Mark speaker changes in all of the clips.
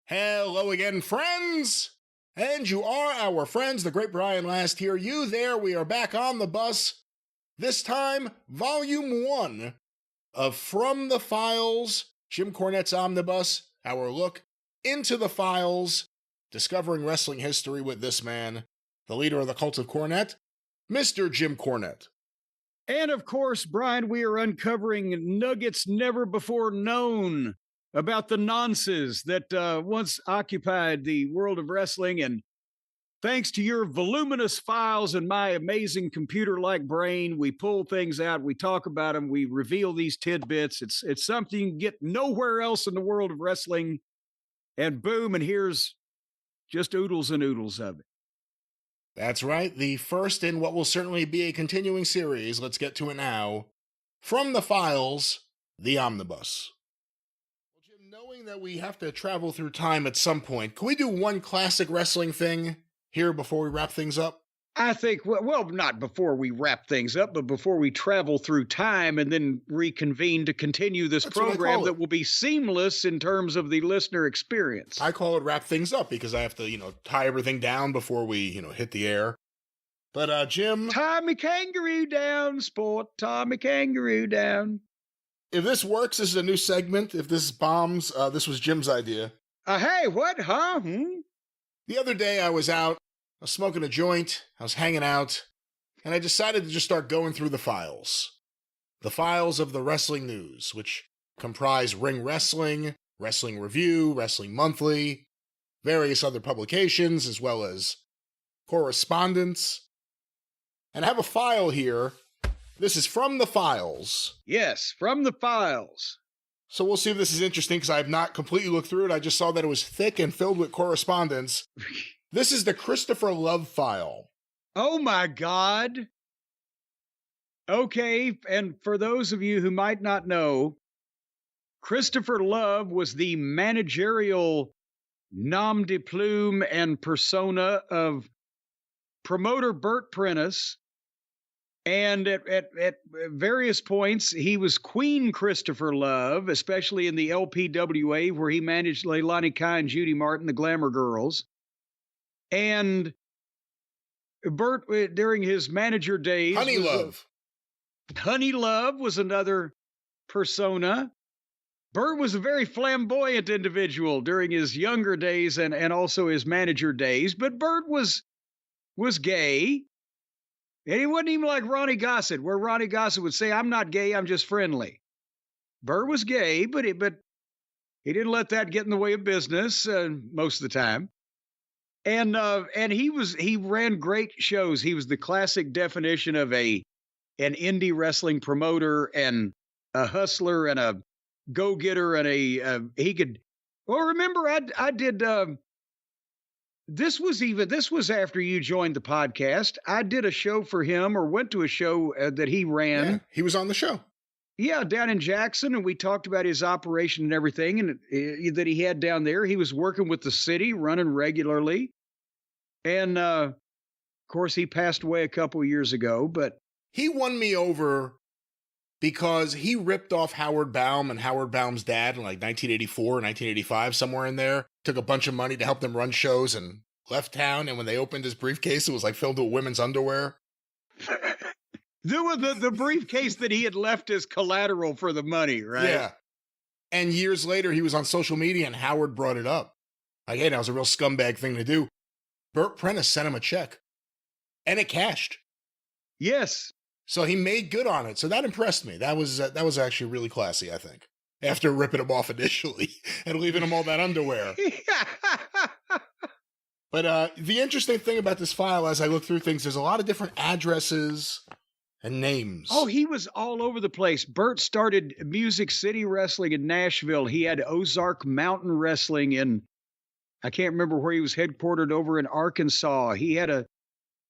Speaker 1: Hello again, friends! And you are our friends, the great Brian Last here. You there, we are back on the bus. This time, Volume 1 of From the Files, Jim Cornette's Omnibus, our look into the files, discovering wrestling history with this man, the leader of the cult of Cornette, Mr. Jim Cornette.
Speaker 2: And of course, Brian, we are uncovering nuggets never before known about the nonces that once occupied the world of wrestling. And thanks to your voluminous files and my amazing computer-like brain, we pull things out, we talk about them, we reveal these tidbits. It's something you can get nowhere else in the world of wrestling. And boom, and here's just oodles and oodles of it.
Speaker 1: That's right, the first in what will certainly be a continuing series. Let's get to it now. From the Files, the Omnibus. Knowing that we have to travel through time at some point, can we do one classic wrestling thing here before we wrap things up?
Speaker 2: I think, well, not before we wrap things up, but before we travel through time and then reconvene to continue this program that will be seamless in terms of the listener experience.
Speaker 1: I call it wrap things up because I have to, tie everything down before we, hit the air. But, Jim...
Speaker 2: Tie me kangaroo down, sport. Tie me kangaroo down.
Speaker 1: If this works, this is a new segment. If this bombs, this was Jim's idea.
Speaker 2: Hey, what, huh?
Speaker 1: The other day I was out, I was smoking a joint, I was hanging out, and I decided to just start going through the files. The files of the wrestling news, which comprise Ring Wrestling, Wrestling Review, Wrestling Monthly, various other publications, as well as correspondence. And I have a file here. This is From the Files.
Speaker 2: Yes, From the Files.
Speaker 1: So we'll see if this is interesting, because I have not completely looked through it. I just saw that it was thick and filled with correspondence. This is the Christopher Love file.
Speaker 2: Oh my God. Okay, and for those of you who might not know, Christopher Love was the managerial nom de plume and persona of promoter Burt Prentice. And at various points, he was Queen Christopher Love, especially in the LPWA, where he managed Leilani Kai and Judy Martin, the Glamour Girls. And Burt, during his manager days...
Speaker 1: Honey
Speaker 2: Love was another persona. Burt was a very flamboyant individual during his younger days and also his manager days. But Burt was gay. And he wasn't even like Ronnie Gossett, where Ronnie Gossett would say, "I'm not gay, I'm just friendly." Burt was gay, but he didn't let that get in the way of business most of the time. And he ran great shows. He was the classic definition of an indie wrestling promoter and a hustler and a go-getter and remember I did. This was after you joined the podcast. I did a show for him, or went to a show that he ran.
Speaker 1: Yeah, he was on the show.
Speaker 2: Yeah, down in Jackson, and we talked about his operation and everything and that he had down there. He was working with the city, running regularly. And, of course, he passed away a couple years ago, but...
Speaker 1: He won me over because he ripped off Howard Baum and Howard Baum's dad in like 1984 or 1985, somewhere in there. Took a bunch of money to help them run shows and left town. And when they opened his briefcase, it was like filled with women's underwear.
Speaker 2: The briefcase that he had left as collateral for the money, right?
Speaker 1: Yeah. And years later, he was on social media and Howard brought it up. Like, hey, that was a real scumbag thing to do. Burt Prentice sent him a check. And it cashed.
Speaker 2: Yes.
Speaker 1: So he made good on it. So that impressed me. That was actually really classy, I think. After ripping him off initially and leaving him all that underwear. But the interesting thing about this file, as I look through things, there's a lot of different addresses and names.
Speaker 2: Oh, he was all over the place. Burt started Music City Wrestling in Nashville. He had Ozark Mountain Wrestling in, I can't remember where he was headquartered, over in Arkansas. He had a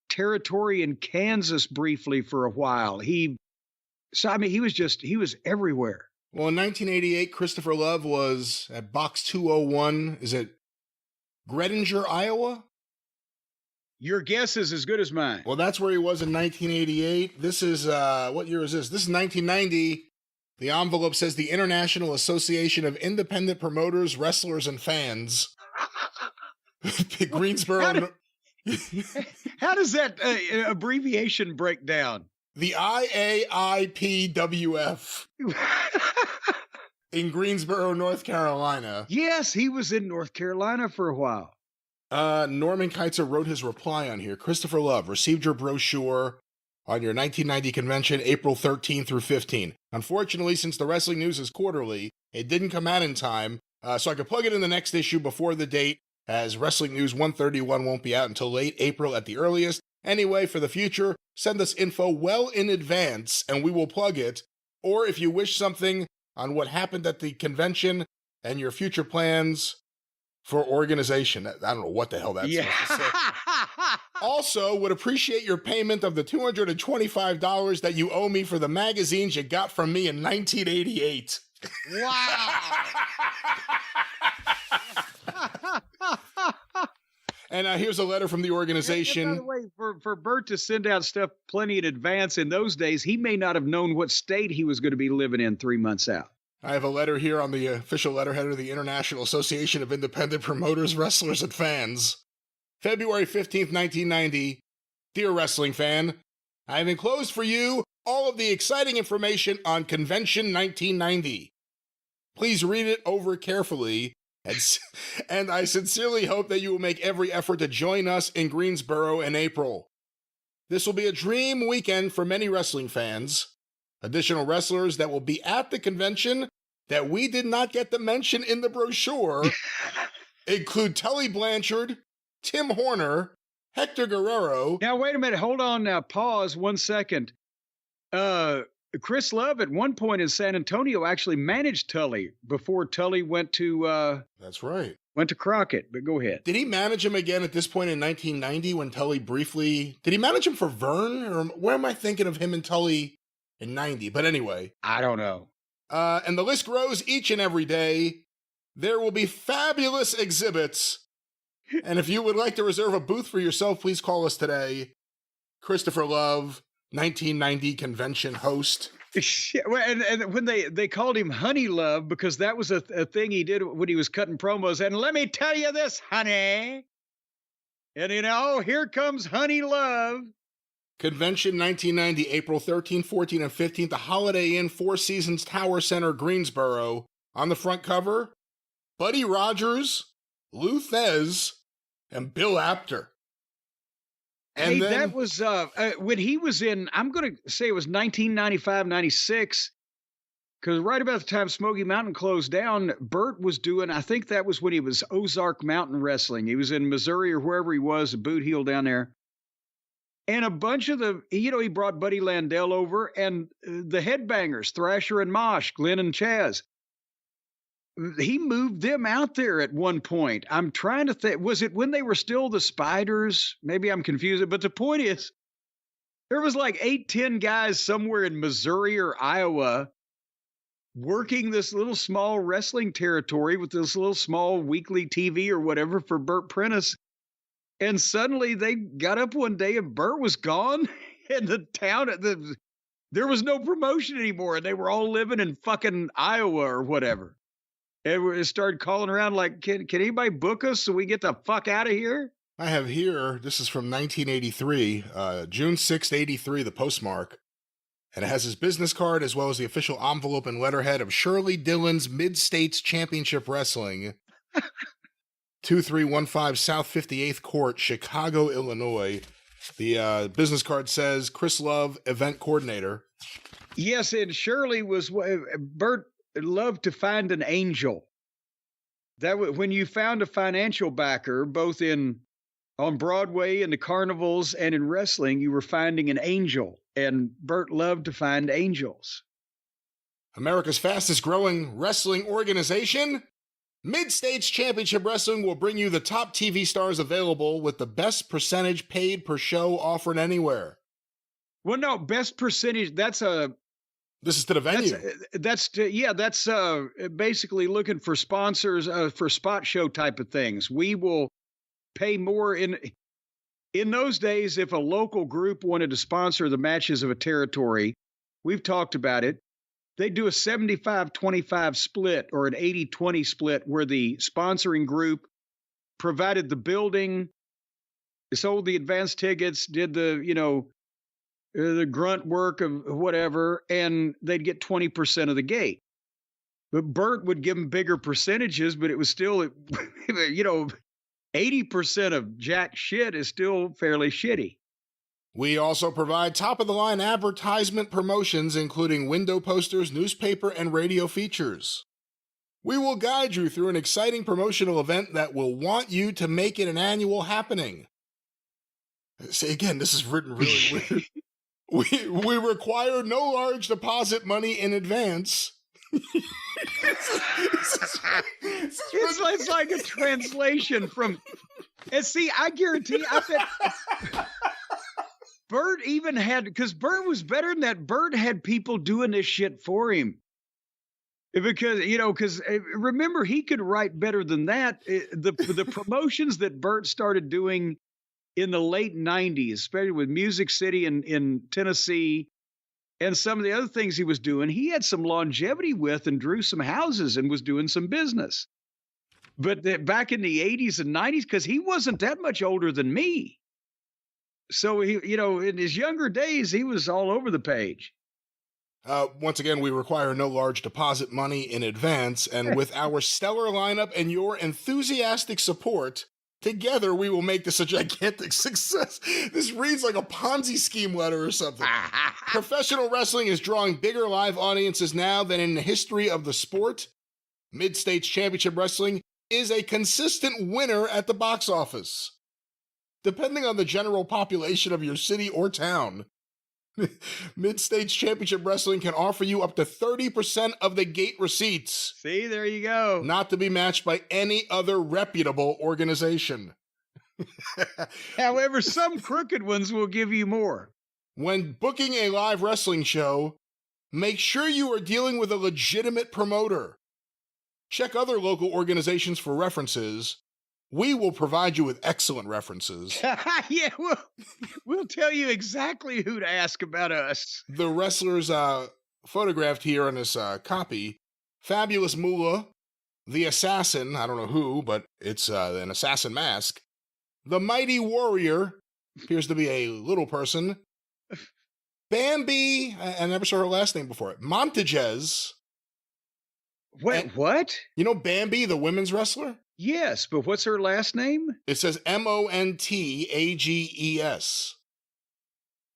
Speaker 2: territory in Kansas briefly for a while. He was everywhere.
Speaker 1: Well, in 1988, Christopher Love was at Box 201. Is it Gredinger, Iowa?
Speaker 2: Your guess is as good as mine.
Speaker 1: Well, that's where he was in 1988. This is, what year is this? This is 1990. The envelope says the International Association of Independent Promoters, Wrestlers, and Fans. Greensboro.
Speaker 2: How does that abbreviation break down?
Speaker 1: The IAIPWF in Greensboro, North Carolina.
Speaker 2: Yes, he was in North Carolina for a while.
Speaker 1: Norman Keitzer wrote his reply on here. Christopher Love, received your brochure on your 1990 convention, April 13 through 15. Unfortunately, since the wrestling news is quarterly, it didn't come out in time, so I could plug it in the next issue before the date, as Wrestling News 131 won't be out until late April at the earliest. Anyway, for the future, send us info well in advance, and we will plug it. Or if you wish something on what happened at the convention and your future plans for organization. I don't know what the hell that's supposed to say. Also, would appreciate your payment of the $225 that you owe me for the magazines you got from me in 1988.
Speaker 2: Wow.
Speaker 1: And here's a letter from the organization.
Speaker 2: And by the way, for Bert to send out stuff plenty in advance in those days, he may not have known what state he was going to be living in 3 months out.
Speaker 1: I have a letter here on the official letterhead of the International Association of Independent Promoters, Wrestlers, and Fans. February 15th, 1990. Dear wrestling fan, I have enclosed for you all of the exciting information on Convention 1990. Please read it over carefully, and I sincerely hope that you will make every effort to join us in Greensboro in April. This will be a dream weekend for many wrestling fans. Additional wrestlers that will be at the convention that we did not get to mention in the brochure include Tully Blanchard, Tim Horner, Hector Guerrero.
Speaker 2: Now, wait a minute. Hold on now. Pause 1 second. Chris Love at one point in San Antonio actually managed Tully before Tully went to
Speaker 1: That's right.
Speaker 2: Went to Crockett, but go ahead.
Speaker 1: Did he manage him again at this point in 1990 when Tully briefly... Did he manage him for Vern? Or where am I thinking of him and Tully in 90? But anyway.
Speaker 2: I don't know.
Speaker 1: And the list grows each and every day. There will be fabulous exhibits. And if you would like to reserve a booth for yourself, please call us today. Christopher Love, 1990 convention host.
Speaker 2: And when they called him Honey Love, because that was a thing he did when he was cutting promos. And let me tell you this, honey. And here comes Honey Love.
Speaker 1: Convention 1990, April 13, 14, and 15th, the Holiday Inn, Four Seasons Tower Center, Greensboro. On the front cover, Buddy Rogers, Lou Thez, and Bill Apter. And then,
Speaker 2: that was when he was in, I'm going to say it was 1995, 96, because right about the time Smoky Mountain closed down, Bert was doing, I think that was when he was Ozark Mountain Wrestling. He was in Missouri or wherever he was, a boot heel down there. And a bunch of he brought Buddy Landell over, and the headbangers, Thrasher and Mosh, Glenn and Chaz. He moved them out there at one point. I'm trying to think, was it when they were still the Spiders? Maybe I'm confused. But the point is, there was like 8-10 guys somewhere in Missouri or Iowa working this little small wrestling territory with this little small weekly TV or whatever for Bert Prentice. And suddenly they got up one day and Bert was gone, and the town, there was no promotion anymore, and they were all living in fucking Iowa or whatever. And we started calling around like, can anybody book us so we get the fuck out of here?
Speaker 1: I have here, this is from 1983, June 6th, 83, the postmark. And it has his business card as well as the official envelope and letterhead of Shirley Dillon's Mid-States Championship Wrestling. 2315 South 58th Court, Chicago, Illinois. The business card says, Chris Love, event coordinator.
Speaker 2: Yes, and Shirley was, Bert loved to find an angel. When you found a financial backer, both on Broadway and the carnivals and in wrestling, you were finding an angel. And Bert loved to find angels.
Speaker 1: America's fastest growing wrestling organization, Mid-States Championship Wrestling will bring you the top TV stars available with the best percentage paid per show offered anywhere.
Speaker 2: Well, no, best percentage,
Speaker 1: this is to the venue.
Speaker 2: That's basically looking for sponsors for spot show type of things. We will pay more in those days. If a local group wanted to sponsor the matches of a territory, we've talked about it. They do a 75-25 split or an 80-20 split where the sponsoring group provided the building, sold the advance tickets, did the grunt work of whatever, and they'd get 20% of the gate. But Bert would give them bigger percentages, but it was still, 80% of jack shit is still fairly shitty.
Speaker 1: We also provide top-of-the-line advertisement promotions, including window posters, newspaper, and radio features. We will guide you through an exciting promotional event that will want you to make it an annual happening. See, again, this is written really weird. We require no large deposit money in advance.
Speaker 2: It's like a translation from... And see, I guarantee, I bet... Bert even had, because Bert was better than that. Bert had people doing this shit for him. Because remember, he could write better than that. The promotions that Bert started doing in the late 90s, especially with Music City in Tennessee, and some of the other things he was doing, he had some longevity with and drew some houses and was doing some business. But back in the 80s and 90s, because he wasn't that much older than me. So he, in his younger days, he was all over the page.
Speaker 1: Once again, we require no large deposit money in advance, and with our stellar lineup and your enthusiastic support, together we will make this a gigantic success. This reads like a Ponzi scheme letter or something. Professional wrestling is drawing bigger live audiences now than in the history of the sport. Mid-States Championship Wrestling is a consistent winner at the box office. Depending on the general population of your city or town, Mid-States Championship Wrestling can offer you up to 30% of the gate receipts.
Speaker 2: See, there you go.
Speaker 1: Not to be matched by any other reputable organization.
Speaker 2: However, some crooked ones will give you more.
Speaker 1: When booking a live wrestling show, make sure you are dealing with a legitimate promoter. Check other local organizations for references. We will provide you with excellent references.
Speaker 2: Yeah, we'll tell you exactly who to ask about us.
Speaker 1: The wrestlers photographed here on this copy: Fabulous Moolah, the Assassin, I don't know who, but it's an assassin mask. The Mighty Warrior, appears to be a little person. Bambi, I never saw her last name before. Montages.
Speaker 2: Wait, what?
Speaker 1: You know Bambi, the women's wrestler?
Speaker 2: Yes, but what's her last name?
Speaker 1: It says Montages.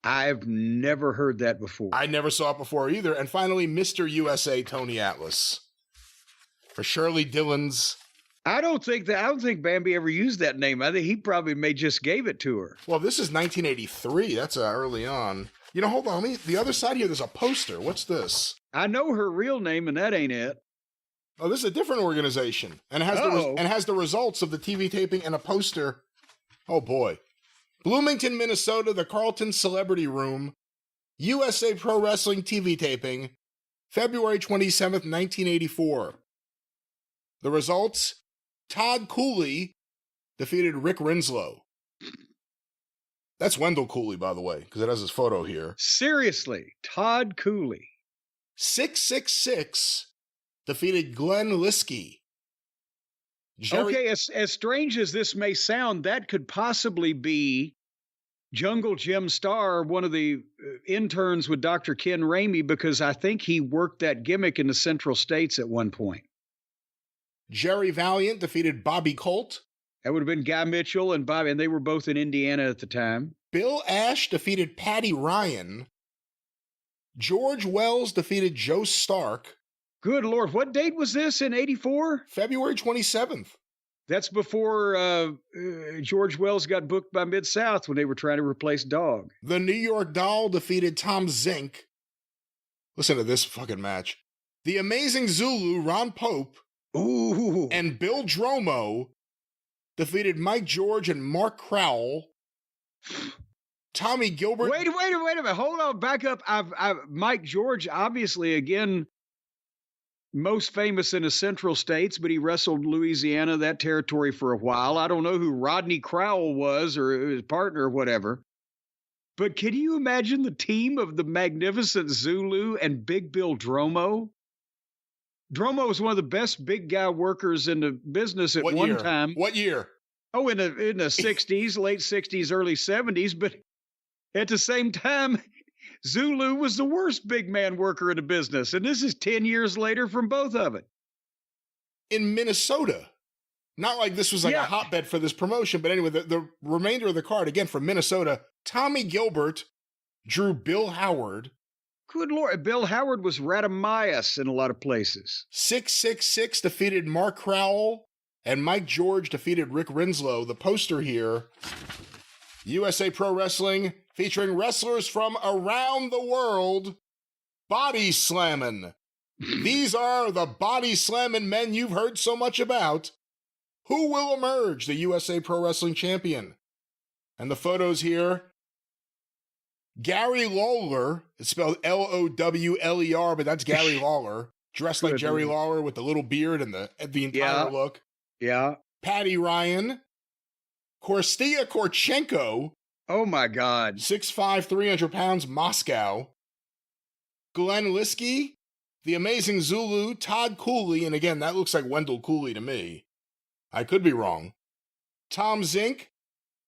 Speaker 2: I've never heard that before.
Speaker 1: I never saw it before either. And finally, Mr. USA, Tony Atlas. For Shirley Dillon's.
Speaker 2: I don't think Bambi ever used that name. I think he probably just gave it to her.
Speaker 1: Well, this is 1983. That's early on. Hold on. The other side here, there's a poster. What's this?
Speaker 2: I know her real name, and that ain't it.
Speaker 1: Oh, this is a different organization, and it has the results of the TV taping and a poster. Oh boy, Bloomington, Minnesota, the Carlton Celebrity Room, USA Pro Wrestling TV taping, February 27th, 1984. The results: Todd Cooley defeated Rick Rinslow. That's Wendell Cooley, by the way, because it has his photo here.
Speaker 2: Seriously, Todd Cooley.
Speaker 1: 666 defeated Glenn Liskey.
Speaker 2: Okay, as strange as this may sound, that could possibly be Jungle Jim Starr, one of the interns with Dr. Ken Ramey, because I think he worked that gimmick in the Central States at one point.
Speaker 1: Jerry Valiant defeated Bobby Colt.
Speaker 2: That would have been Guy Mitchell and Bobby, and they were both in Indiana at the time.
Speaker 1: Bill Ash defeated Patty Ryan. George Wells defeated Joe Stark.
Speaker 2: Good Lord, what date was this in 84?
Speaker 1: February 27th.
Speaker 2: That's before George Wells got booked by Mid-South when they were trying to replace Dog.
Speaker 1: The New York Doll defeated Tom Zink. Listen to this fucking match. The Amazing Zulu, Ron Pope,
Speaker 2: Ooh,
Speaker 1: and Bill Dromo defeated Mike George and Mark Crowell. Tommy Gilbert.
Speaker 2: Wait a minute. Hold on, back up. Mike George, obviously, again, most famous in the Central States, but he wrestled Louisiana, that territory, for a while. I don't know who Rodney Crowell was or his partner or whatever. But can you imagine the team of the Magnificent Zulu and Big Bill Dromo? Dromo was one of the best big guy workers in the business at one time.
Speaker 1: What year?
Speaker 2: Oh, in the 60s, late 60s, early 70s, but at the same time, Zulu was the worst big man worker in the business, and this is 10 years later from both of it.
Speaker 1: In Minnesota. Not like this was like a hotbed for this promotion, but anyway, the remainder of the card, again, from Minnesota, Tommy Gilbert drew Bill Howard.
Speaker 2: Good Lord, Bill Howard was Radamias in a lot of places.
Speaker 1: 666 defeated Mark Crowell, and Mike George defeated Rick Rinslow. The poster here, USA Pro Wrestling, featuring wrestlers from around the world, body slamming. These are the body slamming men you've heard so much about. Who will emerge the USA Pro Wrestling champion? And the photos here, Gary Lawler, it's spelled Lowler, but that's Gary Lawler, dressed like Jerry Lawler with the little beard and the entire look.
Speaker 2: Yeah.
Speaker 1: Patty Ryan, Korstia Korchenko.
Speaker 2: Oh my God.
Speaker 1: 6'5", 300 pounds, Moscow. Glenn Liskey, the Amazing Zulu, Todd Cooley, and again, that looks like Wendell Cooley to me. I could be wrong. Tom Zink,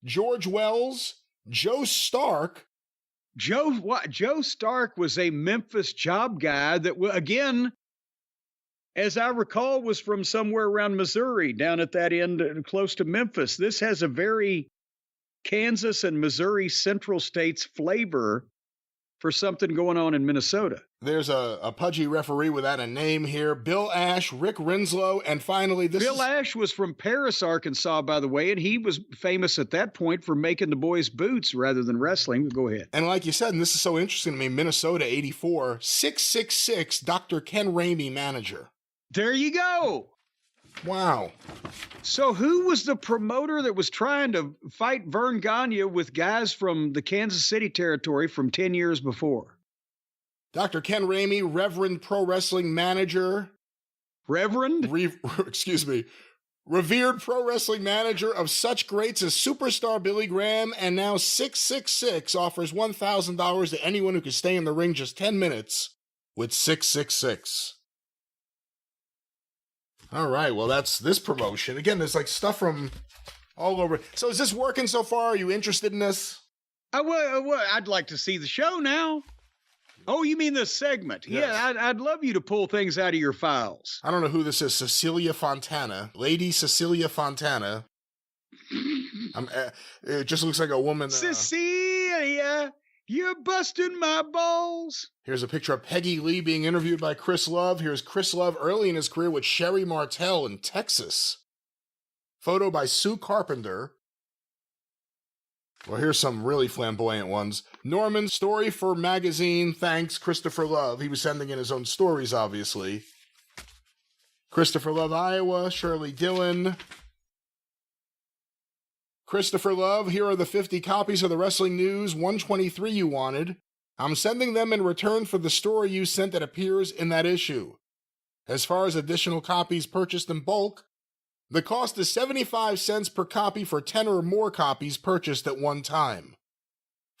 Speaker 1: George Wells, Joe Stark.
Speaker 2: Joe Stark was a Memphis job guy that, again, as I recall, was from somewhere around Missouri, down at that end, close to Memphis. This has a very Kansas and Missouri Central States flavor for something going on in Minnesota.
Speaker 1: There's a pudgy referee without a name here. Bill Ash, Rick Rinslow, and finally Bill
Speaker 2: Ash was from Paris, Arkansas, by the way, and he was famous at that point for making the boys boots rather than wrestling. Go ahead.
Speaker 1: And like you said, and this is so interesting to me, Minnesota 84, 666, Dr. Ken Ramey, manager.
Speaker 2: There you go.
Speaker 1: Wow.
Speaker 2: So who was the promoter that was trying to fight Vern Gagne with guys from the Kansas City territory from 10 years before?
Speaker 1: Dr. Ken Ramey, Reverend Pro Wrestling Manager.
Speaker 2: Reverend?
Speaker 1: Excuse me. Revered Pro Wrestling Manager of such greats as Superstar Billy Graham, and now 666 offers $1,000 to anyone who can stay in the ring just 10 minutes with 666. All right, well, that's this promotion. Again, there's like stuff from all over. So is this working so far? Are you interested in this?
Speaker 2: I'd like to see the show now. Oh, you mean the segment? Yes. Yeah, I'd love you to pull things out of your files.
Speaker 1: I don't know who this is. Cecilia Fontana. Lady Cecilia Fontana. It just looks like a woman.
Speaker 2: Cecilia, you're busting my balls.
Speaker 1: Here's a picture of Peggy Lee being interviewed by Chris Love. Here's Chris Love early in his career with Sherry Martel in Texas. Photo by Sue Carpenter. Well, here's some really flamboyant ones. Norman, story for magazine. Thanks, Christopher Love. He was sending in his own stories, obviously. Christopher Love, Iowa. Shirley Dillon. Christopher Love, here are the 50 copies of the Wrestling News 123 you wanted. I'm sending them in return for the story you sent that appears in that issue. As far as additional copies purchased in bulk, the cost is 75 cents per copy for 10 or more copies purchased at one time.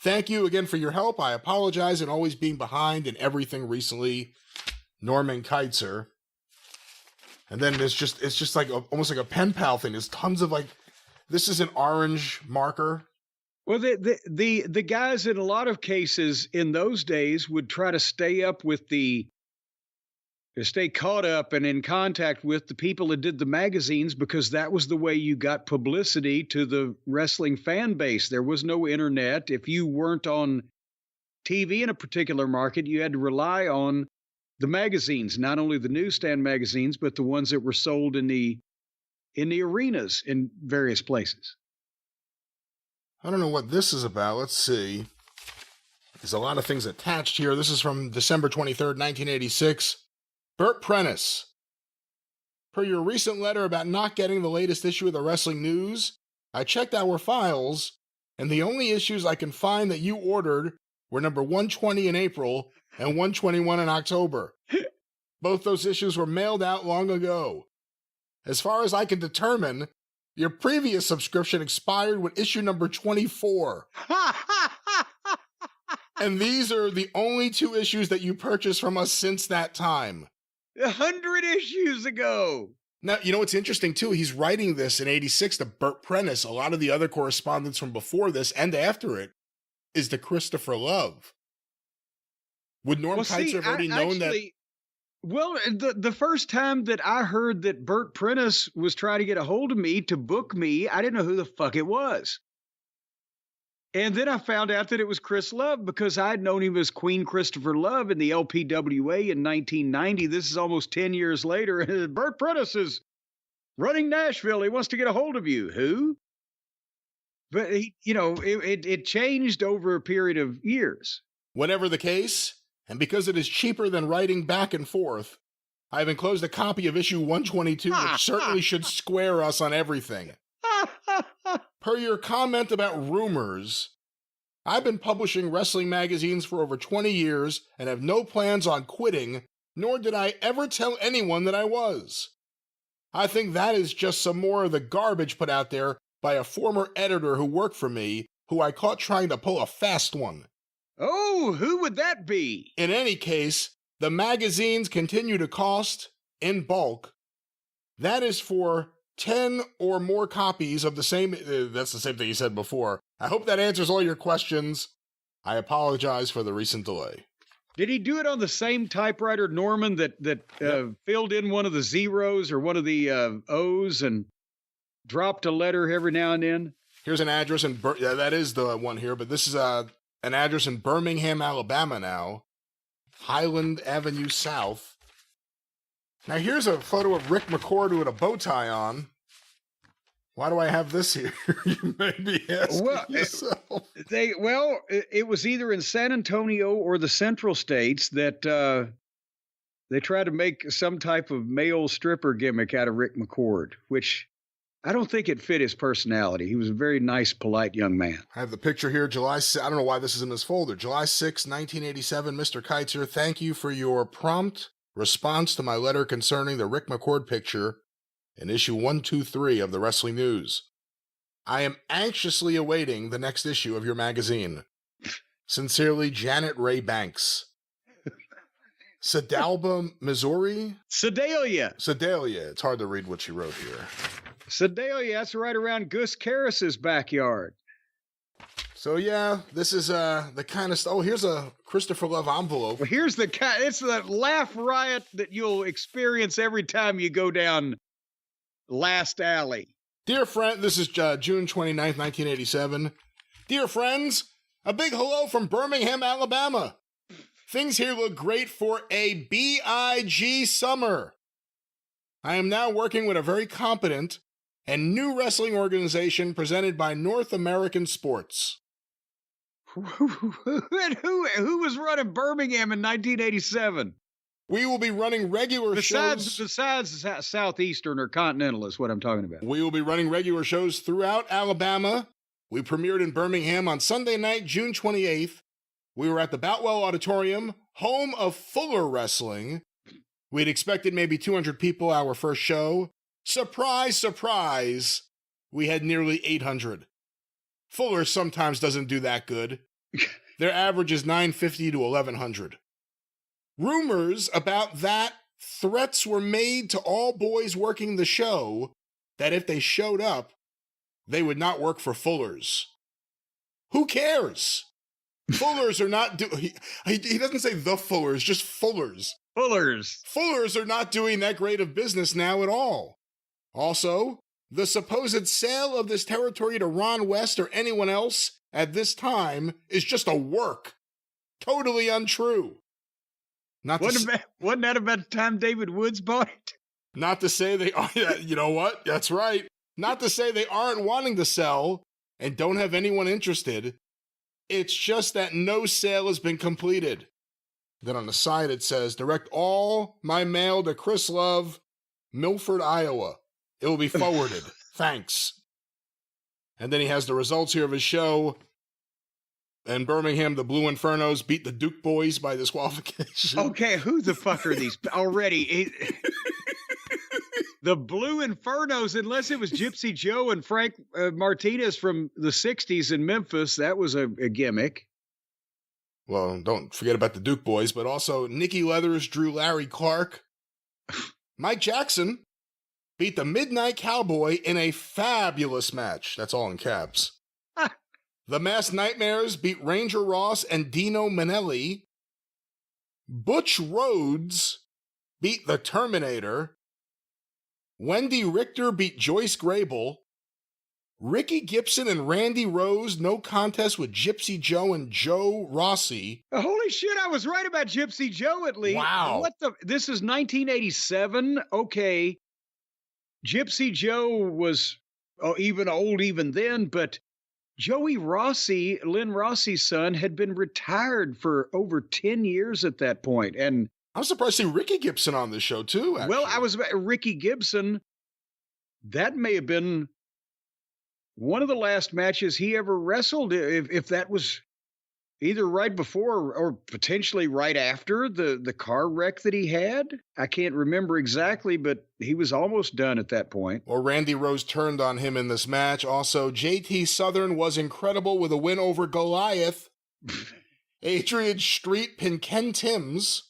Speaker 1: Thank you again for your help. I apologize in always being behind in everything recently. Norman Keitzer. And then it's just like almost like a pen pal thing. There's tons of like, this is an orange marker.
Speaker 2: Well, the guys in a lot of cases in those days would try to stay caught up and in contact with the people that did the magazines, because that was the way you got publicity to the wrestling fan base. There was no internet. If you weren't on TV in a particular market, you had to rely on the magazines, not only the newsstand magazines, but the ones that were sold in the arenas in various places.
Speaker 1: I don't know what this is about. Let's see. There's a lot of things attached here. This is from December 23rd, 1986. Burt Prentice. Per your recent letter about not getting the latest issue of the Wrestling News, I checked our files, and the only issues I can find that you ordered were number 120 in April and 121 in October. Both those issues were mailed out long ago. As far as I can determine, your previous subscription expired with issue number 24. And these are the only 2 issues that you purchased from us since that time.
Speaker 2: 100 issues ago.
Speaker 1: Now, you know what's interesting, too? He's writing this in 86 to Burt Prentice. A lot of the other correspondence from before this and after it is to Christopher Love. Would Norm Kizer have already known that?
Speaker 2: Well, the first time that I heard that Burt Prentice was trying to get a hold of me to book me, I didn't know who the fuck it was. And then I found out that it was Chris Love because I'd known him as Queen Christopher Love in the LPWA in 1990. This is almost 10 years later. And Burt Prentice is running Nashville. He wants to get a hold of you. Who? But, it changed over a period of years.
Speaker 1: Whatever the case, and because it is cheaper than writing back and forth, I have enclosed a copy of issue 122, which certainly should square us on everything. Per your comment about rumors, I've been publishing wrestling magazines for over 20 years and have no plans on quitting, nor did I ever tell anyone that I was. I think that is just some more of the garbage put out there by a former editor who worked for me, who I caught trying to pull a fast one.
Speaker 2: Oh, who would that be?
Speaker 1: In any case, the magazines continue to cost, in bulk. That is for 10 or more copies of the same... that's the same thing you said before. I hope that answers all your questions. I apologize for the recent delay.
Speaker 2: Did he do it on the same typewriter, Norman, that filled in one of the zeros or one of the O's and dropped a letter every now and then?
Speaker 1: Here's an address in... that is the one here, but this is an address in Birmingham, Alabama now. Highland Avenue South. Now here's a photo of Rick McCord with a bow tie on. Why do I have this here? You may be asking yourself.
Speaker 2: It was either in San Antonio or the Central States that they tried to make some type of male stripper gimmick out of Rick McCord, which I don't think it fit his personality. He was a very nice, polite young man.
Speaker 1: I have the picture here, I don't know why this is in this folder. July 6, 1987, Mr. Kizer, thank you for your prompt response to my letter concerning the Rick McCord picture in issue 123 of the Wrestling News. I am anxiously awaiting the next issue of your magazine. Sincerely, Janet Ray Banks. Sedalba, Missouri?
Speaker 2: Sedalia.
Speaker 1: It's hard to read what she wrote here.
Speaker 2: Sedalia, that's right around Gus Karras's backyard.
Speaker 1: So yeah, this is the kind of stuff. Oh, here's a Christopher Love envelope.
Speaker 2: Well, it's the laugh riot that you'll experience every time you go down Last Alley.
Speaker 1: Dear friend, this is June 29th, 1987. Dear friends, a big hello from Birmingham, Alabama. Things here look great for a BIG summer. I am now working with a very competent and new wrestling organization presented by North American Sports.
Speaker 2: Who was running Birmingham in 1987?
Speaker 1: We will be running regular shows.
Speaker 2: Besides Southeastern or Continental is what I'm talking about.
Speaker 1: We will be running regular shows throughout Alabama. We premiered in Birmingham on Sunday night, June 28th. We were at the Boutwell Auditorium, home of Fuller Wrestling. We'd expected maybe 200 people our first show. Surprise, surprise, we had nearly 800. Fuller sometimes doesn't do that good. Their average is 950 to 1100. Rumors about that threats were made to all boys working the show that if they showed up, they would not work for Fuller's. Who cares? Fullers are not he doesn't say the Fullers, just Fullers. Fullers are not doing that great of business now at all. Also, the supposed sale of this territory to Ron West or anyone else at this time is just a work. Totally untrue.
Speaker 2: Wasn't that about the time David Woods bought it?
Speaker 1: Not to say they are, you know what? That's right. Not to say they aren't wanting to sell and don't have anyone interested. It's just that no sale has been completed. Then on the side it says, direct all my mail to Chris Love, Milford, Iowa. It will be forwarded. Thanks. And then he has the results here of his show. In Birmingham, the Blue Infernos beat the Duke Boys by disqualification.
Speaker 2: Okay, who the fuck are these already? The Blue Infernos, unless it was Gypsy Joe and Frank Martinez from the 60s in Memphis, that was a gimmick.
Speaker 1: Well, don't forget about the Duke Boys, but also Nikki Leathers, Drew Larry Clark, Mike Jackson, beat the Midnight Cowboy in a fabulous match. That's all in caps. The Masked Nightmares beat Ranger Ross and Dino Manelli. Butch Rhodes beat the Terminator. Wendy Richter beat Joyce Grable. Ricky Gibson and Randy Rose, no contest with Gypsy Joe and Joe Rossi.
Speaker 2: Holy shit, I was right about Gypsy Joe at least.
Speaker 1: Wow.
Speaker 2: This is 1987. Okay. Gypsy Joe was even old even then, but Joey Rossi, Lynn Rossi's son, had been retired for over 10 years at that point. And
Speaker 1: I'm surprised to see Ricky Gibson on this show too, actually.
Speaker 2: Well, Ricky Gibson, that may have been one of the last matches he ever wrestled, if that was either right before or potentially right after the car wreck that he had. I can't remember exactly, but he was almost done at that point.
Speaker 1: Well, Randy Rose turned on him in this match. Also, JT Southern was incredible with a win over Goliath. Adrian Street pinned Ken Timms.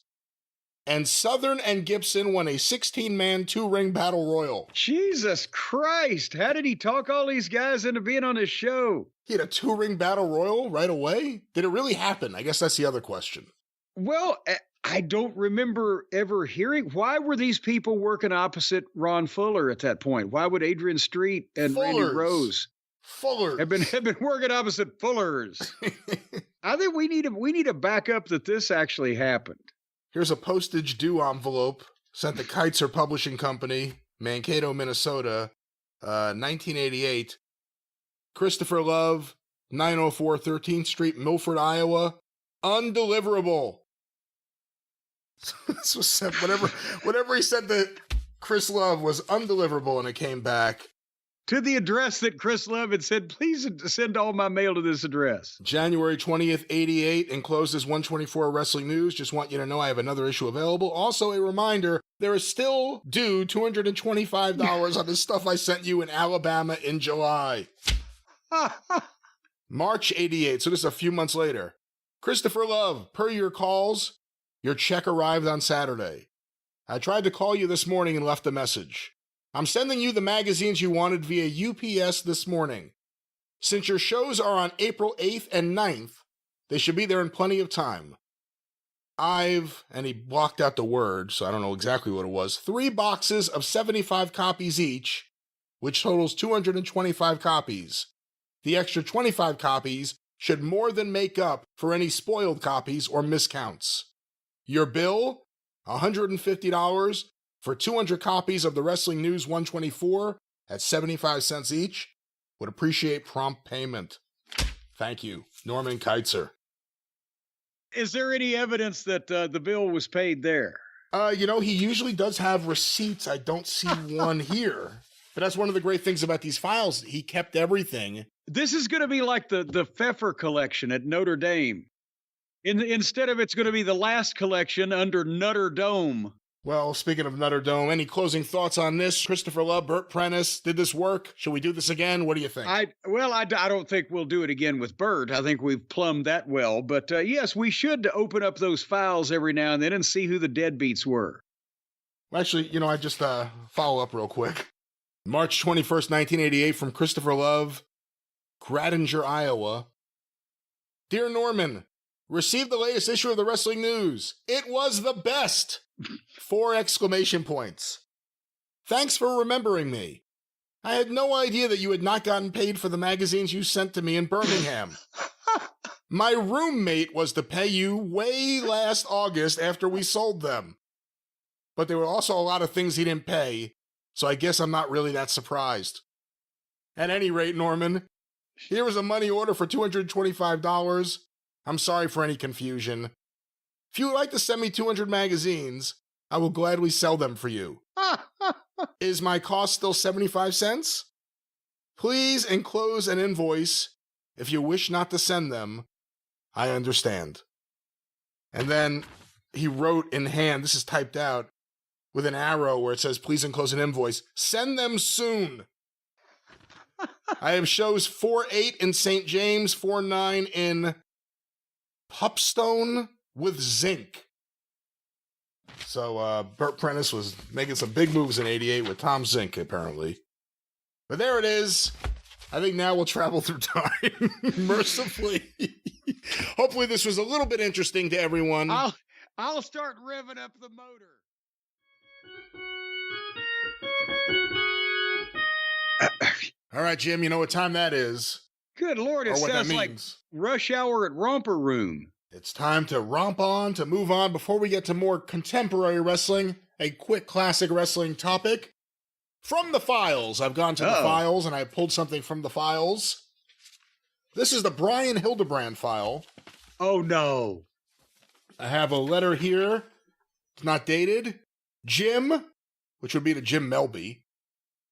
Speaker 1: And Southern and Gibson won a 16-man two-ring battle royal.
Speaker 2: Jesus Christ. How did he talk all these guys into being on his show?
Speaker 1: He had a two-ring battle royal right away? Did it really happen? I guess that's the other question.
Speaker 2: Well, I don't remember ever hearing. Why were these people working opposite Ron Fuller at that point? Why would Adrian Street and Randy Rose have been working opposite Fullers? I think we need to back up that this actually happened.
Speaker 1: Here's a postage due envelope sent to Keitzer Publishing Company, Mankato, Minnesota, 1988. Christopher Love, 904 13th Street, Milford, Iowa. Undeliverable. This was sent, whatever he said that Chris Love was undeliverable, and it came back.
Speaker 2: To the address that Chris Love had said, please send all my mail to this address.
Speaker 1: January 20th, 88, enclosed as 124 Wrestling News. Just want you to know I have another issue available. Also, a reminder, there is still due $225 on the stuff I sent you in Alabama in July. March 88, so this is a few months later. Christopher Love, per your calls, your check arrived on Saturday. I tried to call you this morning and left a message. I'm sending you the magazines you wanted via UPS this morning. Since your shows are on April 8th and 9th, they should be there in plenty of time. And he blocked out the word, so I don't know exactly what it was, 3 boxes of 75 copies each, which totals 225 copies. The extra 25 copies should more than make up for any spoiled copies or miscounts. Your bill, $150 for 200 copies of the Wrestling News 124 at 75 cents each. Would appreciate prompt payment. Thank you, Norman Keitzer.
Speaker 2: Is there any evidence that the bill was paid there?
Speaker 1: He usually does have receipts. I don't see one here. But that's one of the great things about these files. He kept everything. This
Speaker 2: is going to be like the Pfeffer collection at Notre Dame. Instead of it's going to be the last collection under Nutter Dome.
Speaker 1: Well, speaking of Nutter Dome, any closing thoughts on this? Christopher Love, Burt Prentice, did this work? Should we do this again? What do you think?
Speaker 2: I don't think we'll do it again with Burt. I think we've plumbed that well. But yes, we should open up those files every now and then and see who the deadbeats were.
Speaker 1: Actually, I just follow up real quick. March 21st, 1988, from Christopher Love, Gratinger, Iowa. Dear Norman, received the latest issue of the Wrestling News. It was the best! 4 exclamation points. Thanks for remembering me. I had no idea that you had not gotten paid for the magazines you sent to me in Birmingham. My roommate was to pay you way last August after we sold them. But there were also a lot of things he didn't pay, so I guess I'm not really that surprised. At any rate, Norman, here was a money order for $225. I'm sorry for any confusion. If you would like to send me 200 magazines, I will gladly sell them for you. Is my cost still 75 cents? Please enclose an invoice. If you wish not to send them, I understand. And then he wrote in hand, this is typed out, with an arrow where it says, please enclose an invoice. Send them soon. I have shows 4-8 in St. James, 4-9 in Pupstone with zinc. So Burt Prentice was making some big moves in '88 with Tom Zink, apparently. But there it is. I think now we'll travel through time, mercifully. Hopefully this was a little bit interesting to everyone.
Speaker 2: I'll start revving up the motor.
Speaker 1: All right, Jim, you know what time that is.
Speaker 2: Good Lord, it sounds like rush hour at Romper Room.
Speaker 1: It's time to romp on, to move on. Before we get to more contemporary wrestling, a quick classic wrestling topic. From the files, I've gone to the files, and I pulled something from the files. This is the Brian Hildebrand file.
Speaker 2: Oh, no.
Speaker 1: I have a letter here. It's not dated. Jim, which would be to Jim Melby.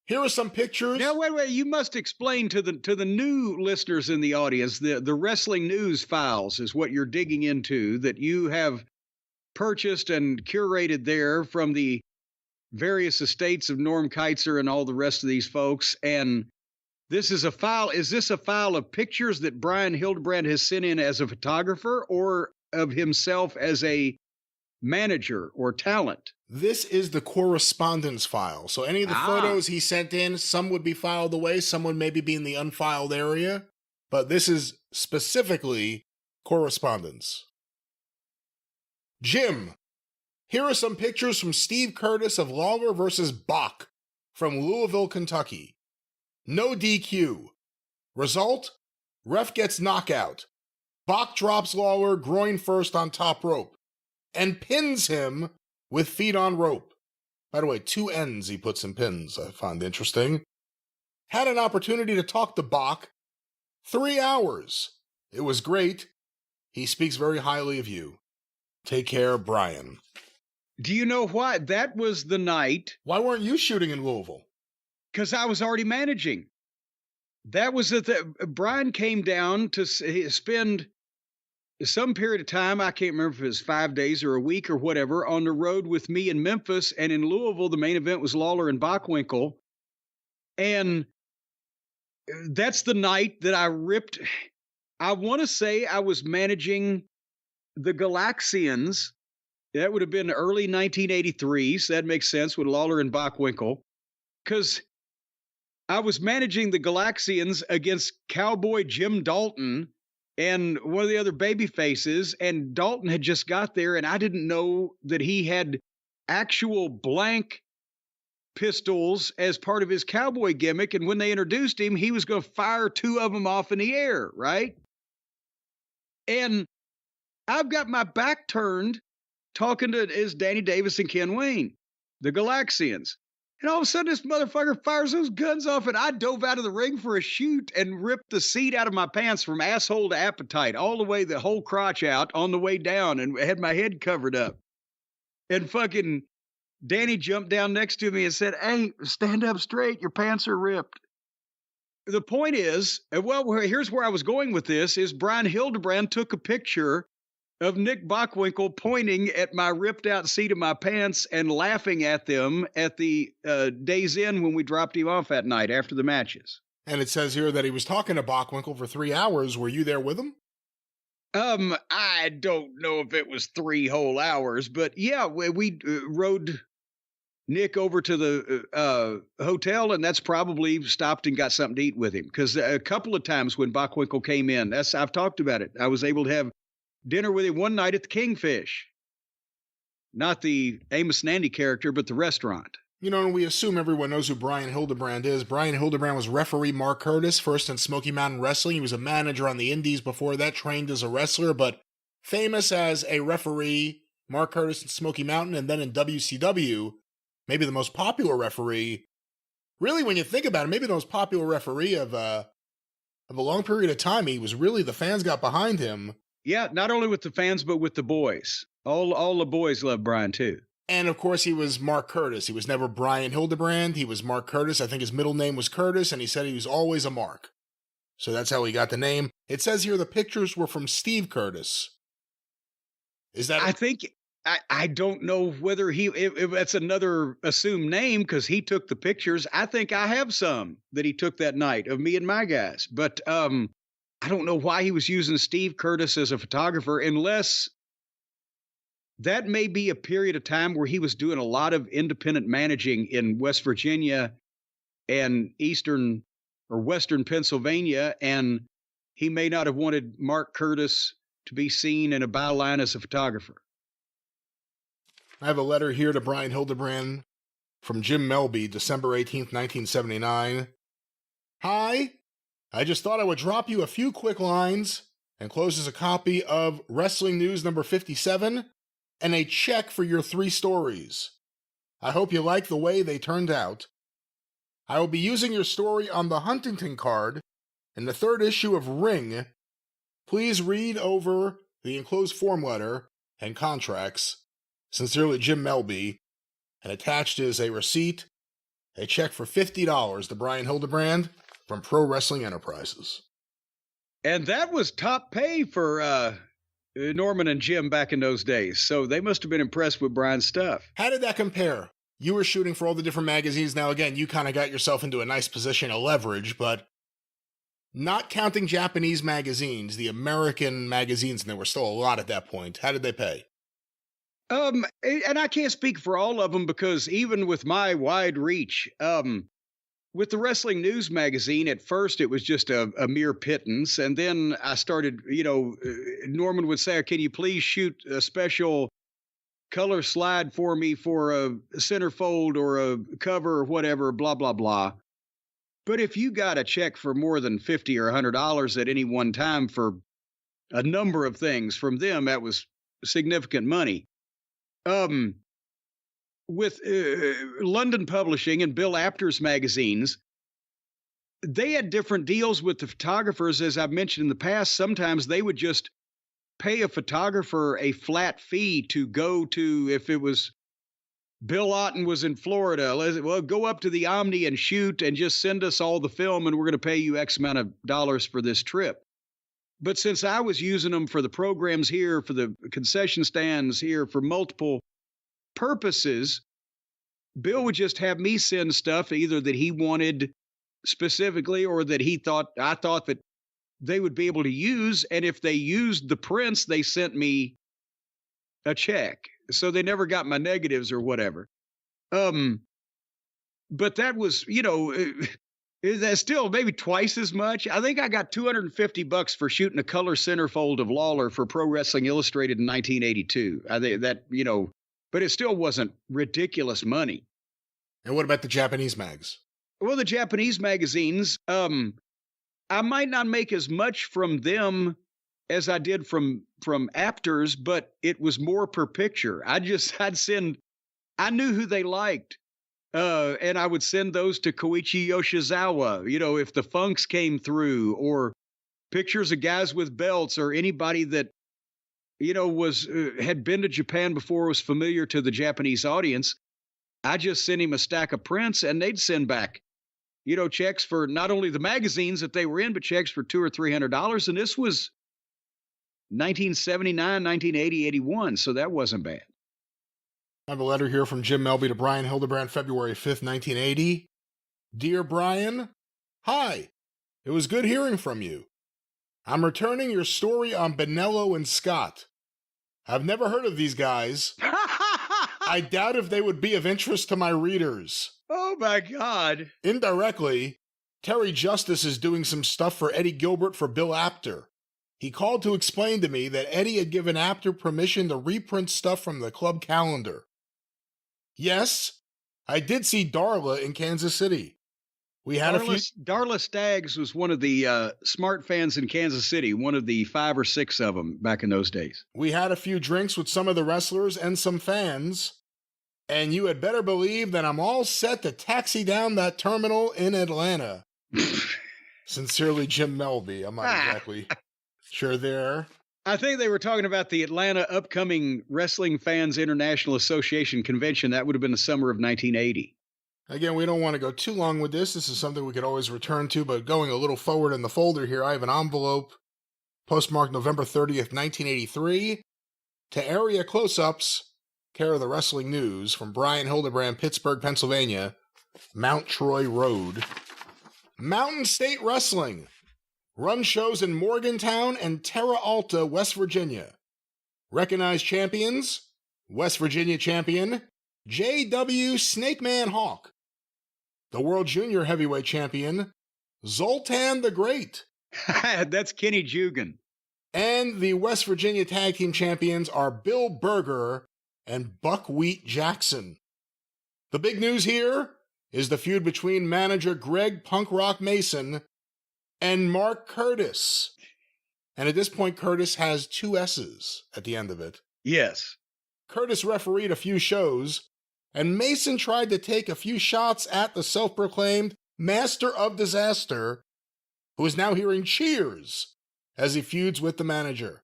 Speaker 1: Here are some pictures.
Speaker 2: Now, wait. You must explain to the new listeners in the audience, the wrestling news files is what you're digging into, that you have purchased and curated there from the various estates of Norm Keitzer and all the rest of these folks. And this is a file. Is this a file of pictures that Brian Hildebrand has sent in as a photographer, or of himself as a manager or talent?
Speaker 1: This is the correspondence file. So any of the photos he sent in, some would be filed away, some would maybe be in the unfiled area. But this is specifically correspondence. Jim, here are some pictures from Steve Curtis of Lawler versus Bach from Louisville, Kentucky. No DQ. Result? Ref gets knockout. Bach drops Lawler groin first on top rope and pins him with feet on rope. By the way, 2 ends he puts in pins, I find interesting. Had an opportunity to talk to Bach. 3 hours. It was great. He speaks very highly of you. Take care, Brian.
Speaker 2: Do you know why? That was the night.
Speaker 1: Why weren't you shooting in Louisville?
Speaker 2: Because I was already managing. That was Brian came down to spend some period of time, I can't remember if it was 5 days or a week or whatever, on the road with me in Memphis. And in Louisville, the main event was Lawler and Bockwinkel. And that's the night that I ripped. I want to say I was managing the Galaxians. That would have been early 1983, so that makes sense with Lawler and Bockwinkel. Because I was managing the Galaxians against Cowboy Jim Dalton and one of the other baby faces, and Dalton had just got there, and I didn't know that he had actual blank pistols as part of his cowboy gimmick, and when they introduced him, he was going to fire 2 of them off in the air, right? And I've got my back turned talking to Danny Davis and Ken Wayne, the Galaxians. And all of a sudden, this motherfucker fires those guns off, and I dove out of the ring for a shoot and ripped the seat out of my pants from asshole to appetite, all the way, the whole crotch out on the way down, and had my head covered up. And fucking Danny jumped down next to me and said, "Hey, stand up straight. Your pants are ripped." The point is, well, here's where I was going with this, is Brian Hildebrand took a picture of Nick Bockwinkel pointing at my ripped out seat of my pants and laughing at them at the Days Inn when we dropped him off that night after the matches.
Speaker 1: And it says here that he was talking to Bockwinkel for 3 hours. Were you there with him?
Speaker 2: I don't know if it was 3 whole hours, but yeah, we rode Nick over to the hotel, and that's probably stopped and got something to eat with him. Because a couple of times when Bockwinkel came in, I've talked about it. I was able to have dinner with him one night at the Kingfish. Not the Amos and Andy character, but the restaurant.
Speaker 1: You know, we assume everyone knows who Brian Hildebrand is. Brian Hildebrand was referee Mark Curtis, first in Smoky Mountain Wrestling. He was a manager on the Indies before that, trained as a wrestler, but famous as a referee, Mark Curtis in Smoky Mountain, and then in WCW, maybe the most popular referee. Really, when you think about it, maybe the most popular referee of a long period of time. He was really, the fans got behind him.
Speaker 2: Yeah, not only with the fans, but with the boys. All the boys love Brian, too.
Speaker 1: And, of course, he was Mark Curtis. He was never Brian Hildebrand. He was Mark Curtis. I think his middle name was Curtis, and he said he was always a Mark. So that's how he got the name. It says here the pictures were from Steve Curtis. Is that...
Speaker 2: I don't know whether if that's another assumed name, because he took the pictures. I think I have some that he took that night of me and my guys. But I don't know why he was using Steve Curtis as a photographer, unless that may be a period of time where he was doing a lot of independent managing in West Virginia and Eastern or Western Pennsylvania, and he may not have wanted Mark Curtis to be seen in a byline as a photographer.
Speaker 1: I have a letter here to Brian Hildebrand from Jim Melby, December 18th, 1979. Hi, I just thought I would drop you a few quick lines, encloses a copy of Wrestling News number 57 and a check for your 3 stories. I hope you like the way they turned out. I will be using your story on the Huntington card in the 3rd issue of Ring. Please read over the enclosed form letter and contracts. Sincerely, Jim Melby. And attached is a receipt, a check for $50 to Brian Hildebrand from Pro Wrestling Enterprises.
Speaker 2: And that was top pay for Norman and Jim back in those days. So they must have been impressed with Brian's stuff.
Speaker 1: How did that compare? You were shooting for all the different magazines. Now, again, you kind of got yourself into a nice position of leverage, but not counting Japanese magazines, the American magazines, and there were still a lot at that point. How did they pay?
Speaker 2: And I can't speak for all of them because even with my wide reach, with the Wrestling News magazine, at first it was just a mere pittance. And then I started, Norman would say, can you please shoot a special color slide for me for a centerfold or a cover or whatever, blah, blah, blah. But if you got a check for more than $50 or $100 at any one time for a number of things from them, that was significant money. With London Publishing and Bill Apter's magazines, they had different deals with the photographers. As I've mentioned in the past, sometimes they would just pay a photographer a flat fee to go to, if it was Bill Otten was in Florida, well, go up to the Omni and shoot and just send us all the film and we're going to pay you X amount of dollars for this trip. But since I was using them for the programs here, for the concession stands here, for multiple purposes, Bill would just have me send stuff either that he wanted specifically or that I thought that they would be able to use. And if they used the prints, they sent me a check. So they never got my negatives or whatever. But that was, that's still maybe twice as much. I think I got $250 for shooting a color centerfold of Lawler for Pro Wrestling Illustrated in 1982. I think that, but it still wasn't ridiculous money.
Speaker 1: And what about the Japanese mags?
Speaker 2: Well, the Japanese magazines, I might not make as much from them as I did from Apters, but it was more per picture. I knew who they liked. And I would send those to Koichi Yoshizawa, if the Funks came through, or pictures of guys with belts, or anybody that, had been to Japan before, was familiar to the Japanese audience. I just sent him a stack of prints and they'd send back, checks for not only the magazines that they were in, but checks for $200 or $300. And this was 1979, 1980, 81. So that wasn't bad.
Speaker 1: I have a letter here from Jim Melby to Brian Hildebrand, February 5th, 1980. Dear Brian, hi. It was good hearing from you. I'm returning your story on Bonello and Scott. I've never heard of these guys. I doubt if they would be of interest to my readers.
Speaker 2: Oh, my God.
Speaker 1: Indirectly, Terry Justice is doing some stuff for Eddie Gilbert for Bill Apter. He called to explain to me that Eddie had given Apter permission to reprint stuff from the club calendar. Yes, I did see Darla in Kansas City. We had
Speaker 2: Darla Staggs was one of the smart fans in Kansas City, one of the 5 or 6 of them back in those days.
Speaker 1: We had a few drinks with some of the wrestlers and some fans, and you had better believe that I'm all set to taxi down that terminal in Atlanta. Sincerely, Jim Melby. I'm not exactly sure there.
Speaker 2: I think they were talking about the Atlanta upcoming Wrestling Fans International Association convention. That would have been the summer of 1980.
Speaker 1: Again, we don't want to go too long with this. This is something we could always return to, but going a little forward in the folder here, I have an envelope postmarked November 30th, 1983, to area close-ups, care of the Wrestling News, from Brian Hildebrand, Pittsburgh, Pennsylvania, Mount Troy Road. Mountain State Wrestling. Run shows in Morgantown and Terra Alta, West Virginia. Recognized champions, West Virginia champion J.W. Snakeman Hawk, the World Junior Heavyweight champion Zoltan the Great.
Speaker 2: That's Kenny Jugan.
Speaker 1: And the West Virginia Tag Team Champions are Bill Berger and Buckwheat Jackson. The big news here is the feud between manager Greg Punk Rock Mason and Mark Curtis. And at this point, Curtis has 2 S's at the end of it.
Speaker 2: Yes.
Speaker 1: Curtis refereed a few shows, and Mason tried to take a few shots at the self-proclaimed Master of Disaster, who is now hearing cheers as he feuds with the manager.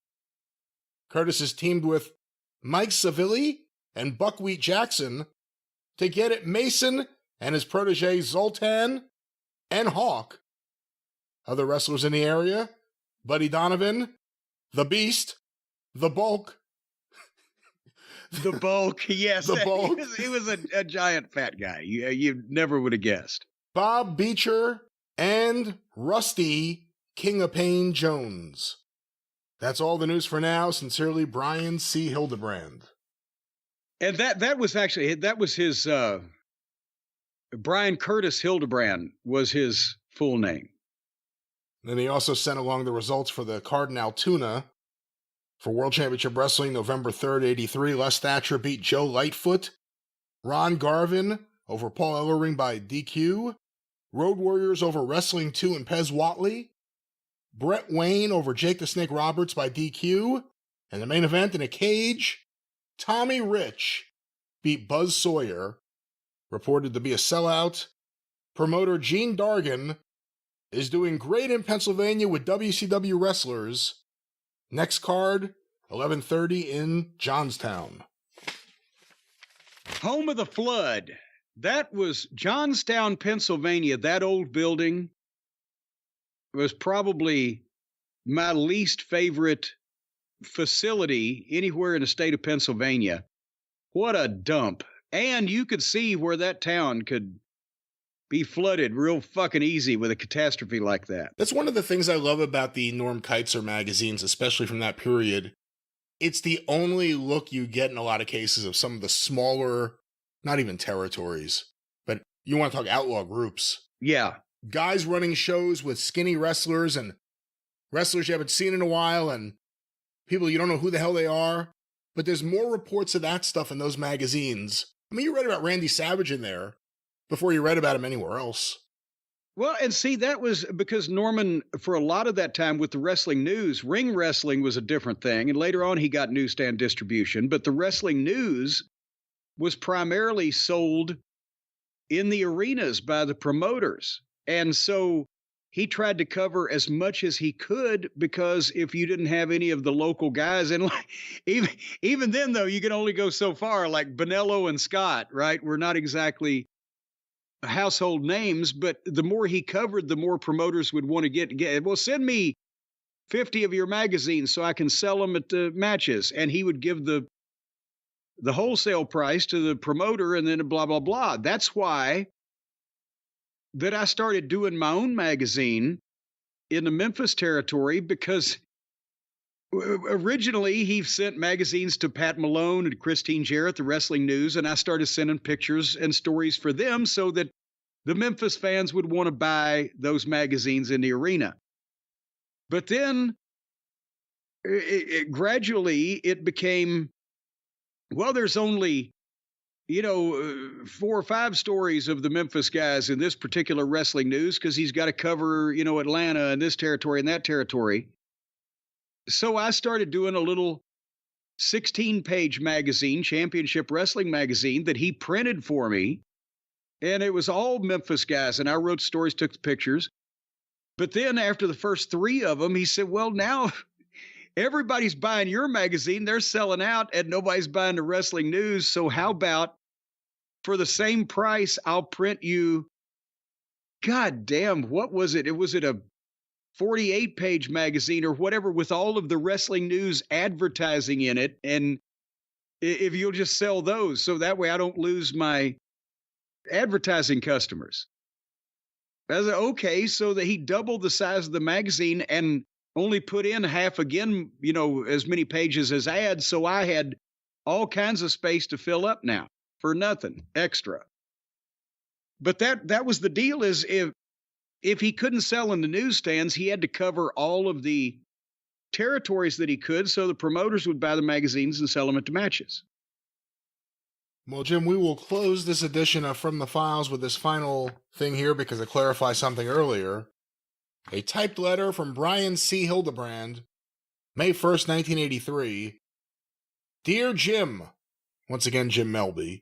Speaker 1: Curtis is teamed with Mike Savilli and Buckwheat Jackson to get at Mason and his protege Zoltan and Hawk. Other wrestlers in the area: Buddy Donovan, The Beast, The Bulk.
Speaker 2: The Bulk, yes.
Speaker 1: The Bulk.
Speaker 2: He was a giant fat guy. You never would have guessed.
Speaker 1: Bob Beecher, and Rusty King of Pain Jones. That's all the news for now. Sincerely, Brian C. Hildebrand.
Speaker 2: And that was his Brian Curtis Hildebrand was his full name.
Speaker 1: Then he also sent along the results for the Card in Altoona for World Championship Wrestling, November 3rd, 83. Les Thatcher beat Joe Lightfoot. Ron Garvin over Paul Ellering by DQ. Road Warriors over Wrestling 2 and Pez Watley. Brett Wayne over Jake the Snake Roberts by DQ. And the main event in a cage, Tommy Rich beat Buzz Sawyer, reported to be a sellout. Promoter Gene Dargan is doing great in Pennsylvania with WCW wrestlers. Next card, 11:30 in Johnstown.
Speaker 2: Home of the Flood. That was Johnstown, Pennsylvania. That old building was probably my least favorite facility anywhere in the state of Pennsylvania. What a dump. And you could see where that town could be flooded real fucking easy with a catastrophe like that.
Speaker 1: That's one of the things I love about the Norm Keizer magazines, especially from that period. It's the only look you get in a lot of cases of some of the smaller, not even territories, but you want to talk outlaw groups.
Speaker 2: Yeah.
Speaker 1: Guys running shows with skinny wrestlers and wrestlers you haven't seen in a while and people you don't know who the hell they are. But there's more reports of that stuff in those magazines. I mean, you read about Randy Savage in there before you read about him anywhere else.
Speaker 2: Well, and see, that was because Norman, for a lot of that time with the wrestling news, ring wrestling was a different thing. And later on, he got newsstand distribution. But the wrestling news was primarily sold in the arenas by the promoters. And so he tried to cover as much as he could, because if you didn't have any of the local guys, and like, even then, though, you can only go so far. Like Bonello and Scott, right, were not exactly household names, but the more he covered, the more promoters would want to get. Well, send me 50 of your magazines so I can sell them at the matches. And he would give the wholesale price to the promoter, and then blah, blah, blah. That's why that I started doing my own magazine in the Memphis territory, because originally he sent magazines to Pat Malone and Christine Jarrett, the Wrestling News, and I started sending pictures and stories for them so that the Memphis fans would want to buy those magazines in the arena. But then gradually it became, well, there's only 4 or 5 stories of the Memphis guys in this particular Wrestling News, because he's got to cover, Atlanta and this territory and that territory. So I started doing a little 16-page magazine, Championship Wrestling magazine, that he printed for me. And it was all Memphis guys. And I wrote stories, took the pictures. But then after the first 3 of them, he said, well, now everybody's buying your magazine. They're selling out and nobody's buying the Wrestling News. So how about, for the same price, I'll print you, God damn, what was it? Was it a 48-page magazine or whatever, with all of the Wrestling News advertising in it? And if you'll just sell those, so that way I don't lose my advertising customers. I was like, okay, so that he doubled the size of the magazine and only put in half again, as many pages as ads. So I had all kinds of space to fill up now for nothing extra. But that was the deal, is if he couldn't sell in the newsstands, he had to cover all of the territories that he could, so the promoters would buy the magazines and sell them at the matches.
Speaker 1: Well, Jim, we will close this edition of From the Files with this final thing here because it clarifies something earlier. A typed letter from Brian C. Hildebrand, May 1st, 1983. Dear Jim, once again Jim Melby,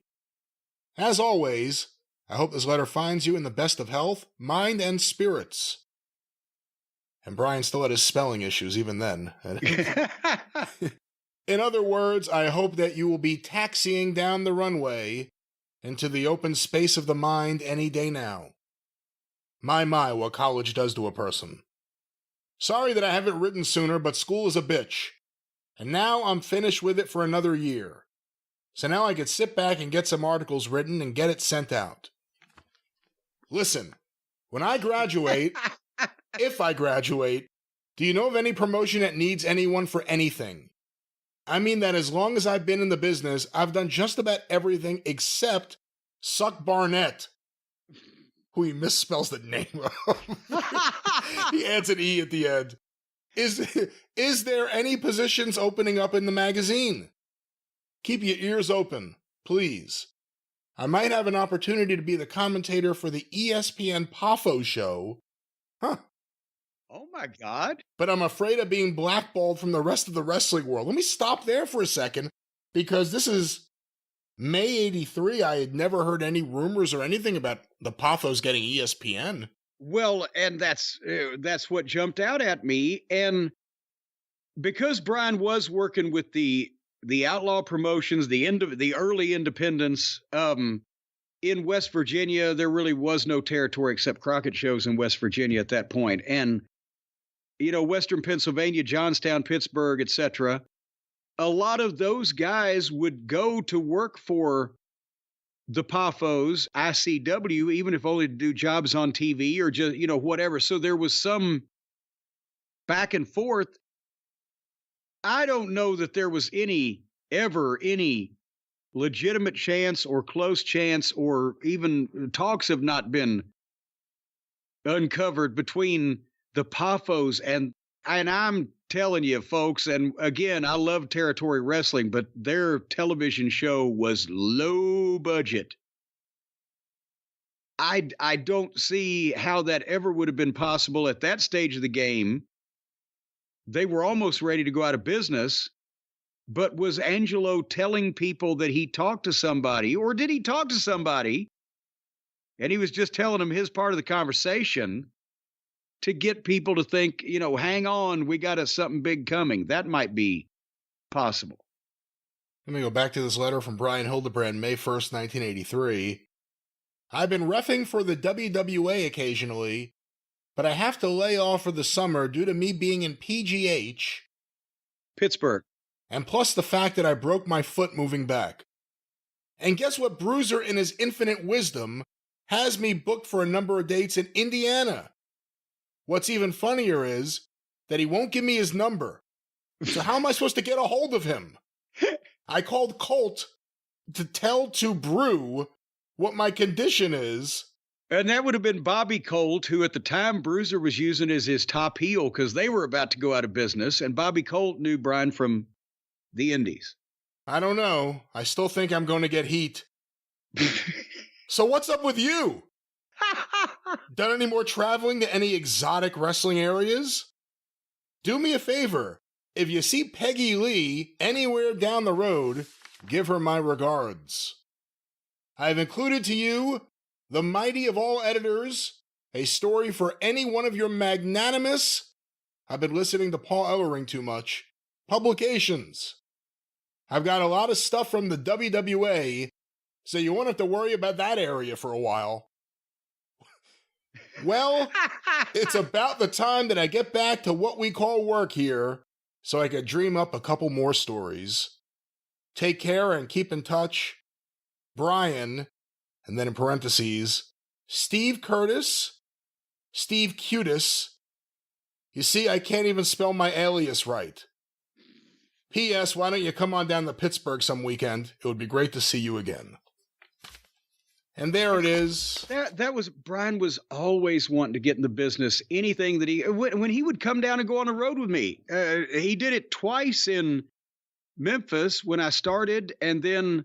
Speaker 1: as always, I hope this letter finds you in the best of health, mind, and spirits. And Brian still had his spelling issues even then. In other words, I hope that you will be taxiing down the runway into the open space of the mind any day now. My, what college does to a person. Sorry that I haven't written sooner, but school is a bitch. And now I'm finished with it for another year. So now I could sit back and get some articles written and get it sent out. Listen, when I graduate, if I graduate, do you know of any promotion that needs anyone for anything? I mean that as long as I've been in the business, I've done just about everything except suck Barnett, who he misspells the name of. He adds an E at the end. Is there any positions opening up in the magazine? Keep your ears open, please. I might have an opportunity to be the commentator for the ESPN PAFO show. Huh.
Speaker 2: Oh my God.
Speaker 1: But I'm afraid of being blackballed from the rest of the wrestling world. Let me stop there for a second, because this is May 83. I had never heard any rumors or anything about the PAFOs getting ESPN.
Speaker 2: Well, and that's what jumped out at me. And because Brian was working with the outlaw promotions, the early independents, in West Virginia, there really was no territory except Crockett shows in West Virginia at that point. And, Western Pennsylvania, Johnstown, Pittsburgh, etc. A lot of those guys would go to work for the PAFOs, ICW, even if only to do jobs on TV or just, whatever. So there was some back and forth. I don't know that there was ever any legitimate chance or close chance, or even talks have not been uncovered between the PAFOs and I'm telling you, folks, and again, I love territory wrestling, but their television show was low budget. I don't see how that ever would have been possible at that stage of the game. They were almost ready to go out of business. But was Angelo telling people that he talked to somebody, or did he talk to somebody and he was just telling them his part of the conversation to get people to think, hang on, we got something big coming? That might be possible.
Speaker 1: Let me go back to this letter from Brian Hildebrand, May 1st, 1983. I've been reffing for the WWA occasionally, but I have to lay off for the summer due to me being in PGH.
Speaker 2: Pittsburgh.
Speaker 1: And plus the fact that I broke my foot moving back. And guess what? Bruiser, in his infinite wisdom, has me booked for a number of dates in Indiana. What's even funnier is that he won't give me his number. So how am I supposed to get a hold of him? I called Colt to tell to Brew what my condition is.
Speaker 2: And that would have been Bobby Colt, who at the time Bruiser was using as his top heel because they were about to go out of business. And Bobby Colt knew Brian from the Indies.
Speaker 1: I don't know. I still think I'm going to get heat. So what's up with you? Done any more traveling to any exotic wrestling areas? Do me a favor. If you see Peggy Lee anywhere down the road, give her my regards. I have included to you, the mighty of all editors, a story for any one of your magnanimous, I've been listening to Paul Ellering too much, publications. I've got a lot of stuff from the WWA, so you won't have to worry about that area for a while. Well, it's about the time that I get back to what we call work here, so I could dream up a couple more stories. Take care and keep in touch. Brian, and then in parentheses, Steve Curtis, Steve Cutis. You see, I can't even spell my alias right. P.S. Why don't you come on down to Pittsburgh some weekend? It would be great to see you again. And there it is.
Speaker 2: That was, Brian was always wanting to get in the business. Anything that when he would come down and go on the road with me, he did it twice in Memphis when I started. And then,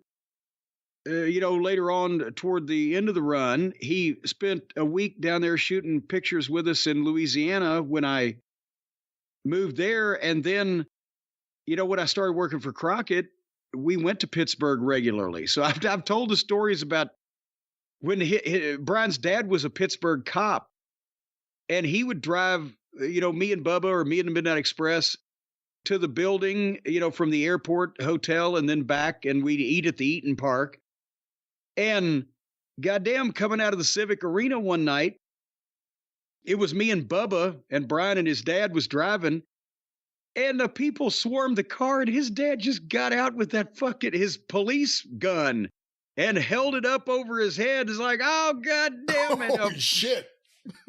Speaker 2: later on toward the end of the run, he spent a week down there shooting pictures with us in Louisiana when I moved there. And then, when I started working for Crockett, we went to Pittsburgh regularly. So I've told the stories about when Brian's dad was a Pittsburgh cop, and he would drive, me and Bubba or me and the Midnight Express to the building, from the airport hotel and then back, and we'd eat at the Eaton Park. And goddamn, coming out of the Civic Arena one night, it was me and Bubba, and Brian and his dad was driving, and the people swarmed the car, and his dad just got out with his police gun and held it up over his head. It's like, oh, God damn it.
Speaker 1: Holy shit.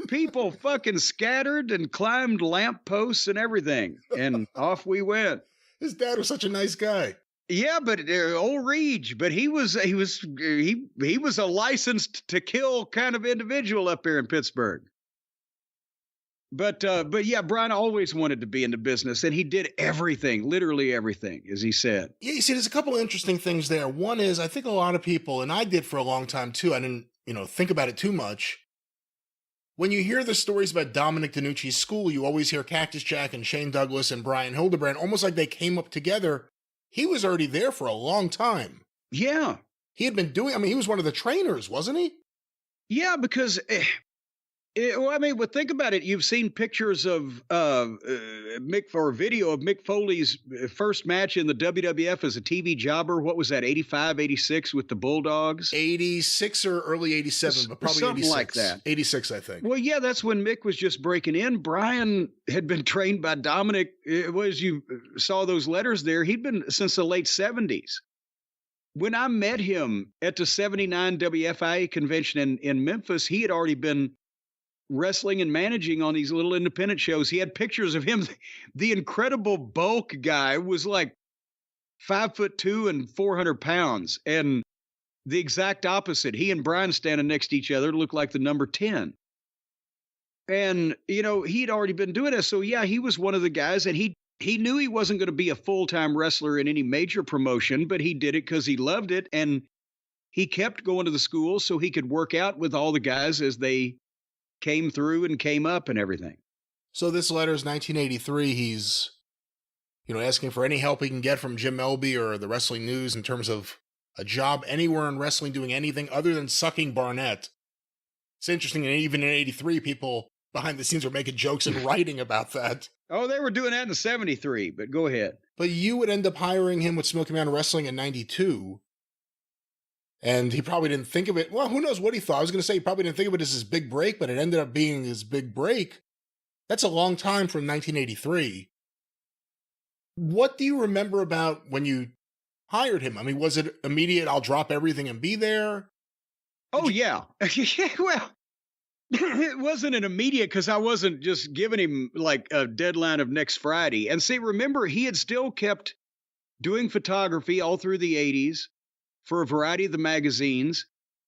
Speaker 2: People fucking scattered and climbed lampposts and everything. And off we went.
Speaker 1: His dad was such a nice guy.
Speaker 2: Yeah, but old Reach, but he was a licensed to kill kind of individual up here in Pittsburgh. But yeah, Brian always wanted to be in the business, and he did everything, literally everything, as he said.
Speaker 1: Yeah, you see, there's a couple of interesting things there. One is, I think a lot of people, and I did for a long time too, I didn't, think about it too much. When you hear the stories about Dominic DeNucci's school, you always hear Cactus Jack and Shane Douglas and Brian Hildebrand, almost like they came up together. He was already there for a long time.
Speaker 2: Yeah.
Speaker 1: He had been he was one of the trainers, wasn't he?
Speaker 2: Yeah, because... think about it. You've seen pictures of video of Mick Foley's first match in the WWF as a TV jobber. What was that, 85, 86 with the Bulldogs?
Speaker 1: 86 or early 87, but probably
Speaker 2: something
Speaker 1: 86.
Speaker 2: Like that.
Speaker 1: 86, I think.
Speaker 2: Well, yeah, that's when Mick was just breaking in. Brian had been trained by Dominic. As you saw those letters there, he'd been since the late 70s. When I met him at the 79 WFIA convention in Memphis, he had already been wrestling and managing on these little independent shows. He had pictures of him. The Incredible Bulk guy was like 5'2" and 400 pounds. And the exact opposite. He and Brian standing next to each other looked like the number 10. And, he'd already been doing it. So yeah, he was one of the guys, and he knew he wasn't going to be a full-time wrestler in any major promotion, but he did it because he loved it. And he kept going to the school so he could work out with all the guys as they came through and came up and everything.
Speaker 1: So this letter is 1983. He's, asking for any help he can get from Jim Melby or the Wrestling News in terms of a job anywhere in wrestling, doing anything other than sucking Barnett. It's interesting, and even in 83, people behind the scenes were making jokes and writing about that.
Speaker 2: Oh, they were doing that in 73, but go ahead.
Speaker 1: But you would end up hiring him with Smoky Mountain Wrestling in 92. And he probably didn't think of it. Well, who knows what he thought. I was going to say he probably didn't think of it as his big break, but it ended up being his big break. That's a long time from 1983. What do you remember about when you hired him? I mean, was it immediate, I'll drop everything and be there?
Speaker 2: Oh, yeah. Well, it wasn't an immediate because I wasn't just giving him like a deadline of next Friday. And see, remember, he had still kept doing photography all through the 80s. For a variety of the magazines.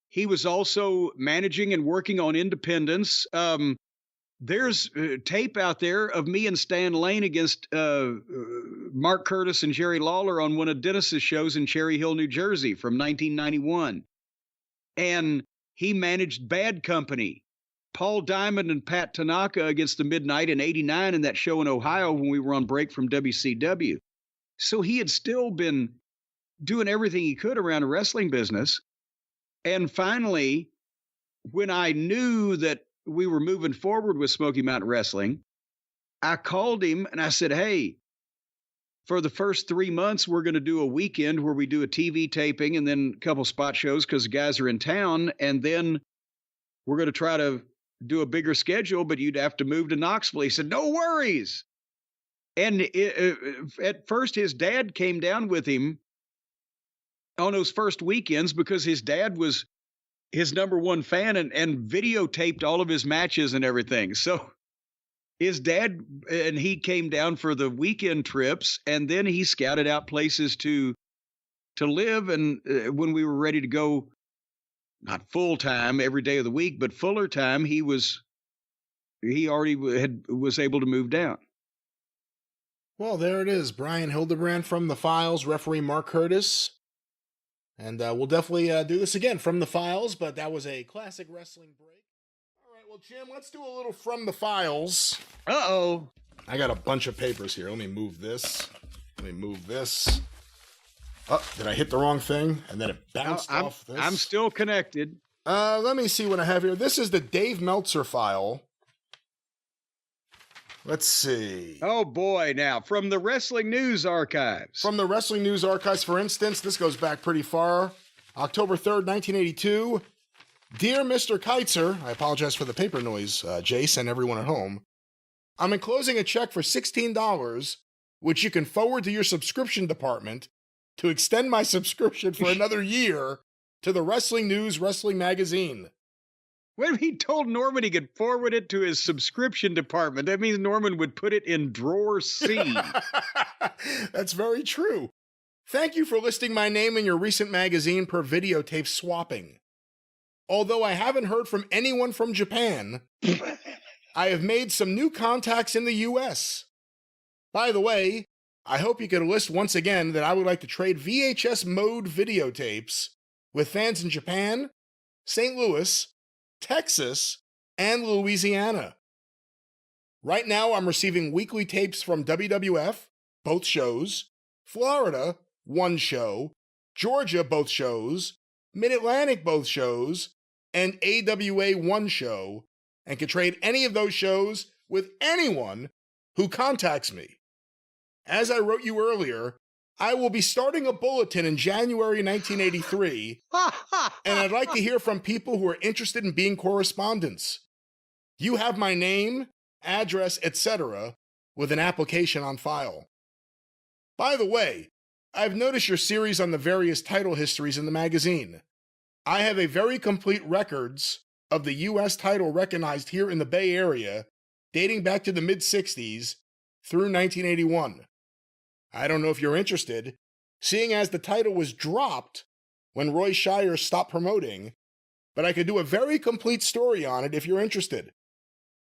Speaker 2: He was also managing and working on independents. There's tape out there of me and Stan Lane against Mark Curtis and Jerry Lawler on one of Dennis's shows in Cherry Hill, New Jersey from 1991. And he managed Bad Company, Paul Diamond and Pat Tanaka against the Midnight in 89 in that show in Ohio when we were on break from WCW. So he had still been doing everything he could around the wrestling business. And finally, when I knew that we were moving forward with Smoky Mountain Wrestling, I called him and I said, hey, for the first 3 months, we're going to do a weekend where we do a TV taping and then a couple spot shows because the guys are in town. And then we're going to try to do a bigger schedule, but you'd have to move to Knoxville. He said, no worries. And at first, his dad came down with him on those first weekends because his dad was his number one fan and videotaped all of his matches and everything. So his dad and he came down for the weekend trips, and then he scouted out places to live. And when we were ready to go, not full time every day of the week, but fuller time, he already was able to move down.
Speaker 1: Well, there it is. Brian Hildebrand from The Files, referee Mark Curtis. And we'll definitely do this again from The Files, but that was a classic wrestling break. All right, well, Jim, let's do a little From The Files.
Speaker 2: Uh-oh.
Speaker 1: I got a bunch of papers here. Let me move this. Oh, did I hit the wrong thing? And then it bounced off this.
Speaker 2: I'm still connected.
Speaker 1: Let me see what I have here. This is the Dave Meltzer file. Let's see.
Speaker 2: Oh, boy. Now, from the Wrestling News Archives.
Speaker 1: From the Wrestling News Archives, for instance, this goes back pretty far. October 3rd, 1982. Dear Mr. Keitzer, I apologize for the paper noise, Jace, and everyone at home. I'm enclosing a check for $16, which you can forward to your subscription department to extend my subscription for another year to the Wrestling News Wrestling Magazine.
Speaker 2: When he told Norman he could forward it to his subscription department, that means Norman would put it in drawer C.
Speaker 1: That's very true. Thank you for listing my name in your recent magazine per videotape swapping. Although I haven't heard from anyone from Japan, I have made some new contacts in the US. By the way, I hope you could list once again that I would like to trade VHS mode videotapes with fans in Japan, St. Louis, Texas, and Louisiana. Right now, I'm receiving weekly tapes from WWF, both shows, Florida, one show, Georgia, both shows, Mid-Atlantic, both shows, and AWA, one show, and can trade any of those shows with anyone who contacts me. As I wrote you earlier, I will be starting a bulletin in January 1983, and I'd like to hear from people who are interested in being correspondents. You have my name, address, etc., with an application on file. By the way, I've noticed your series on the various title histories in the magazine. I have a very complete records of the U.S. title recognized here in the Bay Area, dating back to the mid-60s through 1981. I don't know if you're interested, seeing as the title was dropped when Roy Shire stopped promoting, but I could do a very complete story on it if you're interested.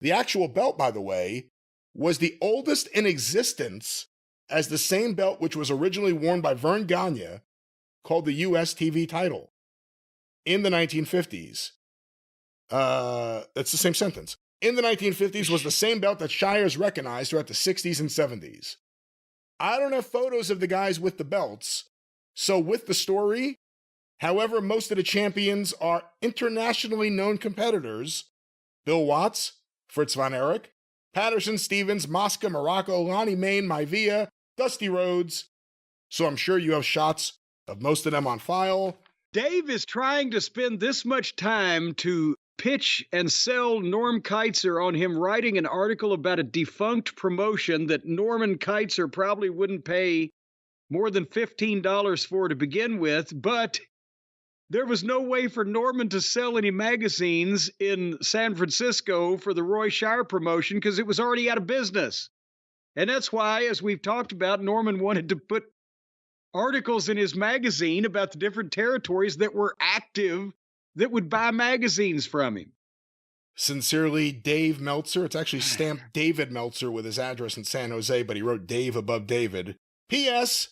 Speaker 1: The actual belt, by the way, was the oldest in existence as the same belt which was originally worn by Vern Gagne, called the US TV title, in the 1950s. It's the same sentence. In the 1950s was the same belt that Shires recognized throughout the 60s and 70s. I don't have photos of the guys with the belts, so with the story, however, most of the champions are internationally known competitors: Bill Watts, Fritz von Erich, Patterson, Stevens, Mosca, Morocco, Lonnie Main, Maivia, Dusty Rhodes, so I'm sure you have shots of most of them on file.
Speaker 2: Dave is trying to spend this much time to pitch and sell Norm Keitzer on him writing an article about a defunct promotion that Norman Keitzer probably wouldn't pay more than $15 for to begin with, but there was no way for Norman to sell any magazines in San Francisco for the Roy Shire promotion because it was already out of business. And that's why, as we've talked about, Norman wanted to put articles in his magazine about the different territories that were active that would buy magazines from him.
Speaker 1: Sincerely, Dave Meltzer. It's actually stamped David Meltzer with his address in San Jose, but he wrote Dave above David. P.S.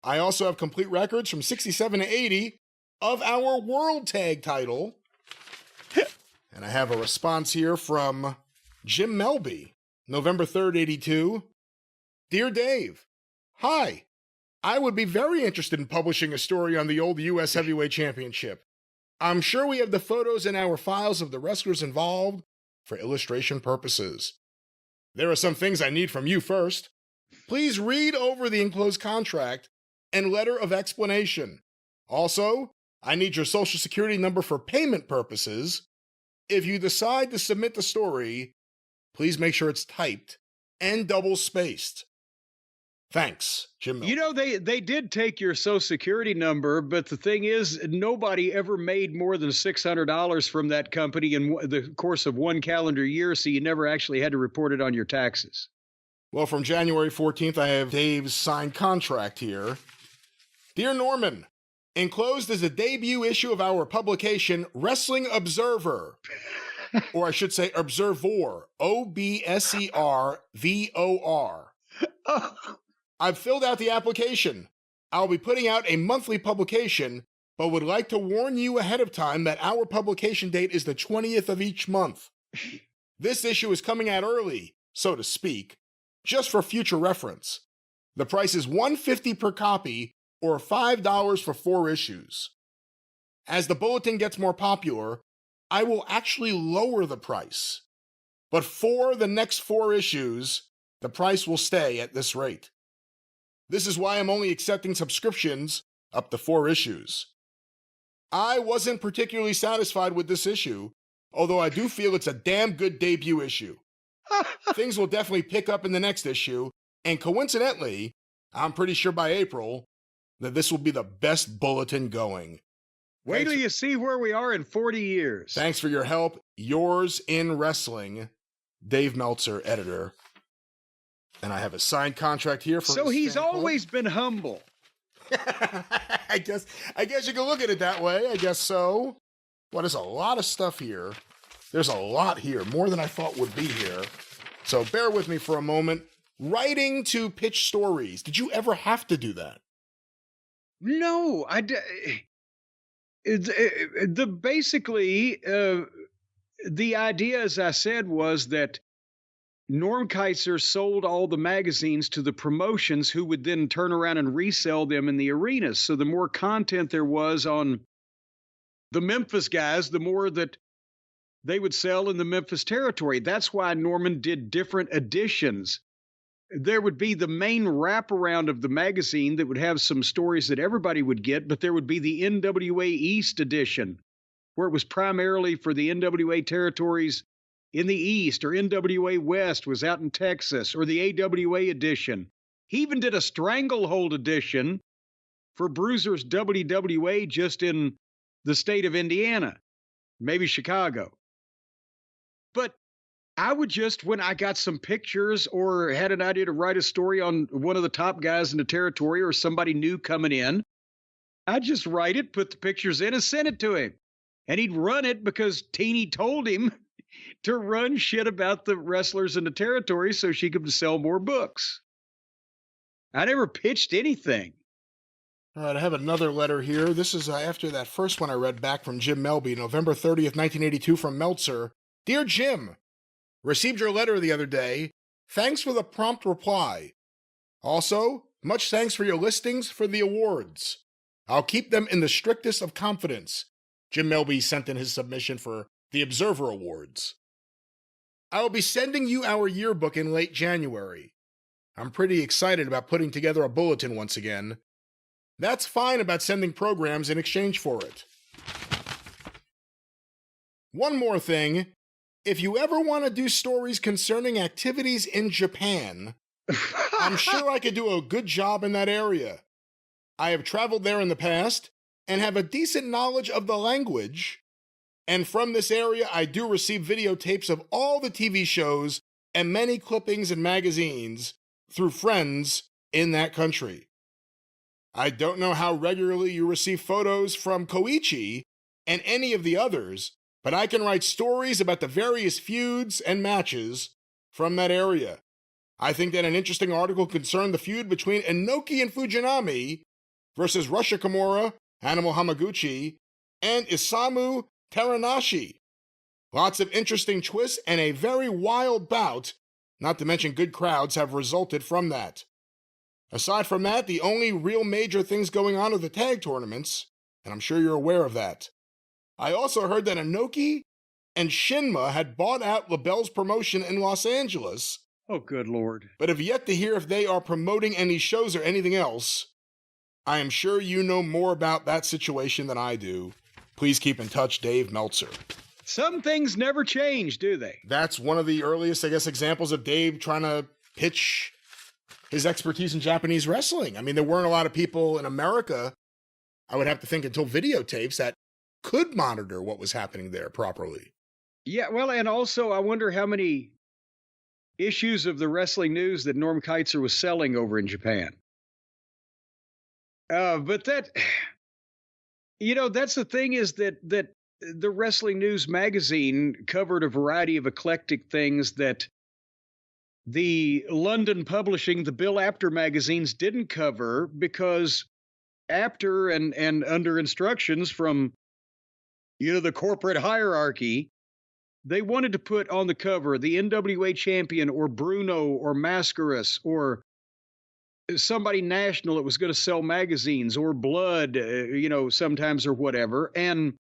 Speaker 1: I also have complete records from 67 to 80 of our World Tag title. And I have a response here from Jim Melby, November 3rd, 82. Dear Dave, hi. I would be very interested in publishing a story on the old U.S. Heavyweight Championship. I'm sure we have the photos in our files of the wrestlers involved for illustration purposes. There are some things I need from you first. Please read over the enclosed contract and letter of explanation. Also, I need your social security number for payment purposes. If you decide to submit the story, please make sure it's typed and double-spaced. Thanks, Jim Miller.
Speaker 2: You know, they did take your Social Security number, but the thing is, nobody ever made more than $600 from that company in the course of one calendar year, so you never actually had to report it on your taxes.
Speaker 1: Well, from January 14th, I have Dave's signed contract here. Dear Norman, enclosed is a debut issue of our publication, Wrestling Observer. Or I should say Observor, OBSERVOR. I've filled out the application. I'll be putting out a monthly publication, but would like to warn you ahead of time that our publication date is the 20th of each month. This issue is coming out early, so to speak, just for future reference. The price is $150 per copy, or $5 for 4 issues. As the bulletin gets more popular, I will actually lower the price. But for the next 4 issues, the price will stay at this rate. This is why I'm only accepting subscriptions up to 4 issues. I wasn't particularly satisfied with this issue, although I do feel it's a damn good debut issue. Things will definitely pick up in the next issue, and coincidentally, I'm pretty sure by April that this will be the best bulletin going.
Speaker 2: Wait till you see where we are in 40 years.
Speaker 1: Thanks for your help. Yours in wrestling, Dave Meltzer, editor. And I have a signed contract here for.
Speaker 2: So he's always been humble.
Speaker 1: I guess you can look at it that way. I guess so. Well, there's a lot of stuff here. There's a lot here, more than I thought would be here. So bear with me for a moment. Writing to pitch stories. Did you ever have to do that?
Speaker 2: No, basically, the idea, as I said, was that Norm Keiser sold all the magazines to the promotions who would then turn around and resell them in the arenas. So the more content there was on the Memphis guys, the more that they would sell in the Memphis territory. That's why Norman did different editions. There would be the main wraparound of the magazine that would have some stories that everybody would get, but there would be the NWA East edition, where it was primarily for the NWA territories in the East, or NWA West was out in Texas, or the AWA edition. He even did a Stranglehold edition for Bruiser's WWA just in the state of Indiana, maybe Chicago. But I would just, when I got some pictures or had an idea to write a story on one of the top guys in the territory or somebody new coming in, I'd just write it, put the pictures in, and send it to him. And he'd run it because Teenie told him to run shit about the wrestlers in the territory so she could sell more books. I never pitched anything.
Speaker 1: All right, I have another letter here. This is after that first one I read back from Jim Melby, November 30th, 1982, from Meltzer. Dear Jim, received your letter the other day. Thanks for the prompt reply. Also, much thanks for your listings for the awards. I'll keep them in the strictest of confidence. Jim Melby sent in his submission for the Observer Awards. I will be sending you our yearbook in late January. I'm pretty excited about putting together a bulletin once again. That's fine about sending programs in exchange for it. One more thing. If you ever want to do stories concerning activities in Japan, I'm sure I could do a good job in that area. I have traveled there in the past and have a decent knowledge of the language. And from this area, I do receive videotapes of all the TV shows and many clippings and magazines through friends in that country. I don't know how regularly you receive photos from Koichi and any of the others, but I can write stories about the various feuds and matches from that area. I think that an interesting article concerned the feud between Inoki and Fujinami versus Russia Kimura, Animal Hamaguchi, and Isamu Teranashi. Lots of interesting twists and a very wild bout, not to mention good crowds, have resulted from that. Aside from that, the only real major things going on are the tag tournaments, and I'm sure you're aware of that. I also heard that Inoki and Shinma had bought out LaBelle's promotion in Los Angeles.
Speaker 2: Oh, good Lord.
Speaker 1: But have yet to hear if they are promoting any shows or anything else. I am sure you know more about that situation than I do. Please keep in touch, Dave Meltzer.
Speaker 2: Some things never change, do they?
Speaker 1: That's one of the earliest, I guess, examples of Dave trying to pitch his expertise in Japanese wrestling. I mean, there weren't a lot of people in America, I would have to think, until videotapes that could monitor what was happening there properly.
Speaker 2: Yeah, well, and also I wonder how many issues of the wrestling news that Norm Keitzer was selling over in Japan. But that, that's the thing, is that the Wrestling News magazine covered a variety of eclectic things that the London publishing, the Bill Apter magazines, didn't cover, because Apter and under instructions from, the corporate hierarchy, they wanted to put on the cover the NWA champion, or Bruno, or Mascaras, or somebody national that was going to sell magazines, or Blood, sometimes, or whatever. And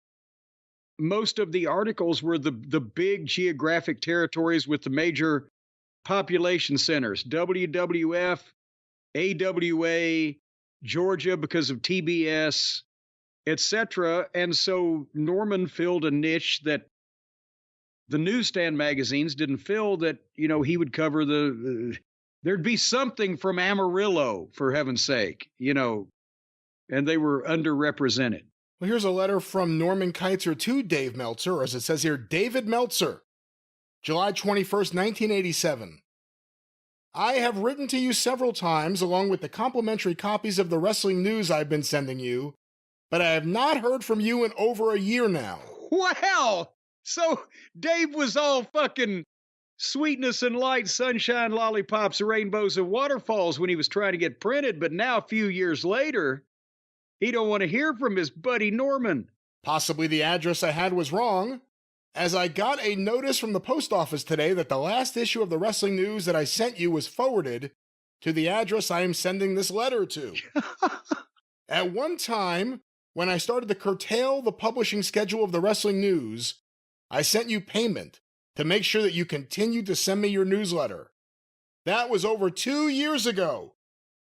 Speaker 2: most of the articles were the big geographic territories with the major population centers: WWF, AWA, Georgia because of TBS, etc. And so Norman filled a niche that the newsstand magazines didn't fill, that, he would cover there'd be something from Amarillo, for heaven's sake, and they were underrepresented.
Speaker 1: Well, here's a letter from Norman Keitzer to Dave Meltzer, or as it says here, David Meltzer, July 21st, 1987. I have written to you several times, along with the complimentary copies of the wrestling news I've been sending you, but I have not heard from you in over a year now.
Speaker 2: Wow! So Dave was all fucking sweetness and light, sunshine, lollipops, rainbows, and waterfalls when he was trying to get printed, but now, a few years later, he don't want to hear from his buddy Norman.
Speaker 1: Possibly the address I had was wrong, as I got a notice from the post office today that the last issue of the wrestling news that I sent you was forwarded to the address I am sending this letter to. At one time, when I started to curtail the publishing schedule of the wrestling news, I sent you payment to make sure that you continued to send me your newsletter. That was over 2 years ago.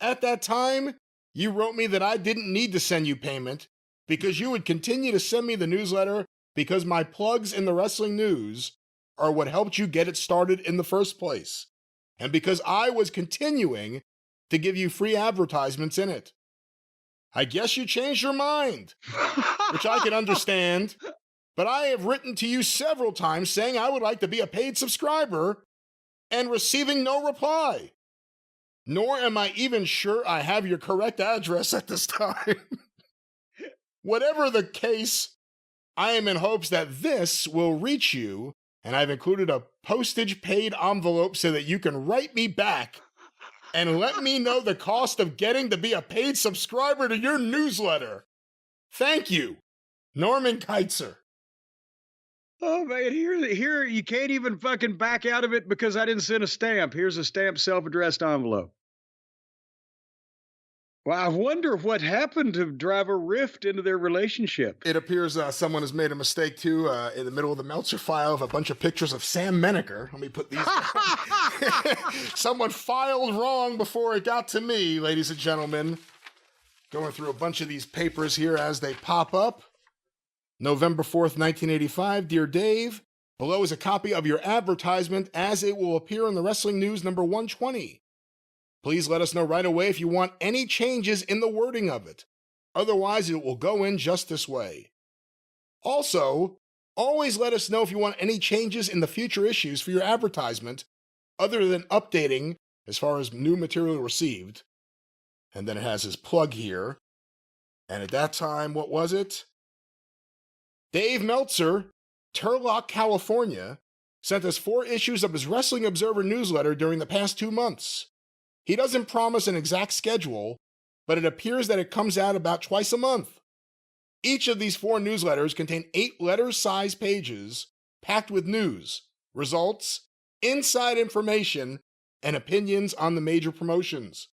Speaker 1: At that time, you wrote me that I didn't need to send you payment because you would continue to send me the newsletter because my plugs in the wrestling news are what helped you get it started in the first place, and because I was continuing to give you free advertisements in it. I guess you changed your mind, which I can understand, but I have written to you several times saying I would like to be a paid subscriber and receiving no reply. Nor am I even sure I have your correct address at this time. Whatever the case, I am in hopes that this will reach you, and I've included a postage-paid envelope so that you can write me back and let me know the cost of getting to be a paid subscriber to your newsletter. Thank you, Norman Keitzer.
Speaker 2: Oh, man, here, you can't even fucking back out of it because I didn't send a stamp. Here's a stamped self-addressed envelope. Well, I wonder what happened to drive a rift into their relationship.
Speaker 1: It appears someone has made a mistake, too, in the middle of the Meltzer file of a bunch of pictures of Sam Menaker. Let me put these down. Someone filed wrong before it got to me, ladies and gentlemen. Going through a bunch of these papers here as they pop up. November 4th, 1985. Dear Dave, below is a copy of your advertisement as it will appear in the Wrestling News number 120. Please let us know right away if you want any changes in the wording of it. Otherwise, it will go in just this way. Also, always let us know if you want any changes in the future issues for your advertisement, other than updating as far as new material received. And then it has his plug here. And at that time, what was it? Dave Meltzer, Turlock, California, sent us 4 issues of his Wrestling Observer newsletter during the past 2 months. He doesn't promise an exact schedule, but it appears that it comes out about twice a month. Each of these 4 newsletters contain 8 letter-sized pages packed with news, results, inside information, and opinions on the major promotions.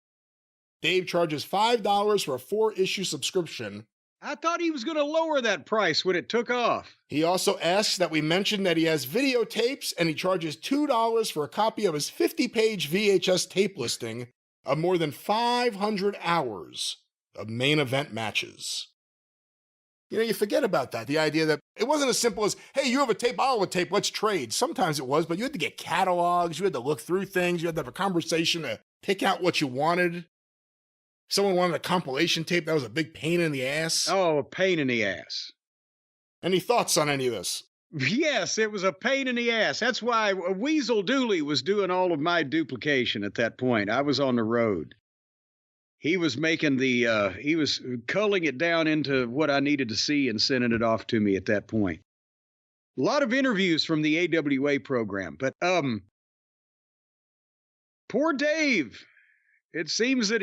Speaker 1: Dave charges $5 for a 4-issue subscription.
Speaker 2: I thought he was going to lower that price when it took off.
Speaker 1: He also asks that we mention that he has videotapes, and he charges $2 for a copy of his 50-page VHS tape listing of more than 500 hours of main event matches. You forget about that. The idea that it wasn't as simple as, hey, you have a tape, I'll have a tape, let's trade. Sometimes it was, but you had to get catalogs, you had to look through things, you had to have a conversation to pick out what you wanted. If someone wanted a compilation tape, that was a big pain in the ass.
Speaker 2: Oh, a pain in the ass.
Speaker 1: Any thoughts on any of this?
Speaker 2: Yes, it was a pain in the ass. That's why Weasel Dooley was doing all of my duplication at that point. I was on the road. He was making he was culling it down into what I needed to see and sending it off to me at that point. A lot of interviews from the AWA program, but poor Dave. It seems that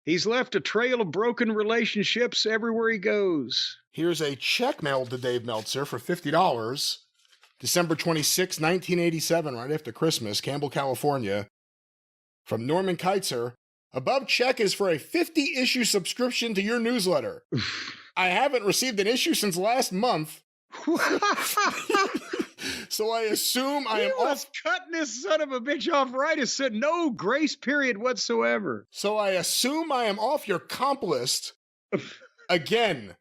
Speaker 2: he's left a trail of broken relationships everywhere he goes.
Speaker 1: Here's a check mailed to Dave Meltzer for $50, December 26, 1987, right after Christmas, Campbell, California, from Norman Keitzer. Above check is for a 50-issue subscription to your newsletter. I haven't received an issue since last month. So I assume I am off.
Speaker 2: Cutting this son of a bitch off right as said no grace period whatsoever.
Speaker 1: So I assume I am off your comp list again.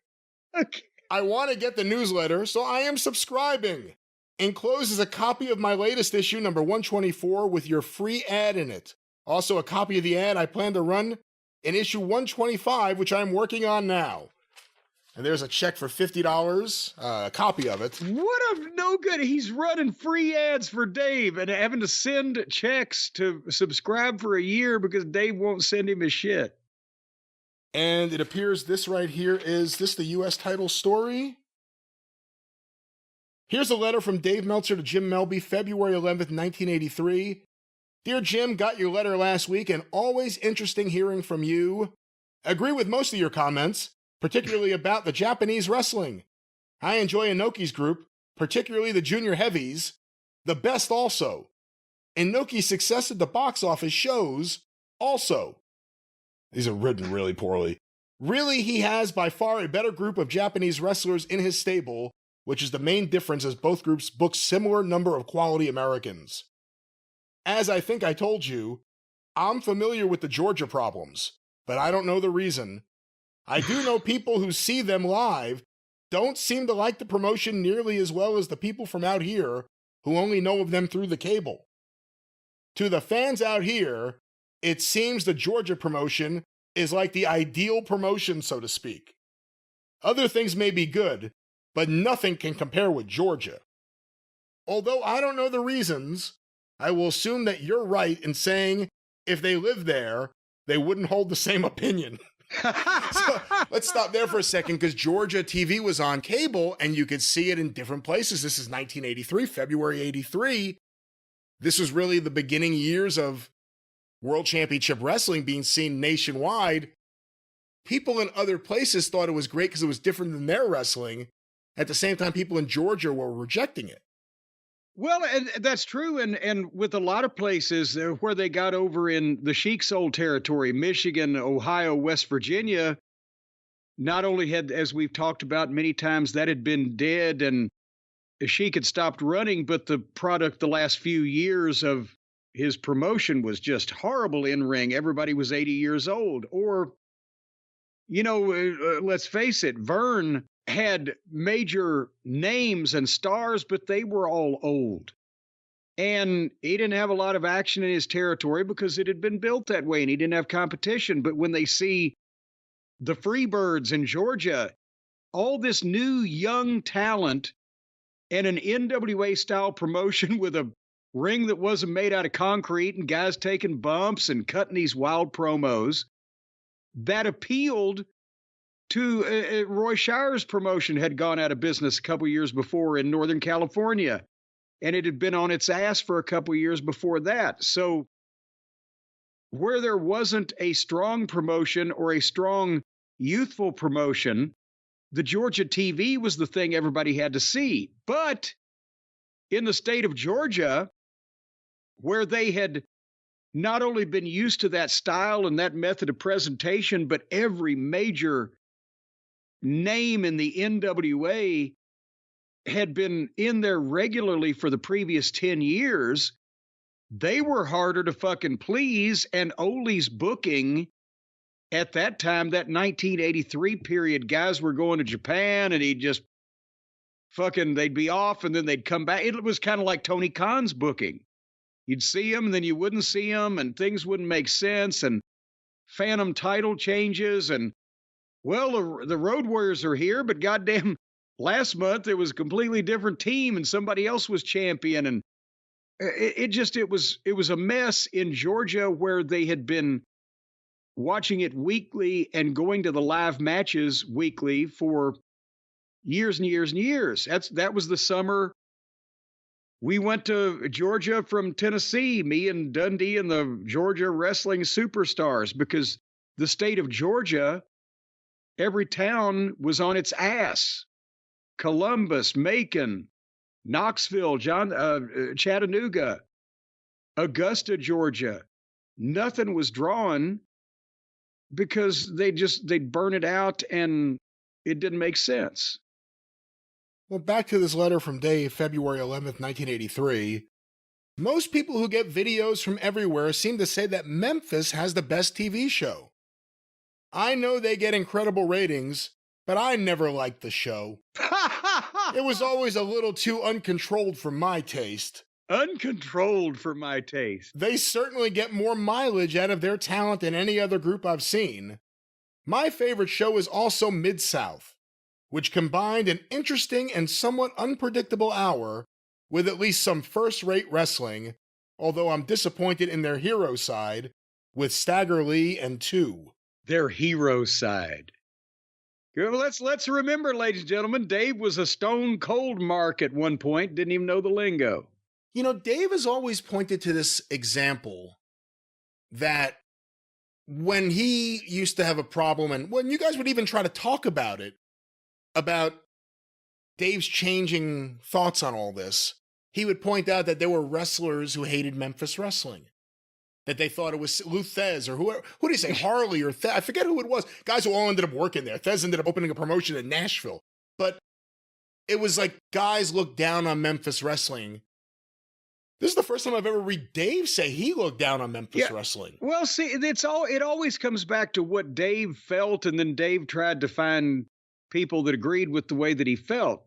Speaker 2: Okay.
Speaker 1: I want to get the newsletter, so I am subscribing. Enclosed is a copy of my latest issue, number 124, with your free ad in it. Also, a copy of the ad I plan to run in issue 125, which I'm working on now. And there's a check for $50, a copy of it.
Speaker 2: What a no good. He's running free ads for Dave and having to send checks to subscribe for a year because Dave won't send him his shit.
Speaker 1: And it appears this right here, is this the U.S. title story? Here's a letter from Dave Meltzer to Jim Melby, February 11th, 1983. Dear Jim, got your letter last week and always interesting hearing from you. Agree with most of your comments, particularly about the Japanese wrestling. I enjoy Inoki's group, particularly the junior heavies, the best also. Inoki's success at the box office shows also. These are written really poorly. Really, he has by far a better group of Japanese wrestlers in his stable, which is the main difference as both groups book similar number of quality Americans. As I think I told you, I'm familiar with the Georgia problems, but I don't know the reason. I do know people who see them live don't seem to like the promotion nearly as well as the people from out here who only know of them through the cable. To the fans out here, it seems the Georgia promotion is like the ideal promotion, so to speak. Other things may be good, but nothing can compare with Georgia. Although I don't know the reasons, I will assume that you're right in saying if they lived there, they wouldn't hold the same opinion. So let's stop there for a second, because Georgia TV was on cable and you could see it in different places. This is 1983, February 83. This was really the beginning years of World Championship Wrestling being seen nationwide. People in other places thought it was great because it was different than their wrestling. At the same time, people in Georgia were rejecting it.
Speaker 2: Well, and that's true. And with a lot of places where they got over in the Sheik's old territory, Michigan, Ohio, West Virginia, not only had, as we've talked about many times, that had been dead and Sheik had stopped running, but the product the last few years of his promotion was just horrible in ring. Everybody was 80 years old. Or, let's face it, Vern had major names and stars, but they were all old. And he didn't have a lot of action in his territory because it had been built that way and he didn't have competition. But when they see the Freebirds in Georgia, all this new young talent and an NWA style promotion with a ring that wasn't made out of concrete and guys taking bumps and cutting these wild promos, that appealed to Roy Shire's promotion had gone out of business a couple years before in Northern California, and it had been on its ass for a couple years before that. So where there wasn't a strong promotion or a strong youthful promotion, the Georgia TV was the thing everybody had to see. But in the state of Georgia, where they had not only been used to that style and that method of presentation, but every major name in the NWA had been in there regularly for the previous 10 years, they were harder to fucking please, and Ole's booking at that time, that 1983 period, guys were going to Japan and he'd just they'd be off and then they'd come back. It was kind of like Tony Khan's booking. You'd see him and then you wouldn't see him and things wouldn't make sense and phantom title changes. And, well, the Road Warriors are here, but goddamn, last month it was a completely different team and somebody else was champion. And it was a mess in Georgia where they had been watching it weekly and going to the live matches weekly for years and years and years. That was the summer we went to Georgia from Tennessee, me and Dundee and the Georgia wrestling superstars, because the state of Georgia, every town was on its ass. Columbus, Macon, Knoxville, Chattanooga, Augusta, Georgia. Nothing was drawn because they'd burn it out and it didn't make sense.
Speaker 1: Well, back to this letter from Dave, February 11th, 1983. Most people who get videos from everywhere seem to say that Memphis has the best TV show. I know they get incredible ratings, but I never liked the show. It was always a little too uncontrolled for my taste.
Speaker 2: Uncontrolled for my taste.
Speaker 1: They certainly get more mileage out of their talent than any other group I've seen. My favorite show is also Mid-South, which combined an interesting and somewhat unpredictable hour with at least some first-rate wrestling, although I'm disappointed in their hero side with Stagger Lee and Two.
Speaker 2: Their hero side. Let's remember, ladies and gentlemen, Dave was a stone cold mark at one point, didn't even know the lingo.
Speaker 1: You know, Dave has always pointed to this example that when he used to have a problem, and when you guys would even try to talk about it, about Dave's changing thoughts on all this, he would point out that there were wrestlers who hated Memphis wrestling. That they thought it was Lou Thez or who did he say, Harley or Thez? I forget who it was. Guys who all ended up working there. Thez ended up opening a promotion in Nashville. But it was like guys looked down on Memphis wrestling. This is the first time I've ever read Dave say he looked down on Memphis wrestling.
Speaker 2: Well, see, it always comes back to what Dave felt, and then Dave tried to find people that agreed with the way that he felt.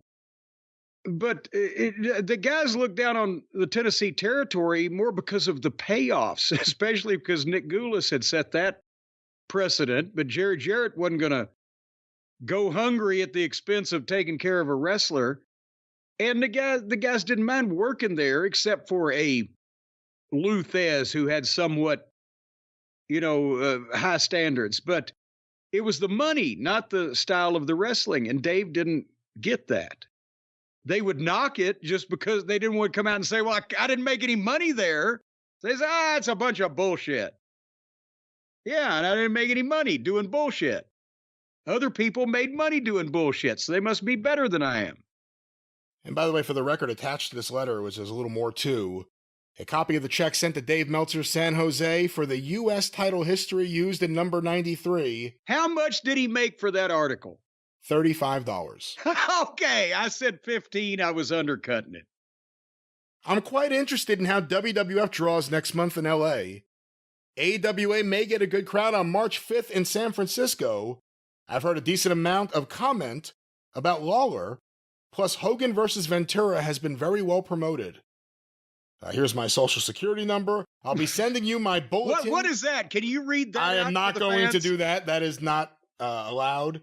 Speaker 2: But the guys looked down on the Tennessee territory more because of the payoffs, especially because Nick Goulas had set that precedent. But Jerry Jarrett wasn't going to go hungry at the expense of taking care of a wrestler. And the guys didn't mind working there, except for a Lou Thez who had somewhat, high standards. But it was the money, not the style of the wrestling. And Dave didn't get that. They would knock it just because they didn't want to come out and say, well, I didn't make any money there. They say, it's a bunch of bullshit. Yeah, and I didn't make any money doing bullshit. Other people made money doing bullshit, so they must be better than I am.
Speaker 1: And by the way, for the record, attached to this letter, which is a little more too, a copy of the check sent to Dave Meltzer, San Jose, for the U.S. title history used in number 93.
Speaker 2: How much did he make for that article?
Speaker 1: $35.
Speaker 2: Okay, I said 15. I was undercutting it.
Speaker 1: I'm quite interested in how WWF draws next month in L.A. AWA may get a good crowd on March 5th in San Francisco. I've heard a decent amount of comment about Lawler, plus Hogan versus Ventura has been very well promoted. Here's my social security number. I'll be sending you my bulletin.
Speaker 2: What is that? Can you read that?
Speaker 1: I am not going to do that. That is not allowed.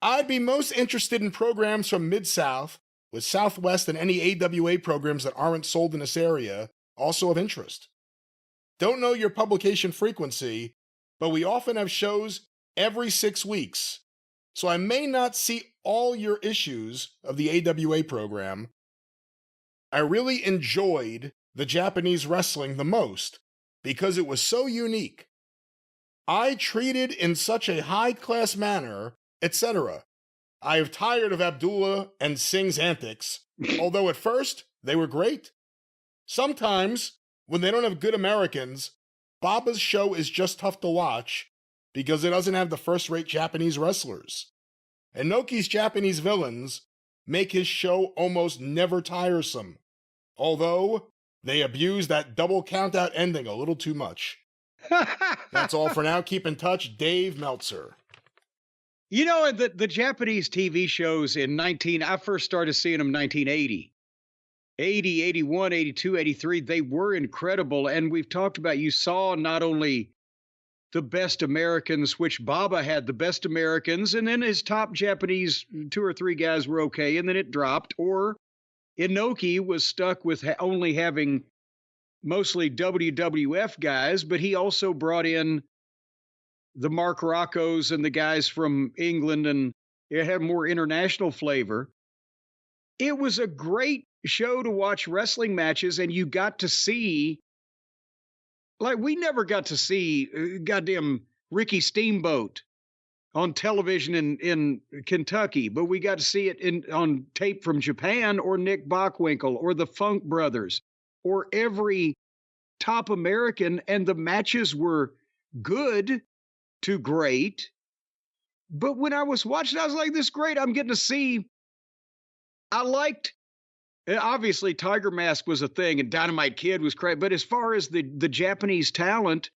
Speaker 1: I'd be most interested in programs from Mid-South, with Southwest and any AWA programs that aren't sold in this area, also of interest. Don't know your publication frequency, but we often have shows every 6 weeks, so I may not see all your issues of the AWA program. I really enjoyed the Japanese wrestling the most because it was so unique. I treated in such a high-class manner, etc. I have tired of Abdullah and Singh's antics, although at first they were great. Sometimes, when they don't have good Americans, Baba's show is just tough to watch because it doesn't have the first-rate Japanese wrestlers. Inoki's Japanese villains make his show almost never tiresome, although they abuse that double count-out ending a little too much. That's all for now. Keep in touch. Dave Meltzer.
Speaker 2: You know, the Japanese TV shows I first started seeing them in 1980. 80, 81, 82, 83, they were incredible. And we've talked about, you saw not only the best Americans, which Baba had the best Americans, and then his top Japanese 2 or 3 guys were okay, and then it dropped. Or Inoki was stuck with only having mostly WWF guys, but he also brought in the Mark Roccos and the guys from England, and it had more international flavor. It was a great show to watch wrestling matches, and you got to see, like, we never got to see goddamn Ricky Steamboat on television in Kentucky, but we got to see it on tape from Japan, or Nick Bockwinkel, or the Funk Brothers, or every top American, and the matches were good to great. But when I was watching, I was like, this is great. I'm getting to see. I liked, obviously, Tiger Mask was a thing, and Dynamite Kid was great. But as far as the Japanese talent,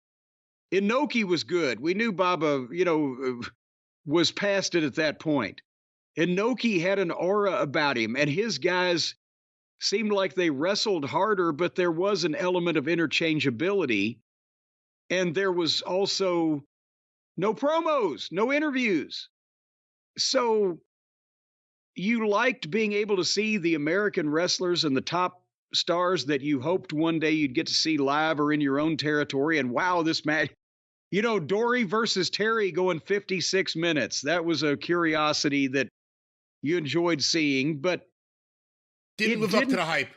Speaker 2: Inoki was good. We knew Baba, was past it at that point. Inoki had an aura about him, and his guys seemed like they wrestled harder, but there was an element of interchangeability. And there was also no promos, no interviews. So you liked being able to see the American wrestlers and the top stars that you hoped one day you'd get to see live or in your own territory. And wow, this match, Dory versus Terry going 56 minutes. That was a curiosity that you enjoyed seeing, but
Speaker 1: didn't live up to the hype.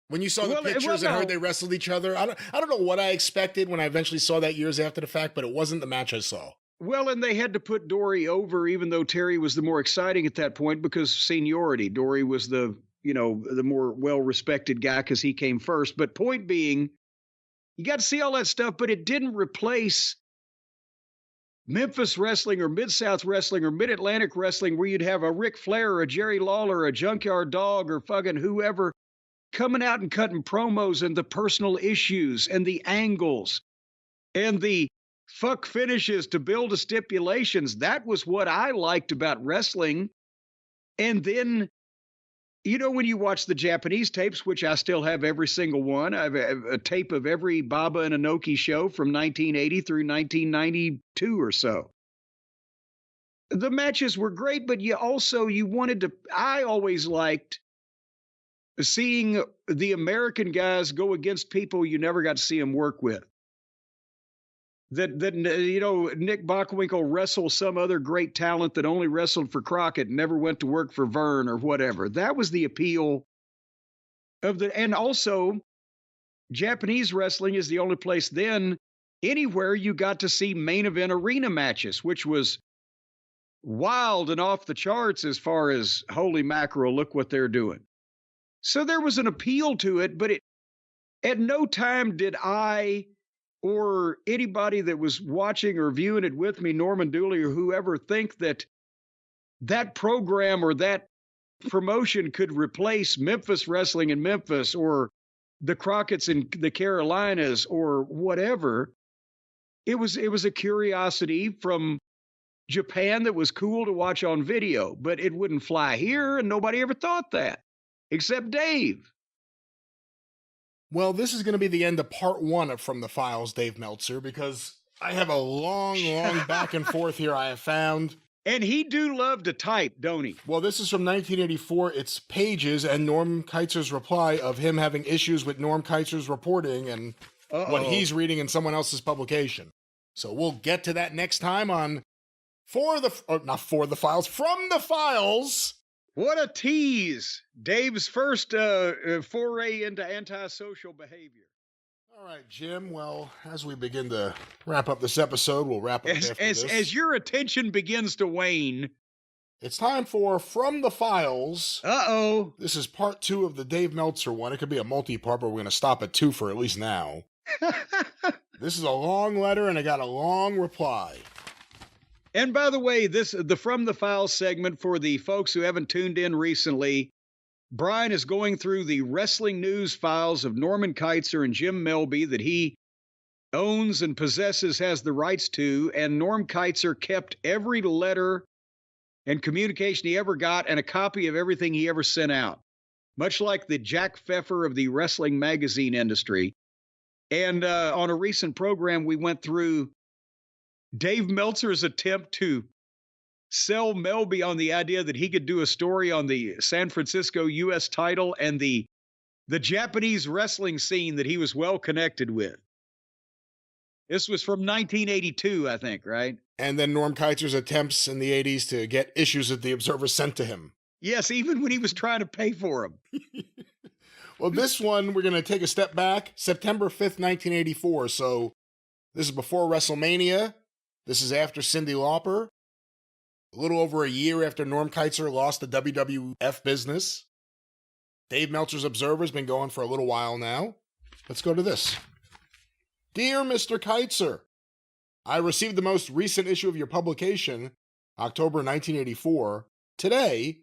Speaker 1: When you saw the pictures and heard they wrestled each other, I don't know what I expected when I eventually saw that years after the fact, but it wasn't the match I saw.
Speaker 2: Well, and they had to put Dory over, even though Terry was the more exciting at that point because seniority. Dory was the more well-respected guy because he came first. But point being, you got to see all that stuff, but it didn't replace Memphis wrestling or Mid-South wrestling or Mid-Atlantic wrestling where you'd have a Ric Flair or a Jerry Lawler or a Junkyard Dog or fucking whoever coming out and cutting promos, and the personal issues and the angles and the fuck finishes to build the stipulations. That was what I liked about wrestling. And then, when you watch the Japanese tapes, which I still have every single one, I have a tape of every Baba and Inoki show from 1980 through 1992 or so. The matches were great, but I always liked seeing the American guys go against people you never got to see them work with. That Nick Bockwinkel wrestled some other great talent that only wrestled for Crockett and never went to work for Vern or whatever. That was the appeal of and also Japanese wrestling is the only place then anywhere you got to see main event arena matches, which was wild and off the charts as far as holy mackerel, look what they're doing. So there was an appeal to it, but at no time did I or anybody that was watching or viewing it with me, Norman Dooley or whoever, think that program or that promotion could replace Memphis wrestling in Memphis or the Crockett's in the Carolinas or whatever. It was a curiosity from Japan that was cool to watch on video, but it wouldn't fly here, and nobody ever thought that. Except Dave.
Speaker 1: Well, this is going to be the end of part 1 of From the Files, Dave Meltzer, because I have a long back and forth here I have found.
Speaker 2: And he do love to type, don't he?
Speaker 1: Well, this is from 1984. It's pages and Norm Keitzer's reply of him having issues with Norm Keitzer's reporting and what he's reading in someone else's publication. So we'll get to that next time on From the Files.
Speaker 2: What a tease. Dave's first foray into antisocial behavior.
Speaker 1: All right, Jim. Well, as we begin to wrap up this episode, we'll wrap up after this.
Speaker 2: As your attention begins to wane.
Speaker 1: It's time for From the Files.
Speaker 2: Uh-oh.
Speaker 1: This is part 2 of the Dave Meltzer one. It could be a multi-part, but we're going to stop at 2 for at least now. This is a long letter, and I got a long reply.
Speaker 2: And by the way, the From the Files segment, for the folks who haven't tuned in recently, Brian is going through the wrestling news files of Norman Keitzer and Jim Melby that he owns and possesses, has the rights to, and Norm Keitzer kept every letter and communication he ever got and a copy of everything he ever sent out, much like the Jack Pfeffer of the wrestling magazine industry. And on a recent program, we went through Dave Meltzer's attempt to sell Melby on the idea that he could do a story on the San Francisco U.S. title and the Japanese wrestling scene that he was well connected with. This was from 1982, I think, right?
Speaker 1: And then Norm Keitzer's attempts in the 80s to get issues of the Observer sent to him.
Speaker 2: Yes, even when he was trying to pay for them.
Speaker 1: Well, this one, we're going to take a step back. September 5th, 1984. So this is before WrestleMania. This is after Cyndi Lauper. A little over a year after Norm Keitzer lost the WWF business. Dave Meltzer's Observer's been going for a little while now. Let's go to this. Dear Mr. Keitzer, I received the most recent issue of your publication, October 1984, today,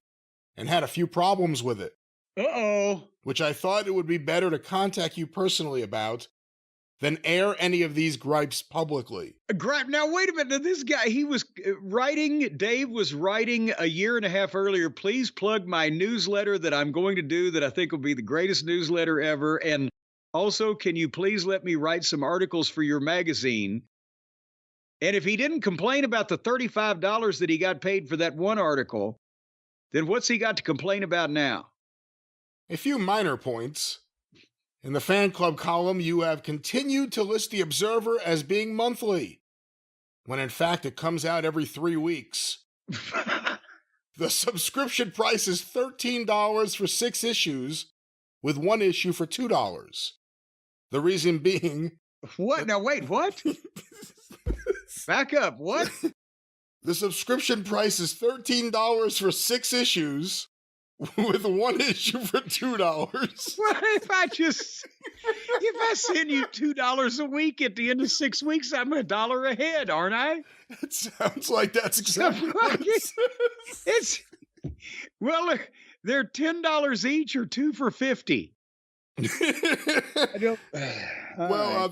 Speaker 1: and had a few problems with it.
Speaker 2: Uh-oh.
Speaker 1: Which I thought it would be better to contact you personally about than air any of these gripes publicly.
Speaker 2: Now, wait a minute. This guy, he was writing, Dave was writing a year and a half earlier, please plug my newsletter that I'm going to do that I think will be the greatest newsletter ever. And also, can you please let me write some articles for your magazine? And if he didn't complain about the $35 that he got paid for that one article, then what's he got to complain about now?
Speaker 1: A few minor points. In the fan club column, you have continued to list the Observer as being monthly, when in fact it comes out every 3 weeks. The subscription price is $13 for 6 issues, with 1 issue for $2. The reason being...
Speaker 2: What? Now wait, what? Back up, what?
Speaker 1: The subscription price is $13 for 6 issues, with 1 issue for $2.
Speaker 2: Well, if I send you $2 a week at the end of 6 weeks, I'm $1 ahead, aren't I?
Speaker 1: It sounds like that's exactly what it says.
Speaker 2: Well, look, they're $10 each or 2 for $50.
Speaker 1: The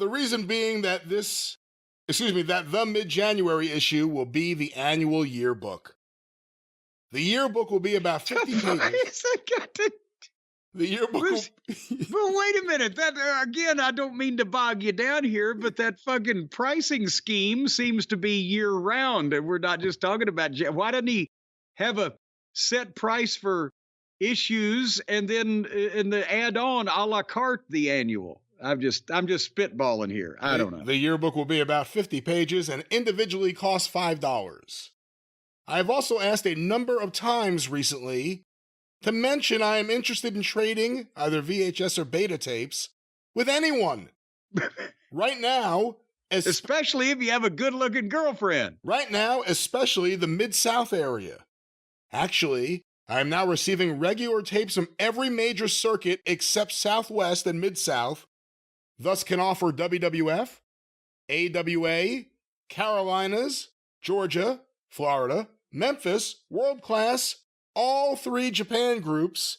Speaker 1: reason being that the mid-January issue will be the annual yearbook. The yearbook will be about 50 pages. The yearbook will...
Speaker 2: Well, wait a minute. That again, I don't mean to bog you down here, but that fucking pricing scheme seems to be year-round, and we're not just talking about... Why doesn't he have a set price for issues and then in the add-on a la carte the annual? I'm just spitballing here. I don't know.
Speaker 1: The yearbook will be about 50 pages and individually cost $5. I have also asked a number of times recently to mention I am interested in trading either VHS or beta tapes with anyone. Right now,
Speaker 2: especially if you have a good-looking girlfriend.
Speaker 1: Right now, especially the Mid-South area. Actually, I am now receiving regular tapes from every major circuit except Southwest and Mid-South, thus can offer WWF, AWA, Carolinas, Georgia, Florida, Memphis, World Class, all 3 Japan groups,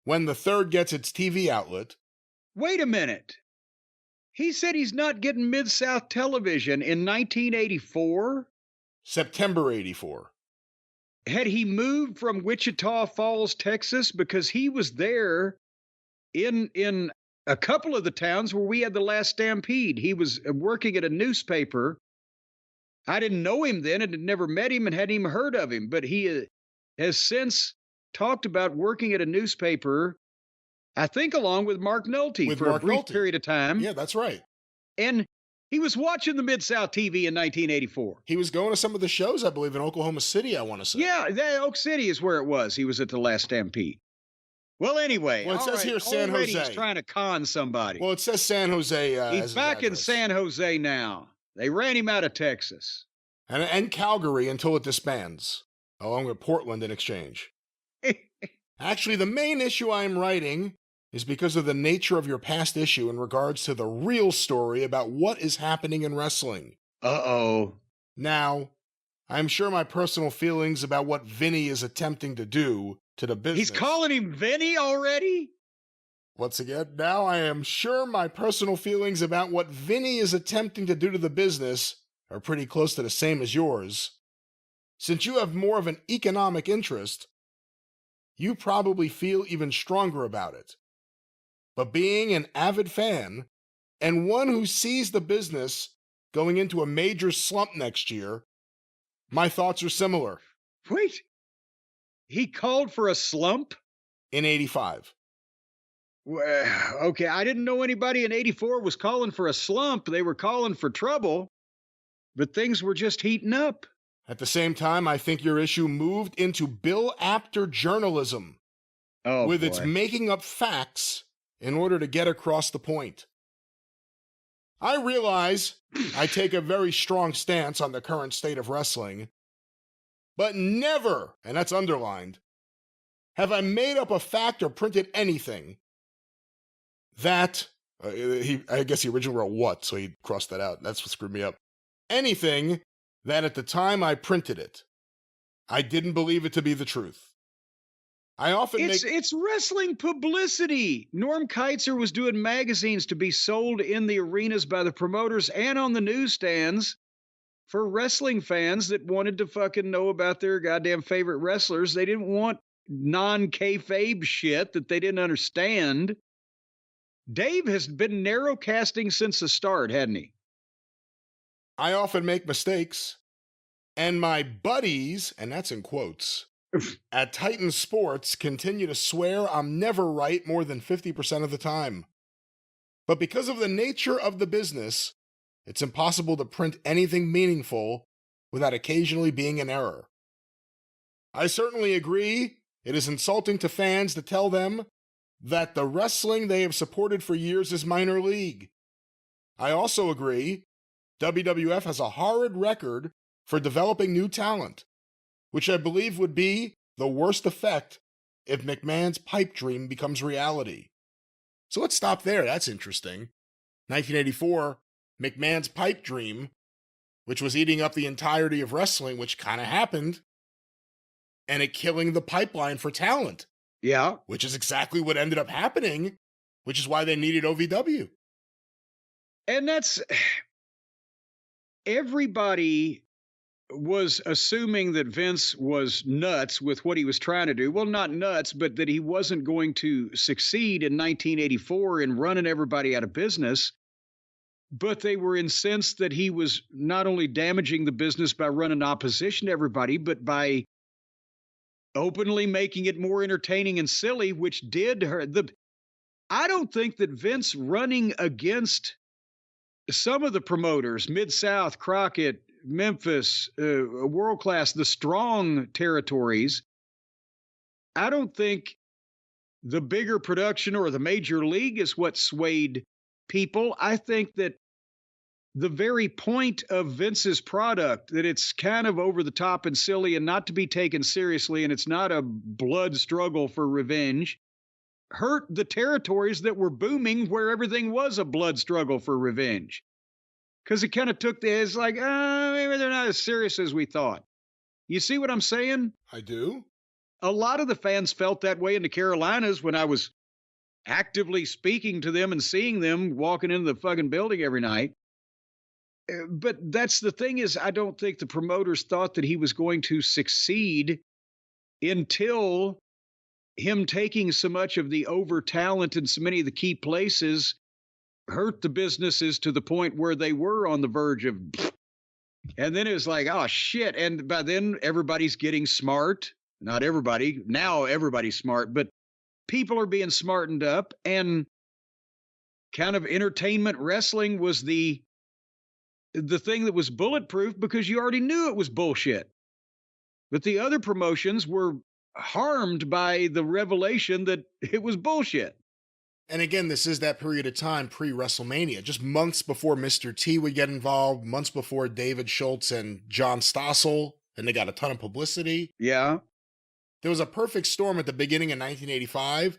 Speaker 1: when the 3rd gets its TV outlet.
Speaker 2: Wait a minute. He said he's not getting Mid-South television in 1984?
Speaker 1: September 84.
Speaker 2: Had he moved from Wichita Falls, Texas? Because he was there in a couple of the towns where we had the last Stampede. He was working at a newspaper. I didn't know him then and had never met him and hadn't even heard of him, but he has since talked about working at a newspaper, I think along with Mark Nolte for a brief period of time.
Speaker 1: Yeah, that's right.
Speaker 2: And he was watching the Mid-South TV in 1984.
Speaker 1: He was going to some of the shows, I believe, in Oklahoma City, I want to say.
Speaker 2: Yeah, Oak City is where it was. He was at the last Stampede. Well, anyway.
Speaker 1: Well, it says here San Jose.
Speaker 2: He's trying to con somebody.
Speaker 1: Well, it says San Jose.
Speaker 2: He's back in San Jose now. They ran him out of Texas.
Speaker 1: And Calgary until it disbands, along with Portland in exchange. Actually, the main issue I'm writing is because of the nature of your past issue in regards to the real story about what is happening in wrestling.
Speaker 2: Uh-oh.
Speaker 1: Now, I'm sure my personal feelings about what Vinny is attempting to do to the business...
Speaker 2: He's calling him Vinny already?
Speaker 1: Once again, now I am sure my personal feelings about what Vinny is attempting to do to the business are pretty close to the same as yours. Since you have more of an economic interest, you probably feel even stronger about it. But being an avid fan, and one who sees the business going into a major slump next year, my thoughts are similar.
Speaker 2: Wait, he called for a slump?
Speaker 1: In 85.
Speaker 2: Well, okay, I didn't know anybody in 84 was calling for a slump. They were calling for trouble, but things were just heating up.
Speaker 1: At the same time, I think your issue moved into Bill Apter journalism with its making up facts in order to get across the point. I realize I take a very strong stance on the current state of wrestling, but never, and that's underlined, have I made up a fact or printed anything that, I guess he originally wrote what, so he crossed that out. That's what screwed me up. Anything that at the time I printed it, I didn't believe it to be the truth. I often
Speaker 2: It's wrestling publicity. Norm Keitzer was doing magazines to be sold in the arenas by the promoters and on the newsstands for wrestling fans that wanted to fucking know about their goddamn favorite wrestlers. They didn't want non-kayfabe shit that they didn't understand. Dave has been narrowcasting since the start, hadn't he?
Speaker 1: I often make mistakes, and my buddies, and that's in quotes, at Titan Sports continue to swear I'm never right more than 50% of the time. But because of the nature of the business, it's impossible to print anything meaningful without occasionally being in error. I certainly agree it is insulting to fans to tell them that the wrestling they have supported for years is minor league. I also agree WWF has a horrid record for developing new talent, which I believe would be the worst effect if McMahon's pipe dream becomes reality. So let's stop there. That's interesting. 1984, McMahon's pipe dream, which was eating up the entirety of wrestling, which kind of happened, and it killing the pipeline for talent.
Speaker 2: Yeah.
Speaker 1: Which is exactly what ended up happening, which is why they needed OVW.
Speaker 2: And that's... Everybody was assuming that Vince was nuts with what he was trying to do. Well, not nuts, but that he wasn't going to succeed in 1984 in running everybody out of business. But they were incensed that he was not only damaging the business by running opposition to everybody, but by openly making it more entertaining and silly, which did hurt. I don't think that Vince running against some of the promoters, Mid-South, Crockett, Memphis, World Class, the strong territories, I don't think the bigger production or the major league is what swayed people. I think that the very point of Vince's product, that it's kind of over the top and silly and not to be taken seriously, and it's not a blood struggle for revenge, hurt the territories that were booming where everything was a blood struggle for revenge. Because it kind of took it's like, maybe they're not as serious as we thought. You see what I'm saying?
Speaker 1: I do.
Speaker 2: A lot of the fans felt that way in the Carolinas when I was actively speaking to them and seeing them walking into the fucking building every night. But that's the thing is, I don't think the promoters thought that he was going to succeed until him taking so much of the over talent in so many of the key places hurt the businesses to the point where they were on the verge of, and then it was like, oh shit. And by then everybody's getting smart. Not everybody. Now everybody's smart, but people are being smartened up, and kind of entertainment wrestling was the thing that was bulletproof because you already knew it was bullshit. But the other promotions were harmed by the revelation that it was bullshit.
Speaker 1: And again, this is that period of time pre-WrestleMania, just months before Mr. T would get involved, months before David Schultz and John Stossel, and they got a ton of publicity.
Speaker 2: Yeah.
Speaker 1: There was a perfect storm at the beginning of 1985.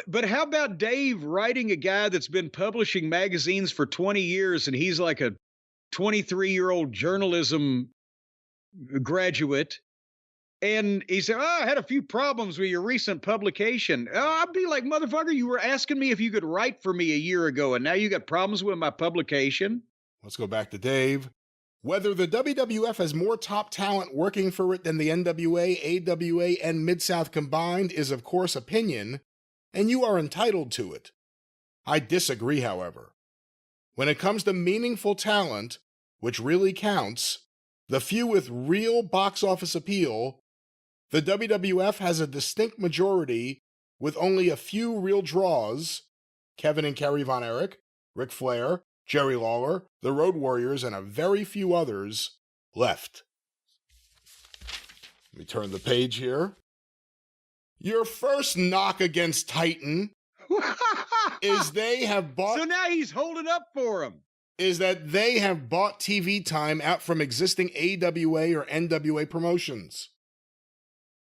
Speaker 2: But how about Dave writing a guy that's been publishing magazines for 20 years, and he's like a 23-year-old journalism graduate, And he said, "Oh, I had a few problems with your recent publication." I'd be like, "Motherfucker, you were asking me if you could write for me a year ago, and now you got problems with my publication?"
Speaker 1: Let's go back to Dave. Whether the WWF has more top talent working for it than the NWA, AWA, and Mid-South combined is, of course, opinion, and you are entitled to it. I disagree, however. When it comes to meaningful talent, which really counts, the few with real box office appeal, the WWF has a distinct majority with only a few real draws: Kevin and Kerry Von Erich, Ric Flair, Jerry Lawler, the Road Warriors, and a very few others left. Let me turn the page here. Your first knock against Titan is they have bought...
Speaker 2: So now he's holding up for him.
Speaker 1: Is that they have bought TV time out from existing AWA or NWA promotions.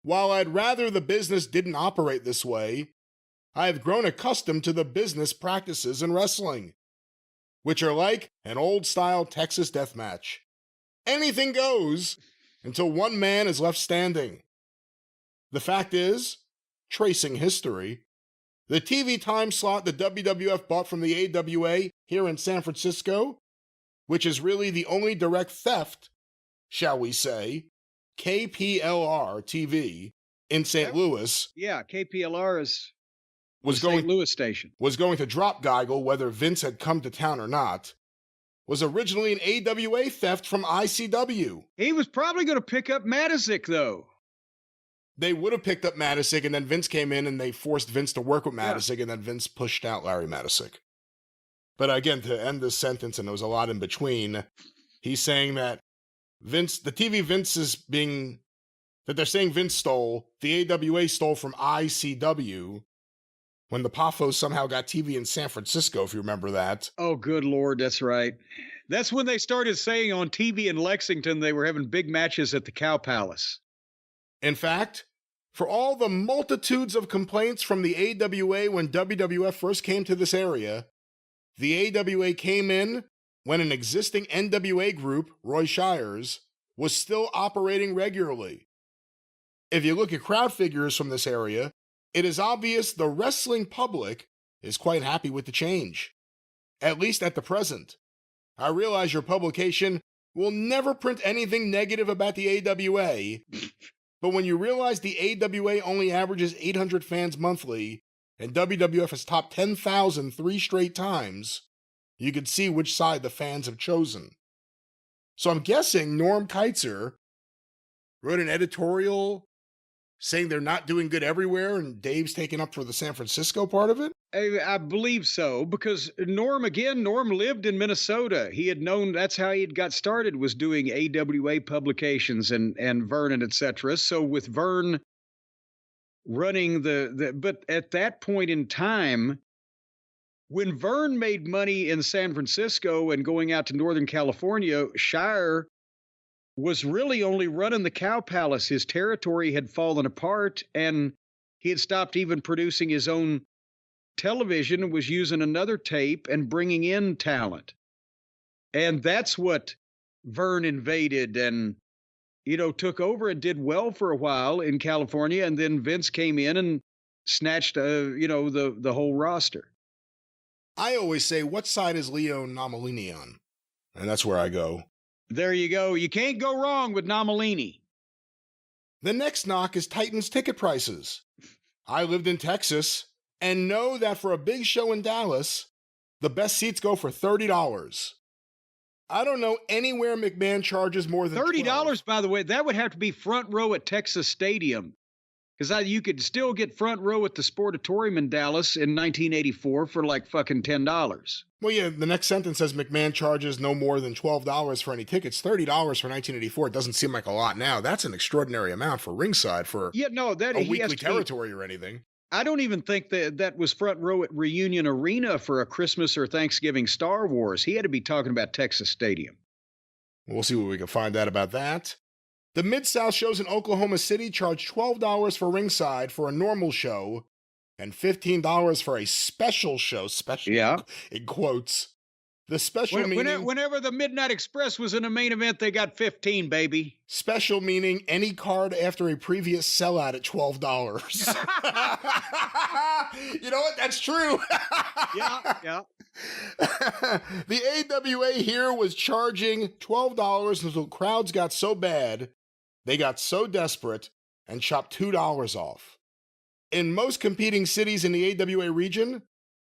Speaker 1: While I'd rather the business didn't operate this way, I have grown accustomed to the business practices in wrestling, which are like an old-style Texas death match. Anything goes until one man is left standing. The fact is, tracing history, the TV time slot the WWF bought from the AWA here in San Francisco, which is really the only direct theft, shall we say, KPLR TV in St. Louis.
Speaker 2: Yeah, KPLR
Speaker 1: was
Speaker 2: St. Louis station.
Speaker 1: Was going to drop Geigel whether Vince had come to town or not, was originally an AWA theft from ICW.
Speaker 2: He was probably going to pick up Matisic, though.
Speaker 1: They would have picked up Matisic, and then Vince came in and they forced Vince to work with Matisic, and then Vince pushed out Larry Matisic. But again, to end this sentence, and there was a lot in between, he's saying that Vince, the TV Vince is being, that they're saying Vince stole, the AWA stole from ICW, when the Poffos somehow got TV in San Francisco, if you remember that.
Speaker 2: Oh, good Lord, that's right. That's when they started saying on TV in Lexington they were having big matches at the Cow Palace.
Speaker 1: In fact, for all the multitudes of complaints from the AWA when WWF first came to this area, the AWA came in when an existing NWA group, Roy Shires, was still operating regularly. If you look at crowd figures from this area, it is obvious the wrestling public is quite happy with the change, at least at the present. I realize your publication will never print anything negative about the AWA, but when you realize the AWA only averages 800 fans monthly and WWF has topped 10,000 3 straight times, you can see which side the fans have chosen. So I'm guessing Norm Keitzer wrote an editorial saying they're not doing good everywhere, and Dave's taking up for the San Francisco part of it?
Speaker 2: I believe so, because Norm lived in Minnesota. He had known that's how he had got started, was doing AWA publications and Vern and etc. So with Vern running but at that point in time, when Vern made money in San Francisco and going out to Northern California, Shire was really only running the Cow Palace. His territory had fallen apart, and he had stopped even producing his own television and was using another tape and bringing in talent. And that's what Vern invaded and, took over and did well for a while in California. And then Vince came in and snatched, the whole roster.
Speaker 1: I always say, what side is Leo Nomalini on? And that's where I go.
Speaker 2: There you go. You can't go wrong with Nomalini.
Speaker 1: The next knock is Titan's ticket prices. I lived in Texas and know that for a big show in Dallas, the best seats go for $30. I don't know anywhere McMahon charges more than
Speaker 2: $30, by the way. That would have to be front row at Texas Stadium. Because you could still get front row at the Sportatorium in Dallas in 1984 for like fucking $10.
Speaker 1: Well, yeah, the next sentence says McMahon charges no more than $12 for any tickets. $30 for 1984, it doesn't seem like a lot now. That's an extraordinary amount for ringside for a weekly territory or anything.
Speaker 2: I don't even think that was front row at Reunion Arena for a Christmas or Thanksgiving Star Wars. He had to be talking about Texas Stadium.
Speaker 1: We'll see what we can find out about that. The Mid-South shows in Oklahoma City charge $12 for ringside for a normal show and $15 for a special show, in quotes, The special meaning...
Speaker 2: Whenever the Midnight Express was in the main event, they got 15, baby.
Speaker 1: Special meaning any card after a previous sellout at $12. You know what? That's true.
Speaker 2: Yeah.
Speaker 1: The AWA here was charging $12 until crowds got so bad, they got so desperate and chopped $2 off. In most competing cities in the AWA region,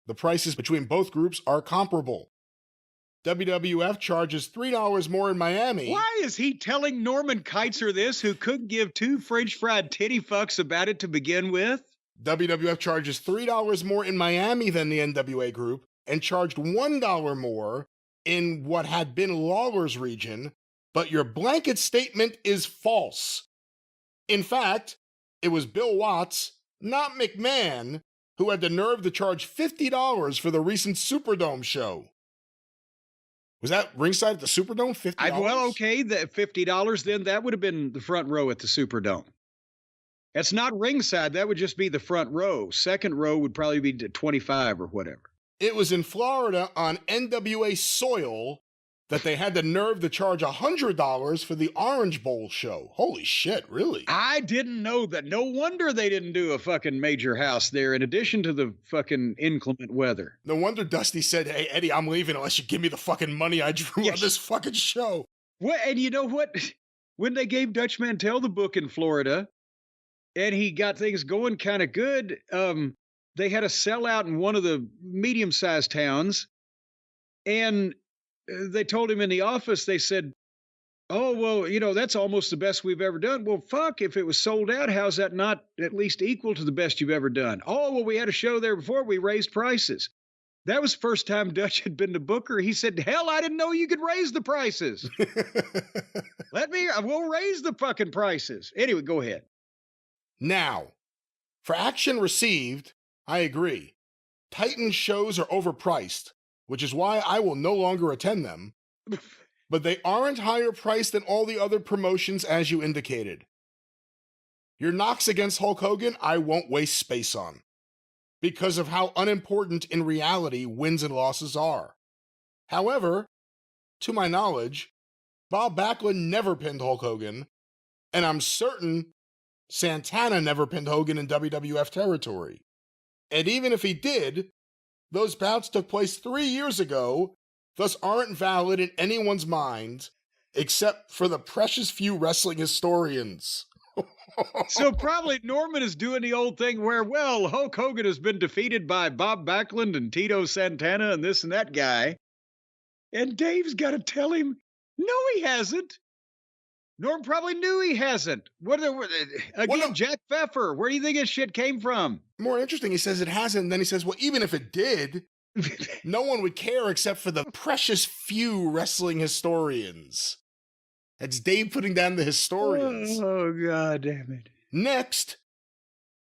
Speaker 1: the prices between both groups are comparable. WWF charges $3 more in Miami.
Speaker 2: Why is he telling Norman Keitzer this, who couldn't give two French fried titty fucks about it to begin with?
Speaker 1: WWF charges $3 more in Miami than the NWA group and charged $1 more in what had been Lawler's region, but your blanket statement is false. In fact, it was Bill Watts, not McMahon, who had the nerve to charge $50 for the recent Superdome show. Was that ringside at the Superdome? $50?
Speaker 2: Well, okay, that $50, then that would have been the front row at the Superdome. That's not ringside. That would just be the front row. Second row would probably be 25 or whatever.
Speaker 1: It was in Florida on NWA soil that they had the nerve to charge $100 for the Orange Bowl show. Holy shit, really?
Speaker 2: I didn't know that. No wonder they didn't do a fucking major house there in addition to the fucking inclement weather.
Speaker 1: No wonder Dusty said, hey, Eddie, I'm leaving unless you give me the fucking money I drew on this fucking show.
Speaker 2: What? And you know what? When they gave Dutch Mantell the book in Florida and he got things going kind of good, they had a sellout in one of the medium-sized towns, and they told him in the office, they said, oh, well, you know, that's almost the best we've ever done. Well, fuck, if it was sold out, how's that not at least equal to the best you've ever done? Oh, well, we had a show there before. We raised prices. That was the first time Dutch had been to Booker. He said, hell, I didn't know you could raise the prices. We'll raise the fucking prices. Anyway, go ahead.
Speaker 1: Now, for action received, I agree. Titan shows are overpriced, which is why I will no longer attend them. But they aren't higher priced than all the other promotions as you indicated. Your knocks against Hulk Hogan, I won't waste space on, because of how unimportant in reality wins and losses are. However, to my knowledge, Bob Backlund never pinned Hulk Hogan, and I'm certain Santana never pinned Hogan in WWF territory. And even if he did, those bouts took place 3 years ago, thus aren't valid in anyone's mind, except for the precious few wrestling historians.
Speaker 2: So probably Norman is doing the old thing where, well, Hulk Hogan has been defeated by Bob Backlund and Tito Santana and this and that guy. And Dave's got to tell him, no, he hasn't. Norm probably knew he hasn't. Jack Pfeffer, where do you think his shit came from?
Speaker 1: More interesting, he says it hasn't, and then he says, well, even if it did, no one would care except for the precious few wrestling historians. That's Dave putting down the historians.
Speaker 2: Oh, God damn it.
Speaker 1: Next,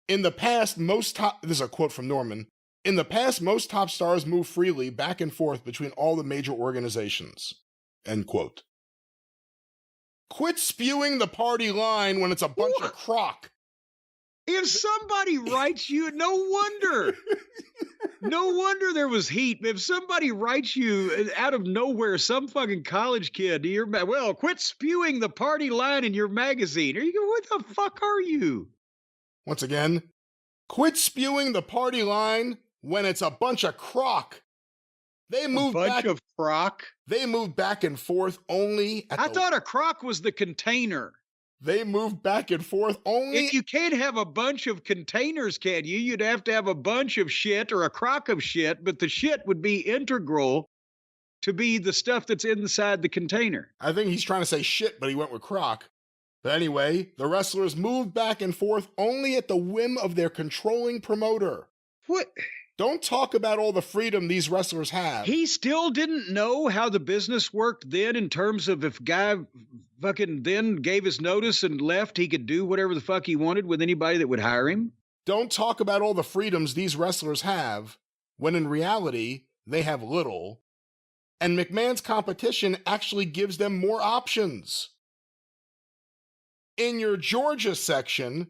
Speaker 1: in the past, this is a quote from Norman, in the past, most top stars move freely back and forth between all the major organizations. End quote. Quit spewing the party line when it's a bunch of crock.
Speaker 2: If somebody writes you, no wonder there was heat. If somebody writes you out of nowhere, some fucking college kid, quit spewing the party line in your magazine. What the fuck are you?
Speaker 1: Once again, quit spewing the party line when it's a bunch of crock. They moved
Speaker 2: of crock?
Speaker 1: They moved back and forth only
Speaker 2: I thought a crock was the container.
Speaker 1: They moved back and forth only...
Speaker 2: If you can't have a bunch of containers, can you? You'd have to have a bunch of shit or a crock of shit, but the shit would be integral to be the stuff that's inside the container.
Speaker 1: I think he's trying to say shit, but he went with crock. But anyway, the wrestlers moved back and forth only at the whim of their controlling promoter.
Speaker 2: What?
Speaker 1: Don't talk about all the freedom these wrestlers have.
Speaker 2: He still didn't know how the business worked then in terms of if guy fucking then gave his notice and left, he could do whatever the fuck he wanted with anybody that would hire him?
Speaker 1: Don't talk about all the freedoms these wrestlers have, when in reality, they have little. And McMahon's competition actually gives them more options. In your Georgia section,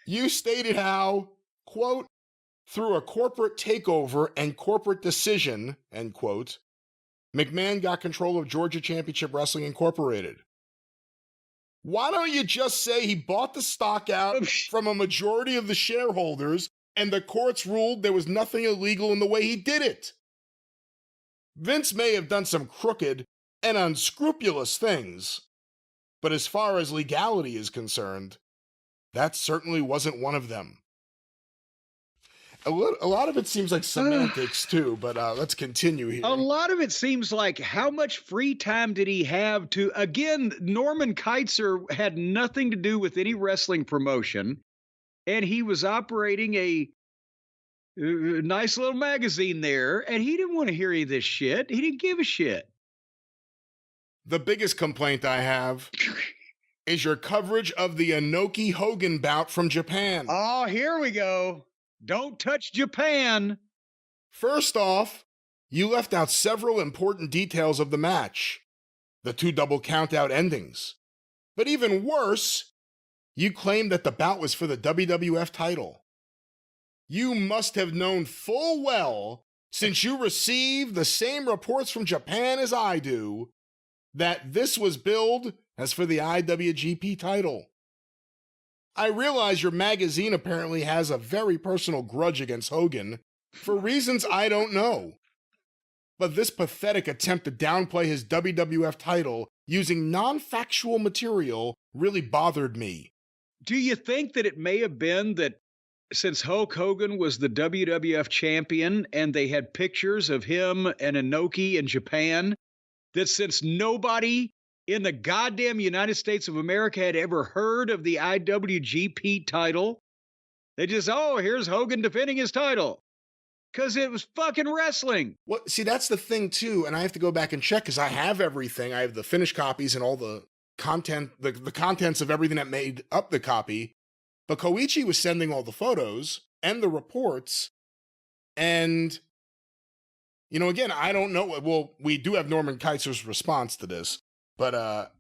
Speaker 1: you stated how, quote, through a corporate takeover and corporate decision, end quote, McMahon got control of Georgia Championship Wrestling Incorporated. Why don't you just say he bought the stock out from a majority of the shareholders and the courts ruled there was nothing illegal in the way he did it? Vince may have done some crooked and unscrupulous things, but as far as legality is concerned, that certainly wasn't one of them. A lot of it seems like semantics too, but let's continue here.
Speaker 2: A lot of it seems like how much free time did he have to, again, Norman Keitzer had nothing to do with any wrestling promotion, and he was operating a nice little magazine there, and he didn't want to hear any of this shit. He didn't give a shit.
Speaker 1: The biggest complaint I have is your coverage of the Inoki Hogan bout from Japan.
Speaker 2: Oh, here we go. Don't touch Japan.
Speaker 1: First off, you left out several important details of the match, the 2 double countout endings. But even worse, you claimed that the bout was for the WWF title. You must have known full well, since you received the same reports from Japan as I do, that this was billed as for the IWGP title. I realize your magazine apparently has a very personal grudge against Hogan, for reasons I don't know. But this pathetic attempt to downplay his WWF title using non-factual material really bothered me.
Speaker 2: Do you think that it may have been that since Hulk Hogan was the WWF champion and they had pictures of him and Inoki in Japan, that since nobody in the goddamn United States of America had ever heard of the IWGP title, they just, oh, here's Hogan defending his title. Because it was fucking wrestling.
Speaker 1: Well, see, that's the thing, too, and I have to go back and check because I have everything. I have the finished copies and all the content, the contents of everything that made up the copy. But Koichi was sending all the photos and the reports, and, you know, again, I don't know. Well, we do have Norman Keitzer's response to this. But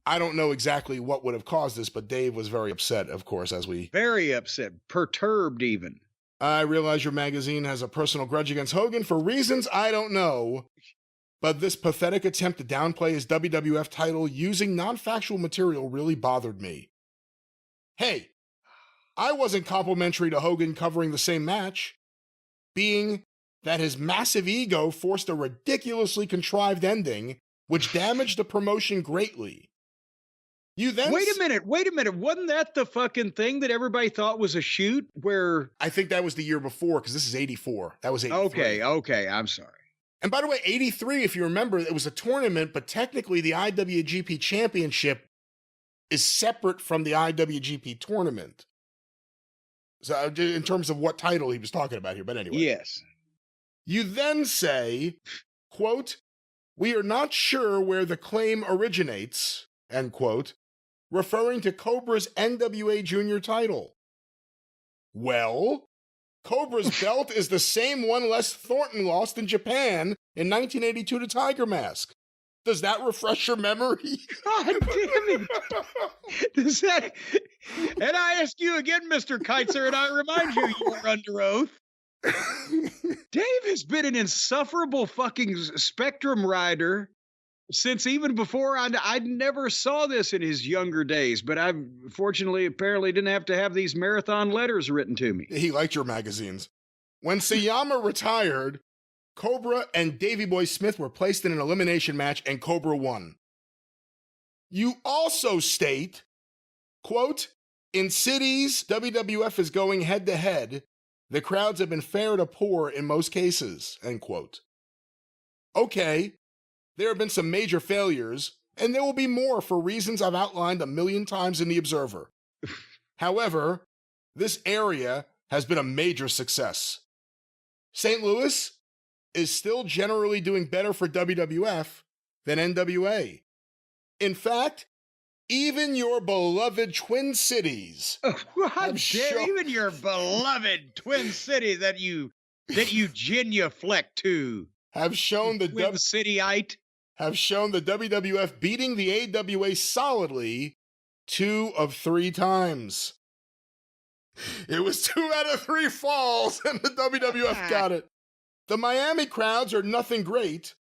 Speaker 1: I don't know exactly what would have caused this, but Dave was very upset, of course, as we...
Speaker 2: Very upset, perturbed even.
Speaker 1: I realize your magazine has a personal grudge against Hogan for reasons I don't know, but this pathetic attempt to downplay his WWF title using non-factual material really bothered me. Hey, I wasn't complimentary to Hogan covering the same match, being that his massive ego forced a ridiculously contrived ending which damaged the promotion greatly. You then...
Speaker 2: Wait a minute. Wasn't that the fucking thing that everybody thought was a shoot where...
Speaker 1: I think that was the year before, because this is 84. That was 83.
Speaker 2: Okay, I'm sorry.
Speaker 1: And by the way, 83, if you remember, it was a tournament, but technically the IWGP Championship is separate from the IWGP tournament. So in terms of what title he was talking about here, but anyway.
Speaker 2: Yes.
Speaker 1: You then say, quote, "We are not sure where the claim originates," end quote, referring to Cobra's NWA Junior title. Well, Cobra's belt is the same one Les Thornton lost in Japan in 1982 to Tiger Mask. Does that refresh your memory?
Speaker 2: God damn it. Does that... And I ask you again, Mr. Keitzer, and I remind you, you are under oath. Dave has been an insufferable fucking spectrum rider since even before I never saw this in his younger days, but I fortunately apparently didn't have to have these marathon letters written to me.
Speaker 1: He liked your magazines. When Sayama retired, Cobra and Davey Boy Smith were placed in an elimination match and Cobra won. You also state, quote, "In cities WWF is going head to head, the crowds have been fair to poor in most cases," end quote. Okay, there have been some major failures, and there will be more for reasons I've outlined 1,000,000 times in The Observer. However, this area has been a major success. St. Louis is still generally doing better for WWF than NWA. In fact, even your beloved Twin Cities.
Speaker 2: Even your beloved Twin City that you genuflect to.
Speaker 1: Have shown the
Speaker 2: Cityite.
Speaker 1: Have shown the WWF beating the AWA solidly 2 of 3 times. It was 2 out of 3 falls, and the WWF got it. The Miami crowds are nothing great,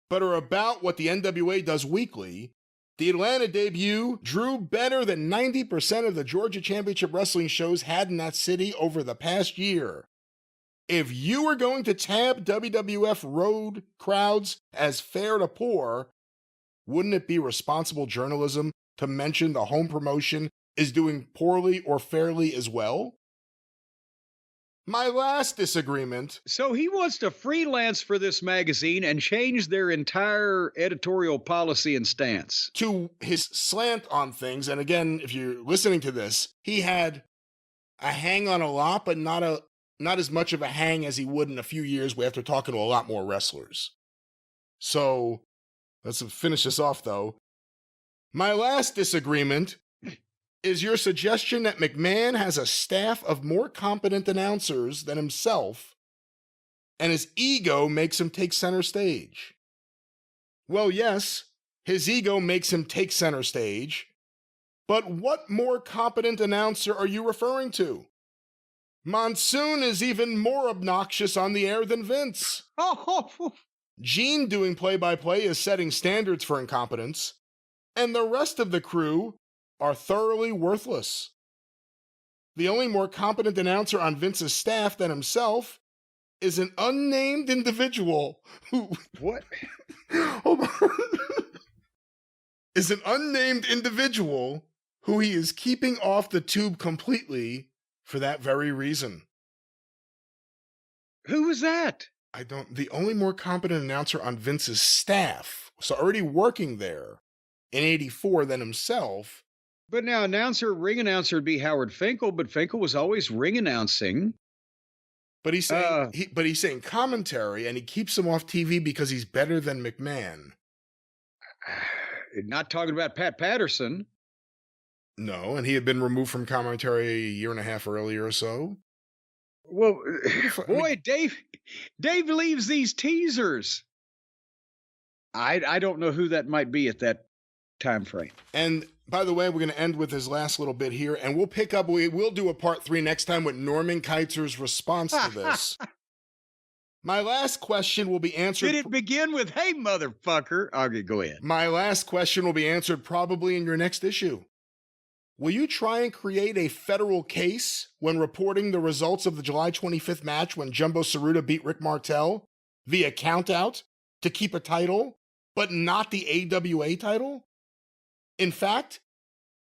Speaker 1: but are about what the NWA does weekly. The Atlanta debut drew better than 90% of the Georgia Championship Wrestling shows had in that city over the past year. If you were going to tab WWF road crowds as fair to poor, wouldn't it be responsible journalism to mention the home promotion is doing poorly or fairly as well? My last disagreement.
Speaker 2: So he wants to freelance for this magazine and change their entire editorial policy and stance.
Speaker 1: To his slant on things, and again, if you're listening to this, he had a hang on a lot, but not as much of a hang as he would in a few years after talking to a lot more wrestlers. So, let's finish this off, though. My last disagreement is your suggestion that McMahon has a staff of more competent announcers than himself, and his ego makes him take center stage. Well, yes, his ego makes him take center stage, but what more competent announcer are you referring to? Monsoon is even more obnoxious on the air than Vince. Gene doing play-by-play is setting standards for incompetence, and the rest of the crew are thoroughly worthless. The only more competent announcer on Vince's staff than himself is an unnamed individual who...
Speaker 2: What?
Speaker 1: Hold on. Is an unnamed individual who he is keeping off the tube completely for that very reason.
Speaker 2: Who was that?
Speaker 1: The only more competent announcer on Vince's staff, so already working there in 84 than himself.
Speaker 2: But now ring announcer would be Howard Finkel, but Finkel was always ring announcing.
Speaker 1: But he's saying commentary, and he keeps him off TV because he's better than McMahon.
Speaker 2: Not talking about Pat Patterson.
Speaker 1: No, and he had been removed from commentary a year and a half earlier or so.
Speaker 2: Well, boy, Dave leaves these teasers. I don't know who that might be at that time frame.
Speaker 1: And by the way, we're going to end with his last little bit here, and we'll pick up. We'll do a part 3 next time with Norman Keitzer's response to this. My last question will be answered.
Speaker 2: Did it begin with, "Hey, motherfucker"? Okay, go ahead.
Speaker 1: My last question will be answered probably in your next issue. Will you try and create a federal case when reporting the results of the July 25th match when Jumbo Tsuruta beat Rick Martel via countout to keep a title, but not the AWA title? In fact,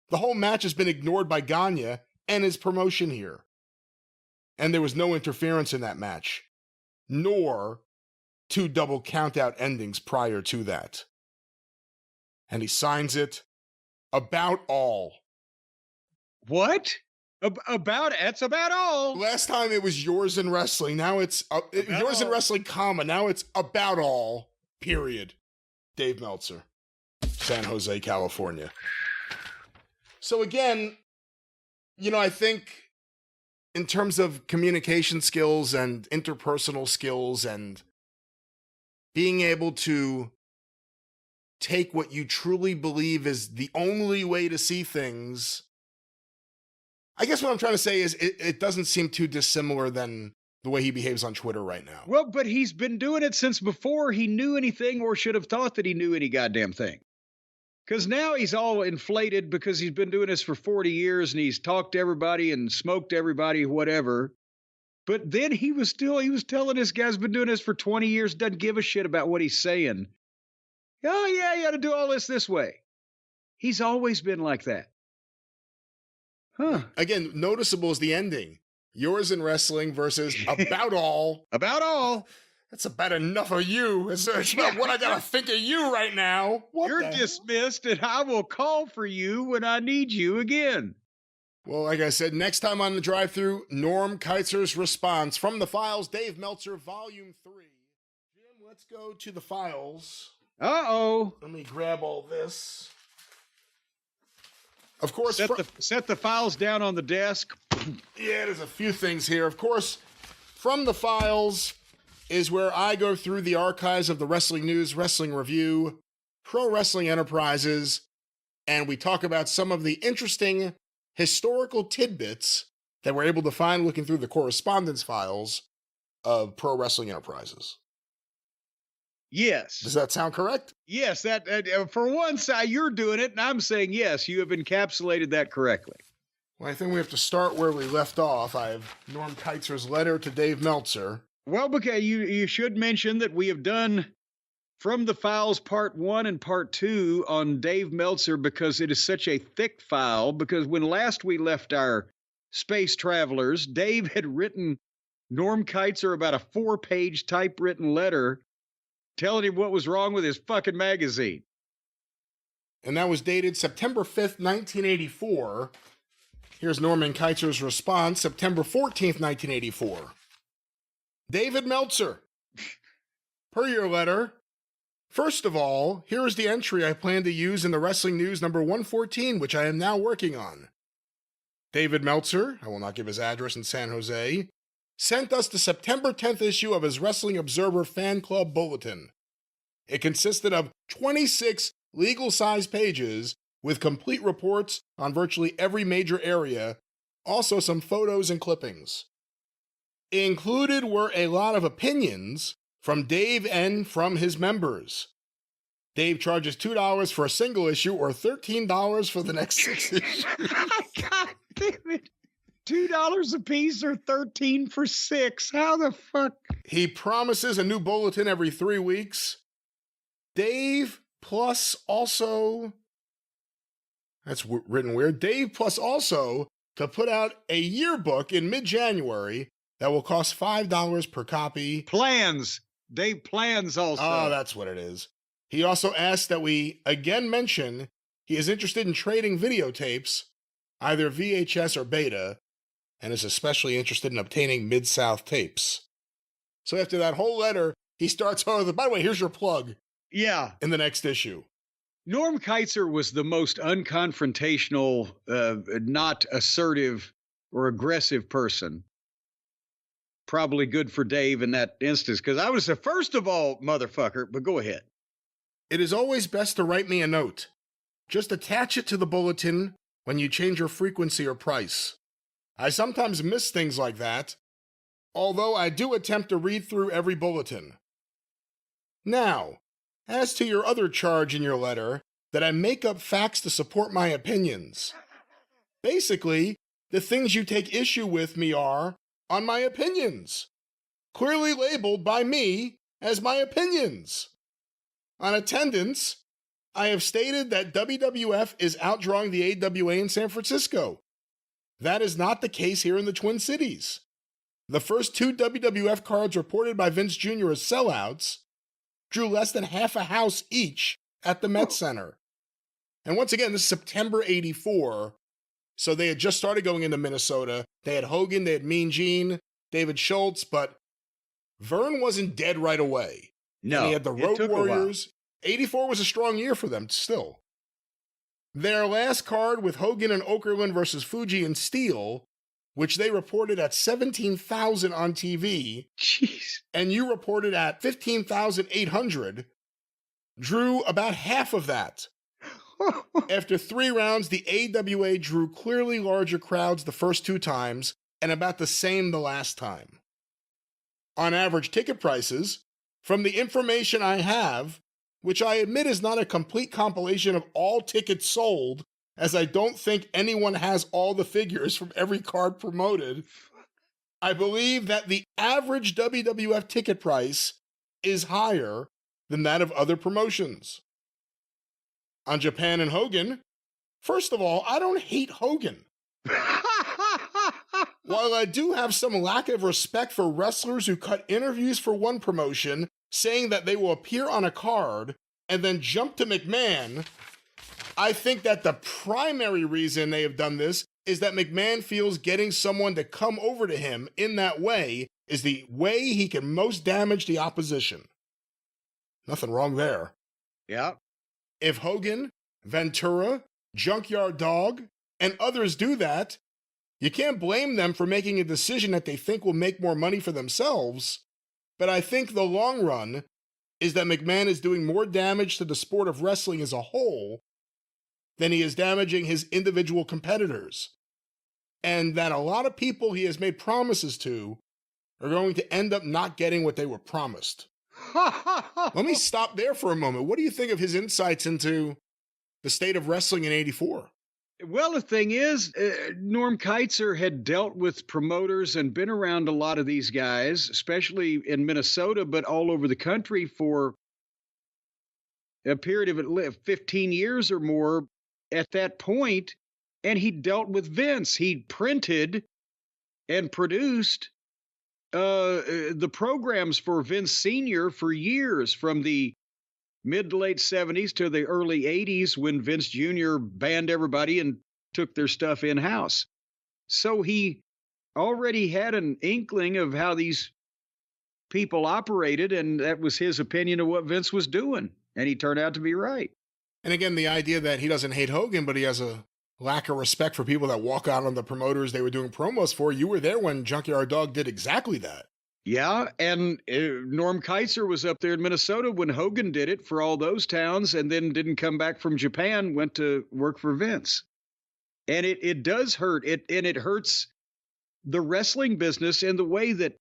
Speaker 1: the whole match has been ignored by Gagne and his promotion here. And there was no interference in that match, nor 2 double countout endings prior to that. And he signs it, "About all."
Speaker 2: What? That's about all.
Speaker 1: Last time it was Yours in Wrestling. Now it's Yours in Wrestling, comma. Now it's About All, period. Dave Meltzer, San Jose, California. So again, I think in terms of communication skills and interpersonal skills and being able to take what you truly believe is the only way to see things, I guess what I'm trying to say is it doesn't seem too dissimilar than the way he behaves on Twitter right now.
Speaker 2: Well, but he's been doing it since before he knew anything or should have thought that he knew any goddamn thing. Because now he's all inflated because he's been doing this for 40 years and he's talked to everybody and smoked everybody, whatever. But then he was telling this guy's been doing this for 20 years, doesn't give a shit about what he's saying. Oh, yeah, you got to do all this way. He's always been like that. Huh.
Speaker 1: Again, noticeable is the ending. Yours in Wrestling versus About All.
Speaker 2: About all.
Speaker 1: That's about enough of you. It's about what I gotta think of you right now.
Speaker 2: You're dismissed, and I will call for you when I need you again.
Speaker 1: Well, like I said, next time on the Drive-Thru, Norm Keitzer's response from the files, Dave Meltzer, Volume 3. Jim, let's go to the files.
Speaker 2: Uh-oh.
Speaker 1: Let me grab all this. Of course,
Speaker 2: set the files down on the desk.
Speaker 1: Yeah, there's a few things here. Of course, from the files is where I go through the archives of the Wrestling News, Wrestling Review, Pro Wrestling Enterprises, and we talk about some of the interesting historical tidbits that we're able to find looking through the correspondence files of Pro Wrestling Enterprises.
Speaker 2: Yes.
Speaker 1: Does that sound correct?
Speaker 2: Yes, that for one side, you're doing it, and I'm saying yes, you have encapsulated that correctly.
Speaker 1: Well, I think we have to start where we left off. I have Norm Keitzer's letter to Dave Meltzer.
Speaker 2: Well, because you should mention that we have done From the Files Part 1 and Part 2 on Dave Meltzer because it is such a thick file, because when last we left our space travelers, Dave had written Norm Keitzer about a 4-page typewritten letter telling him what was wrong with his fucking magazine.
Speaker 1: And that was dated September 5th, 1984. Here's Norman Keitzer's response, September 14th, 1984. David Meltzer, per your letter, first of all, here is the entry I plan to use in the Wrestling News number 114, which I am now working on. David Meltzer, I will not give his address in San Jose, sent us the September 10th issue of his Wrestling Observer Fan Club Bulletin. It consisted of 26 legal-sized pages with complete reports on virtually every major area, also some photos and clippings. Included were a lot of opinions from Dave and from his members. Dave charges $2 for a single issue or $13 for the next 6 issues.
Speaker 2: God damn it. $2 a piece or $13 for 6. How the fuck?
Speaker 1: He promises a new bulletin every 3 weeks. Dave plus also, that's written weird, Dave plus also to put out a yearbook in mid-January that will cost $5 per copy.
Speaker 2: Plans. Dave plans also.
Speaker 1: Oh, that's what it is. He also asked that we again mention he is interested in trading videotapes, either VHS or beta, and is especially interested in obtaining Mid-South tapes. So after that whole letter, he starts on, by the way, here's your plug.
Speaker 2: Yeah.
Speaker 1: In the next issue.
Speaker 2: Norm Keitzer was the most unconfrontational, not assertive or aggressive person. Probably good for Dave in that instance, because I was the first of all, motherfucker, but go ahead.
Speaker 1: It is always best to write me a note. Just attach it to the bulletin when you change your frequency or price. I sometimes miss things like that, although I do attempt to read through every bulletin. Now, as to your other charge in your letter, that I make up facts to support my opinions. Basically, the things you take issue with me are on my opinions, clearly labeled by me as my opinions. On attendance, I have stated that WWF is outdrawing the AWA in San Francisco. That is not the case here in the Twin Cities. The first 2 WWF cards reported by Vince Jr. as sellouts drew less than half a house each at the Met Center. And once again, this is September 84, so they had just started going into Minnesota. They had Hogan, they had Mean Gene, David Schultz, but Vern wasn't dead right away.
Speaker 2: No,
Speaker 1: and he had the Road Warriors. 84 was a strong year for them still. Their last card with Hogan and Okerlund versus Fuji and Steele, which they reported at 17,000 on TV,
Speaker 2: jeez,
Speaker 1: and you reported at 15,800, drew about half of that. After 3 rounds, the AWA drew clearly larger crowds the first 2 times, and about the same the last time. On average ticket prices, from the information I have, which I admit is not a complete compilation of all tickets sold, as I don't think anyone has all the figures from every card promoted, I believe that the average WWF ticket price is higher than that of other promotions. On Japan and Hogan, first of all, I don't hate Hogan. While I do have some lack of respect for wrestlers who cut interviews for one promotion saying that they will appear on a card and then jump to McMahon, I think that the primary reason they have done this is that McMahon feels getting someone to come over to him in that way is the way he can most damage the opposition. Nothing wrong there.
Speaker 2: Yeah.
Speaker 1: If Hogan, Ventura, Junkyard Dog, and others do that, you can't blame them for making a decision that they think will make more money for themselves, but I think the long run is that McMahon is doing more damage to the sport of wrestling as a whole than he is damaging his individual competitors. and that a lot of people he has made promises to are going to end up not getting what they were promised. Let me stop there for a moment. What do you think of his insights into the state of wrestling in '84?
Speaker 2: Well, the thing is, Norm Keitzer had dealt with promoters and been around a lot of these guys, especially in Minnesota, but all over the country for a period of 15 years or more at that point. And he dealt with Vince. He printed and produced the programs for Vince Sr. for years, from the mid to late 70s to the early 80s, when Vince Jr. banned everybody and took their stuff in-house. So he already had an inkling of how these people operated, and that was his opinion of what Vince was doing. And he turned out to be right.
Speaker 1: And again, the idea that he doesn't hate Hogan, but he has a lack of respect for people that walk out on the promoters they were doing promos for. You were there when Junkyard Dog did exactly that.
Speaker 2: Yeah, and Norm Keitzer was up there in Minnesota when Hogan did it for all those towns, and then didn't come back from Japan, went to work for Vince. And it does hurt. It hurts the wrestling business in the way that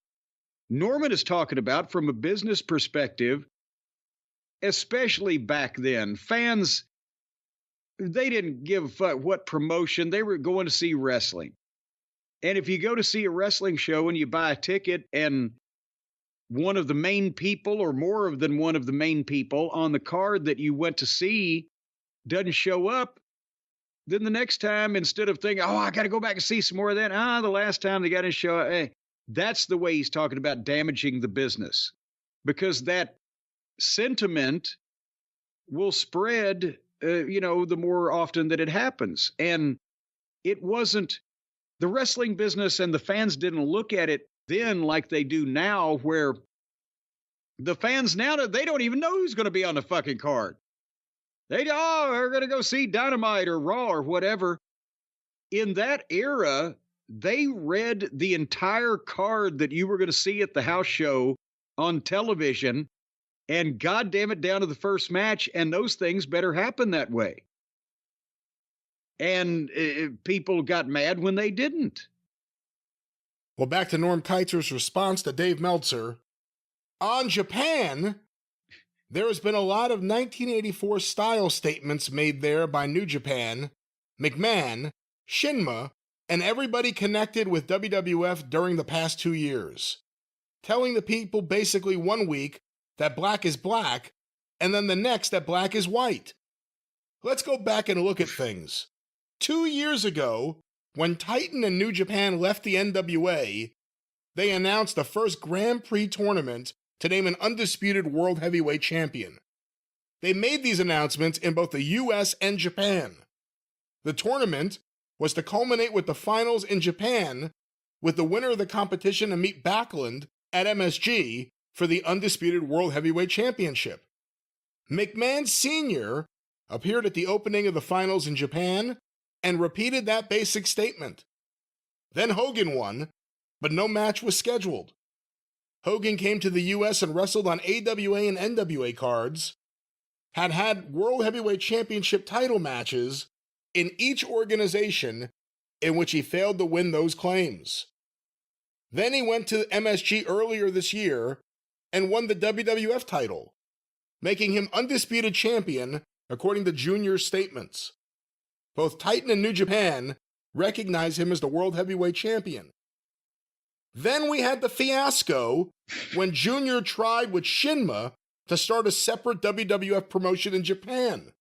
Speaker 2: Norman is talking about from a business perspective, especially back then. Fans, they didn't give a fuck what promotion. They were going to see wrestling. And if you go to see a wrestling show and you buy a ticket and one of the main people, or more than one of the main people on the card that you went to see, doesn't show up, then the next time, instead of thinking, oh, I got to go back and see some more of that, the last time they got to show up, that's the way he's talking about damaging the business. Because that sentiment will spread, the more often that it happens. And it wasn't, the wrestling business and the fans didn't look at it then like they do now, where the fans now, they don't even know who's going to be on the fucking card. They're going to go see Dynamite or Raw or whatever. In that era, they read the entire card that you were going to see at the house show on television, and goddamn it, down to the first match, and those things better happen that way. And people got mad when they didn't.
Speaker 1: Well, back to Norm Keitzer's response to Dave Meltzer. On Japan, there has been a lot of 1984 style statements made there by New Japan, McMahon, Shinma, and everybody connected with WWF during the past 2 years, telling the people basically one week that black is black, and then the next that black is white. Let's go back and look at things. 2 years ago, when Titan and New Japan left the NWA, they announced the first Grand Prix tournament to name an undisputed World Heavyweight Champion. They made these announcements in both the US and Japan. The tournament was to culminate with the finals in Japan, with the winner of the competition to meet Backlund at MSG for the undisputed World Heavyweight Championship. McMahon Sr. appeared at the opening of the finals in Japan and repeated that basic statement. Then Hogan won, but no match was scheduled. Hogan came to the US and wrestled on AWA and NWA cards, had World Heavyweight Championship title matches in each organization in which he failed to win those claims. Then he went to MSG earlier this year and won the WWF title, making him undisputed champion according to Junior's statements. Both Titan and New Japan recognize him as the World Heavyweight Champion. Then we had the fiasco when Junior tried with Shinma to start a separate WWF promotion in Japan.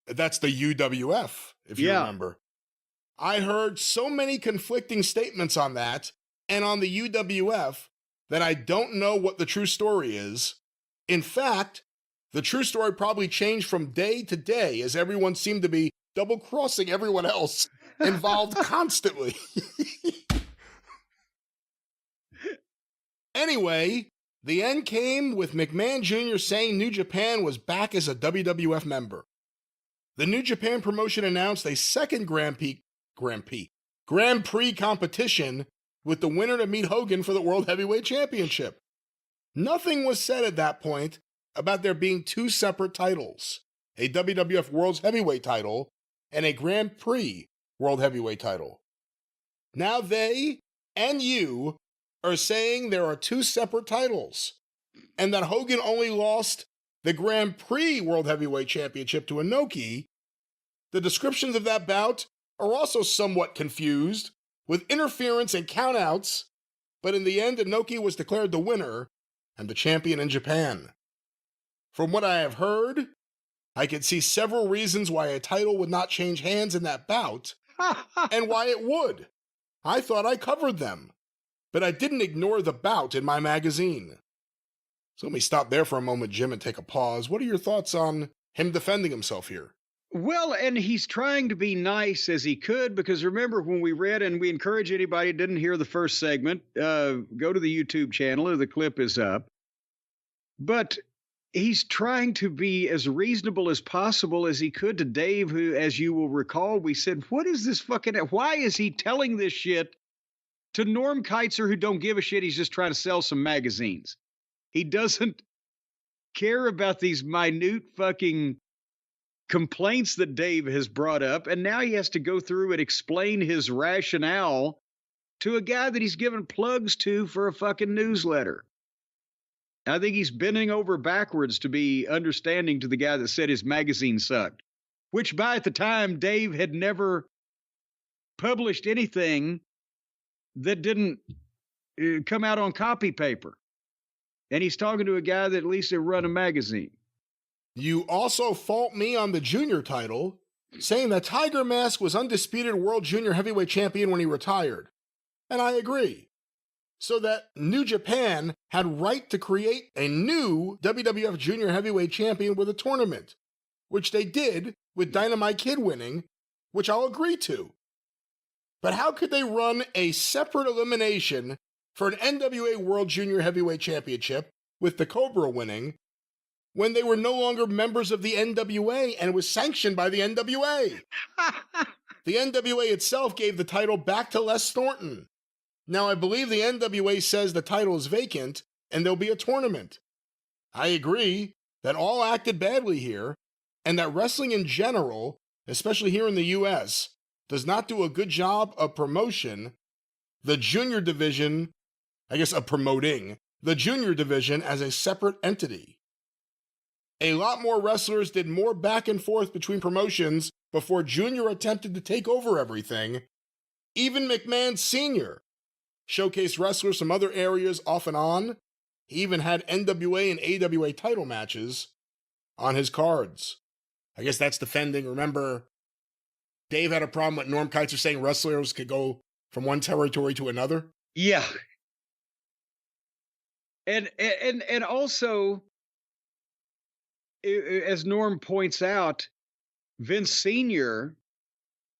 Speaker 1: That's the UWF, if you remember. I heard so many conflicting statements on that and on the UWF that I don't know what the true story is. In fact, the true story probably changed from day to day as everyone seemed to be double-crossing everyone else involved constantly. Anyway, the end came with McMahon Jr. saying New Japan was back as a WWF member. The New Japan promotion announced a second Grand Prix competition with the winner to meet Hogan for the World Heavyweight Championship. Nothing was said at that point about there being two separate titles, a WWF World Heavyweight title and a Grand Prix World Heavyweight title. Now they and you are saying there are two separate titles, and that Hogan only lost the Grand Prix World Heavyweight Championship to Inoki. The descriptions of that bout are also somewhat confused, with interference and countouts, but in the end, Inoki was declared the winner and the champion in Japan. From what I have heard, I could see several reasons why a title would not change hands in that bout, and why it would. I thought I covered them, but I didn't ignore the bout in my magazine. So let me stop there for a moment, Jim, and take a pause. What are your thoughts on him defending himself here?
Speaker 2: Well, and he's trying to be nice as he could, because remember when we read, and we encourage anybody who didn't hear the first segment, go to the YouTube channel, or the clip is up. But he's trying to be as reasonable as possible as he could to Dave, who, as you will recall, we said, what is this fucking, why is he telling this shit to Norm Keitzer, who don't give a shit? He's just trying to sell some magazines. He doesn't care about these minute fucking complaints that Dave has brought up, and now he has to go through and explain his rationale to a guy that he's given plugs to for a fucking newsletter. I think he's bending over backwards to be understanding to the guy that said his magazine sucked, which by at the time, Dave had never published anything that didn't come out on copy paper. And he's talking to a guy that at least had run a magazine.
Speaker 1: You also fault me on the junior title, saying that Tiger Mask was undisputed World Junior Heavyweight Champion when he retired. And I agree. So that New Japan had right to create a new WWF Junior Heavyweight Champion with a tournament, which they did with Dynamite Kid winning, which I'll agree to. But how could they run a separate elimination for an NWA World Junior Heavyweight Championship with the Cobra winning, when they were no longer members of the NWA and was sanctioned by the NWA? The NWA itself gave the title back to Les Thornton. Now, I believe the NWA says the title is vacant and there'll be a tournament. I agree that all acted badly here, and that wrestling in general, especially here in the US, does not do a good job of promotion the junior division, of promoting the junior division as a separate entity. A lot more wrestlers did more back and forth between promotions before Junior attempted to take over everything. Even McMahon Sr. showcased wrestlers from other areas off and on. He even had NWA and AWA title matches on his cards. I guess that's defending. Remember, Dave had a problem with Norm Keitzer saying wrestlers could go from one territory to another?
Speaker 2: Yeah. And also, as Norm points out, Vince Sr.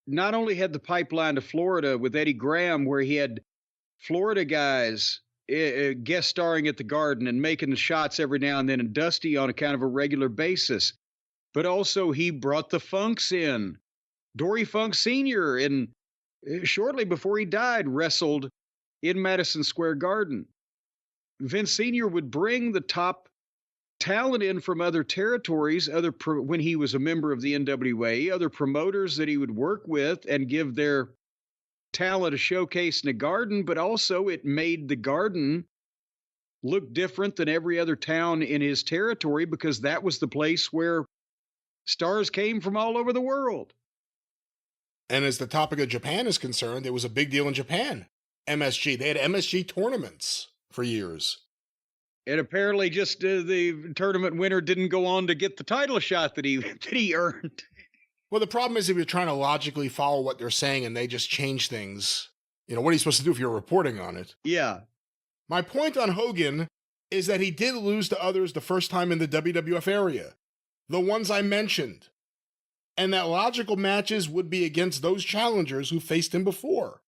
Speaker 2: not only had the pipeline to Florida with Eddie Graham, where he had Florida guys guest starring at the Garden and making the shots every now and then, and Dusty on a kind of a regular basis, but also he brought the Funks in. Dory Funk Sr., and shortly before he died, wrestled in Madison Square Garden. Vince Sr. would bring the top talent in from other territories, when he was a member of the NWA, other promoters that he would work with and give their talent a showcase in the Garden, but also it made the Garden look different than every other town in his territory, because that was the place where stars came from all over the world.
Speaker 1: And as the topic of Japan is concerned, it was a big deal in Japan. MSG. They had MSG tournaments for years.
Speaker 2: And apparently just the tournament winner didn't go on to get the title shot that he earned.
Speaker 1: Well, the problem is if you're trying to logically follow what they're saying and they just change things, what are you supposed to do if you're reporting on it?
Speaker 2: Yeah.
Speaker 1: My point on Hogan is that he did lose to others the first time in the WWF area, the ones I mentioned, and that logical matches would be against those challengers who faced him before.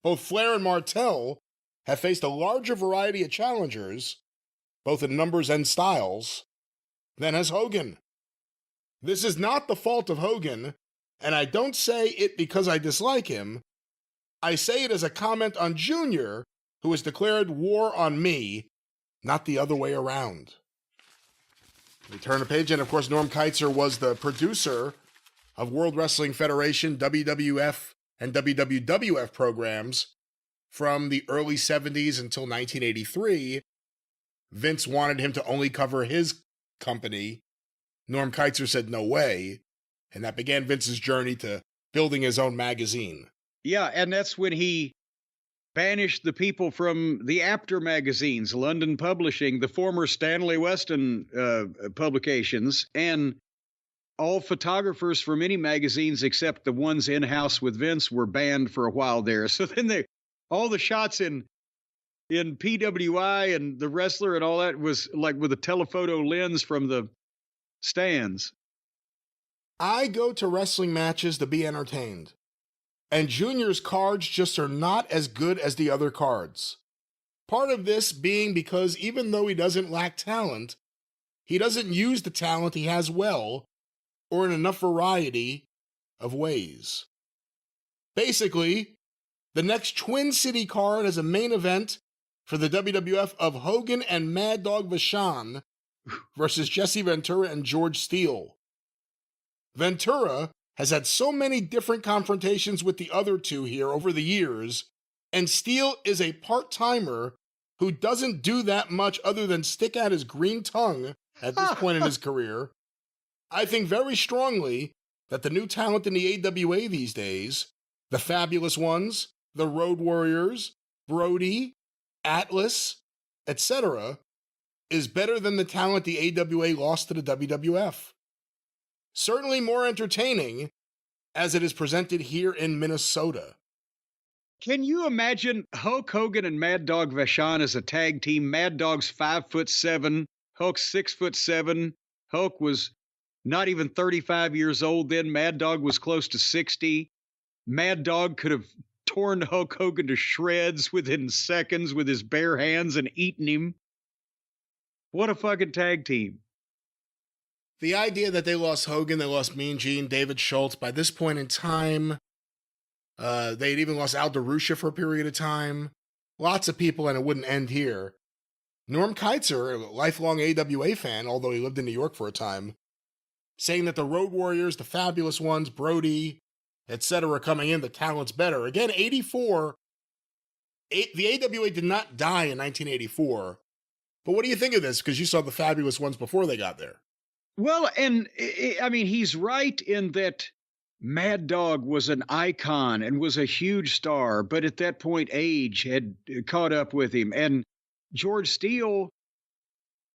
Speaker 1: Both Flair and Martel have faced a larger variety of challengers, both in numbers and styles, than has Hogan. This is not the fault of Hogan, and I don't say it because I dislike him. I say it as a comment on Junior, who has declared war on me, not the other way around. We turn the page, and of course, Norm Keitzer was the producer of World Wrestling Federation, WWF and WWF programs from the early 70s until 1983, Vince wanted him to only cover his company. Norm Kietzer said no way, and that began Vince's journey to building his own magazine.
Speaker 2: Yeah, and that's when he banished the people from the Apter magazines, London Publishing, the former Stanley Weston publications, and all photographers from any magazines except the ones in-house with Vince were banned for a while there. So then all the shots in PWI and the wrestler and all that was like with a telephoto lens from the stands.
Speaker 1: I go to wrestling matches to be entertained. And Junior's cards just are not as good as the other cards. Part of this being because even though he doesn't lack talent, he doesn't use the talent he has well or in enough variety of ways. Basically, the next Twin City card is a main event for the WWF of Hogan and Mad Dog Vachon versus Jesse Ventura and George Steele. Ventura has had so many different confrontations with the other two here over the years, and Steele is a part-timer who doesn't do that much other than stick out his green tongue at this point in his career. I think very strongly that the new talent in the AWA these days, the Fabulous Ones, the Road Warriors, Brody, Atlas, etc., is better than the talent the AWA lost to the WWF. Certainly more entertaining as it is presented here in Minnesota.
Speaker 2: Can you imagine Hulk Hogan and Mad Dog Vachon as a tag team? Mad Dog's 5'7", Hulk's 6'7". Hulk was not even 35 years old then. Mad Dog was close to 60. Mad Dog could have torn Hulk Hogan to shreds within seconds with his bare hands and eaten him. What a fucking tag team.
Speaker 1: The idea that they lost Hogan, they lost Mean Gene, David Schultz. By this point in time, they'd even lost Al DeRusha for a period of time. Lots of people, and it wouldn't end here. Norm Kietzer, a lifelong AWA fan, although he lived in New York for a time, saying that the Road Warriors, the Fabulous Ones, Brody, etc. coming in, the talent's better. Again, 84, the AWA did not die in 1984. But what do you think of this? Because you saw the Fabulous Ones before they got there.
Speaker 2: Well, and I mean, he's right in that Mad Dog was an icon and was a huge star, but at that point, age had caught up with him. And George Steele,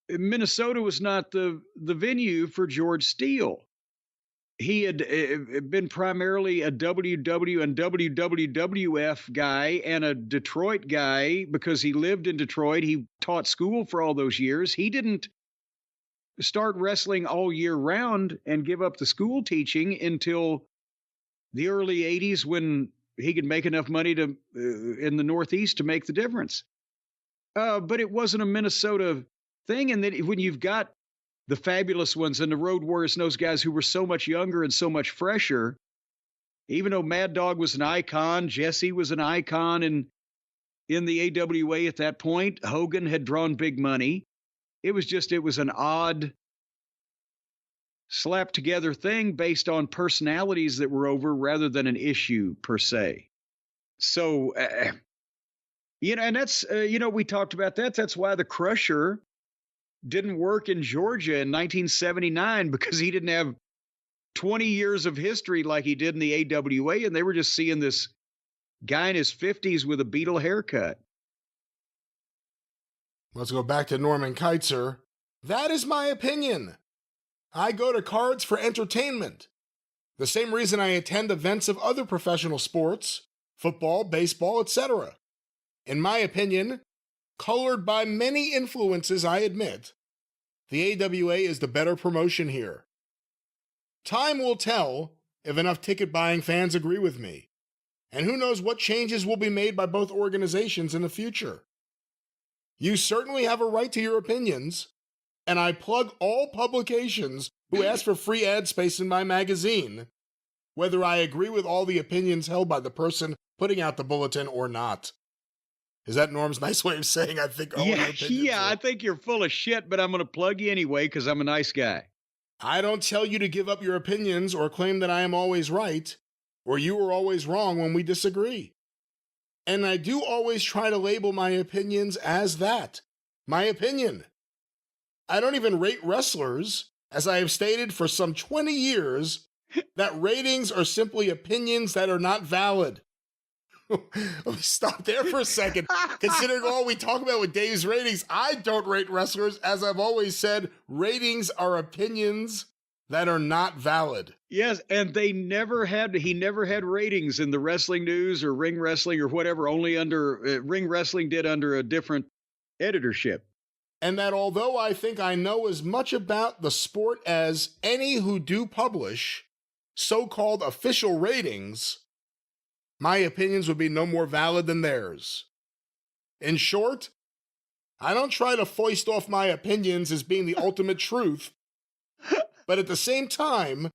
Speaker 2: Minnesota was not the venue for George Steele. He had been primarily a WW and WWF guy and a Detroit guy because he lived in Detroit. He taught school for all those years. He didn't start wrestling all year round and give up the school teaching until the early 80s when he could make enough money to in the Northeast to make the difference. But it wasn't a Minnesota thing. And then when you've got the Fabulous Ones and the Road Warriors and those guys who were so much younger and so much fresher, even though Mad Dog was an icon, Jesse was an icon in the AWA at that point, Hogan had drawn big money. It was an odd slapped together thing based on personalities that were over rather than an issue per se. So, and that's, we talked about that. That's why the Crusher didn't work in Georgia in 1979 because he didn't have 20 years of history like he did in the AWA. And they were just seeing this guy in his 50s with a Beatle haircut.
Speaker 1: Let's go back to Norman Kietzer. That is my opinion. I go to cards for entertainment. The same reason I attend events of other professional sports, football, baseball, etc. In my opinion, colored by many influences, I admit, the AWA is the better promotion here. Time will tell if enough ticket-buying fans agree with me, and who knows what changes will be made by both organizations in the future. You certainly have a right to your opinions, and I plug all publications who ask for free ad space in my magazine, whether I agree with all the opinions held by the person putting out the bulletin or not. Is that Norm's nice way of saying I think all your opinions
Speaker 2: I think you're full of shit, but I'm going to plug you anyway because I'm a nice guy.
Speaker 1: I don't tell you to give up your opinions or claim that I am always right. or you are always wrong when we disagree. And I do always try to label my opinions as that. My opinion. I don't even rate wrestlers, as I have stated for some 20 years, that ratings are simply opinions that are not valid. Let me stop there for a second. Considering all we talk about with Dave's ratings, I don't rate wrestlers. As I've always said, ratings are opinions that are not valid.
Speaker 2: Yes, and he never had ratings in the wrestling news or ring wrestling or whatever, only under ring wrestling did under a different editorship.
Speaker 1: And that although I think I know as much about the sport as any who do publish so-called official ratings, my opinions would be no more valid than theirs. In short, I don't try to foist off my opinions as being the ultimate truth, but at the same time,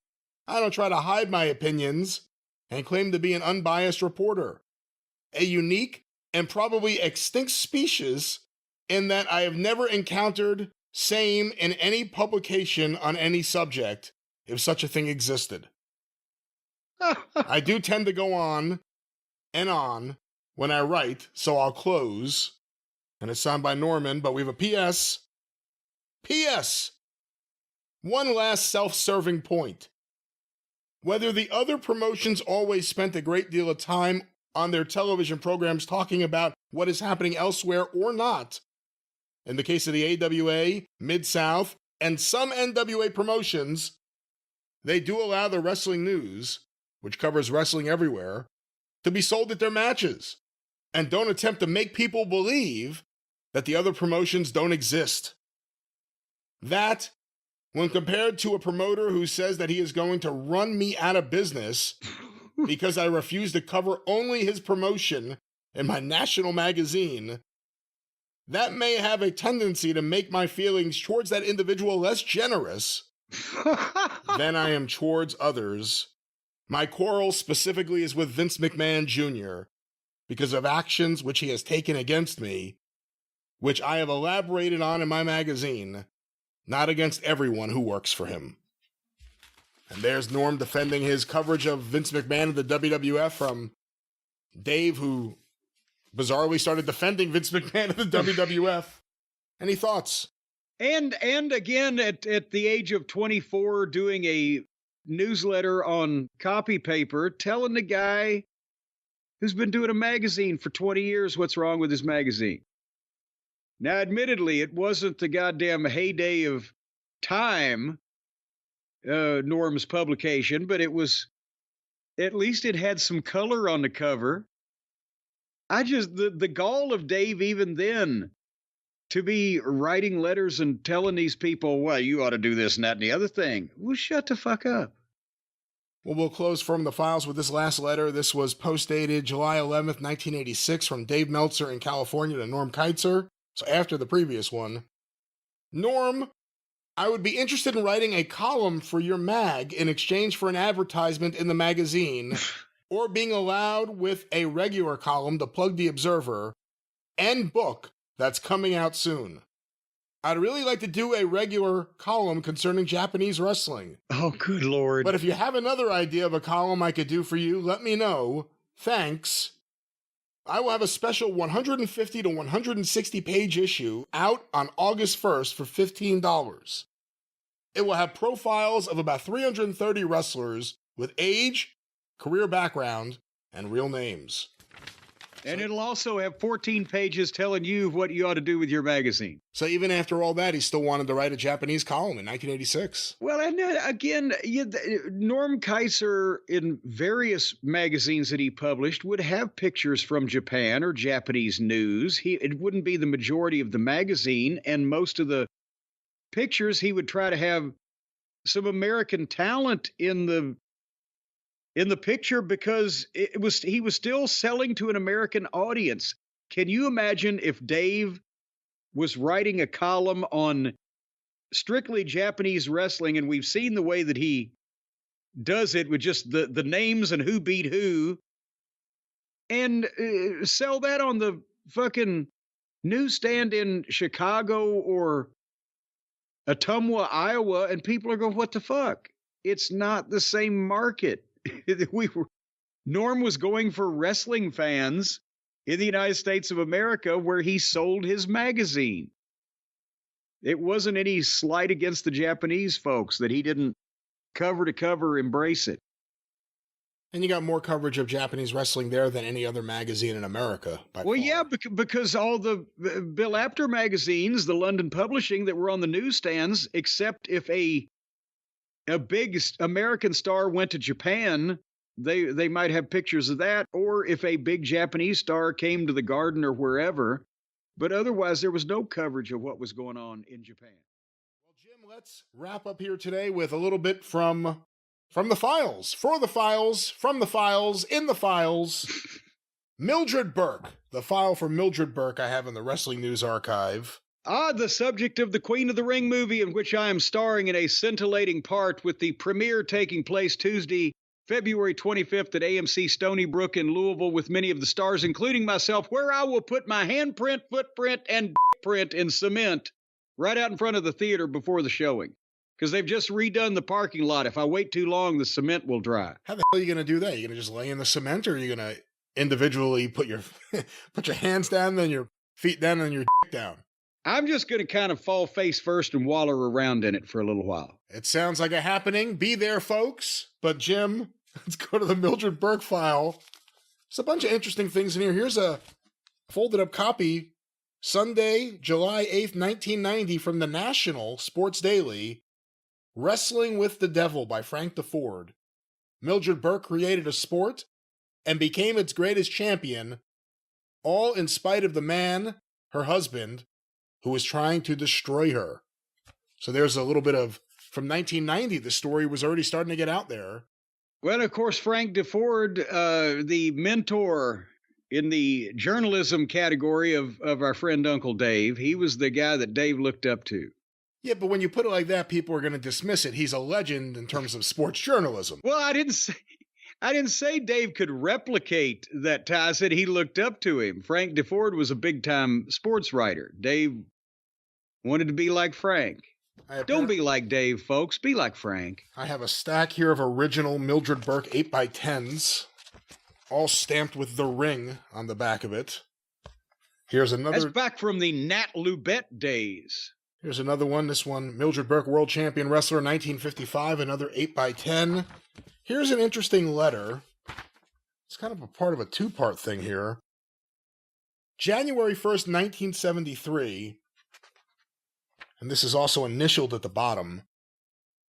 Speaker 1: I don't try to hide my opinions and claim to be an unbiased reporter, a unique and probably extinct species in that I have never encountered same in any publication on any subject, if such a thing existed. I do tend to go on and on when I write, so I'll close. And it's signed by Norman, but we have a P.S. P.S. One last self-serving point. Whether the other promotions always spent a great deal of time on their television programs talking about what is happening elsewhere or not, in the case of the AWA, Mid-South, and some NWA promotions, they do allow the wrestling news, which covers wrestling everywhere, to be sold at their matches, and don't attempt to make people believe that the other promotions don't exist. That, when compared to a promoter who says that he is going to run me out of business because I refuse to cover only his promotion in my national magazine, that may have a tendency to make my feelings towards that individual less generous than I am towards others. My quarrel specifically is with Vince McMahon Jr. because of actions which he has taken against me, which I have elaborated on in my magazine, not against everyone who works for him. And there's Norm defending his coverage of Vince McMahon of the WWF from Dave, who bizarrely started defending Vince McMahon of the WWF. Any thoughts?
Speaker 2: And again, at the age of 24, doing a newsletter on copy paper, telling the guy who's been doing a magazine for 20 years what's wrong with his magazine. Now, admittedly, it wasn't the goddamn heyday of Time, Norm's publication, but it was, at least it had some color on the cover. The gall of Dave even then to be writing letters and telling these people, well, you ought to do this and that and the other thing. Well, shut the fuck up.
Speaker 1: Well, we'll close from the files with this last letter. This was post-dated July 11th, 1986 from Dave Meltzer in California to Norm Keitzer. So after the previous one. Norm, I would be interested in writing a column for your mag in exchange for an advertisement in the magazine, or being allowed with a regular column to plug the Observer and book that's coming out soon. I'd really like to do a regular column concerning Japanese wrestling.
Speaker 2: Oh, good Lord.
Speaker 1: But if you have another idea of a column I could do for you, let me know. Thanks. I will have a special 150 to 160 page issue out on August 1st for $15. It will have profiles of about 330 wrestlers with age, career background, and real names.
Speaker 2: And it'll also have 14 pages telling you what you ought to do with your magazine.
Speaker 1: So even after all that, he still wanted to write a Japanese column in 1986.
Speaker 2: Well, and again, Norm Keitzer, in various magazines that he published, would have pictures from Japan or Japanese news. It wouldn't be the majority of the magazine, and most of the pictures he would try to have some American talent in the picture, because he was still selling to an American audience. Can you imagine if Dave was writing a column on strictly Japanese wrestling, and we've seen the way that he does it with just the names and who beat who, and sell that on the fucking newsstand in Chicago or Ottumwa, Iowa, and people are going, what the fuck? It's not the same market. Norm was going for wrestling fans in the United States of America where he sold his magazine. It wasn't any slight against the Japanese folks that he didn't cover to cover embrace it.
Speaker 1: And you got more coverage of Japanese wrestling there than any other magazine in America.
Speaker 2: Well, yeah, because all the Bill Apter magazines, the London publishing that were on the newsstands, except if a big American star went to Japan, they might have pictures of that, or if a big Japanese star came to the Garden or wherever. But otherwise, there was no coverage of what was going on in Japan.
Speaker 1: Well, Jim, let's wrap up here today with a little bit from the files, for the files, from the files, in the files. Mildred Burke, the file for Mildred Burke I have in the Wrestling News Archive.
Speaker 2: The subject of the Queen of the Ring movie, in which I am starring in a scintillating part, with the premiere taking place Tuesday, February 25th at AMC Stony Brook in Louisville, with many of the stars, including myself, where I will put my handprint, footprint, and print in cement right out in front of the theater before the showing. Because they've just redone the parking lot. If I wait too long, the cement will dry.
Speaker 1: How the hell are you going to do that? Are you going to just lay in the cement, or are you going to individually put your hands down, then your feet down, and your dick down?
Speaker 2: I'm just going to kind of fall face first and waller around in it for a little while.
Speaker 1: It sounds like a happening. Be there, folks. But Jim, let's go to the Mildred Burke file. There's a bunch of interesting things in here. Here's a folded up copy, Sunday, July 8th, 1990, from the National Sports Daily, Wrestling with the Devil by Frank DeFord. Mildred Burke created a sport and became its greatest champion, all in spite of the man, her husband, who was trying to destroy her. So there's a little bit of, from 1990, the story was already starting to get out there.
Speaker 2: Well, of course, Frank DeFord, the mentor in the journalism category of our friend Uncle Dave, he was the guy that Dave looked up to.
Speaker 1: Yeah, but when you put it like that, people are going to dismiss it. He's a legend in terms of sports journalism.
Speaker 2: Well, I didn't say Dave could replicate that. I said he looked up to him. Frank DeFord was a big-time sports writer. Dave wanted to be like Frank. Don't be like Dave, folks. Be like Frank.
Speaker 1: I have a stack here of original Mildred Burke 8x10s, all stamped with the ring on the back of it. Here's another.
Speaker 2: That's back from the Nat Lubette days.
Speaker 1: Here's another one. This one, Mildred Burke, World Champion Wrestler, 1955, another 8x10. Here's an interesting letter. It's kind of a part of a two-part thing here. January 1st, 1973, and this is also initialed at the bottom.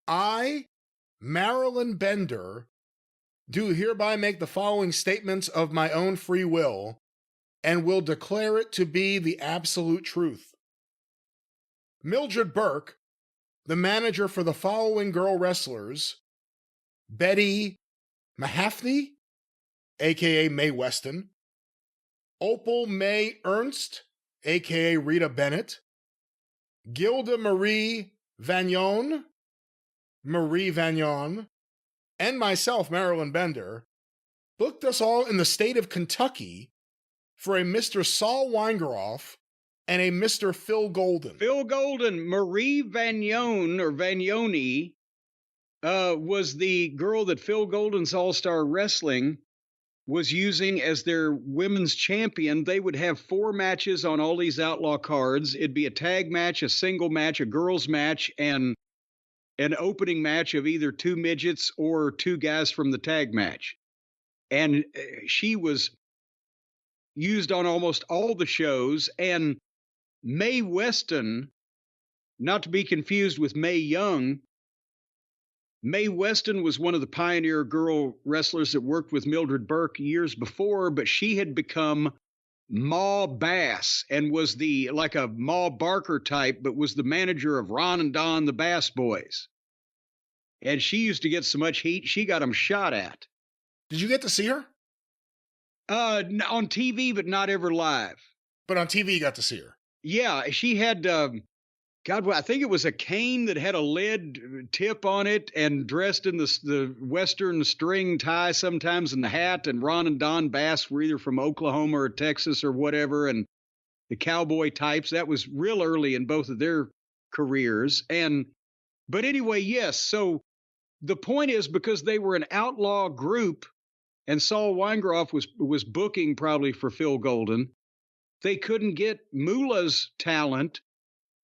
Speaker 1: I, Marilyn Bender, do hereby make the following statements of my own free will, and will declare it to be the absolute truth. Mildred Burke, the manager for the following girl wrestlers: Betty Mahaffey, a.k.a. Mae Weston; Opal May Ernst, a.k.a. Rita Bennett; Gilda Marie Vagnon, and myself, Marilyn Bender, booked us all in the state of Kentucky for a Mr. Saul Weingeroff and a Mr. Phil Golden.
Speaker 2: Phil Golden. Marie Vagnon, or Vagnoni, was the girl that Phil Golden's All-Star Wrestling was using as their women's champion. They would have 4 matches on all these outlaw cards. It'd be a tag match, a single match, a girls match, and an opening match of either 2 midgets or 2 guys from the tag match. And she was used on almost all the shows. And Mae Weston, not to be confused with Mae Young, Mae Weston was one of the pioneer girl wrestlers that worked with Mildred Burke years before, but she had become Ma Bass and was like a Ma Barker type, but was the manager of Ron and Don, the Bass Boys. And she used to get so much heat, she got them shot at.
Speaker 1: Did you get to see her?
Speaker 2: On TV, but not ever live.
Speaker 1: But on TV, you got to see her.
Speaker 2: Yeah, she had, I think it was a cane that had a lead tip on it, and dressed in the Western string tie sometimes, in the hat. And Ron and Don Bass were either from Oklahoma or Texas or whatever, and the cowboy types. That was real early in both of their careers. But anyway, yes. So the point is, because they were an outlaw group, and Saul Weingroff was booking probably for Phil Golden. They couldn't get Moolah's talent,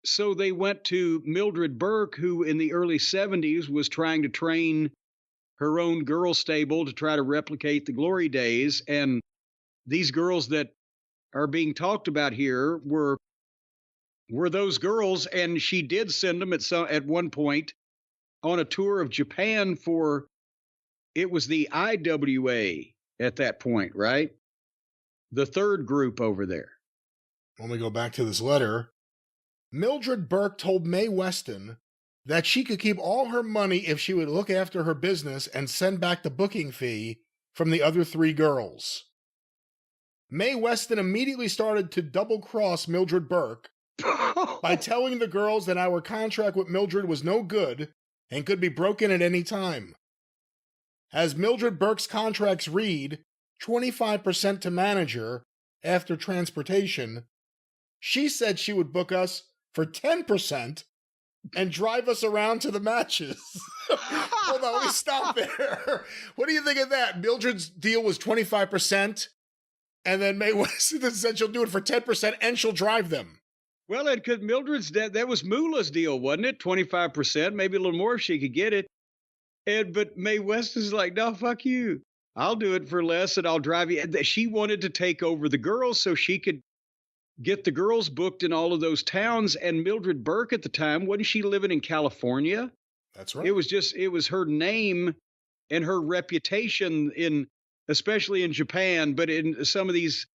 Speaker 2: so they went to Mildred Burke, who in the early 70s was trying to train her own girl stable to try to replicate the glory days. And these girls that are being talked about here were those girls, and she did send them at one point on a tour of Japan for, it was the IWA at that point, right? The third group over there.
Speaker 1: When we go back to this letter, Mildred Burke told Mae Weston that she could keep all her money if she would look after her business and send back the booking fee from the other 3 girls. Mae Weston immediately started to double-cross Mildred Burke by telling the girls that our contract with Mildred was no good and could be broken at any time. As Mildred Burke's contracts read, 25% to manager after transportation, she said she would book us for 10% and drive us around to the matches. Hold on, let me stop there. What do you think of that? Mildred's deal was 25%, and then Mae Weston said she'll do it for 10% and she'll drive them.
Speaker 2: Well, and because Mildred's, that was Moolah's deal, wasn't it? 25%, maybe a little more if she could get it. But Mae Weston's like, no, fuck you. I'll do it for less and I'll drive you. She wanted to take over the girls so she could get the girls booked in all of those towns. And Mildred Burke at the time, wasn't she living in California?
Speaker 1: That's right.
Speaker 2: It was her name and her reputation especially in Japan, but in some of these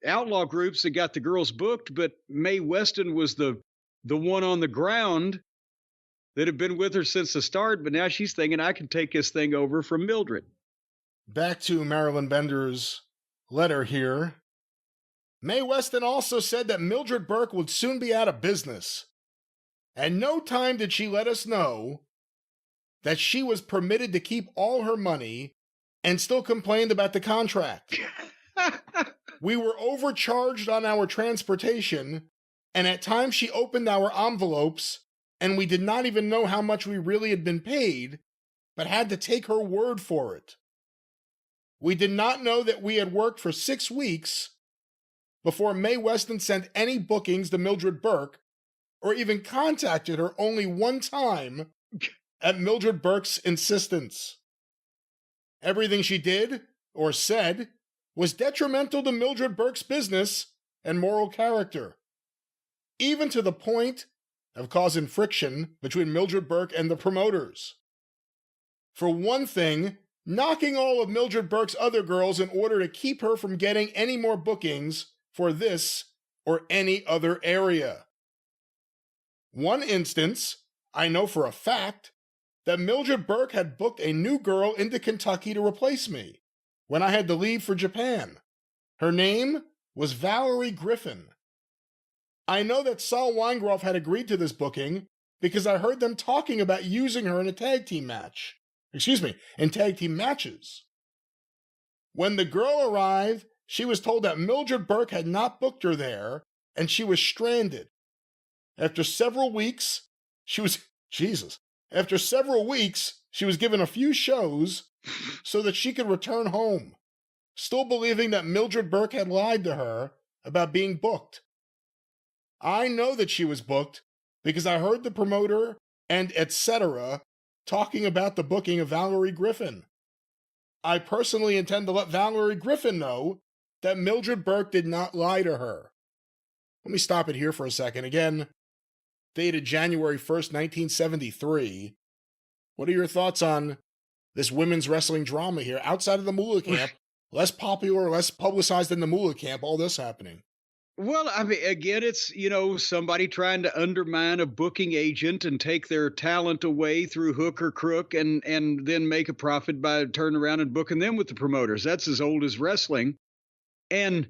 Speaker 2: outlaw groups that got the girls booked. But Mae Weston was the one on the ground that had been with her since the start. But now she's thinking, I can take this thing over from Mildred.
Speaker 1: Back to Marilyn Bender's letter here. Mae Weston also said that Mildred Burke would soon be out of business. And no time did she let us know that she was permitted to keep all her money and still complained about the contract. We were overcharged on our transportation, and at times she opened our envelopes, and we did not even know how much we really had been paid, but had to take her word for it. We did not know that we had worked for 6 weeks before Mae Weston sent any bookings to Mildred Burke, or even contacted her only one time at Mildred Burke's insistence. Everything she did, or said, was detrimental to Mildred Burke's business and moral character, even to the point of causing friction between Mildred Burke and the promoters. For one thing, knocking all of Mildred Burke's other girls in order to keep her from getting any more bookings for this or any other area. One instance, I know for a fact, that Mildred Burke had booked a new girl into Kentucky to replace me when I had to leave for Japan. Her name was Valerie Griffin. I know that Saul Weingroff had agreed to this booking because I heard them talking about using her in a tag team match. In tag team matches. When the girl arrived, she was told that Mildred Burke had not booked her there, and she was stranded. After several weeks, she was given a few shows so that she could return home, still believing that Mildred Burke had lied to her about being booked. I know that she was booked because I heard the promoter and etc. talking about the booking of Valerie Griffin. I personally intend to let Valerie Griffin know that Mildred Burke did not lie to her. Let me stop it here for a second. Again, dated January 1st, 1973. What are your thoughts on this women's wrestling drama here outside of the Moolah camp? Less popular, less publicized than the Moolah camp, all this happening.
Speaker 2: Well, I mean, again, it's, somebody trying to undermine a booking agent and take their talent away through hook or crook and then make a profit by turning around and booking them with the promoters. That's as old as wrestling. And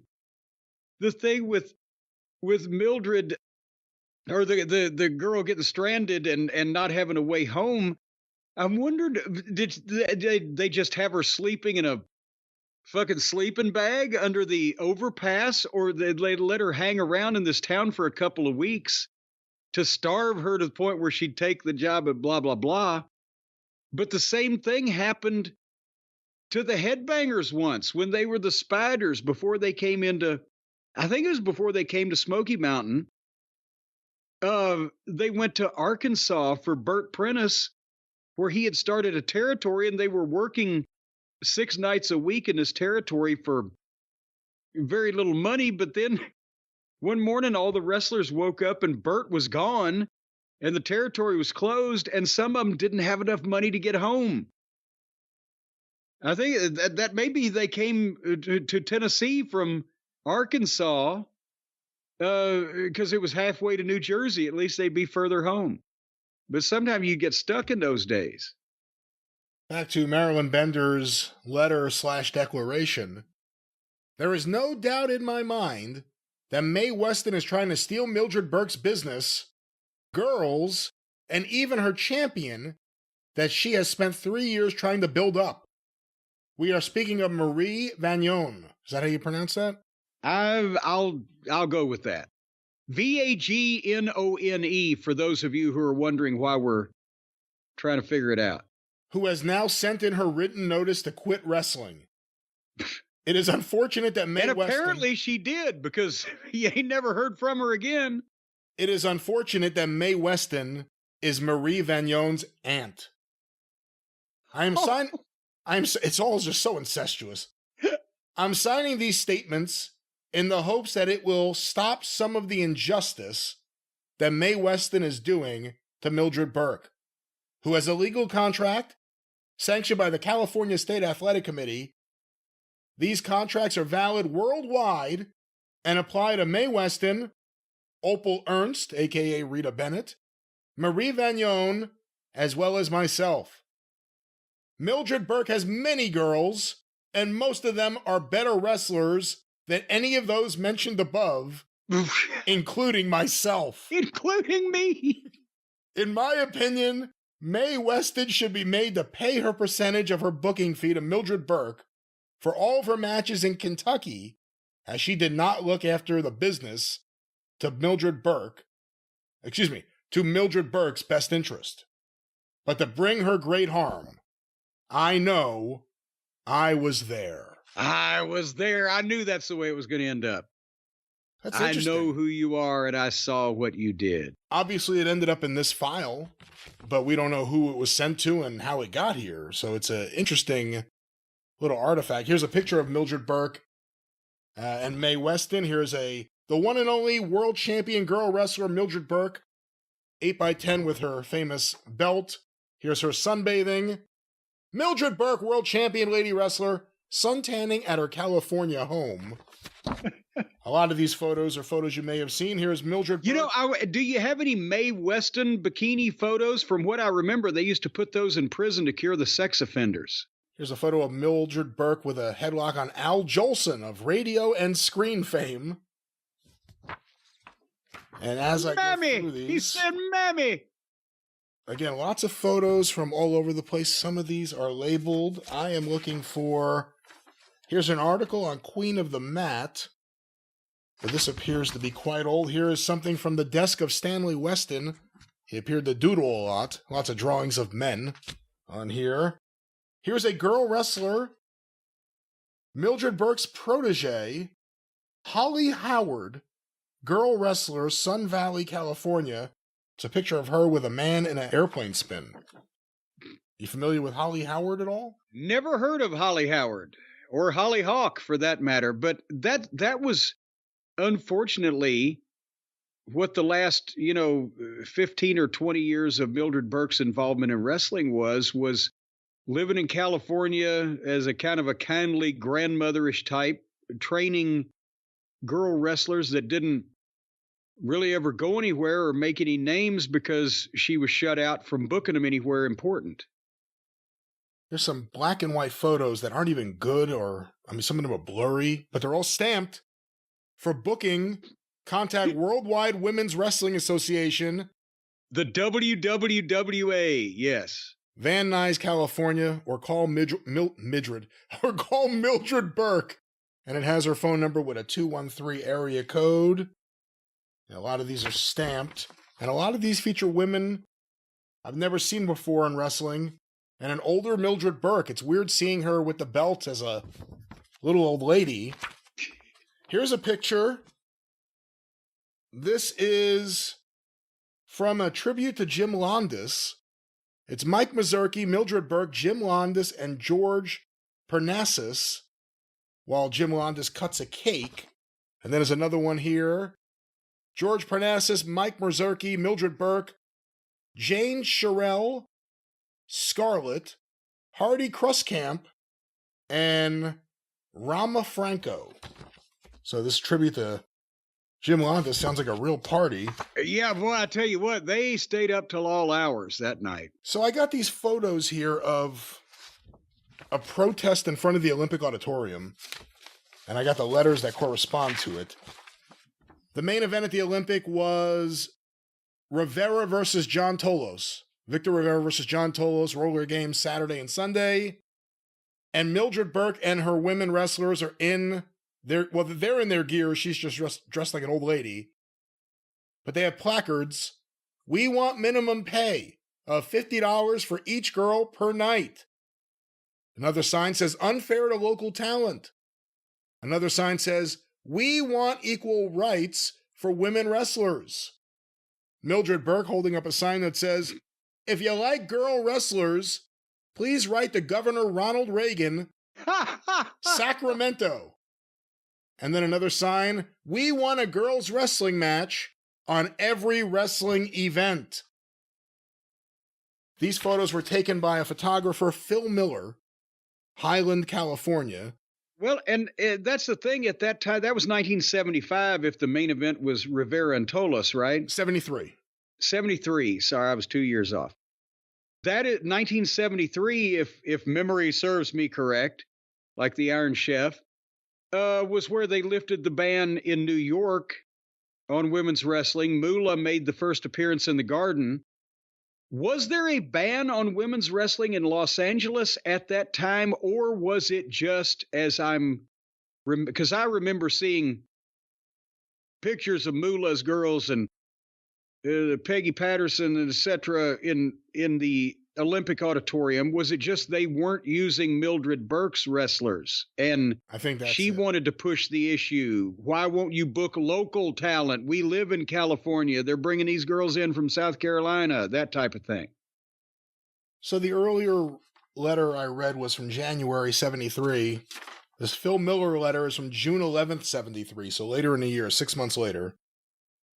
Speaker 2: the thing with Mildred, or the girl getting stranded and not having a way home, I'm wondering, did they just have her sleeping in a fucking sleeping bag under the overpass, or they let her hang around in this town for a couple of weeks to starve her to the point where she'd take the job at blah, blah, blah. But the same thing happened to the Headbangers once when they were the Spiders before they came into, I think it was before they came to Smoky Mountain. They went to Arkansas for Burt Prentice, where he had started a territory, and they were working 6 nights a week in this territory for very little money. But then one morning, all the wrestlers woke up and Burt was gone and the territory was closed, and some of them didn't have enough money to get home. I think that maybe they came to Tennessee from Arkansas because it was halfway to New Jersey. At least they'd be further home. But sometimes you get stuck in those days.
Speaker 1: Back to Marilyn Bender's letter/declaration. There is no doubt in my mind that Mae Weston is trying to steal Mildred Burke's business, girls, and even her champion that she has spent 3 years trying to build up. We are speaking of Marie Vagnon. Is that how you pronounce that?
Speaker 2: I'll go with that. Vagnone, for those of you who are wondering why we're trying to figure it out.
Speaker 1: Who has now sent in her written notice to quit wrestling. It is unfortunate that Mae Weston...
Speaker 2: And apparently she did, because you ain't never heard from her again.
Speaker 1: It is unfortunate that Mae Weston is Marie Vagnon's aunt. It's all just so incestuous. I'm signing these statements in the hopes that it will stop some of the injustice that Mae Weston is doing to Mildred Burke, who has a legal contract sanctioned by the California State Athletic Committee. These contracts are valid worldwide and apply to Mae Weston, Opal Ernst, aka Rita Bennett, Marie Vagnon, as well as myself. Mildred Burke has many girls, and most of them are better wrestlers than any of those mentioned above, including myself.
Speaker 2: Including me.
Speaker 1: In my opinion, Mae Weston should be made to pay her percentage of her booking fee to Mildred Burke for all of her matches in Kentucky, as she did not look after the business to Mildred Burke's best interest. But to bring her great harm, I know I was there.
Speaker 2: I was there. I knew that's the way it was going to end up.
Speaker 1: That's
Speaker 2: I
Speaker 1: interesting.
Speaker 2: know who you are, and I saw what you did.
Speaker 1: Obviously, it ended up in this file, but we don't know who it was sent to and how it got here. So it's an interesting little artifact. Here's a picture of Mildred Burke and Mae Weston. Here's the one and only world champion girl wrestler, Mildred Burke, 8x10 with her famous belt. Here's her sunbathing. Mildred Burke, world champion lady wrestler, suntanning at her California home. A lot of these photos are photos you may have seen. Here's Mildred Burke.
Speaker 2: You know, do you have any Mae Weston bikini photos? From what I remember, they used to put those in prison to cure the sex offenders.
Speaker 1: Here's a photo of Mildred Burke with a headlock on Al Jolson of radio and screen fame. And as I go through these...
Speaker 2: He said, Mammy!
Speaker 1: Again, lots of photos from all over the place. Some of these are labeled. I am looking for... Here's an article on Queen of the Mat. But this appears to be quite old. Here is something from the desk of Stanley Weston. He appeared to doodle a lot. Lots of drawings of men on here. Here's a girl wrestler, Mildred Burke's protege, Holly Howard, girl wrestler, Sun Valley, California. It's a picture of her with a man in an airplane spin. You familiar with Holly Howard at all?
Speaker 2: Never heard of Holly Howard, or Holly Hawk for that matter, but that was unfortunately what the last, 15 or 20 years of Mildred Burke's involvement in wrestling was living in California as a kind of a kindly grandmotherish type, training girl wrestlers that didn't really ever go anywhere or make any names because she was shut out from booking them anywhere important.
Speaker 1: There's some black and white photos that aren't even good, some of them are blurry, but they're all stamped. For booking, contact Worldwide Women's Wrestling Association.
Speaker 2: The WWWA, yes.
Speaker 1: Van Nuys, California, or call Mildred Burke. And it has her phone number with a 213 area code. And a lot of these are stamped. And a lot of these feature women I've never seen before in wrestling. and an older Mildred Burke. It's weird seeing her with the belt as a little old lady. Here's a picture. This is from a tribute to Jim Londos. It's Mike Mazurki, Mildred Burke, Jim Londos, and George Parnassus while Jim Londos cuts a cake. And then there's another one here. George Parnassus, Mike Mazurki, Mildred Burke, Jane Sherrill, Scarlett, Hardy Kruskamp, and Rama Franco. So this tribute to Jim Londos sounds like a real party.
Speaker 2: Yeah, boy, I tell you what, they stayed up till all hours that night.
Speaker 1: So I got these photos here of a protest in front of the Olympic Auditorium, and I got the letters that correspond to it. The main event at the Olympic was Rivera versus John Tolos. Victor Rivera versus John Tolos, roller games Saturday and Sunday. And Mildred Burke and her women wrestlers are in they're in their gear. She's just dressed like an old lady. But they have placards. We want minimum pay of $50 for each girl per night. Another sign says unfair to local talent. Another sign says we want equal rights for women wrestlers. Mildred Burke holding up a sign that says, if you like girl wrestlers, please write to Governor Ronald Reagan, Sacramento. And then another sign, we want a girls' wrestling match on every wrestling event. These photos were taken by a photographer, Phil Miller, Highland, California.
Speaker 2: Well, and that's the thing at that time. That was 1975 if the main event was Rivera and Tolos, right?
Speaker 1: 73.
Speaker 2: 73. Sorry, I was 2 years off. That is 1973, if memory serves me correct, like the Iron Chef, was where they lifted the ban in New York on women's wrestling. Moolah made the first appearance in the Garden. Was there a ban on women's wrestling in Los Angeles at that time, or was it just because I remember seeing pictures of Moolah's girls and Peggy Patterson and etc. in the Olympic Auditorium? Was it just they weren't using Mildred Burke's wrestlers? And
Speaker 1: I think
Speaker 2: she wanted to push the issue. Why won't you book local talent? We live in California. They're bringing these girls in from South Carolina, that type of thing.
Speaker 1: So the earlier letter I read was from January 73. This Phil Miller letter is from June 11th, 73. So later in the year, 6 months later.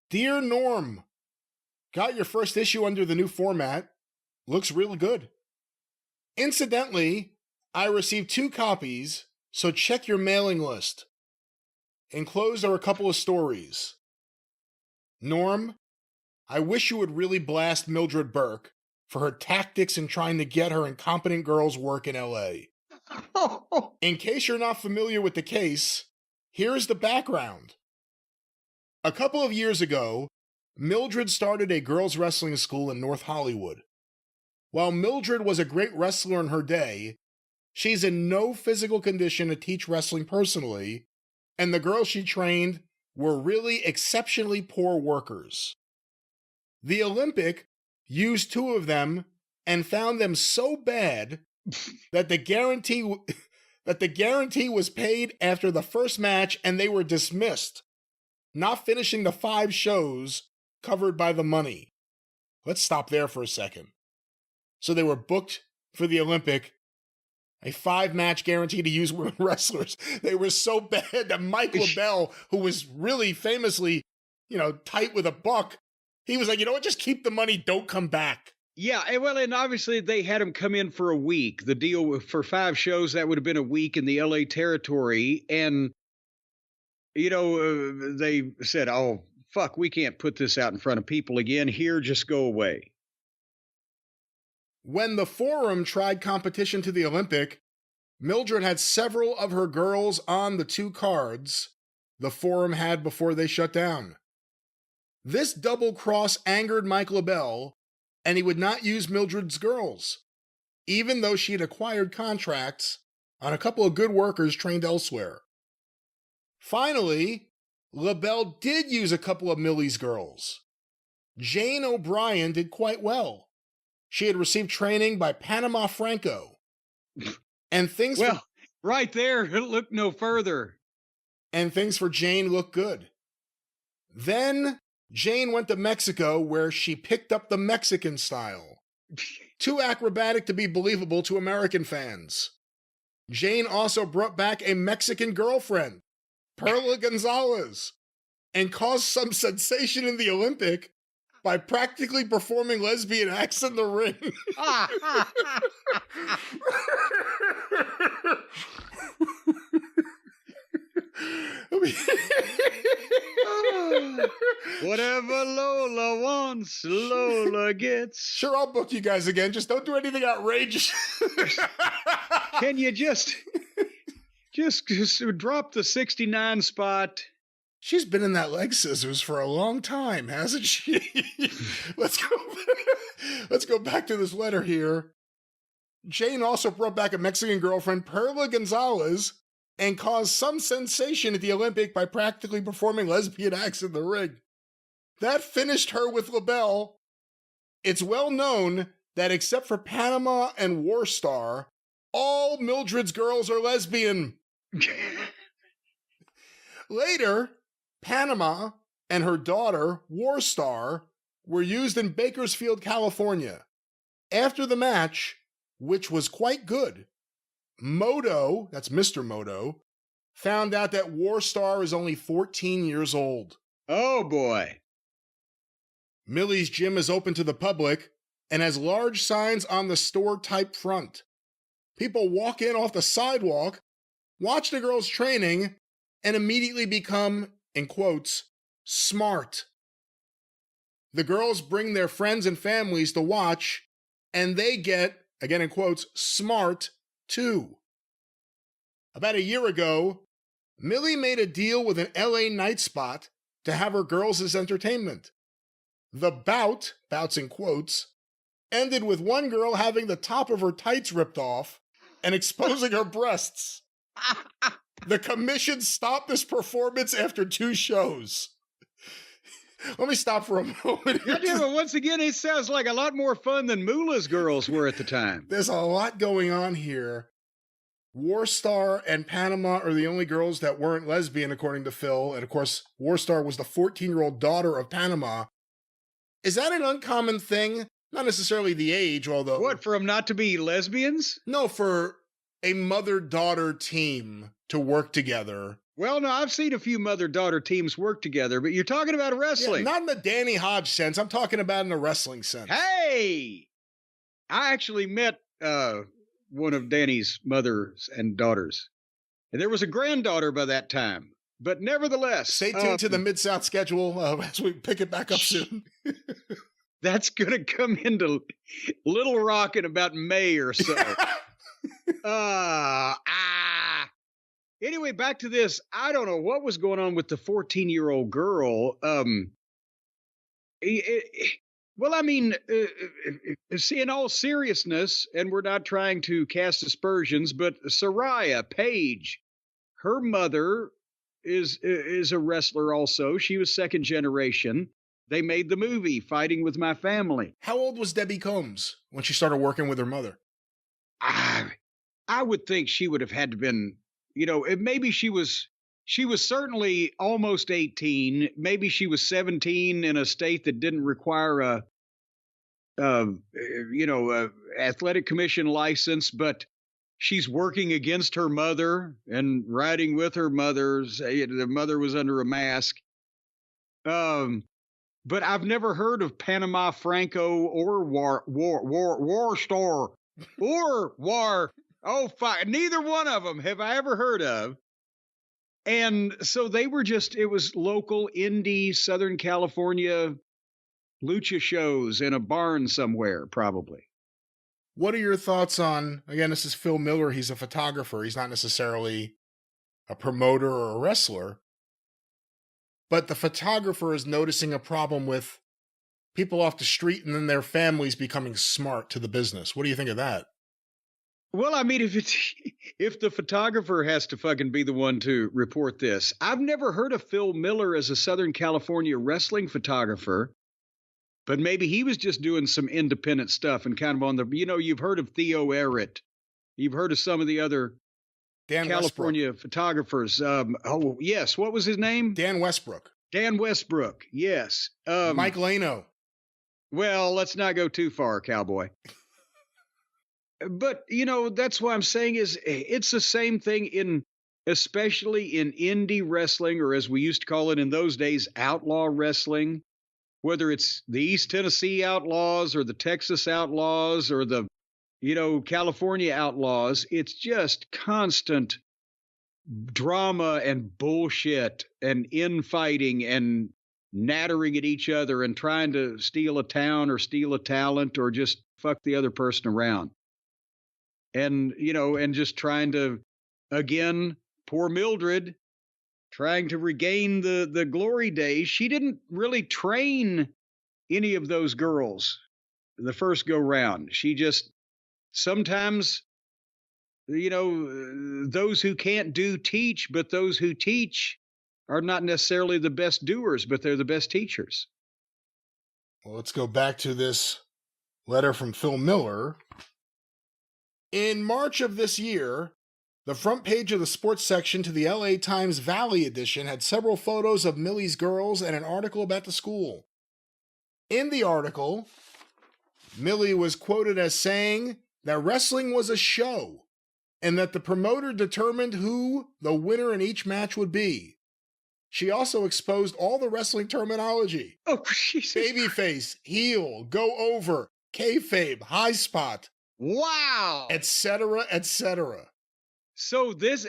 Speaker 1: Dear Norm, got your first issue under the new format. Looks really good. Incidentally, I received 2 copies, so check your mailing list. Enclosed are a couple of stories. Norm, I wish you would really blast Mildred Burke for her tactics in trying to get her incompetent girls work in LA. In case you're not familiar with the case, here's the background. A couple of years ago, Mildred started a girls' wrestling school in North Hollywood. While Mildred was a great wrestler in her day, she's in no physical condition to teach wrestling personally, and the girls she trained were really exceptionally poor workers. The Olympic used 2 of them and found them so bad that the guarantee was paid after the first match and they were dismissed, not finishing the 5 shows covered by the money. Let's stop there for a second. So they were booked for the Olympic, a 5-match guarantee to use women wrestlers. They were so bad that Mike LaBelle, who was really famously, tight with a buck, he was like, you know what, just keep the money, don't come back.
Speaker 2: Yeah, and obviously they had him come in for a week. The deal for 5 shows, that would have been a week in the LA territory. And, they said, oh, fuck, we can't put this out in front of people again. Here, just go away.
Speaker 1: When the Forum tried competition to the Olympic, Mildred had several of her girls on the 2 cards the Forum had before they shut down. This double cross angered Mike LaBelle, and he would not use Mildred's girls, even though she had acquired contracts on a couple of good workers trained elsewhere. Finally, LaBelle did use a couple of Millie's girls. Jane O'Brien did quite well. she had received training by Panama Franco. And things
Speaker 2: Well, right there, look no further.
Speaker 1: And things for Jane looked good. Then Jane went to Mexico, where she picked up the Mexican style. Too acrobatic to be believable to American fans. Jane also brought back a Mexican girlfriend, Perla Gonzalez, and caused some sensation in the Olympic by practically performing lesbian acts in the ring.
Speaker 2: Whatever Lola wants, Lola gets.
Speaker 1: Sure, I'll book you guys again. Just don't do anything outrageous.
Speaker 2: Can you just drop the 69 spot?
Speaker 1: She's been in that leg scissors for a long time, hasn't she? Let's go back to this letter here. Jane also brought back a Mexican girlfriend, Perla Gonzalez, and caused some sensation at the Olympic by practically performing lesbian acts in the ring. That finished her with LaBelle. It's well known that except for Panama and Warstar, all Mildred's girls are lesbian. Later, Panama and her daughter, Warstar, were used in Bakersfield, California. After the match, which was quite good, Moto, that's Mr. Moto, found out that Warstar is only 14 years old.
Speaker 2: Oh, boy.
Speaker 1: Millie's gym is open to the public and has large signs on the store-type front. People walk in off the sidewalk, watch the girls training, and immediately become, in quotes, smart. The girls bring their friends and families to watch, and they get, again in quotes, smart too. About a year ago, Millie made a deal with an LA night spot to have her girls as entertainment. The bouts in quotes, ended with one girl having the top of her tights ripped off and exposing her breasts. The commission stopped this performance after 2 shows. Let me stop for a moment.
Speaker 2: Yeah, but once again, it sounds like a lot more fun than Moolah's girls were at the time.
Speaker 1: There's a lot going on here. Warstar and Panama are the only girls that weren't lesbian, according to Phil. And of course, Warstar was the 14-year-old daughter of Panama. Is that an uncommon thing? Not necessarily the age, although...
Speaker 2: What, for them not to be lesbians?
Speaker 1: No, for a mother-daughter team to work together.
Speaker 2: Well, no, I've seen a few mother-daughter teams work together, but you're talking about wrestling.
Speaker 1: Yeah, not in the Danny Hodge sense. I'm talking about in the wrestling sense.
Speaker 2: Hey! I actually met one of Danny's mothers and daughters. And there was a granddaughter by that time. But nevertheless...
Speaker 1: Stay tuned to the Mid-South schedule as we pick it back up soon.
Speaker 2: That's going to come into Little Rock in about May or so. Anyway, back to this. I don't know what was going on with the 14-year-old girl. Well, I mean, in all seriousness, and we're not trying to cast aspersions, but Soraya Page, her mother is a wrestler also. She was second generation. They made the movie Fighting with My Family.
Speaker 1: How old was Debbie Combs when she started working with her mother?
Speaker 2: I would think she would have had to been, maybe she was certainly almost 18. Maybe she was 17 in a state that didn't require a athletic commission license, but she's working against her mother and riding with her mother's. The mother was under a mask. But I've never heard of Panama Franco or Warstar or War. Oh, fine. Neither one of them have I ever heard of. And so they were it was local indie Southern California lucha shows in a barn somewhere, probably.
Speaker 1: What are your thoughts on, again, this is Phil Miller. He's a photographer. He's not necessarily a promoter or a wrestler. But the photographer is noticing a problem with people off the street and then their families becoming smart to the business. What do you think of that?
Speaker 2: Well, I mean, if the photographer has to fucking be the one to report this, I've never heard of Phil Miller as a Southern California wrestling photographer, But maybe he was just doing some independent stuff and kind of on the, you've heard of Theo Errett. You've heard of some of the other
Speaker 1: Dan
Speaker 2: California
Speaker 1: Westbrook.
Speaker 2: photographers. Yes. What was his name?
Speaker 1: Dan Westbrook.
Speaker 2: Dan Westbrook. Yes.
Speaker 1: Mike Lano.
Speaker 2: Well, let's not go too far, cowboy. But, that's what I'm saying is it's the same thing especially in indie wrestling, or as we used to call it in those days, outlaw wrestling, whether it's the East Tennessee Outlaws or the Texas Outlaws or the, California Outlaws. It's just constant drama and bullshit and infighting and nattering at each other and trying to steal a town or steal a talent or just fuck the other person around. And, and just trying to, again, poor Mildred, trying to regain the glory days. She didn't really train any of those girls the first go round. She just sometimes, those who can't do teach, but those who teach are not necessarily the best doers, but they're the best teachers.
Speaker 1: Well, let's go back to this letter from Phil Miller. In March of this year, the front page of the sports section to the LA Times Valley edition had several photos of Millie's girls and an article about the school. In the article, Millie was quoted as saying that wrestling was a show and that the promoter determined who the winner in each match would be. She also exposed all the wrestling terminology.
Speaker 2: Oh, Jesus.
Speaker 1: Babyface, heel, go over, kayfabe, high spot.
Speaker 2: Wow.
Speaker 1: Etc., etc.
Speaker 2: So this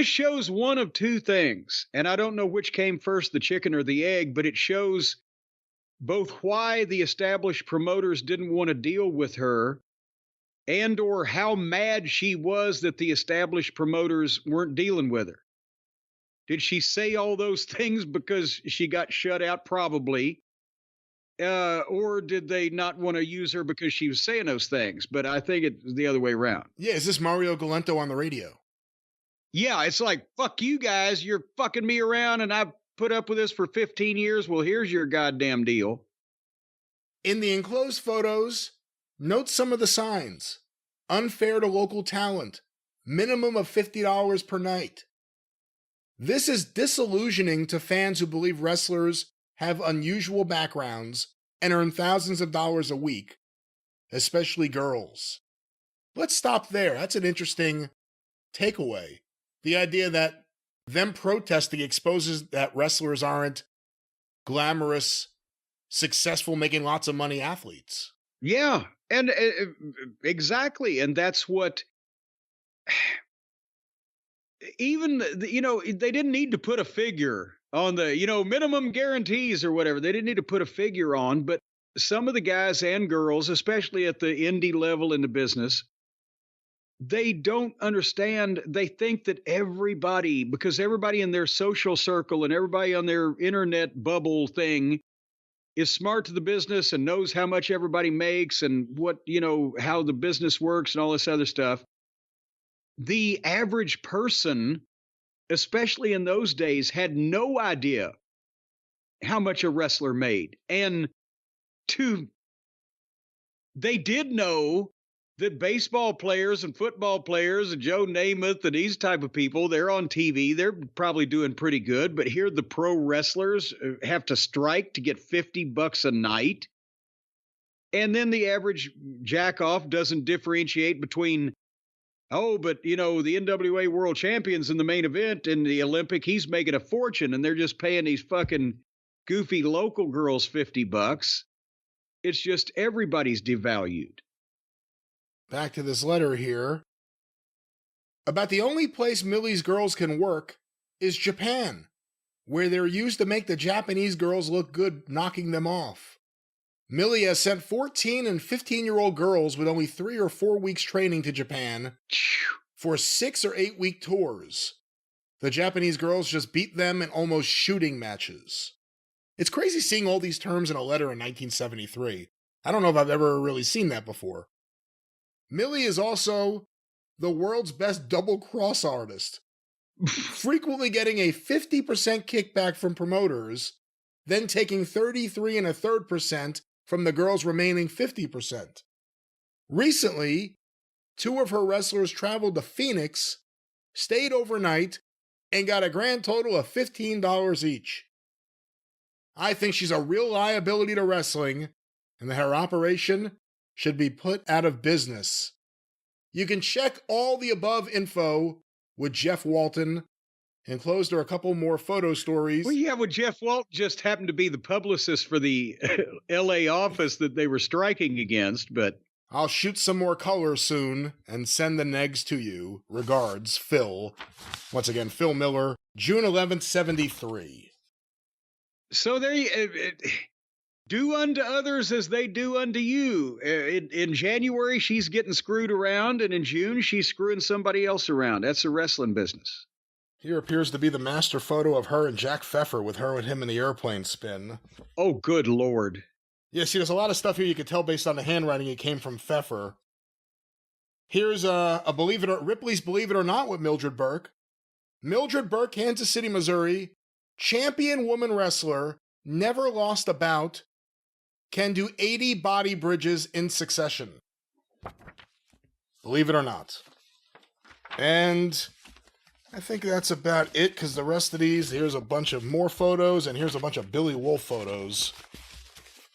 Speaker 2: shows one of two things, and I don't know which came first, the chicken or the egg, but it shows both why the established promoters didn't want to deal with her and or how mad she was that the established promoters weren't dealing with her. Did she say all those things because she got shut out? Probably. Or did they not want to use her because she was saying those things? But I think it's the other way around.
Speaker 1: Yeah, is this Mario Galento on the radio?
Speaker 2: Yeah, it's like, fuck you guys, you're fucking me around and I've put up with this for 15 years. Well, here's your goddamn deal.
Speaker 1: In the enclosed photos, note some of the signs. Unfair to local talent. Minimum of $50 per night. This is disillusioning to fans who believe wrestlers have unusual backgrounds and earn thousands of dollars a week, especially girls. Let's stop there. That's an interesting takeaway. The idea that them protesting exposes that wrestlers aren't glamorous, successful, making lots of money athletes.
Speaker 2: Yeah, and exactly. And that's what... Even, they didn't need to put a figure on the, minimum guarantees or whatever. They didn't need to put a figure on, but some of the guys and girls, especially at the indie level in the business, they don't understand. They think that because everybody in their social circle and everybody on their internet bubble thing is smart to the business and knows how much everybody makes and what, how the business works and all this other stuff. The average person, especially in those days, had no idea how much a wrestler made. And they did know that baseball players and football players and Joe Namath and these type of people, they're on TV. They're probably doing pretty good. But here the pro wrestlers have to strike to get $50 a night. And then the average jack-off doesn't differentiate between, but, the NWA world champions in the main event in the Olympic, he's making a fortune and they're just paying these fucking goofy local girls $50. It's just everybody's devalued.
Speaker 1: Back to this letter here. About the only place Millie's girls can work is Japan, where they're used to make the Japanese girls look good knocking them off. Millie has sent 14 and 15-year-old girls with only 3 or 4 weeks training to Japan for 6 or 8 week tours. The Japanese girls just beat them in almost shooting matches. It's crazy seeing all these terms in a letter in 1973. I don't know if I've ever really seen that before. Millie is also the world's best double-cross artist, frequently getting a 50% kickback from promoters then taking 33.33% from the girls' remaining 50%. Recently, 2 of her wrestlers traveled to Phoenix, stayed overnight, and got a grand total of $15 each. I think she's a real liability to wrestling, and that her operation should be put out of business. You can check all the above info with Jeff Walton. Enclosed are a couple more photo stories.
Speaker 2: Well, yeah, Jeff Walton just happened to be the publicist for the LA office that they were striking against, but
Speaker 1: I'll shoot some more color soon and send the negs to you. Regards, Phil. Once again, Phil Miller, June 11th, 73.
Speaker 2: So they do unto others as they do unto you. In January, she's getting screwed around, and in June, she's screwing somebody else around. That's the wrestling business.
Speaker 1: Here appears to be the master photo of her and Jack Pfeffer with her and him in the airplane spin.
Speaker 2: Oh, good Lord.
Speaker 1: Yeah, see, there's a lot of stuff here you could tell based on the handwriting it came from Pfeffer. Here's Ripley's Believe It or Not with Mildred Burke. Mildred Burke, Kansas City, Missouri. Champion woman wrestler, never lost a bout, can do 80 body bridges in succession. Believe it or not. And I think that's about it, because the rest of these, here's a bunch of more photos, and here's a bunch of Billy Wolf photos.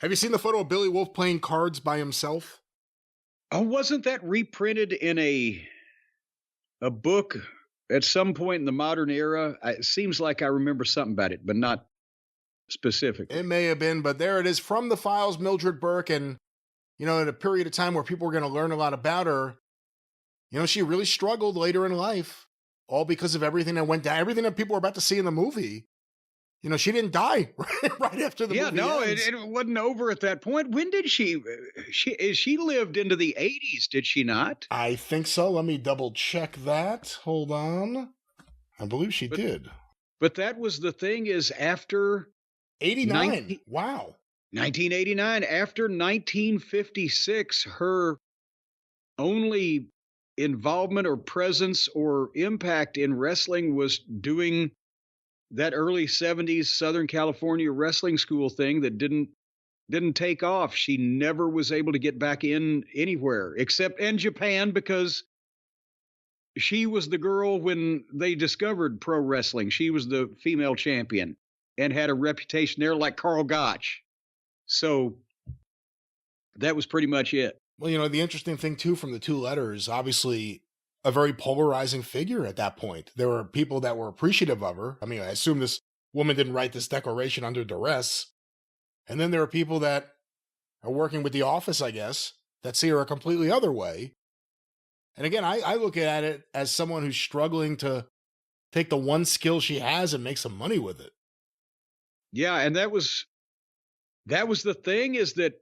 Speaker 1: Have you seen the photo of Billy Wolf playing cards by himself?
Speaker 2: Oh, wasn't that reprinted in a book at some point in the modern era? It seems like I remember something about it, but not specifically.
Speaker 1: It may have been, but there it is from the files, Mildred Burke, and, in a period of time where people were going to learn a lot about her, she really struggled later in life, all because of everything that went down, everything that people were about to see in the movie. She didn't die right after the movie. Yeah,
Speaker 2: no,
Speaker 1: ends.
Speaker 2: It wasn't over at that point. When did she lived into the 80s, did she not?
Speaker 1: I think so. Let me double check that. Hold on. I believe she did.
Speaker 2: But that was the thing, is after
Speaker 1: 89. Wow.
Speaker 2: 1989, after 1956, her only involvement or presence or impact in wrestling was doing that early 70s Southern California wrestling school thing that didn't take off. She never was able to get back in anywhere except in Japan, because she was the girl when they discovered pro wrestling. She was the female champion and had a reputation there like Carl Gotch. So that was pretty much it.
Speaker 1: Well, the interesting thing too from the 2 letters, obviously a very polarizing figure at that point. There were people that were appreciative of her. I mean, I assume this woman didn't write this declaration under duress. And then there are people that are working with the office, I guess, that see her a completely other way. And again, I look at it as someone who's struggling to take the one skill she has and make some money with it.
Speaker 2: Yeah, and that was the thing, is that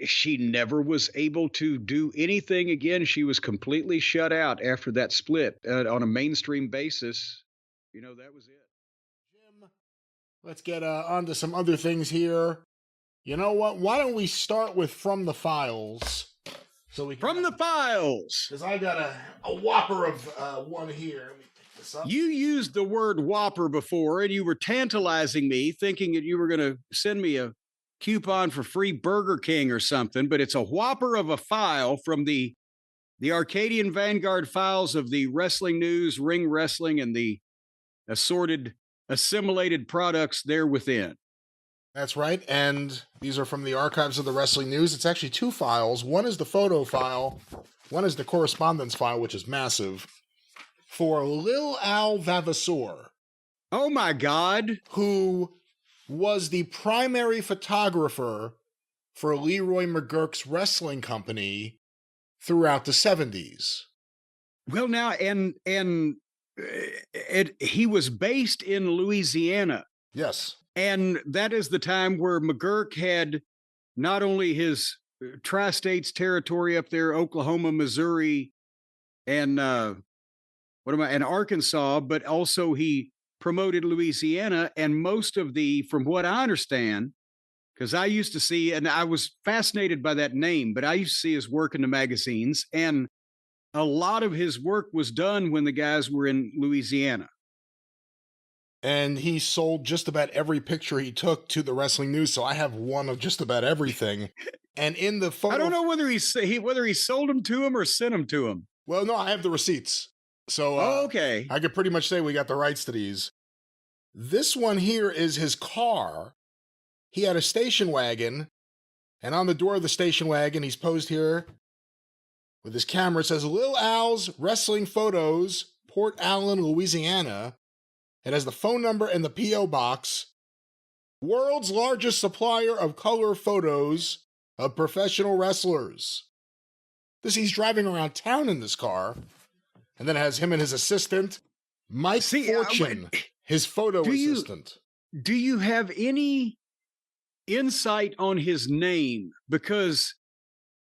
Speaker 2: she never was able to do anything again. She was completely shut out after that split on a mainstream basis. That was it.
Speaker 1: Jim, let's get on to some other things here. You know what? Why don't we start with From the Files?
Speaker 2: From the Files!
Speaker 1: Because I got a whopper of one here. Let me pick this up.
Speaker 2: You used the word whopper before, and you were tantalizing me, thinking that you were going to send me a coupon for free Burger King or something, but it's a whopper of a file from the Arcadian Vanguard files of the wrestling news, ring wrestling, and the assorted assimilated products there within.
Speaker 1: That's right, and these are from the archives of the wrestling news. It's actually 2 files. One is the photo file, one is the correspondence file, which is massive, for Lil Al Vavasseur.
Speaker 2: Oh my God.
Speaker 1: Who was the primary photographer for Leroy McGuirk's wrestling company throughout the 70s.
Speaker 2: Well, now, and he was based in Louisiana.
Speaker 1: Yes.
Speaker 2: And that is the time where McGuirk had not only his tri-states territory up there, Oklahoma, Missouri, and Arkansas, but also he promoted Louisiana, and most of from what I understand, because I used to see, and I was fascinated by that name, but I used to see his work in the magazines, and a lot of his work was done when the guys were in Louisiana.
Speaker 1: And he sold just about every picture he took to the Wrestling News. So I have one of just about everything. And in the photo,
Speaker 2: I don't know whether he sold them to him or sent them to him.
Speaker 1: well, no, I have the receipts. So
Speaker 2: Okay.
Speaker 1: I could pretty much say we got the rights to these. This one here is his car. He had a station wagon, and on the door of the station wagon, he's posed here with his camera. It says Lil Al's Wrestling Photos, Port Allen, Louisiana. It has the phone number and the P.O. box. World's largest supplier of color photos of professional wrestlers. He's driving around town in this car. And then it has him and his assistant, Mike Fortune, his photo assistant.
Speaker 2: Do you have any insight on his name? Because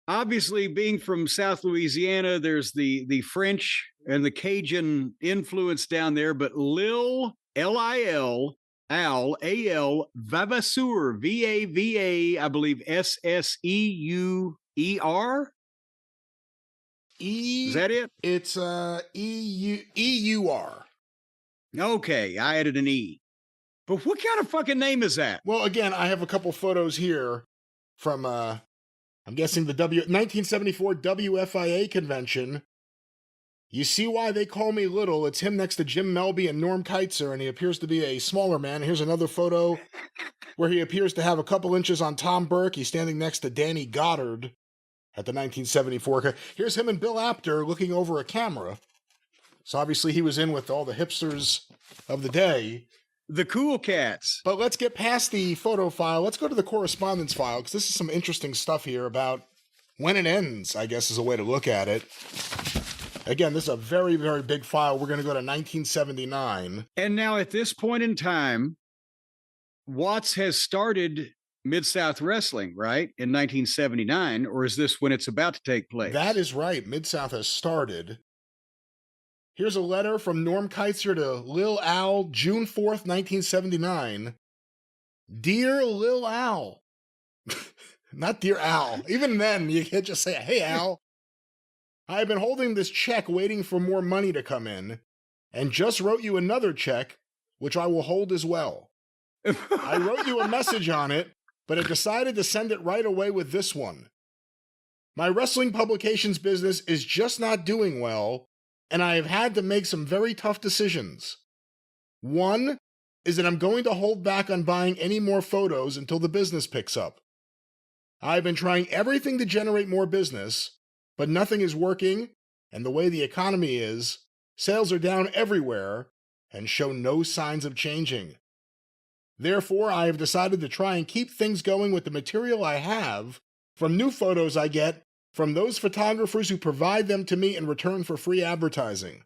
Speaker 2: obviously, being from South Louisiana, there's the French and the Cajun influence down there, but Lil, L-I-L, Al, A-L, Vavasseur, V-A-V-A, I believe S-S-E-U-E-R? Is that it?
Speaker 1: It's E-U-R.
Speaker 2: Okay, I added an E. But what kind of fucking name is that?
Speaker 1: Well, again, I have a couple photos here from, I'm guessing the 1974 WFIA convention. You see why they call me little. It's him next to Jim Melby and Norm Keitzer, and he appears to be a smaller man. Here's another photo where he appears to have a couple inches on Tom Burke. He's standing next to Danny Goddard at the 1974. Here's him and Bill Apter looking over a camera. So obviously he was in with all the hipsters of the day.
Speaker 2: The cool cats.
Speaker 1: But let's get past the photo file. Let's go to the correspondence file, because this is some interesting stuff here about when it ends, I guess is a way to look at it. Again, this is a very, very big file. We're going to go to 1979.
Speaker 2: And now at this point in time, Watts has started Mid-South Wrestling, right? In 1979, or is this when it's about to take place?
Speaker 1: That is right. Mid-South has started. Here's a letter from Norm Keitzer to Lil Al, June 4th, 1979. Dear Lil Al. Not Dear Al. Even then, you can't just say, hey, Al. I've been holding this check waiting for more money to come in, and just wrote you another check, which I will hold as well. I wrote you a message on it, but I decided to send it right away with this one. My wrestling publications business is just not doing well, and I have had to make some very tough decisions. One is that I'm going to hold back on buying any more photos until the business picks up. I've been trying everything to generate more business, but nothing is working, and the way the economy is, sales are down everywhere and show no signs of changing. Therefore, I have decided to try and keep things going with the material I have from new photos I get from those photographers who provide them to me in return for free advertising.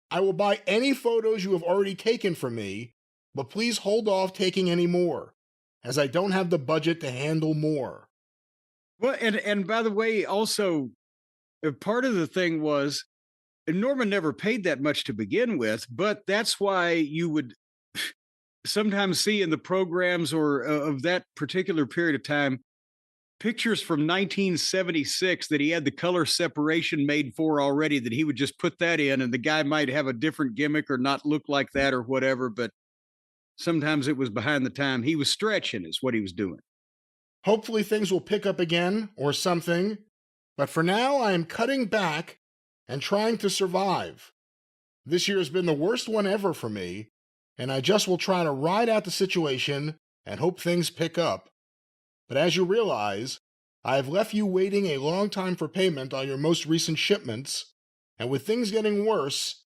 Speaker 1: I will buy any photos you have already taken from me, but please hold off taking any more, as I don't have the budget to handle more.
Speaker 2: Well, and by the way, also, part of the thing was Norman never paid that much to begin with, but that's why you would sometimes see in the programs or of that particular period of time pictures from 1976 that he had the color separation made for already, that he would just put that in and the guy might have a different gimmick or not look like that or whatever, but sometimes it was behind the time. He was stretching is what he was doing.
Speaker 1: Hopefully things will pick up again or something, but for now I am cutting back and trying to survive. This year has been the worst one ever for me, and I just will try to ride out the situation and hope things pick up. But as you realize, I have left you waiting a long time for payment on your most recent shipments, and with things getting worse,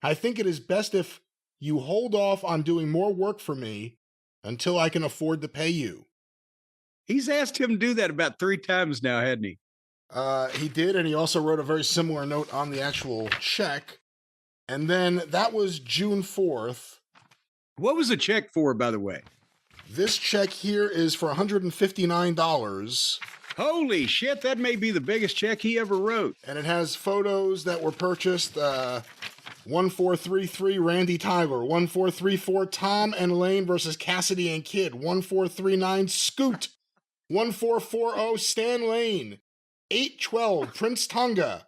Speaker 1: I think it is best if you hold off on doing more work for me until I can afford to pay you.
Speaker 2: He's asked him to do that about 3 times now, hadn't he?
Speaker 1: He did, and he also wrote a very similar note on the actual check. And then that was June 4th.
Speaker 2: What was the check for, by the way?
Speaker 1: This check here is for $159.
Speaker 2: Holy shit, that may be the biggest check he ever wrote.
Speaker 1: And it has photos that were purchased. 1433 Randy Tyler, 1434 Tom and Lane versus Cassidy and Kidd, 1439 Scoot, 1440 Stan Lane, 812 Prince Tonga,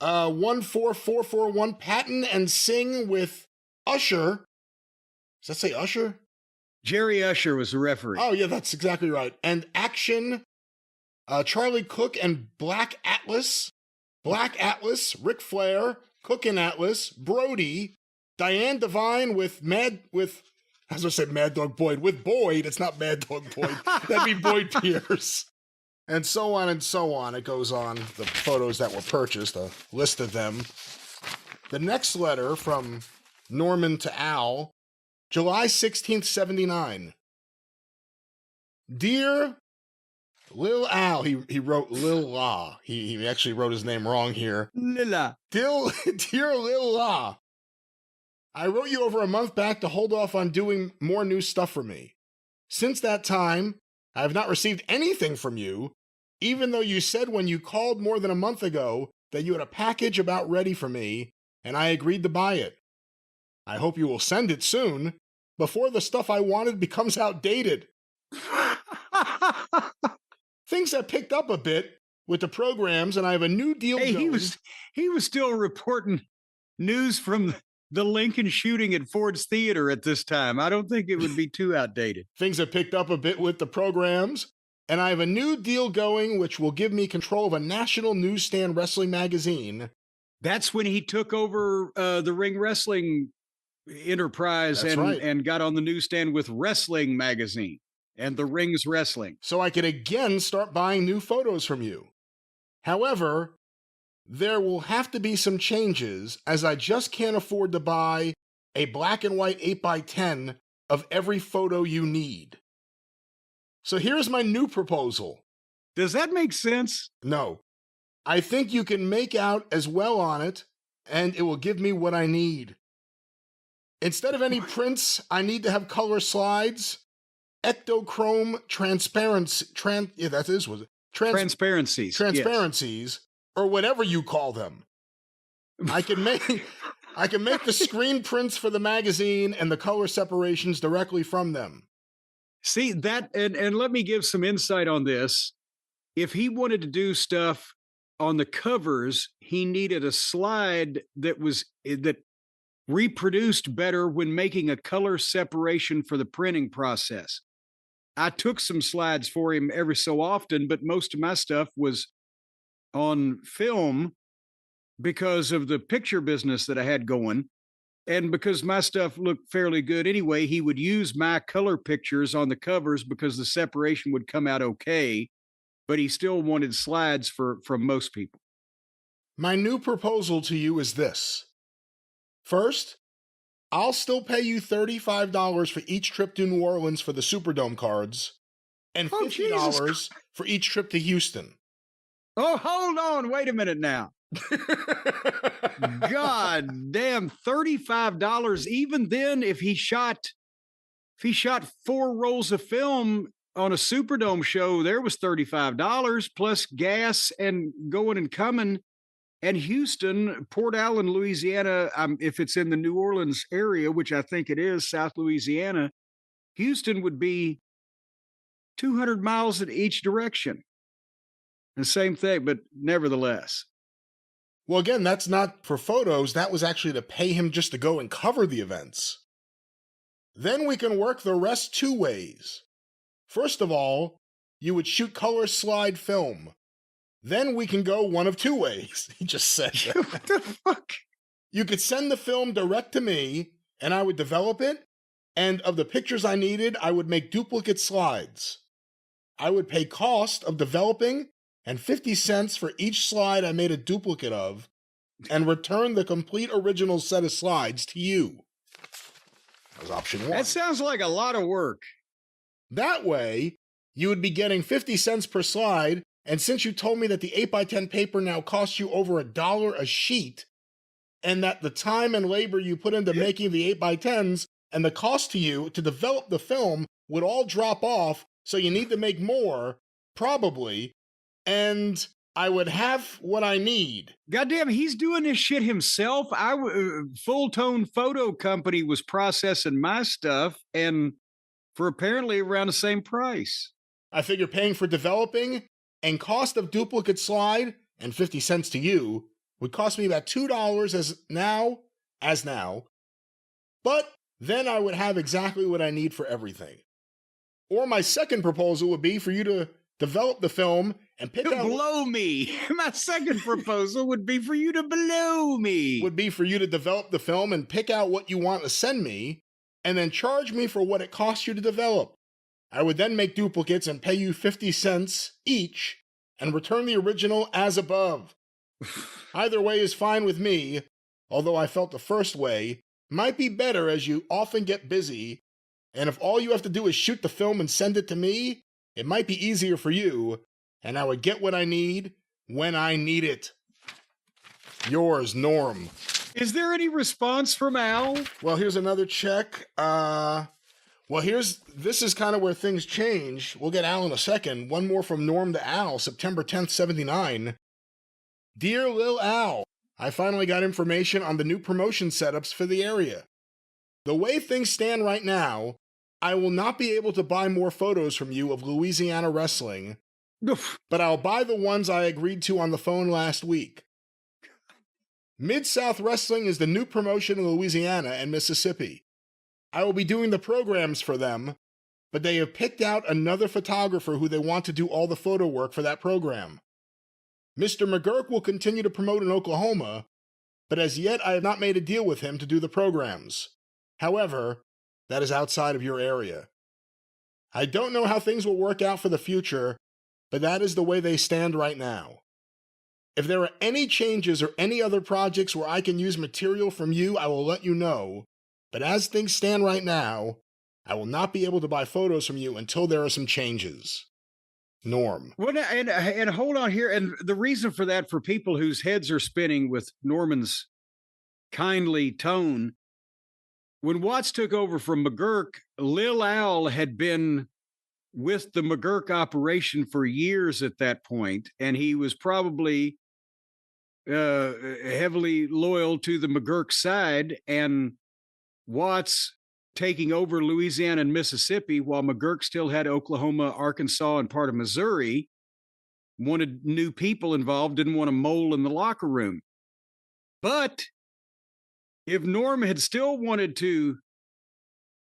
Speaker 1: 14441 Patton and Sing with Usher, Does that say Usher?
Speaker 2: Jerry Usher was the referee.
Speaker 1: Oh, yeah, that's exactly right. And Action, Charlie Cook and Black Atlas, Ric Flair, Cook and Atlas, Brody, Diane Devine with I was going to say Mad Dog Boyd. With Boyd, it's not Mad Dog Boyd. That'd be Boyd Pierce. And so on and so on. It goes on, the photos that were purchased, a list of them. The next letter from Norman to Al, July 16th, 79. Dear Lil Al, he wrote Lil La. He actually wrote his name wrong here.
Speaker 2: Lila.
Speaker 1: Dear Lil La, I wrote you over a month back to hold off on doing more new stuff for me. Since that time, I have not received anything from you, even though you said when you called more than a month ago that you had a package about ready for me, and I agreed to buy it. I hope you will send it soon, before the stuff I wanted becomes outdated. Things have picked up a bit with the programs, and I have a new deal going.
Speaker 2: He was still reporting news from the Lincoln shooting at Ford's Theater at this time. I don't think it would be too outdated.
Speaker 1: Things have picked up a bit with the programs, and I have a new deal going which will give me control of a national newsstand wrestling magazine.
Speaker 2: That's when he took over the Ring Wrestling Enterprise and got on the newsstand with Wrestling Magazine and the Rings Wrestling.
Speaker 1: So I could again start buying new photos from you. However, there will have to be some changes, as I just can't afford to buy a black and white 8x10 of every photo you need. So here's my new proposal.
Speaker 2: Does that make sense?
Speaker 1: No. I think you can make out as well on it, and it will give me what I need. Instead of any prints, I need to have color slides, ectochrome transparencies,
Speaker 2: yes.
Speaker 1: Or whatever you call them. I can make the screen prints for the magazine and the color separations directly from them.
Speaker 2: See that, and let me give some insight on this. If he wanted to do stuff on the covers, he needed a slide that reproduced better when making a color separation for the printing process. I took some slides for him every so often, but most of my stuff was on film because of the picture business that I had going. And because my stuff looked fairly good anyway, he would use my color pictures on the covers because the separation would come out okay, but he still wanted slides from most people.
Speaker 1: My new proposal to you is this. First, I'll still pay you $35 for each trip to New Orleans for the Superdome cards, and $50 for each trip to Houston.
Speaker 2: Oh, hold on. Wait a minute now. God damn, $35. Even then, if he shot 4 rolls of film on a Superdome show, there was $35 plus gas and going and coming. And Houston, Port Allen, Louisiana, if it's in the New Orleans area, which I think it is, South Louisiana, Houston would be 200 miles in each direction. The same thing, but nevertheless.
Speaker 1: Well, again, that's not for photos. That was actually to pay him just to go and cover the events. Then we can work the rest 2 ways. First of all, you would shoot color slide film. Then we can go one of 2 ways. He just said that.
Speaker 2: What the fuck?
Speaker 1: You could send the film direct to me, and I would develop it, and of the pictures I needed, I would make duplicate slides. I would pay cost of developing and 50 cents for each slide I made a duplicate of, and return the complete original set of slides to you. That was option 1.
Speaker 2: That sounds like a lot of work.
Speaker 1: That way, you would be getting 50 cents per slide, and since you told me that the 8x10 paper now costs you over $1 a sheet, and that the time and labor you put into making the 8x10s and the cost to you to develop the film would all drop off, so you need to make more, probably, and I would have what I need.
Speaker 2: Goddamn, he's doing this shit himself. Full Tone Photo Company was processing my stuff, and for apparently around the same price.
Speaker 1: I figure paying for developing and cost of duplicate slide and 50 cents to you would cost me about $2 as now. But then I would have exactly what I need for everything. Or my second proposal would be for you to develop the film and pick out...
Speaker 2: Blow me. My second proposal would be for you to blow me.
Speaker 1: Would be for you to develop the film and pick out what you want to send me, and then charge me for what it costs you to develop. I would then make duplicates and pay you 50 cents each and return the original as above. Either way is fine with me, although I felt the first way might be better as you often get busy, and if all you have to do is shoot the film and send it to me, it might be easier for you, and I would get what I need when I need it. Yours, Norm.
Speaker 2: Is there any response from Al?
Speaker 1: Well, here's another check. This is kind of where things change. We'll get Al in a second. One more from Norm to Al, September 10th, 79. Dear Lil Al, I finally got information on the new promotion setups for the area. The way things stand right now, I will not be able to buy more photos from you of Louisiana wrestling, but I'll buy the ones I agreed to on the phone last week. Mid-South Wrestling is the new promotion in Louisiana and Mississippi. I will be doing the programs for them, but they have picked out another photographer who they want to do all the photo work for that program. Mr. McGurk will continue to promote in Oklahoma, but as yet I have not made a deal with him to do the programs. However, that is outside of your area. I don't know how things will work out for the future, but that is the way they stand right now. If there are any changes or any other projects where I can use material from you, I will let you know, but as things stand right now, I will not be able to buy photos from you until there are some changes. Norm.
Speaker 2: Well, and hold on here. And the reason for that, for people whose heads are spinning with Norman's kindly tone, when Watts took over from McGurk, Lil Al had been with the McGurk operation for years at that point, and he was probably heavily loyal to the McGurk side, and Watts taking over Louisiana and Mississippi while McGurk still had Oklahoma, Arkansas, and part of Missouri, wanted new people involved, didn't want a mole in the locker room. But if Norm had still wanted to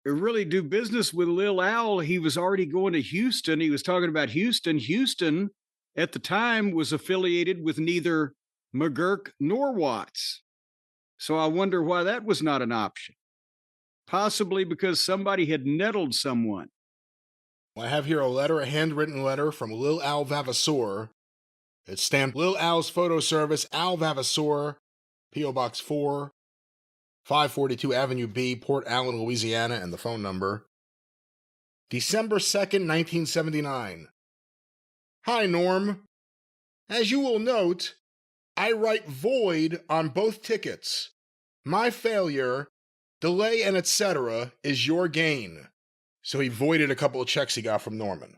Speaker 2: really do business with Lil Al, he was already going to Houston. He was talking about Houston. Houston, at the time, was affiliated with neither McGurk nor Watts. So I wonder why that was not an option. Possibly because somebody had nettled someone.
Speaker 1: I have here a handwritten letter from Lil Al Vavasseur. It's stamped Lil Al's Photo Service, Al Vavasseur, P.O. Box 4, 542 Avenue B, Port Allen, Louisiana, and the phone number. December 2nd, 1979. Hi, Norm. As you will note, I write void on both tickets. My failure, delay, and etc. is your gain. So he voided a couple of checks he got from Norman.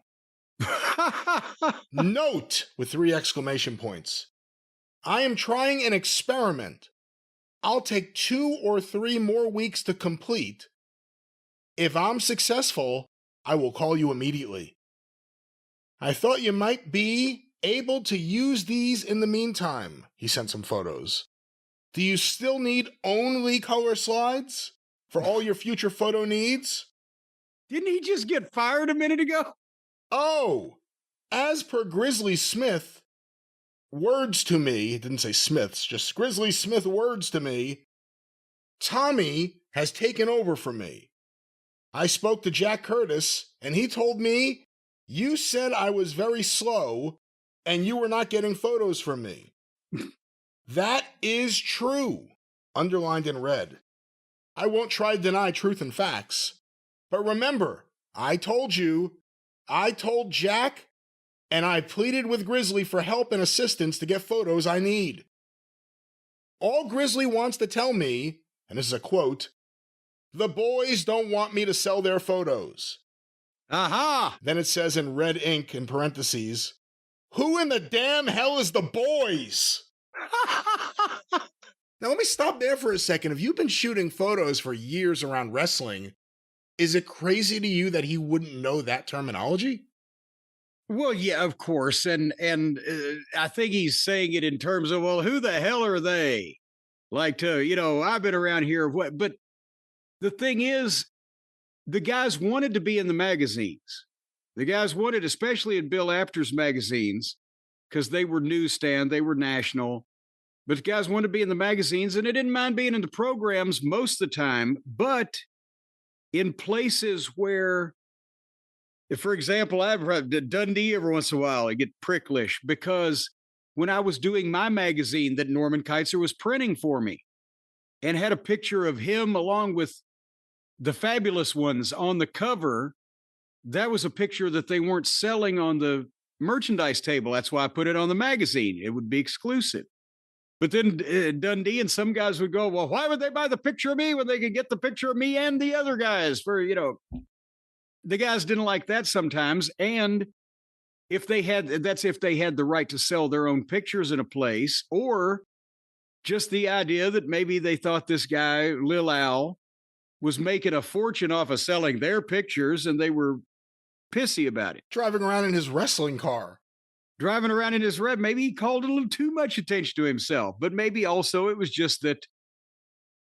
Speaker 1: Note, with 3 exclamation points. I am trying an experiment. I'll take 2 or 3 more weeks to complete. If I'm successful, I will call you immediately. I thought you might be able to use these in the meantime. He sent some photos. Do you still need only color slides for all your future photo needs?
Speaker 2: Didn't he just get fired a minute ago?
Speaker 1: Oh, as per Grizzly Smith, words to me, didn't say Smith's, just Grizzly Smith words to me, Tommy has taken over for me. I spoke to Jack Curtis, and he told me, you said I was very slow, and you were not getting photos from me. That is true, underlined in red. I won't try to deny truth and facts. But remember, I told Jack, and I pleaded with Grizzly for help and assistance to get photos I need. All Grizzly wants to tell me, and this is a quote, the boys don't want me to sell their photos.
Speaker 2: Aha!
Speaker 1: Then it says in red ink in parentheses, who in the damn hell is the boys? Now let me stop there for a second. If you've been shooting photos for years around wrestling, is it crazy to you that he wouldn't know that terminology?
Speaker 2: Well, yeah, of course. And I think he's saying it in terms of, well, who the hell are they? Like, I've been around here. But the thing is, the guys wanted to be in the magazines. The guys wanted, especially in Bill Apter's magazines, because they were newsstand, they were national. But the guys wanted to be in the magazines, and they didn't mind being in the programs most of the time. But in places where, if, for example, I've had Dundee every once in a while, I get pricklish because when I was doing my magazine that Norman Keitzer was printing for me and had a picture of him along with the fabulous ones on the cover, that was a picture that they weren't selling on the merchandise table. That's why I put it on the magazine. It would be exclusive. But then Dundee and some guys would go, well, why would they buy the picture of me when they could get the picture of me and the other guys for, the guys didn't like that sometimes. And if they had the right to sell their own pictures in a place, or just the idea that maybe they thought this guy, Lil Al, was making a fortune off of selling their pictures and they were pissy about it.
Speaker 1: Driving around in his wrestling car.
Speaker 2: Maybe he called a little too much attention to himself, but maybe also it was just that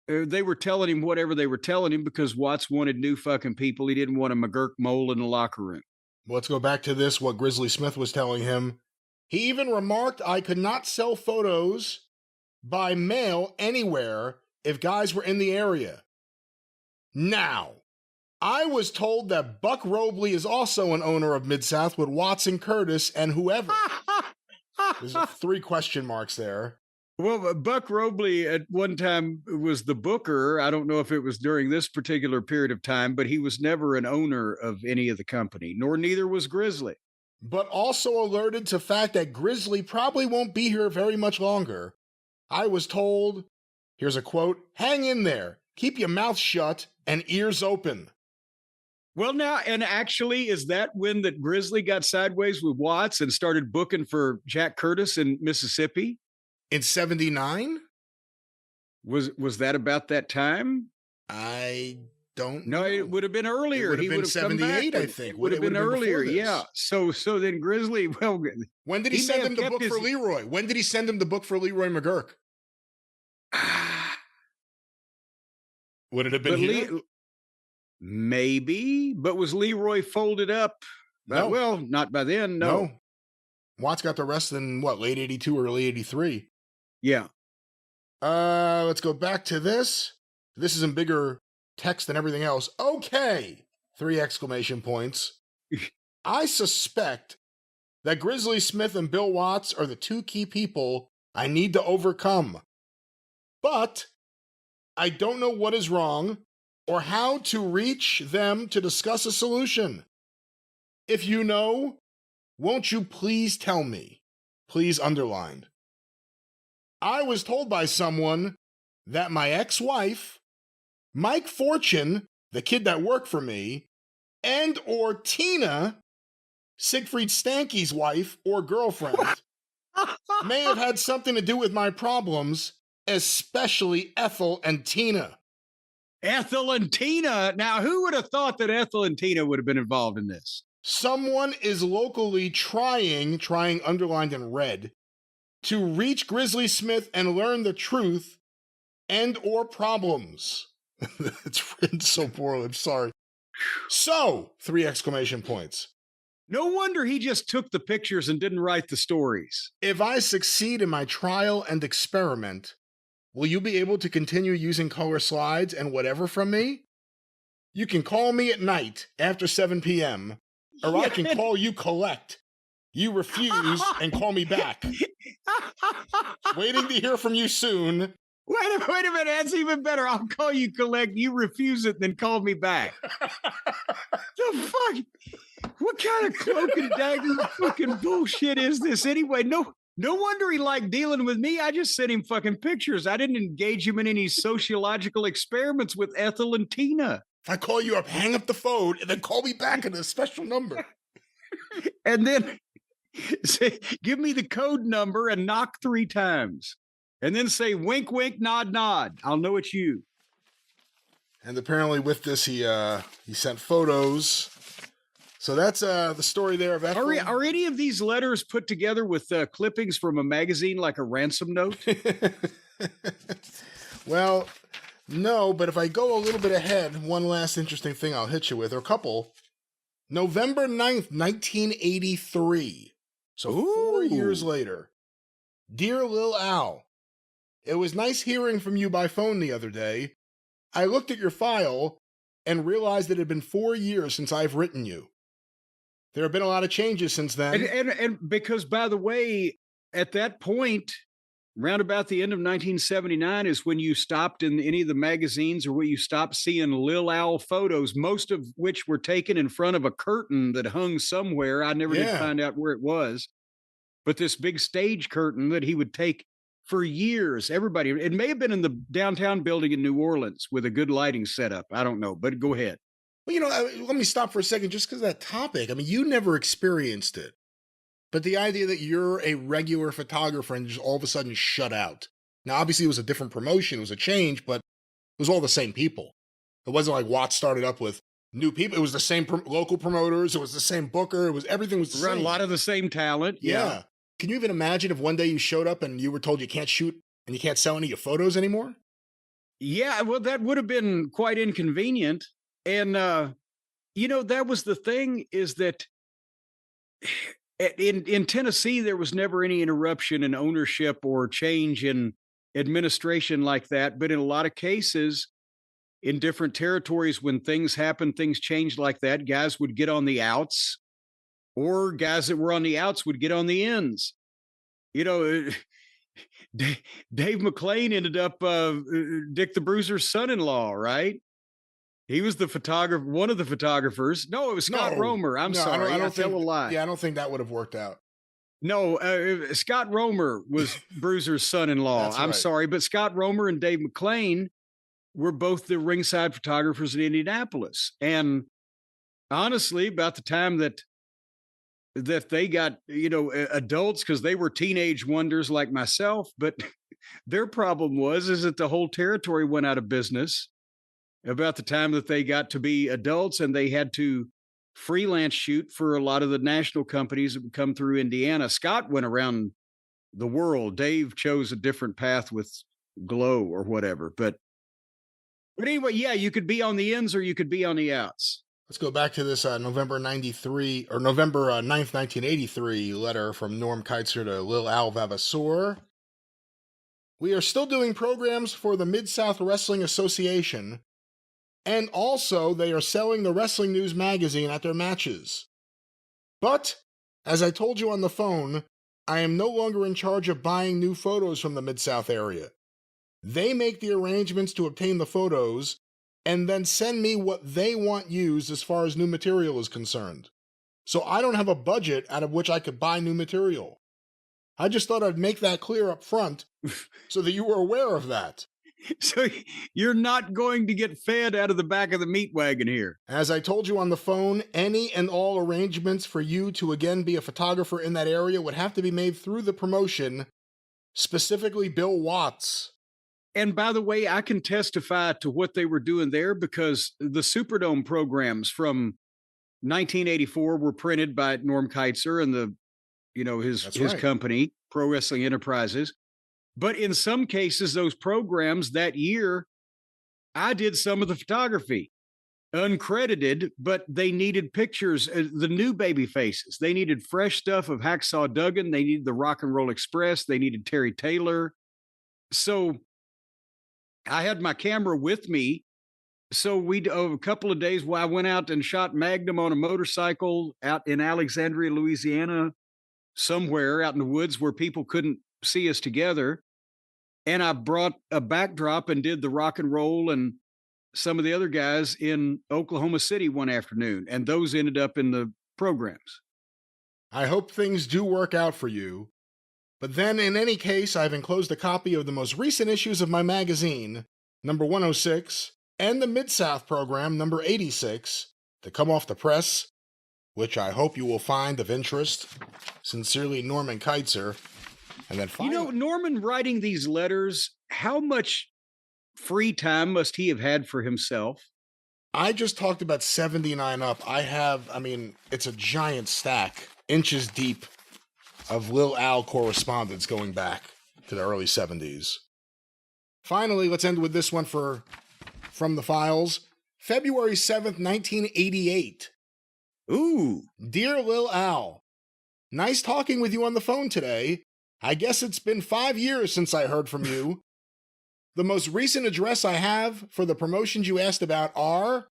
Speaker 2: they were telling him whatever they were telling him because Watts wanted new fucking people. He didn't want a McGurk mole in the locker room.
Speaker 1: Let's go back to this, what Grizzly Smith was telling him. He even remarked I could not sell photos by mail anywhere if guys were in the area. Now, I was told that Buck Robley is also an owner of Mid-South with Watson Curtis and whoever. There's 3 question marks there.
Speaker 2: Well, Buck Robley at one time was the booker. I don't know if it was during this particular period of time, but he was never an owner of any of the company, neither was Grizzly.
Speaker 1: But also alerted to the fact that Grizzly probably won't be here very much longer. I was told, here's a quote, hang in there, keep your mouth shut and ears open.
Speaker 2: Well, now, and actually, is that when that Grizzly got sideways with Watts and started booking for Jack Curtis in Mississippi?
Speaker 1: In 79?
Speaker 2: Was that about that time?
Speaker 1: I don't know.
Speaker 2: No, it would have been earlier.
Speaker 1: He would have been 78, I think.
Speaker 2: Would have been earlier, yeah. So then Grizzly, well...
Speaker 1: When did he send him the book for Leroy? When did he send him the book for Leroy McGurk? Would it have been here?
Speaker 2: Maybe, but was Leroy folded up?
Speaker 1: No.
Speaker 2: Well, not by then, no.
Speaker 1: Watts got the rest in, late 82, early 83?
Speaker 2: Yeah.
Speaker 1: Let's go back to this. This is in bigger text than everything else. Okay! 3 exclamation points. I suspect that Grizzly Smith and Bill Watts are the 2 key people I need to overcome. But I don't know what is wrong or how to reach them to discuss a solution. If you know, won't you please tell me? Please underline. I was told by someone that my ex-wife, Mike Fortune, the kid that worked for me, and or Tina, Siegfried Stanky's wife or girlfriend, may have had something to do with my problems, especially Ethel and Tina.
Speaker 2: Ethel and Tina? Now, who would have thought that Ethel and Tina would have been involved in this?
Speaker 1: Someone is locally trying underlined in red, to reach Grizzly Smith and learn the truth and or problems. It's written so poorly, I'm sorry. So, 3 exclamation points.
Speaker 2: No wonder he just took the pictures and didn't write the stories.
Speaker 1: If I succeed in my trial and experiment, will you be able to continue using color slides and whatever from me? You can call me at night after 7 p.m., or I can call you collect. You refuse and call me back. Waiting to hear from you soon.
Speaker 2: Wait a minute, that's even better. I'll call you collect, you refuse it, then call me back. The fuck? What kind of cloak and dagger fucking bullshit is this anyway? No wonder he liked dealing with me. I just sent him fucking pictures. I didn't engage him in any sociological experiments with Ethel and Tina.
Speaker 1: If I call you up, hang up the phone, and then call me back at a special number.
Speaker 2: And then say, give me the code number and knock 3 times. And then say, wink, wink, nod, nod. I'll know it's you.
Speaker 1: And apparently with this, he sent photos. So that's the story there of Ethel.
Speaker 2: Are any of these letters put together with clippings from a magazine like a ransom note?
Speaker 1: Well, No, but if I go a little bit ahead, one last interesting thing I'll hit you with, or a couple. November 9th, 1983. So 4 years later. Dear Lil Al, it was nice hearing from you by phone the other day. I looked at your file and realized it had been 4 years since I've written you. There have been a lot of changes since then.
Speaker 2: And because, by the way, at that point, round about the end of 1979 is when you stopped in any of the magazines or where you stopped seeing Lil Al photos, most of which were taken in front of a curtain that hung somewhere. I never did find out where it was. But this big stage curtain that he would take for years, everybody, it may have been in the downtown building in New Orleans with a good lighting setup. I don't know, but go ahead.
Speaker 1: Well, let me stop for a second just because of that topic. I mean, you never experienced it. But the idea that you're a regular photographer and just all of a sudden shut out. Now, obviously, it was a different promotion. It was a change, but it was all the same people. It wasn't like Watts started up with new people. It was the same local promoters. It was the same booker. Everything was the same.
Speaker 2: A lot of the same talent.
Speaker 1: Yeah. Can you even imagine if one day you showed up and you were told you can't shoot and you can't sell any of your photos anymore?
Speaker 2: Yeah, well, that would have been quite inconvenient. And, that was the thing, is that in Tennessee, there was never any interruption in ownership or change in administration like that. But in a lot of cases, in different territories, when things happen, things change like that, guys would get on the outs, or guys that were on the outs would get on the ends. Dave McClain ended up Dick the Bruiser's son-in-law, right? He was the photographer, one of the photographers. No, it was Scott Romer. I'm sorry. I don't tell a lie.
Speaker 1: Yeah, I don't think that would have worked out.
Speaker 2: No, Scott Romer was Bruiser's son-in-law. I'm sorry, but Scott Romer and Dave McClain were both the ringside photographers in Indianapolis. And honestly, about the time that they got, adults, because they were teenage wonders like myself, but their problem is that the whole territory went out of business about the time that they got to be adults, and they had to freelance shoot for a lot of the national companies that would come through Indiana. Scott went around the world. Dave chose a different path with Glow or whatever. But anyway, yeah, you could be on the ends or you could be on the outs.
Speaker 1: Let's go back to this November 93 or November 9th, 1983 letter from Norm Keitzer to Lil Al Vavasour. We are still doing programs for the Mid-South Wrestling Association, and also they are selling the Wrestling News magazine at their matches. But, as I told you on the phone, I am no longer in charge of buying new photos from the Mid-South area. They make the arrangements to obtain the photos, and then send me what they want used as far as new material is concerned. So I don't have a budget out of which I could buy new material. I just thought I'd make that clear up front so that you were aware of that.
Speaker 2: So you're not going to get fed out of the back of the meat wagon here.
Speaker 1: As I told you on the phone, any and all arrangements for you to again be a photographer in that area would have to be made through the promotion, specifically Bill Watts.
Speaker 2: And by the way, I can testify to what they were doing there, because the Superdome programs from 1984 were printed by Norm Keitzer and his company, Pro Wrestling Enterprises. But in some cases, those programs that year, I did some of the photography, uncredited, but they needed pictures, the new baby faces. They needed fresh stuff of Hacksaw Duggan. They needed the Rock and Roll Express. They needed Terry Taylor. So I had my camera with me. So a couple of days, I went out and shot Magnum on a motorcycle out in Alexandria, Louisiana, somewhere out in the woods where people couldn't see us together. And I brought a backdrop and did the Rock and Roll and some of the other guys in Oklahoma City one afternoon. And those ended up in the programs.
Speaker 1: I hope things do work out for you. But then, in any case, I've enclosed a copy of the most recent issues of my magazine, number 106, and the Mid-South program, number 86, to come off the press, which I hope you will find of interest. Sincerely, Norman Keitzer. And then finally,
Speaker 2: Norman writing these letters, how much free time must he have had for himself?
Speaker 1: I just talked about 79 up. It's a giant stack, inches deep, of Lil Al correspondence going back to the early 70s. Finally, let's end with this one from the files. February 7th, 1988.
Speaker 2: Ooh.
Speaker 1: Dear Lil Al, nice talking with you on the phone today. I guess it's been 5 years since I heard from you. The most recent address I have for the promotions you asked about are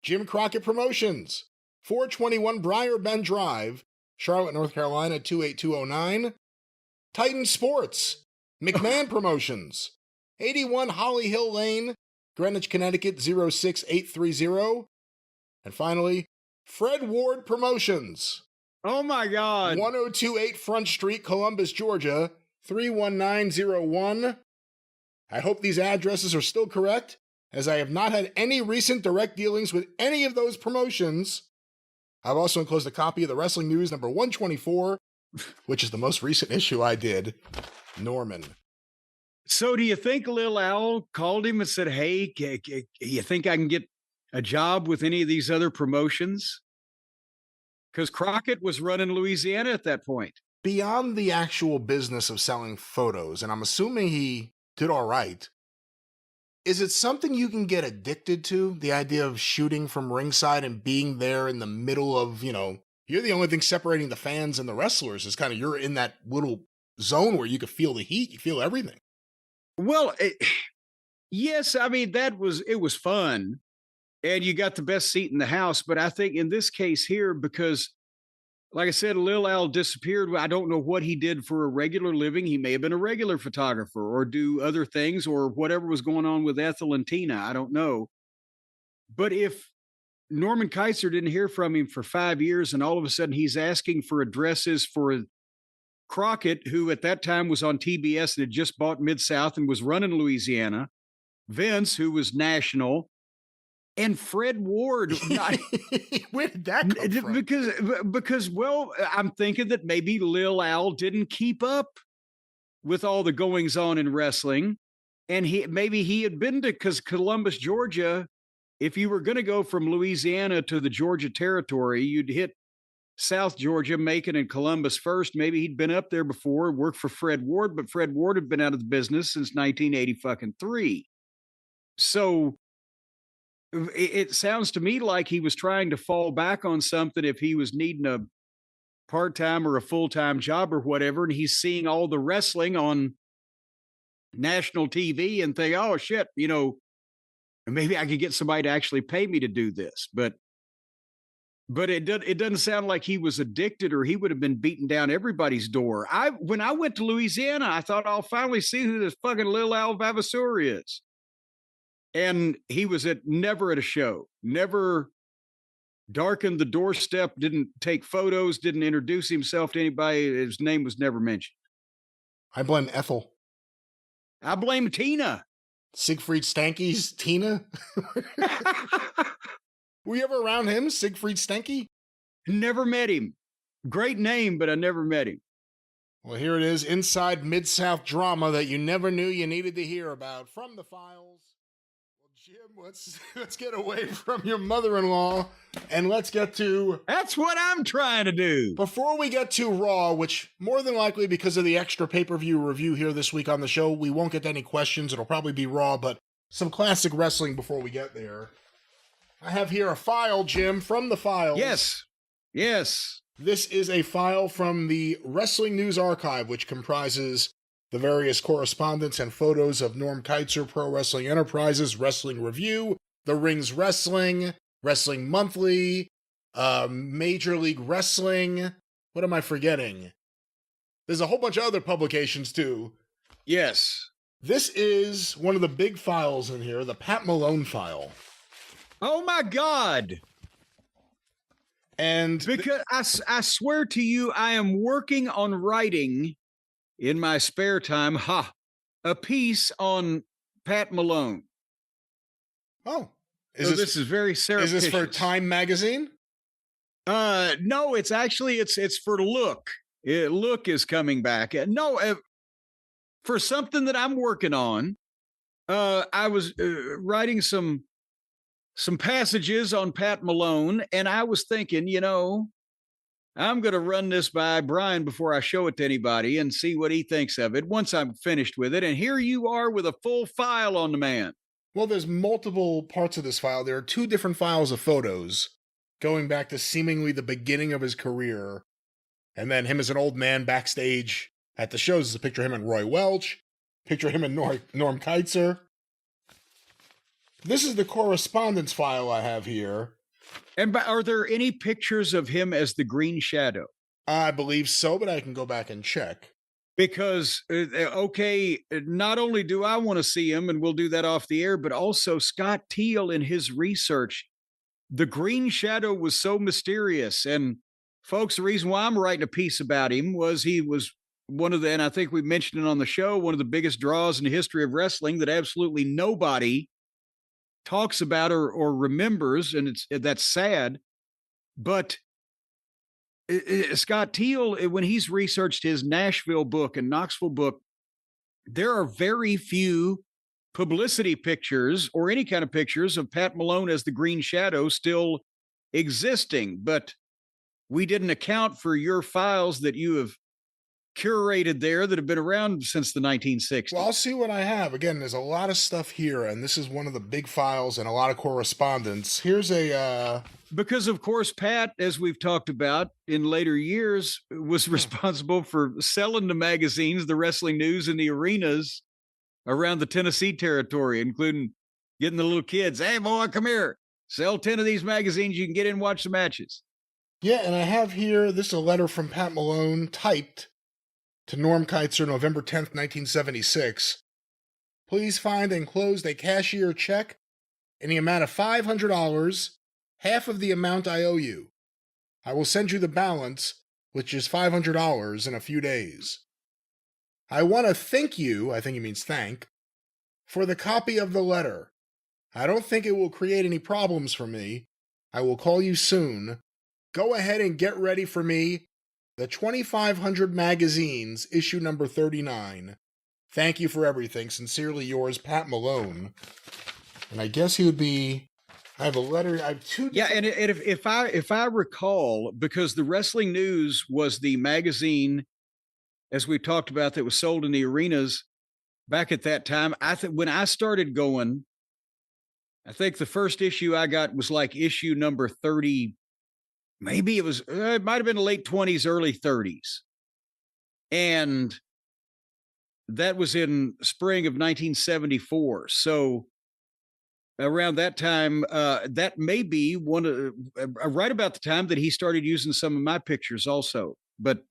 Speaker 1: Jim Crockett Promotions, 421 Briar Bend Drive, Charlotte, North Carolina, 28209. Titan Sports, McMahon Promotions, 81 Holly Hill Lane, Greenwich, Connecticut, 06830. And finally, Fred Ward Promotions.
Speaker 2: Oh my God.
Speaker 1: 1028 Front Street, Columbus, Georgia, 31901. I hope these addresses are still correct, as I have not had any recent direct dealings with any of those promotions. I've also enclosed a copy of the Wrestling News number 124, which is the most recent issue I did. Norman.
Speaker 2: So do you think Lil Al called him and said, hey, you think I can get a job with any of these other promotions? Because Crockett was running Louisiana at that point.
Speaker 1: Beyond the actual business of selling photos, and I'm assuming he did all right, is it something you can get addicted to? The idea of shooting from ringside and being there in the middle of, you're the only thing separating the fans and the wrestlers is kind of you're in that little zone where you can feel the heat, you feel everything.
Speaker 2: Well, yes, I mean, it was fun. And you got the best seat in the house. But I think in this case here, because like I said, Lil Al disappeared. I don't know what he did for a regular living. He may have been a regular photographer or do other things or whatever was going on with Ethel and Tina. I don't know. But if Norman Keizer didn't hear from him for 5 years and all of a sudden he's asking for addresses for Crockett, who at that time was on TBS and had just bought Mid-South and was running Louisiana, Vince, who was national, and Fred Ward.
Speaker 1: Where did that come from?
Speaker 2: Because, well, I'm thinking that maybe Lil Al didn't keep up with all the goings on in wrestling. And maybe he had been to, because Columbus, Georgia, if you were going to go from Louisiana to the Georgia territory, you'd hit South Georgia, Macon and Columbus first. Maybe he'd been up there before, worked for Fred Ward, but Fred Ward had been out of the business since 1983. So it sounds to me like he was trying to fall back on something if he was needing a part-time or a full-time job or whatever, and he's seeing all the wrestling on national TV and think, oh, shit, maybe I could get somebody to actually pay me to do this. But it doesn't sound like he was addicted or he would have been beating down everybody's door. When I went to Louisiana, I thought I'll finally see who this fucking Lil Al Vavasseur is. And he was never at a show, never darkened the doorstep, didn't take photos, didn't introduce himself to anybody. His name was never mentioned.
Speaker 1: I blame Ethel.
Speaker 2: I blame Tina.
Speaker 1: Siegfried Stanky's Tina? Were you ever around him, Siegfried Stanky?
Speaker 2: Never met him. Great name, but I never met him.
Speaker 1: Well, here it is, inside Mid-South drama that you never knew you needed to hear about from the files. Well, Jim, let's get away from your mother-in-law and let's get to...
Speaker 2: That's what I'm trying to do.
Speaker 1: Before we get to Raw, which more than likely because of the extra pay-per-view review here this week on the show, we won't get to any questions. It'll probably be Raw, but some classic wrestling before we get there. I have here a file, Jim, from the files.
Speaker 2: Yes.
Speaker 1: This is a file from the Wrestling News Archive, which comprises the various correspondence and photos of Norm Keizer, Pro Wrestling Enterprises, Wrestling Review, The Rings Wrestling, Wrestling Monthly, Major League Wrestling. What am I forgetting? There's a whole bunch of other publications, too.
Speaker 2: Yes.
Speaker 1: This is one of the big files in here, the Pat Malone file.
Speaker 2: Oh, my God.
Speaker 1: And
Speaker 2: because I swear to you, I am working on writing in my spare time, a piece on Pat Malone.
Speaker 1: Oh,
Speaker 2: this is very surreptitious.
Speaker 1: Is this for Time Magazine?
Speaker 2: No, it's actually, it's for Look. Look is coming back. For something that I'm working on, I was writing some passages on Pat Malone, and I was thinking, I'm going to run this by Brian before I show it to anybody and see what he thinks of it once I'm finished with it. And here you are with a full file on the man.
Speaker 1: Well, there's multiple parts of this file. There are 2 different files of photos going back to seemingly the beginning of his career. And then him as an old man backstage at the shows. There's a picture of him and Roy Welch, picture of him and Norm Keitzer. This is the correspondence file I have here.
Speaker 2: And are there any pictures of him as the Green Shadow?
Speaker 1: I believe so, but I can go back and check.
Speaker 2: Because, okay, not only do I want to see him, and we'll do that off the air, but also Scott Teal in his research. The Green Shadow was so mysterious. And folks, the reason why I'm writing a piece about him was he was one of the, and I think we mentioned it on the show, one of the biggest draws in the history of wrestling that absolutely nobody talks about or remembers, and that's sad. But Scott Teal, when he's researched his Nashville book and Knoxville book, there are very few publicity pictures or any kind of pictures of Pat Malone as the Green Shadow still existing. But we didn't account for your files that you have curated there that have been around since the 1960s.
Speaker 1: Well, I'll see what I have. Again, there's a lot of stuff here, and this is one of the big files and a lot of correspondence. Here's a...
Speaker 2: Because, of course, Pat, as we've talked about in later years, was responsible for selling the magazines, the wrestling news in the arenas around the Tennessee territory, including getting the little kids, hey, boy, come here. Sell 10 of these magazines. You can get in and watch the matches.
Speaker 1: Yeah, and I have here, this is a letter from Pat Malone, typed to Norm Keitzer, November 10th, 1976. Please find enclosed a cashier check in the amount of $500, half of the amount I owe you. I will send you the balance, which is $500, in a few days. I want to thank you, I think he means thank, for the copy of the letter. I don't think it will create any problems for me. I will call you soon. Go ahead and get ready for me. The 2500 magazines, issue number 39. Thank you for everything. Sincerely yours, Pat Malone. And I guess he would be... I have a letter. I have 2...
Speaker 2: Yeah, and if I recall, because the Wrestling News was the magazine, as we talked about, that was sold in the arenas back at that time. When I started going, I think the first issue I got was like issue number 30. Maybe it might have been the late 20s, early 30s. And that was in spring of 1974. So around that time, that may be right about the time that he started using some of my pictures also. But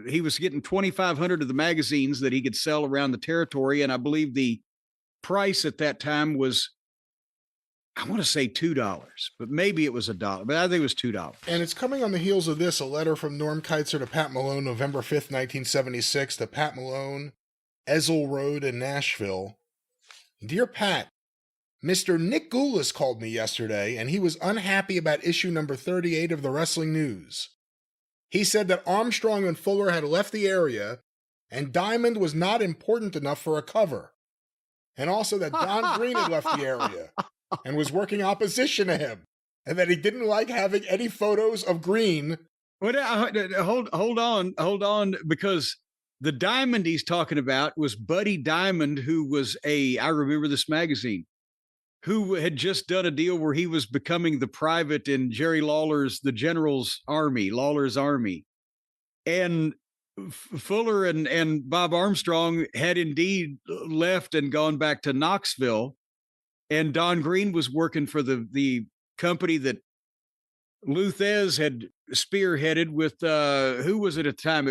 Speaker 2: he was getting 2,500 of the magazines that he could sell around the territory. And I believe the price at that time was, I want to say $2, but maybe it was $1, but I think it was $2.
Speaker 1: And it's coming on the heels of this, a letter from Norm Keitzer to Pat Malone, November 5th, 1976, to Pat Malone, Ezel Road in Nashville. Dear Pat, Mr. Nick Goulas called me yesterday, and he was unhappy about issue number 38 of the Wrestling News. He said that Armstrong and Fuller had left the area, and Diamond was not important enough for a cover. And also that Don Green had left the area and was working opposition to him, and that he didn't like having any photos of Green.
Speaker 2: Hold on, because the Diamond he's talking about was Buddy Diamond, who was I remember this magazine, who had just done a deal where he was becoming the private in Jerry Lawler's, the General's Army, Lawler's Army. And Fuller and Bob Armstrong had indeed left and gone back to Knoxville. And Don Green was working for the company that Luthez had spearheaded with, who was it at the time?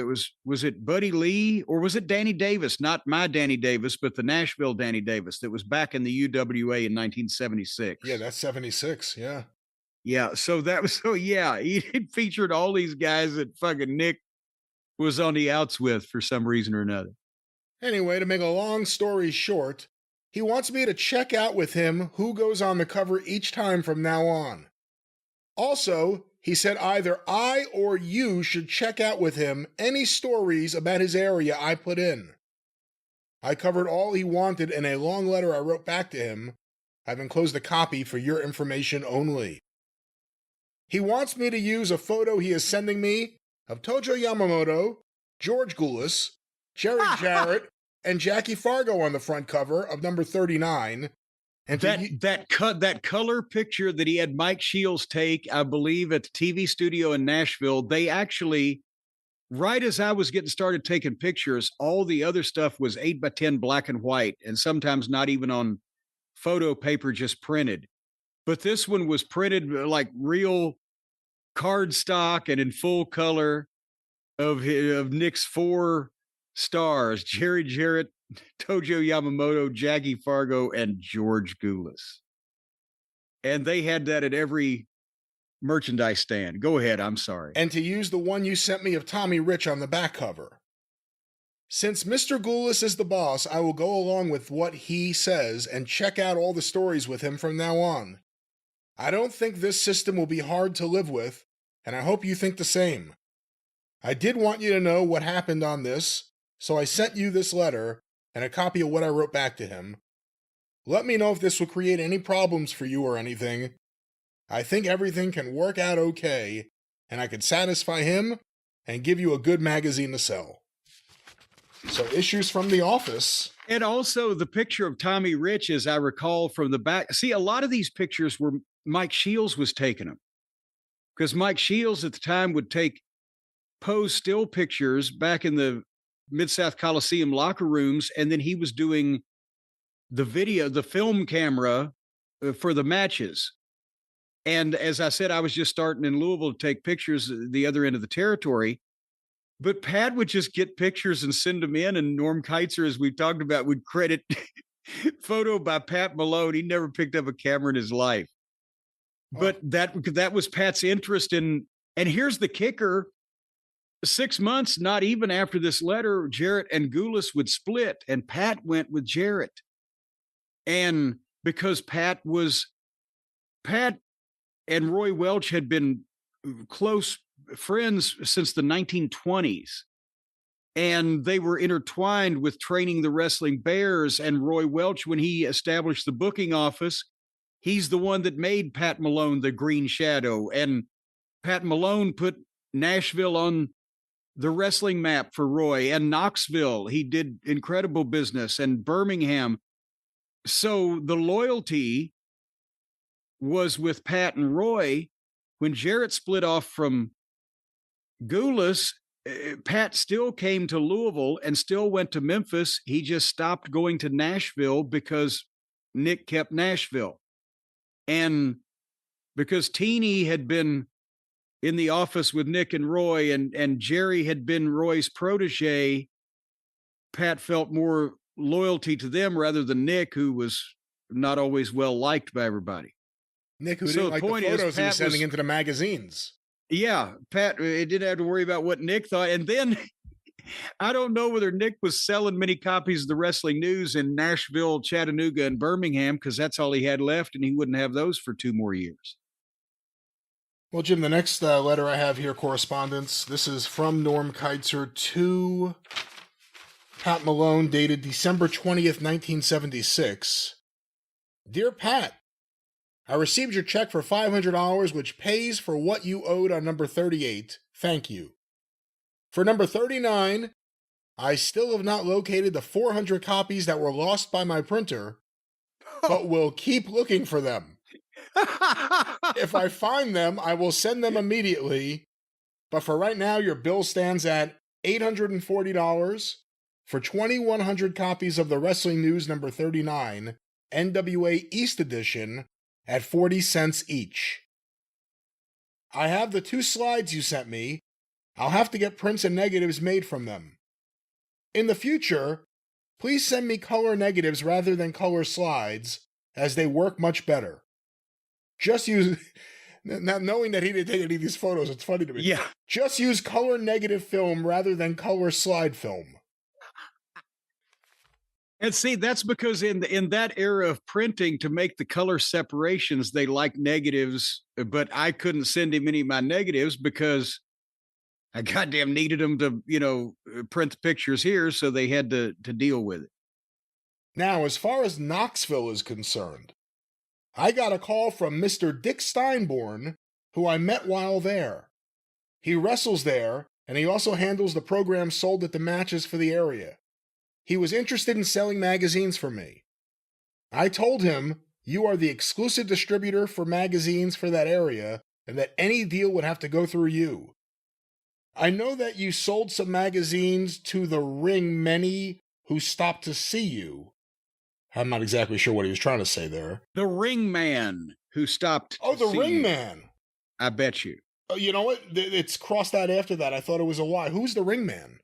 Speaker 2: Was it Buddy Lee or was it Danny Davis? Not my Danny Davis, but the Nashville Danny Davis that was back in the UWA in 1976.
Speaker 1: Yeah, that's 76. Yeah.
Speaker 2: Yeah. So he featured all these guys that fucking Nick was on the outs with for some reason or another.
Speaker 1: Anyway, to make a long story short, he wants me to check out with him who goes on the cover each time from now on. Also, he said either I or you should check out with him any stories about his area I put in. I covered all he wanted in a long letter I wrote back to him. I've enclosed a copy for your information only. He wants me to use a photo he is sending me of Tojo Yamamoto, George Goulas, Jerry Jarrett, and Jackie Fargo on the front cover of number 39. And
Speaker 2: that color picture that he had Mike Shields take, I believe, at the TV studio in Nashville, they actually, right as I was getting started taking pictures, all the other stuff was 8x10 black and white, and sometimes not even on photo paper, just printed. But this one was printed like real cardstock and in full color of Nick's 4 stars: Jerry Jarrett, Tojo Yamamoto, Jackie Fargo, and George Goulas. And they had that at every merchandise stand. Go ahead, I'm sorry.
Speaker 1: And to use the one you sent me of Tommy Rich on the back cover. Since Mr. Goulas is the boss, I will go along with what he says and check out all the stories with him from now on. I don't think this system will be hard to live with, and I hope you think the same. I did want you to know what happened on this, so I sent you this letter and a copy of what I wrote back to him. Let me know if this will create any problems for you or anything. I think everything can work out okay, and I can satisfy him and give you a good magazine to sell. So issues from the office.
Speaker 2: And also the picture of Tommy Rich, as I recall from the back. See, a lot of these pictures were Mike Shields was taking them. Because Mike Shields at the time would pose still pictures back in the Mid-South Coliseum locker rooms, and then he was doing the film camera for the matches. And as I said, I was just starting in Louisville to take pictures at the other end of the territory. But Pat would just get pictures and send them in, and Norm Keitzer, as we talked about, would credit photo by Pat Malone. He never picked up a camera in his life. But that was Pat's interest in, and here's the kicker. 6 months, not even after this letter, Jarrett and Goulas would split, and Pat went with Jarrett. And because Pat and Roy Welch had been close friends since the 1920s, and they were intertwined with training the Wrestling Bears. And Roy Welch, when he established the booking office, he's the one that made Pat Malone the Green Shadow, and Pat Malone put Nashville on the wrestling map for Roy, and Knoxville. He did incredible business, and Birmingham. So the loyalty was with Pat and Roy. When Jarrett split off from Goulas, Pat still came to Louisville and still went to Memphis. He just stopped going to Nashville because Nick kept Nashville. And because Teeny had been in the office with Nick and Roy, and Jerry had been Roy's protege, Pat felt more loyalty to them rather than Nick, who was not always well liked by everybody.
Speaker 1: Nick, who didn't like the photos he was sending into the magazines.
Speaker 2: Yeah, Pat didn't have to worry about what Nick thought. And then I don't know whether Nick was selling many copies of the Wrestling News in Nashville, Chattanooga, and Birmingham, because that's all he had left, and he wouldn't have those for 2 more years.
Speaker 1: Well, Jim, the next letter I have here, correspondence, this is from Norm Keitzer to Pat Malone, dated December 20th, 1976. Dear Pat, I received your check for $500, which pays for what you owed on number 38. Thank you. For number 39, I still have not located the 400 copies that were lost by my printer, but will keep looking for them. If I find them, I will send them immediately. But for right now, your bill stands at $840 for 2,100 copies of the Wrestling News number 39, NWA East Edition, at 40 cents each. I have the 2 slides you sent me. I'll have to get prints and negatives made from them. In the future, please send me color negatives rather than color slides, as they work much better. Just use, not knowing that he didn't take any of these photos, it's funny to me.
Speaker 2: Yeah.
Speaker 1: Just use color negative film rather than color slide film.
Speaker 2: And see, that's because in that era of printing, to make the color separations, they like negatives, but I couldn't send him any of my negatives because I goddamn needed them to, print the pictures here, so they had to deal with it.
Speaker 1: Now, as far as Knoxville is concerned, I got a call from Mr. Dick Steinborn, who I met while there. He wrestles there, and he also handles the programs sold at the matches for the area. He was interested in selling magazines for me. I told him you are the exclusive distributor for magazines for that area and that any deal would have to go through you. I know that you sold some magazines to the ring many who stopped to see you. I'm not exactly sure what he was trying to say there.
Speaker 2: The ring man who stopped.
Speaker 1: Oh, the ring man.
Speaker 2: I bet you.
Speaker 1: Oh, you know what? It's crossed out after that. I thought it was a Y. Who's the ring man?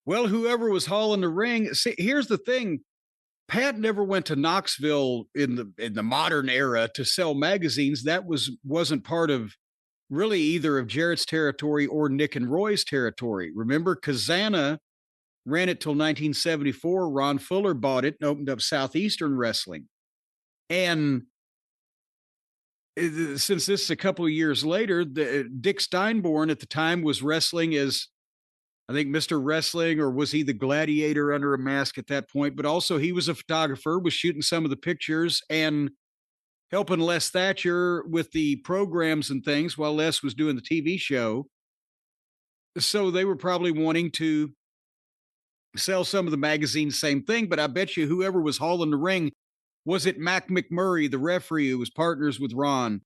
Speaker 2: Well, whoever was hauling the ring. See, here's the thing. Pat never went to Knoxville in the modern era to sell magazines. That wasn't part of really either of Jarrett's territory or Nick and Roy's territory. Remember, Kazana ran it till 1974. Ron Fuller bought it and opened up Southeastern Wrestling. And since this is a couple of years later, Dick Steinborn at the time was wrestling as, I think, Mr. Wrestling, or was he the Gladiator under a mask at that point? But also he was a photographer, was shooting some of the pictures and helping Les Thatcher with the programs and things while Les was doing the TV show. So they were probably wanting to sell some of the magazines, same thing. But I bet you whoever was hauling the ring, was it Mac McMurray, the referee who was partners with Ron,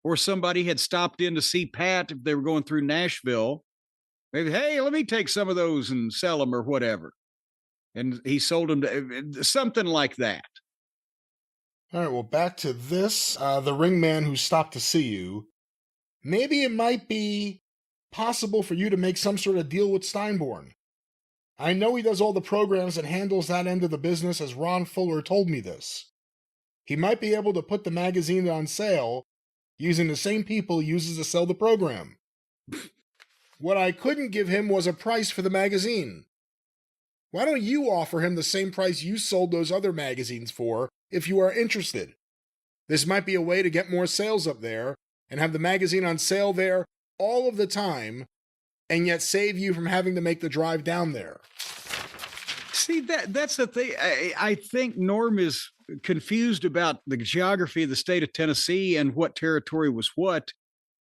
Speaker 2: or somebody had stopped in to see Pat if they were going through Nashville? Maybe, hey, let me take some of those and sell them or whatever. And he sold them to something like that.
Speaker 1: All right, well, back to this. The ring man who stopped to see you. Maybe it might be possible for you to make some sort of deal with Steinborn. I know he does all the programs and handles that end of the business, as Ron Fuller told me this. He might be able to put the magazine on sale using the same people he uses to sell the program. What I couldn't give him was a price for the magazine. Why don't you offer him the same price you sold those other magazines for if you are interested? This might be a way to get more sales up there and have the magazine on sale there all of the time and yet save you from having to make the drive down there.
Speaker 2: See, that's the thing. I think Norm is confused about the geography of the state of Tennessee and what territory was what.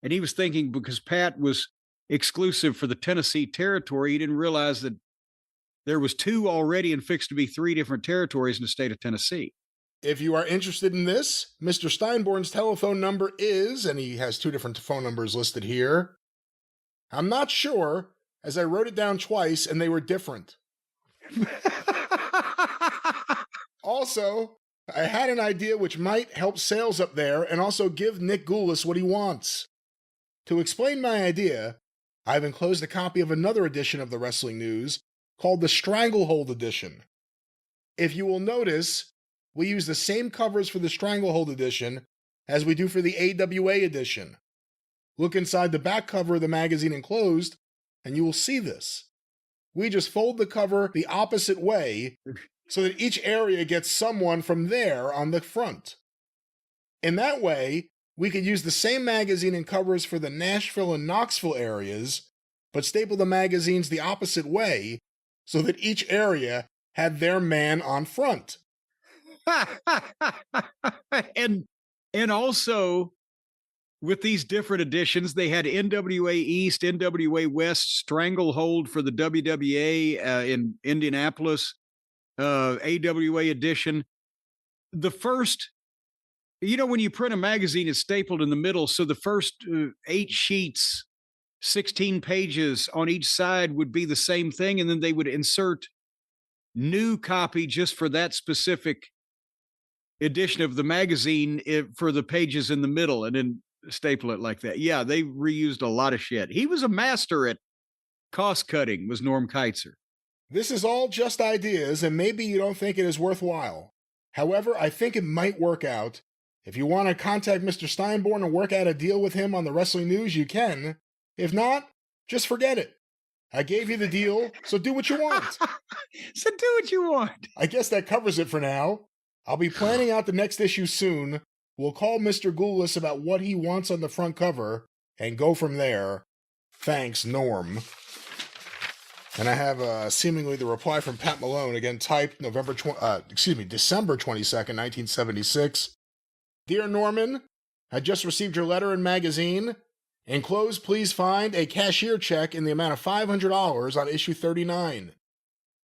Speaker 2: And he was thinking because Pat was exclusive for the Tennessee territory, he didn't realize that there was 2 already and fixed to be 3 different territories in the state of Tennessee.
Speaker 1: If you are interested in this, Mr. Steinborn's telephone number is, and he has 2 different phone numbers listed here. I'm not sure, as I wrote it down twice and they were different. Also, I had an idea which might help sales up there and also give Nick Goulas what he wants. To explain my idea, I've enclosed a copy of another edition of the Wrestling News called the Stranglehold Edition. If you will notice, we use the same covers for the Stranglehold Edition as we do for the AWA Edition. Look inside the back cover of the magazine enclosed, and you will see this. We just fold the cover the opposite way so that each area gets someone from there on the front. In that way, we could use the same magazine and covers for the Nashville and Knoxville areas, but staple the magazines the opposite way so that each area had their man on front.
Speaker 2: and also, with these different editions, they had NWA East, NWA West, Stranglehold for the WWA in Indianapolis, AWA edition. The first, when you print a magazine, it's stapled in the middle. So the first 8 sheets, 16 pages on each side would be the same thing. And then they would insert new copy just for that specific edition of the magazine for the pages in the middle, and then staple it like that. Yeah, they reused a lot of shit. He was a master at cost cutting, was Norm Keitzer.
Speaker 1: This is all just ideas, and maybe you don't think it is worthwhile. However, I think it might work out. If you want to contact Mr. Steinborn and work out a deal with him on the Wrestling News, you can. If not, just forget it. I gave you the deal, so do what you want.
Speaker 2: So do what you want.
Speaker 1: I guess that covers it for now. I'll be planning out the next issue soon. We'll call Mr. Goulas about what he wants on the front cover and go from there. Thanks, Norm. And I have seemingly the reply from Pat Malone, again typed December 22nd, 1976. Dear Norman, I just received your letter and magazine. Enclosed, please find a cashier check in the amount of $500 on issue 39.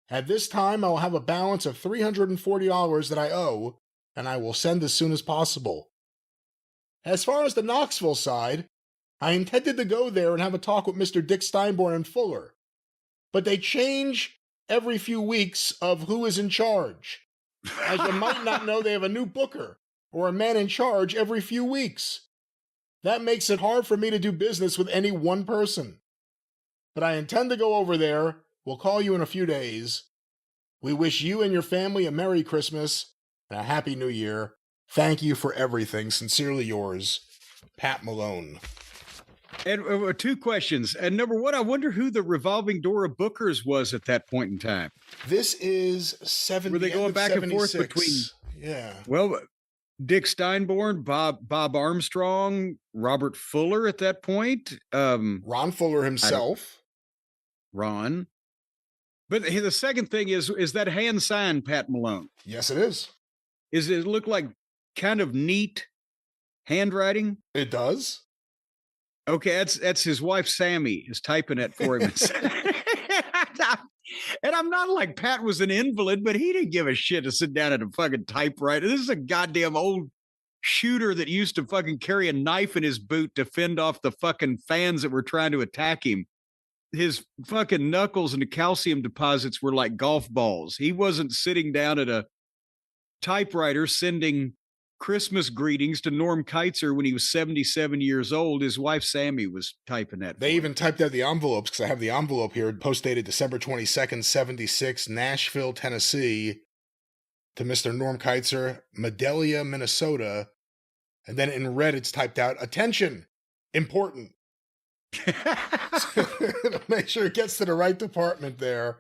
Speaker 1: At this time, I will have a balance of $340 that I owe, and I will send as soon as possible. As far as the Knoxville side, I intended to go there and have a talk with Mr. Dick Steinborn and Fuller, but they change every few weeks of who is in charge. As you might not know, they have a new booker or a man in charge every few weeks. That makes it hard for me to do business with any one person. But I intend to go over there. We'll call you in a few days. We wish you and your family a Merry Christmas and a Happy New Year. Thank you for everything. Sincerely yours, Pat Malone.
Speaker 2: And two questions. And number one, I wonder who the revolving door of bookers was at that point in time.
Speaker 1: This is 70.
Speaker 2: Were they going back and forth between?
Speaker 1: Yeah.
Speaker 2: Well, Dick Steinborn, Bob Armstrong, Robert Fuller at that point.
Speaker 1: Ron Fuller himself.
Speaker 2: Ron. But the second thing is that hand sign Pat Malone?
Speaker 1: Yes, it is.
Speaker 2: Does it look like kind of neat handwriting?
Speaker 1: It does.
Speaker 2: Okay, that's his wife Sammy is typing it for him. And I'm not like Pat was an invalid, but he didn't give a shit to sit down at a fucking typewriter. This is a goddamn old shooter that used to fucking carry a knife in his boot to fend off the fucking fans that were trying to attack him. His fucking knuckles and the calcium deposits were like golf balls. He wasn't sitting down at a typewriter sending Christmas greetings to Norm Keitzer when he was 77 years old. His wife Sammy was typing that.
Speaker 1: They even typed out the envelopes, because I have the envelope here, post-dated December 22nd, 76, Nashville, Tennessee, to Mr. Norm Keitzer, Medelia, Minnesota. And then in red, it's typed out, attention, important. Make sure it gets to the right department there.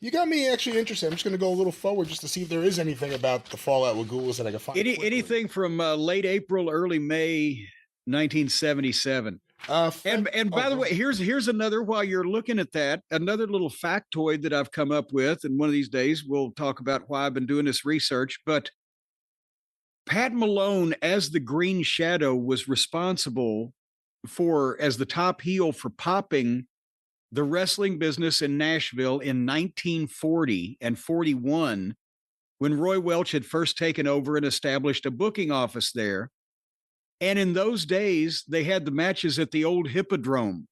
Speaker 1: You got me actually interested. I'm just going to go a little forward just to see if there is anything about the Fallout with Ghouls that I can find.
Speaker 2: Anything from late April, early May, 1977. And by the way, here's another. While you're looking at that, another little factoid that I've come up with, and one of these days we'll talk about why I've been doing this research. But Pat Malone, as the Green Shadow, was responsible as the top heel for popping the wrestling business in Nashville in 1940 and 41, when Roy Welch had first taken over and established a booking office there. And in those days, they had the matches at the old Hippodrome,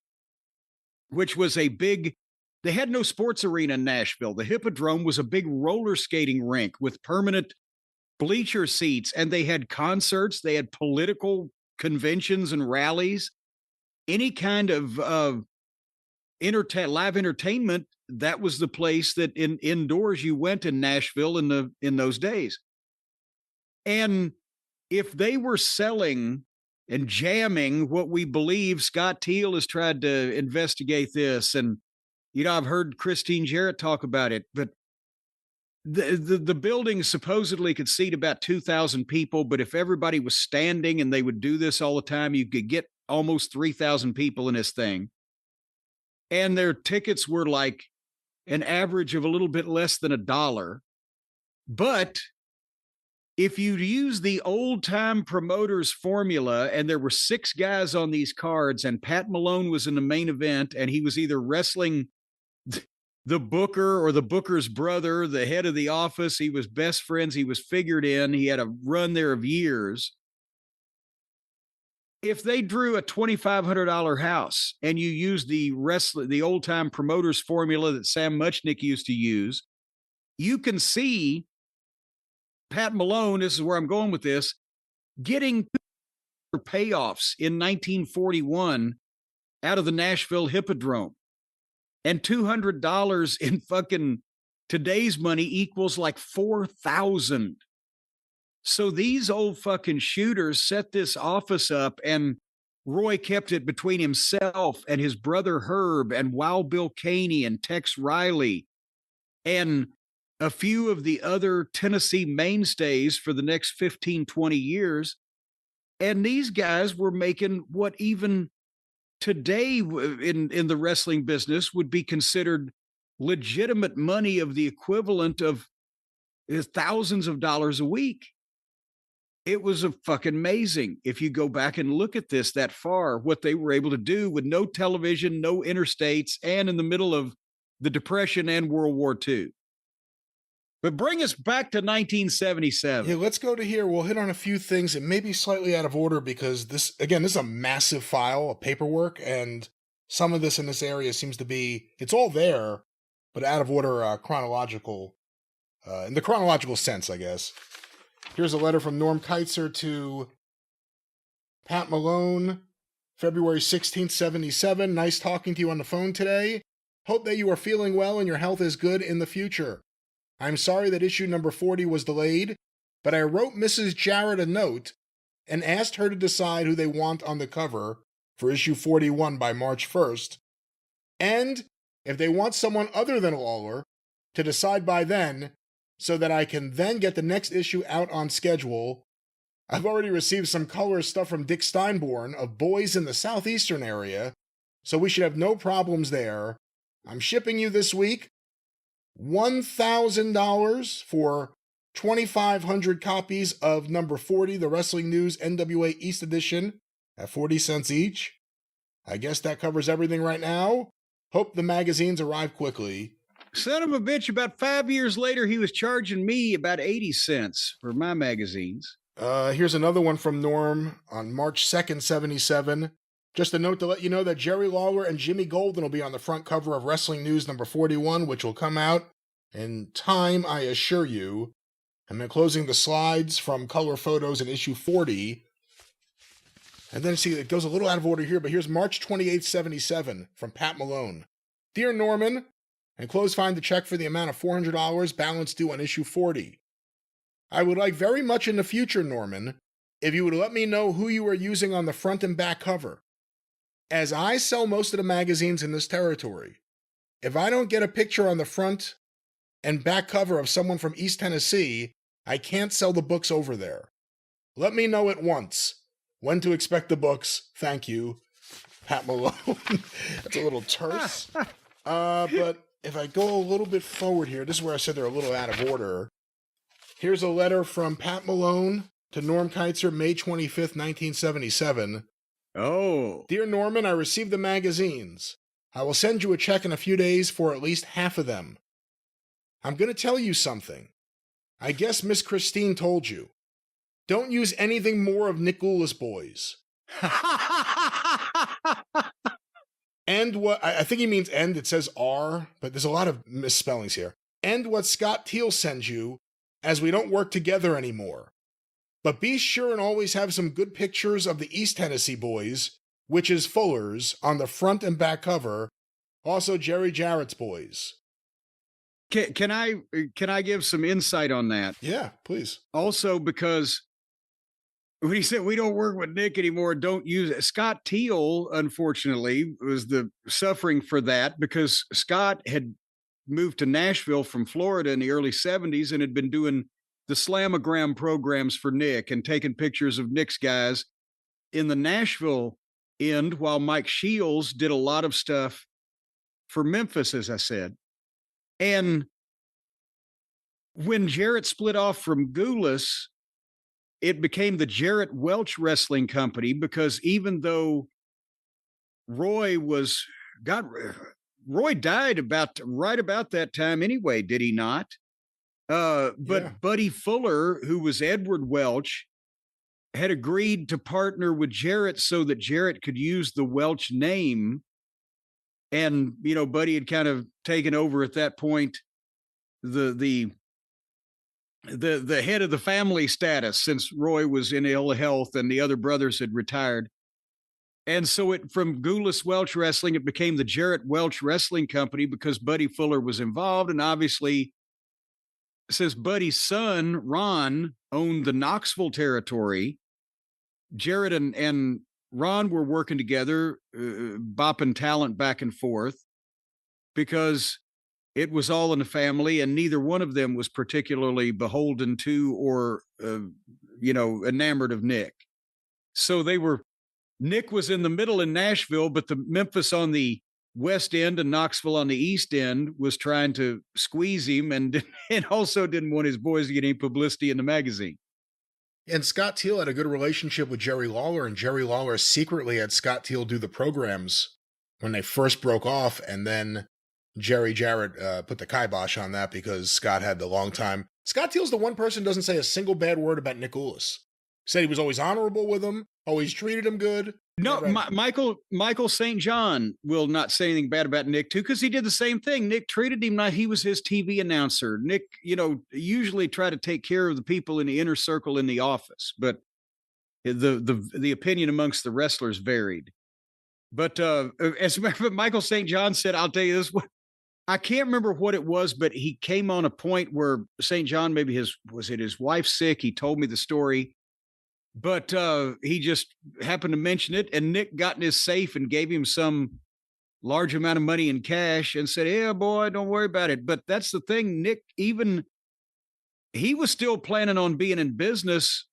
Speaker 2: which was they had no sports arena in Nashville. The Hippodrome was a big roller skating rink with permanent bleacher seats, and they had concerts, they had political conventions and rallies, any kind of live entertainment. That was the place that indoors you went in Nashville in those days. And if they were selling and jamming what we believe, Scott Teal has tried to investigate this, and I've heard Christine Jarrett talk about it, but the building supposedly could seat about 2,000 people, but if everybody was standing and they would do this all the time, you could get almost 3,000 people in this thing. And their tickets were like an average of a little bit less than $1. But if you use the old time promoters formula, and there were 6 guys on these cards, and Pat Malone was in the main event, and he was either wrestling the booker or the booker's brother, the head of the office. He was best friends. He was figured in. He had a run there of years. If they drew a $2,500 house and you use the old time promoters formula that Sam Muchnick used to use, you can see Pat Malone, this is where I'm going with this, getting payoffs in 1941 out of the Nashville Hippodrome. And $200 in fucking today's money equals like $4,000. So these old fucking shooters set this office up, and Roy kept it between himself and his brother Herb and Wild Bill Caney and Tex Riley and a few of the other Tennessee mainstays for the next 15, 20 years. And these guys were making what even today in the wrestling business would be considered legitimate money of the equivalent of thousands of dollars a week. It was a fucking amazing. If you go back and look at this that far, what they were able to do with no television, no interstates, and in the middle of the Depression and World War II. But bring us back to 1977.
Speaker 1: Yeah, let's go to here. We'll hit on a few things. It may be slightly out of order because this is a massive file of paperwork, and some of this in this area seems to be, it's all there, but out of order chronological, in the chronological sense, I guess. Here's a letter from Norm Keitzer to Pat Malone, February 16th, 77. Nice talking to you on the phone today. Hope that you are feeling well and your health is good in the future. I'm sorry that issue number 40 was delayed, but I wrote Mrs. Jarrett a note and asked her to decide who they want on the cover for issue 41 by March 1st, and if they want someone other than Lawler, to decide by then, so that I can then get the next issue out on schedule. I've already received some color stuff from Dick Steinborn of Boys in the Southeastern area, so we should have no problems there. I'm shipping you this week $1,000 for 2,500 copies of number 40, the Wrestling News NWA East Edition, at 40 cents each. I guess that covers everything right now. Hope the magazines arrive quickly.
Speaker 2: Son of a bitch, about 5 years later, he was charging me about 80 cents for my magazines.
Speaker 1: Here's another one from Norm on March 2nd, 77. Just a note to let you know that Jerry Lawler and Jimmy Golden will be on the front cover of Wrestling News number 41, which will come out in time, I assure you. I'm enclosing the slides from color photos in issue 40. And then, see, it goes a little out of order here, but here's March 28th, 77 from Pat Malone. Dear Norman, enclosed find the check for the amount of $400, balance due on issue 40. I would like very much in the future, Norman, if you would let me know who you are using on the front and back cover. As I sell most of the magazines in this territory, if I don't get a picture on the front and back cover of someone from East Tennessee, I can't sell the books over there. Let me know at once when to expect the books. Thank you, Pat Malone. That's a little terse. But if I go a little bit forward here, this is where I said they're a little out of order. Here's a letter from Pat Malone to Norm Keitzer, May 25th, 1977.
Speaker 2: Oh.
Speaker 1: Dear Norman, I received the magazines. I will send you a check in a few days for at least half of them. I'm going to tell you something. I guess Miss Christine told you. Don't use anything more of Nick Gula's boys. And what, I think he means end, it says R, but there's a lot of misspellings here. And what Scott Teal sends you, as we don't work together anymore. But be sure and always have some good pictures of the East Tennessee boys, which is Fuller's, on the front and back cover. Also Jerry Jarrett's boys.
Speaker 2: Can I give some insight on that?
Speaker 1: Yeah, please.
Speaker 2: Also, because when he said we don't work with Nick anymore, don't use it. Scott Teal, unfortunately, was the suffering for that because Scott had moved to Nashville from Florida in the early 70s and had been doing the Slamagram programs for Nick and taking pictures of Nick's guys in the Nashville end, while Mike Shields did a lot of stuff for Memphis, as I said. And when Jarrett split off from Goulas, it became the Jarrett Welch Wrestling Company, because even though Roy died right about that time anyway, did he not? But yeah. Buddy Fuller, who was Edward Welch, had agreed to partner with Jarrett so that Jarrett could use the Welch name. And, you know, Buddy had kind of taken over at that point the head of the family status, since Roy was in ill health and the other brothers had retired. And so from Goulas Welch Wrestling, it became the Jarrett Welch Wrestling Company because Buddy Fuller was involved. And obviously, since Buddy's son, Ron, owned the Knoxville territory, Jarrett and Ron were working together, bopping talent back and forth, because it was all in the family, and neither one of them was particularly beholden to or, enamored of Nick. So Nick was in the middle in Nashville, but the Memphis on the west end and Knoxville on the east end was trying to squeeze him, and also didn't want his boys to get any publicity in the magazine.
Speaker 1: And Scott Teal had a good relationship with Jerry Lawler, and Jerry Lawler secretly had Scott Teal do the programs when they first broke off, and then Jerry Jarrett put the kibosh on that because Scott had the long time. Scott Teal's the one person who doesn't say a single bad word about Nick Ulis. Said he was always honorable with him, always treated him good.
Speaker 2: No, Michael St. John will not say anything bad about Nick, too, because he did the same thing. Nick treated him like he was his TV announcer. Nick, usually try to take care of the people in the inner circle in the office, but the opinion amongst the wrestlers varied. But as a matter of fact, Michael St. John said, I'll tell you this, I can't remember what it was, but he came on a point where St. John, maybe his wife's sick? He told me the story. But he just happened to mention it, and Nick got in his safe and gave him some large amount of money in cash and said, yeah, boy, don't worry about it. But that's the thing. Nick, he was still planning on being in business,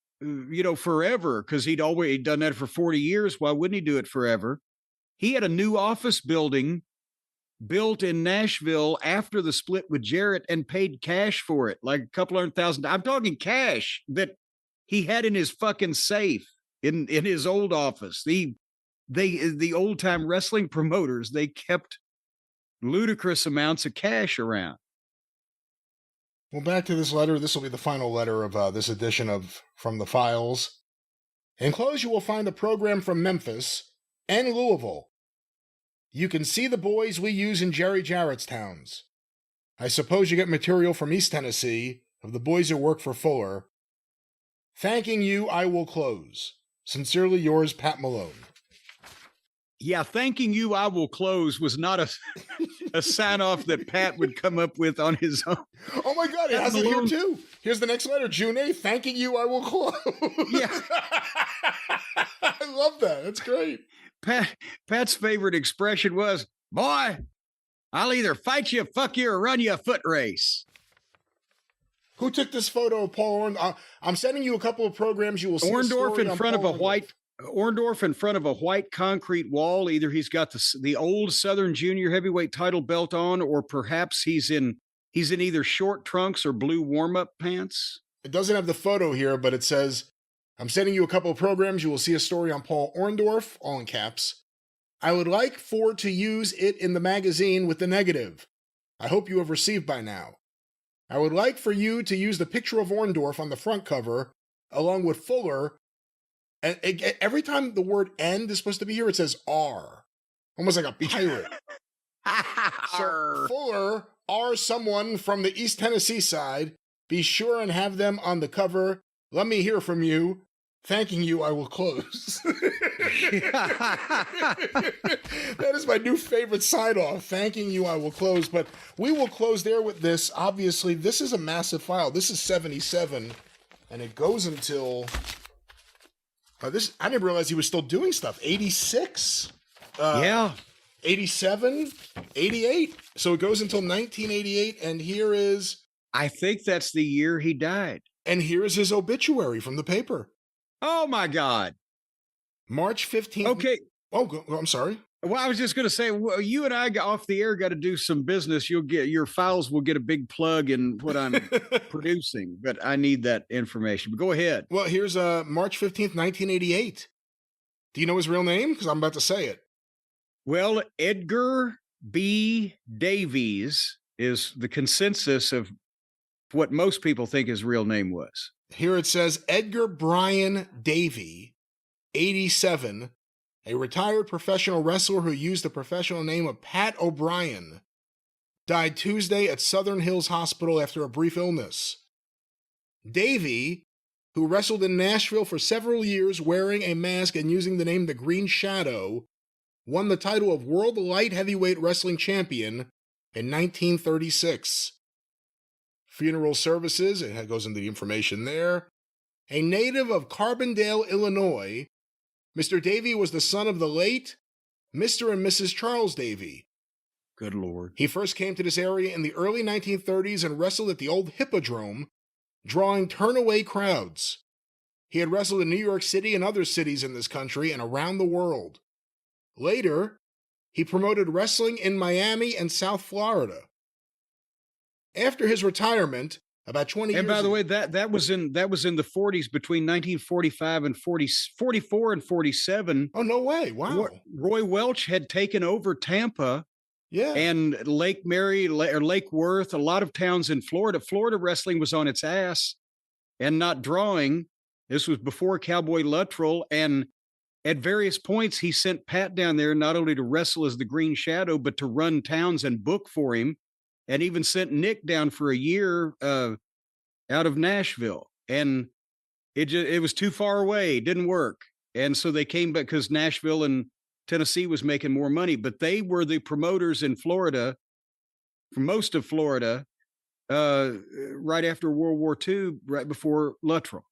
Speaker 2: forever, because he'd done that for 40 years. Why wouldn't he do it forever? He had a new office building built in Nashville after the split with Jarrett and paid cash for it, like $200,000. I'm talking cash that he had in his fucking safe in his old office. The old time wrestling promoters, they kept ludicrous amounts of cash around.
Speaker 1: Well, back to this letter. This will be the final letter of this edition of From the Files. Enclosed, you will find a program from Memphis and Louisville. You can see the boys we use in Jerry Jarrett's towns. I suppose you get material from East Tennessee of the boys who work for Fuller. Thanking you, I will close. Sincerely yours, Pat Malone.
Speaker 2: Yeah, thanking you, I will close was not a sign-off that Pat would come up with on his own.
Speaker 1: Oh my God, it has it here too. Here's the next letter, June 8th. Thanking you, I will close.
Speaker 2: Yeah.
Speaker 1: I love that. That's great.
Speaker 2: Pat's favorite expression was, boy, I'll either fight you, fuck you, or run you a foot race.
Speaker 1: Who took this photo of Paul Orndorff? I'm sending you a couple of programs. You will see
Speaker 2: Orndorff in front of Orndorff in front of a white concrete wall. Either he's got the old Southern Junior Heavyweight title belt on, or perhaps he's in either short trunks or blue warm-up pants.
Speaker 1: It doesn't have the photo here, but it says, I'm sending you a couple of programs. You will see a story on Paul Orndorff, all in caps. I would like for to use it in the magazine with the negative. I hope you have received by now. I would like for you to use the picture of Orndorff on the front cover, along with Fuller. And every time the word end is supposed to be here, it says R. Almost like a pirate. So Fuller, R someone from the East Tennessee side. Be sure and have them on the cover. Let me hear from you. Thanking you, I will close. That is my new favorite sign-off. Thanking you, I will close. But we will close there with this. Obviously, this is a massive file. This is 77, and it goes until... I didn't realize he was still doing stuff. 86?
Speaker 2: Yeah.
Speaker 1: 87? 88? So it goes until 1988, and here is...
Speaker 2: I think that's the year he died.
Speaker 1: And here is his obituary from the paper.
Speaker 2: Oh, my God.
Speaker 1: March 15th.
Speaker 2: Okay.
Speaker 1: Oh, I'm sorry.
Speaker 2: Well, I was just going to say, well, you and I off the air got to do some business. Your files will get a big plug in what I'm producing, but I need that information. But go ahead.
Speaker 1: Well, here's March 15th, 1988. Do you know his real name? Because I'm about to say it.
Speaker 2: Well, Edgar B. Davies is the consensus of what most people think his real name was.
Speaker 1: Here it says Edgar Brian Davey, 87, a retired professional wrestler who used the professional name of Pat O'Brien, died Tuesday at Southern Hills Hospital after a brief illness. Davey, who wrestled in Nashville for several years wearing a mask and using the name The Green Shadow, won the title of World Light Heavyweight Wrestling Champion in 1936. Funeral services, it goes into the information there. A native of Carbondale, Illinois, Mr. Davey was the son of the late Mr. and Mrs. Charles Davey.
Speaker 2: Good Lord.
Speaker 1: He first came to this area in the early 1930s and wrestled at the old Hippodrome, drawing turn-away crowds. He had wrestled in New York City and other cities in this country and around the world. Later, he promoted wrestling in Miami and South Florida. After his retirement, About 20 years
Speaker 2: And by the
Speaker 1: ago.
Speaker 2: way, that was in the 40s between 1945 and 44 and 47.
Speaker 1: Oh, no way. Wow.
Speaker 2: Roy Welch had taken over Tampa
Speaker 1: Yeah.
Speaker 2: and Lake Mary or Lake Worth, a lot of towns in Florida. Florida wrestling was on its ass and not drawing. This was before Cowboy Luttrell. And at various points, he sent Pat down there not only to wrestle as the Green Shadow, but to run towns and book for him. And even sent Nick down for a year out of Nashville. And it was too far away. It didn't work. And so they came back because Nashville and Tennessee was making more money. But they were the promoters in Florida, for most of Florida, right after World War II, right before Luttrell.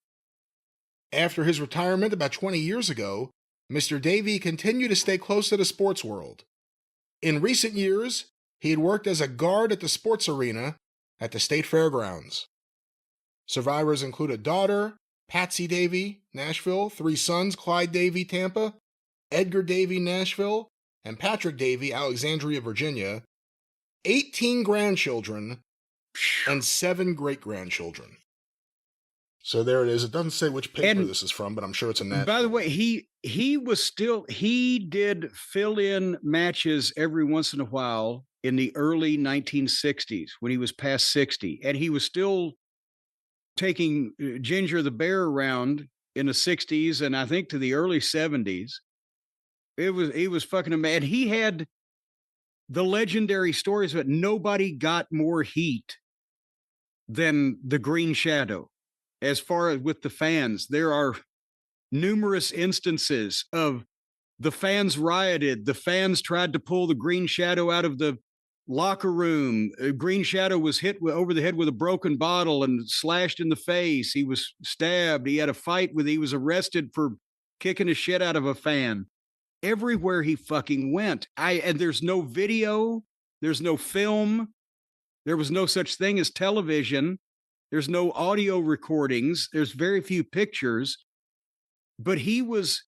Speaker 1: After his retirement about 20 years ago, Mr. Davey continued to stay close to the sports world. In recent years, he had worked as a guard at the sports arena at the state fairgrounds. Survivors include a daughter, Patsy Davey, Nashville, 3 sons, Clyde Davey, Tampa, Edgar Davey, Nashville, and Patrick Davey, Alexandria, Virginia, 18 grandchildren, and 7 great-grandchildren. So there it is. It doesn't say which paper this is from, but I'm sure it's a Nashville.
Speaker 2: By the way, he did fill-in matches every once in a while in the early 1960s when he was past 60, and he was still taking Ginger the Bear around in the 60s and I think to the early 70s. He was fucking mad. He had the legendary stories, but nobody got more heat than the Green Shadow. As far as with the fans, there are numerous instances of the fans rioted. The fans tried to pull the Green Shadow out of the locker room. Green Shadow was hit over the head with a broken bottle and slashed in the face. He was stabbed. He had a fight he was arrested for kicking the shit out of a fan. Everywhere he fucking went. And there's no video. There's no film. There was no such thing as television. There's no audio recordings. There's very few pictures. But he was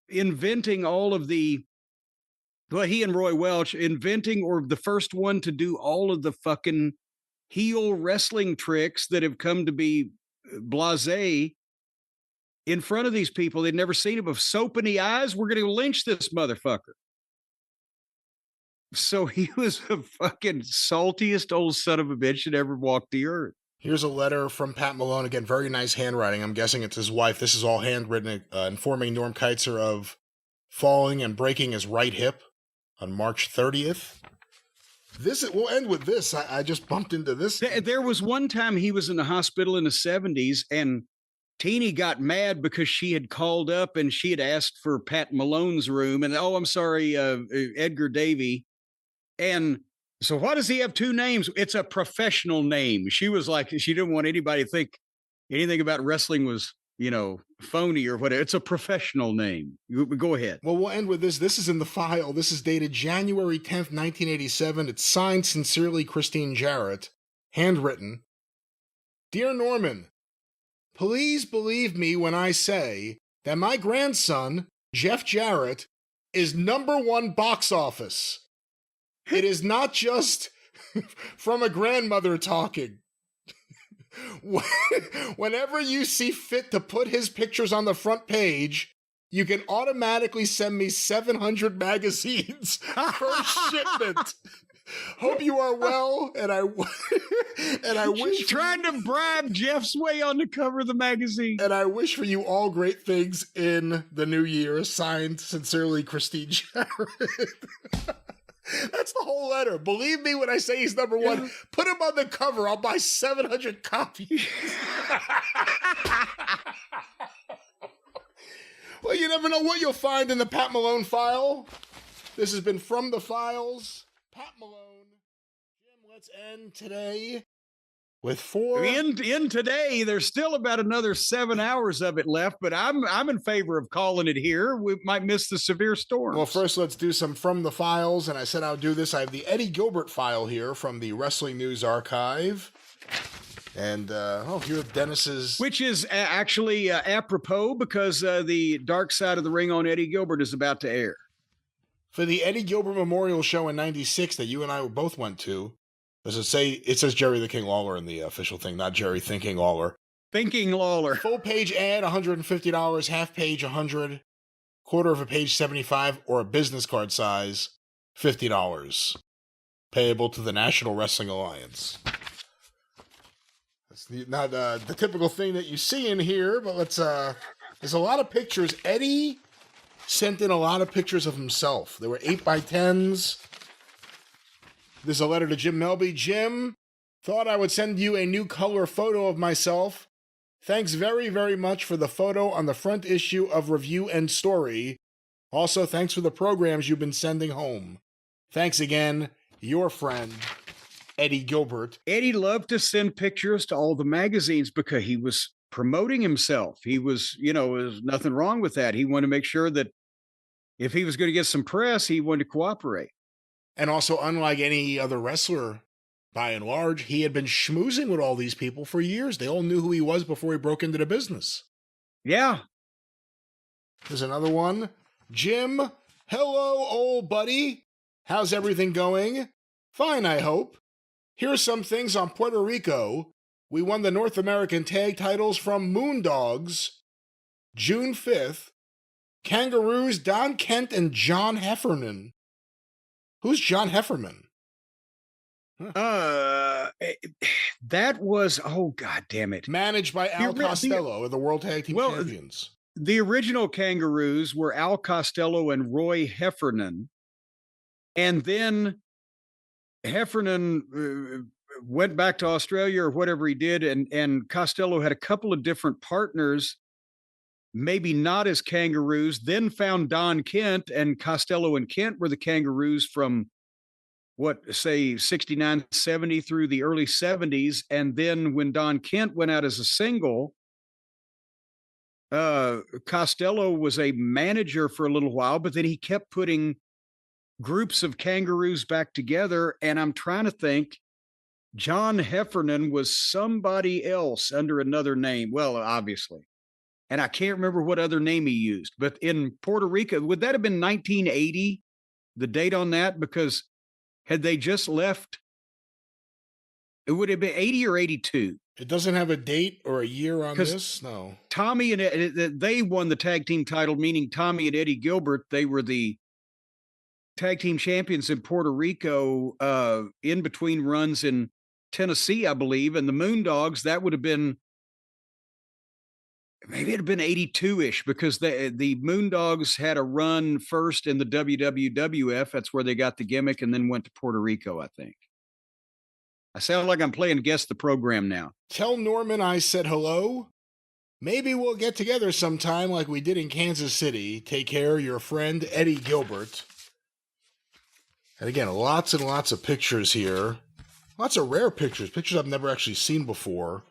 Speaker 2: inventing all of he and Roy Welch inventing or the first one to do all of the fucking heel wrestling tricks that have come to be blasé in front of these people. They'd never seen him. Of soap in the eyes, we're going to lynch this motherfucker. So he was the fucking saltiest old son of a bitch that ever walked the earth.
Speaker 1: Here's a letter from Pat Malone. Again, very nice handwriting. I'm guessing it's his wife. This is all handwritten, informing Norm Keitzer of falling and breaking his right hip on March 30th. We'll end with this. I just bumped into this.
Speaker 2: There was one time he was in the hospital in the 70s, and Teeny got mad because she had called up and she had asked for Pat Malone's room. And, I'm sorry, Edgar Davey. And so why does he have 2 names? It's a professional name. She was like, she didn't want anybody to think anything about wrestling was, phony or whatever. It's a professional name. Go ahead.
Speaker 1: Well, we'll end with this. This is in the file. This is dated January 10th, 1987. It's signed sincerely Christine Jarrett. Handwritten. Dear Norman, please believe me when I say that my grandson, Jeff Jarrett, is #1 box office. It is not just from a grandmother talking. Whenever you see fit to put his pictures on the front page, you can automatically send me 700 magazines for shipment. Hope you are well, and I wish
Speaker 2: trying to bribe Jeff's way on the cover of the magazine.
Speaker 1: And I wish for you all great things in the new year. Signed, sincerely, Christine Jarrett. That's the whole letter. Believe me when I say he's #1. Yeah. Put him on the cover. I'll buy 700 copies. Well, you never know what you'll find in the Pat Malone file. This has been From the Files. Pat Malone. Jim, let's end today with 4.
Speaker 2: In today, there's still about another 7 hours of it left, but I'm in favor of calling it here. We might miss the severe storms.
Speaker 1: Well, first let's do some From the Files, and I said I'll do this. I have the Eddie Gilbert file here from the Wrestling News Archive. And, here Dennis's...
Speaker 2: Which is actually apropos because the Dark Side of the Ring on Eddie Gilbert is about to air.
Speaker 1: For the Eddie Gilbert Memorial Show in '96 that you and I both went to, Does it say, it says Jerry the King Lawler in the official thing, not Jerry Thinking Lawler.
Speaker 2: Thinking Lawler.
Speaker 1: Full page ad, $150, half page, $100, quarter of a page, $75, or a business card size, $50. Payable to the National Wrestling Alliance. That's not the typical thing that you see in here, but let's, there's a lot of pictures. Eddie sent in a lot of pictures of himself. There were 8x10s. There's a letter to Jim Melby. Jim, thought I would send you a new color photo of myself. Thanks very, very much for the photo on the front issue of Review and Story. Also, thanks for the programs you've been sending home. Thanks again, your friend, Eddie Gilbert.
Speaker 2: Eddie loved to send pictures to all the magazines because he was promoting himself. He was, there's nothing wrong with that. He wanted to make sure that if he was going to get some press, he wanted to cooperate.
Speaker 1: And also, unlike any other wrestler, by and large, he had been schmoozing with all these people for years. They all knew who he was before he broke into the business.
Speaker 2: Yeah.
Speaker 1: There's another one. Jim, hello, old buddy. How's everything going? Fine, I hope. Here's some things on Puerto Rico. We won the North American tag titles from Moondogs, June 5th. Kangaroos, Don Kent and John Heffernan. Who's John Heffernan?
Speaker 2: That was, oh, God damn it.
Speaker 1: Managed by Al Costello, the World Tag Team Champions.
Speaker 2: The original Kangaroos were Al Costello and Roy Heffernan. And then Heffernan went back to Australia or whatever he did. And Costello had a couple of different partners, maybe not as Kangaroos, then found Don Kent, and Costello and Kent were the Kangaroos from, 69, 70 through the early 70s. And then when Don Kent went out as a single, Costello was a manager for a little while, but then he kept putting groups of Kangaroos back together. And I'm trying to think, John Heffernan was somebody else under another name. Well, obviously. And I can't remember what other name he used, but in Puerto Rico, would that have been 1980, the date on that? Because had they just left, it would have been 80 or 82.
Speaker 1: It doesn't have a date or a year on this? No.
Speaker 2: Tommy and they won the tag team title, meaning Tommy and Eddie Gilbert. They were the tag team champions in Puerto Rico in between runs in Tennessee, I believe. And the Moondogs, that would have been, maybe it'd have been 82-ish, because the Moondogs had a run first in the WWF. That's where they got the gimmick, and then went to Puerto Rico, I think. I sound like I'm playing Guess the Program now.
Speaker 1: Tell Norman I said hello. Maybe we'll get together sometime like we did in Kansas City. Take care, your friend, Eddie Gilbert. And again, lots and lots of pictures here. Lots of rare pictures. Pictures I've never actually seen before.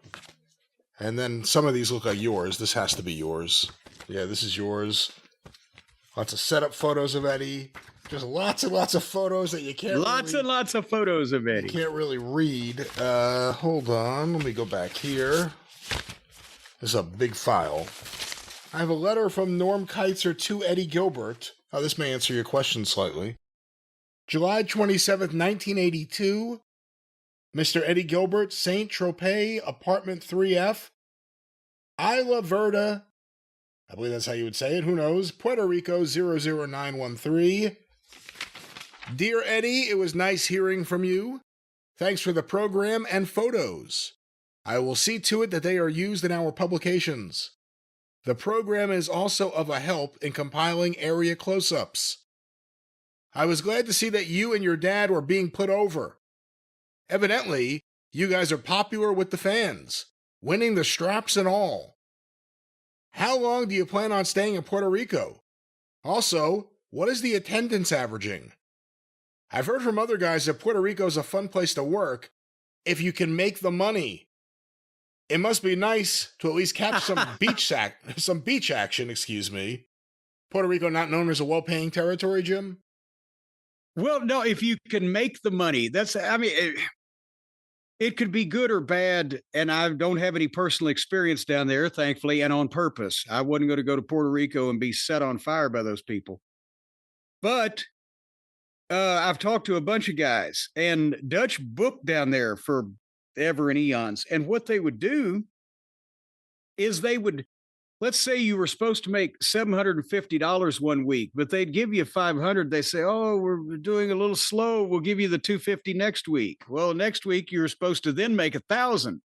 Speaker 1: And then some of these look like yours. This has to be yours. Yeah, this is yours. Lots of setup photos of Eddie. Just lots and lots of photos that you can't
Speaker 2: Lots and lots of photos of Eddie.
Speaker 1: You can't really read. Hold on. Let me go back here. This is a big file. I have a letter from Norm Keitzer to Eddie Gilbert. Oh, this may answer your question slightly. July 27th, 1982. Mr. Eddie Gilbert, Saint Tropez, apartment 3F. Isla Verde. I believe that's how you would say it. Who knows? Puerto Rico 00913. Dear Eddie, it was nice hearing from you. Thanks for the program and photos. I will see to it that they are used in our publications. The program is also of a help in compiling area close-ups. I was glad to see that you and your dad were being put over. Evidently, you guys are popular with the fans, winning the straps and all. How long do you plan on staying in Puerto Rico? Also, what is the attendance averaging? I've heard from other guys that Puerto Rico is a fun place to work if you can make the money. It must be nice to at least catch some beach action, excuse me. Puerto Rico not known as a well-paying territory, Jim?
Speaker 2: Well, no, if you can make the money, it could be good or bad, and I don't have any personal experience down there, thankfully, and on purpose. I wasn't going to go to Puerto Rico and be set on fire by those people. But I've talked to a bunch of guys, and Dutch booked down there for ever and eons. And what they would do is they would, let's say you were supposed to make $750 one week, but they'd give you 500. They say, "Oh, we're doing a little slow. We'll give you the 250 next week." Well, next week you were supposed to then make 1,000.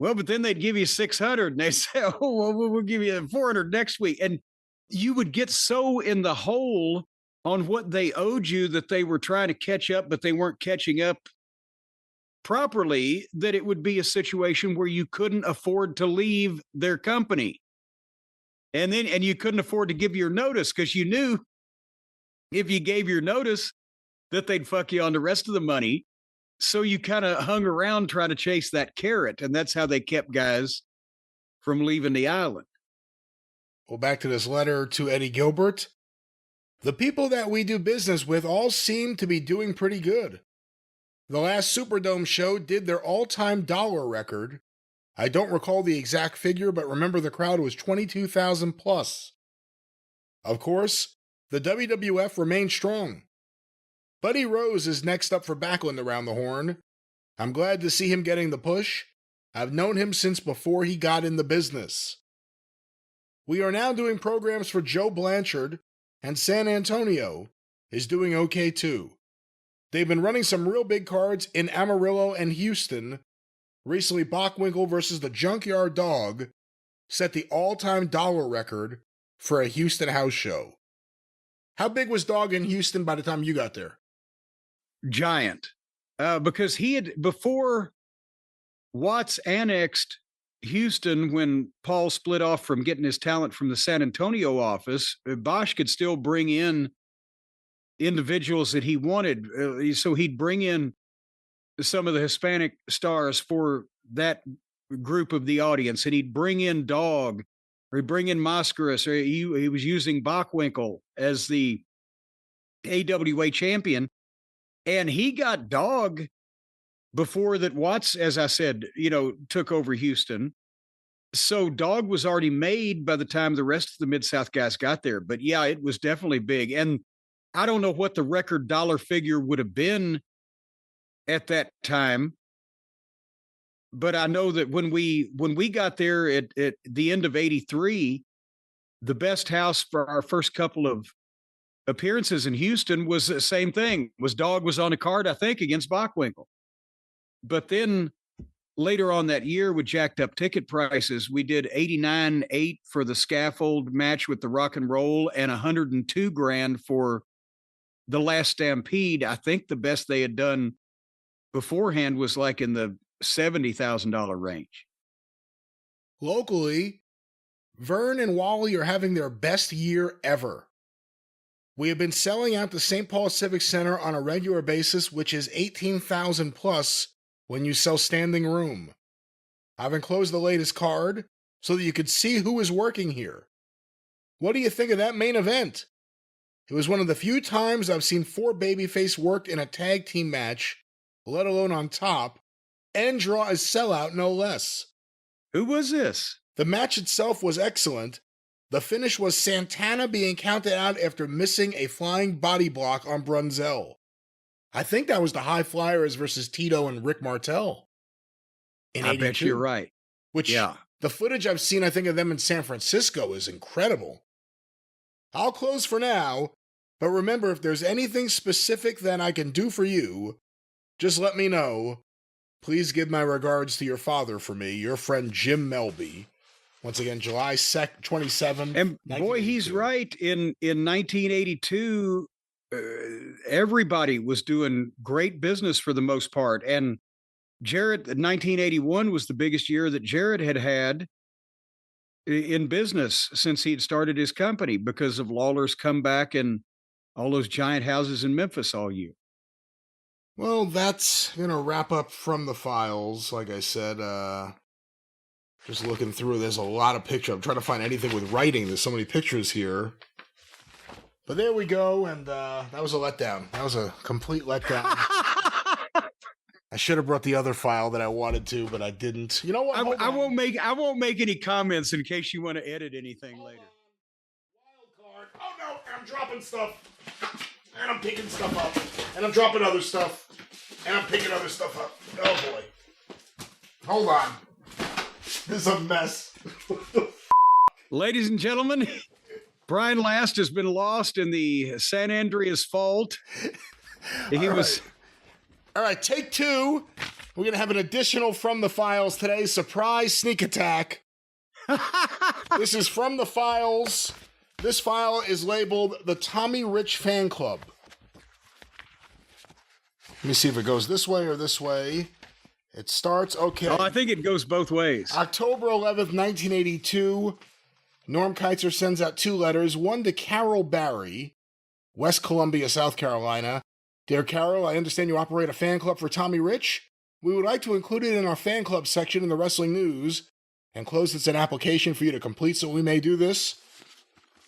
Speaker 2: Well, but then they'd give you 600, and they say, "Oh, well, we'll give you 400 next week." And you would get so in the hole on what they owed you that they were trying to catch up, but they weren't catching up properly, that it would be a situation where you couldn't afford to leave their company. And you couldn't afford to give your notice because you knew if you gave your notice that they'd fuck you on the rest of the money. So you kind of hung around trying to chase that carrot. And that's how they kept guys from leaving the island.
Speaker 1: Well, back to this letter to Eddie Gilbert. The people that we do business with all seem to be doing pretty good. The last Superdome show did their all-time dollar record. I don't recall the exact figure, but remember the crowd was 22,000 plus. Of course, the WWF remained strong. Buddy Rose is next up for Backlund around the horn. I'm glad to see him getting the push. I've known him since before he got in the business. We are now doing programs for Joe Blanchard, and San Antonio is doing okay too. They've been running some real big cards in Amarillo and Houston. Recently, Bockwinkel versus the Junkyard Dog set the all-time dollar record for a Houston house show. How big was Dog in Houston by the time you got there?
Speaker 2: Giant. Because he had, before Watts annexed Houston, when Paul split off from getting his talent from the San Antonio office, Bosch could still bring in individuals that he wanted. So he'd bring in some of the Hispanic stars for that group of the audience, and he'd bring in Dog, or he'd bring in Mascaras, or he was using Bockwinkel as the AWA champion. And he got Dog before that Watts, as I said, took over Houston. So Dog was already made by the time the rest of the Mid-South guys got there. But yeah, it was definitely big. And I don't know what the record dollar figure would have been at that time, but I know that when we got there at the end of '83, the best house for our first couple of appearances in Houston was the same thing. Dog was on the card, I think, against Bockwinkel. But then later on that year, with jacked up ticket prices, we did 89.8 for the scaffold match with the Rock and Roll, and 102 grand for the Last Stampede. I think the best they had done beforehand was like in the $70,000 range.
Speaker 1: Locally, Vern and Wally are having their best year ever. We have been selling out the St. Paul Civic Center on a regular basis, which is 18,000 plus when you sell standing room. I've enclosed the latest card so that you could see who is working here. What do you think of that main event? It was one of the few times I've seen 4 babyface work in a tag team match, let alone on top, and draw a sellout no less.
Speaker 2: Who was this?
Speaker 1: The match itself was excellent. The finish was Santana being counted out after missing a flying body block on Brunzell. I think that was the High Flyers versus Tito and Rick Martel.
Speaker 2: I bet you're right.
Speaker 1: Which, yeah, the footage I've seen, I think, of them in San Francisco is incredible. I'll close for now, but remember, if there's anything specific that I can do for you, just let me know. Please give my regards to your father for me, your friend Jim Melby. Once again, July 27th.
Speaker 2: And boy, he's right. In 1982, everybody was doing great business for the most part. And Jarrett, 1981 was the biggest year that Jarrett had in business since he'd started his company, because of Lawler's comeback and all those giant houses in Memphis all year.
Speaker 1: Well, that's going to wrap up from the files. Like I said, just looking through, there's a lot of pictures. I'm trying to find anything with writing. There's so many pictures here. But there we go, and that was a letdown. That was a complete letdown. I should have brought the other file that I wanted to, but I didn't. You know what?
Speaker 2: I won't make any comments in case you want to edit anything later.
Speaker 1: Wild card. Oh no, I'm dropping stuff. And I'm picking stuff up. And I'm dropping other stuff. And I'm picking other stuff up. Oh, boy. Hold on. This is a mess.
Speaker 2: Ladies and gentlemen, Brian Last has been lost in the San Andreas Fault.
Speaker 1: All right, take two. We're going to have an additional From the Files today. Surprise sneak attack. This is From the Files. This file is labeled the Tommy Rich Fan Club. Let me see if it goes this way or this way. It starts, okay.
Speaker 2: Oh, I think it goes both ways.
Speaker 1: October 11th, 1982. Norm Keitzer sends out two letters, one to Carol Barry, West Columbia, South Carolina. Dear Carol, I understand you operate a fan club for Tommy Rich. We would like to include it in our fan club section in the wrestling news. Enclosed, it's an application for you to complete so we may do this.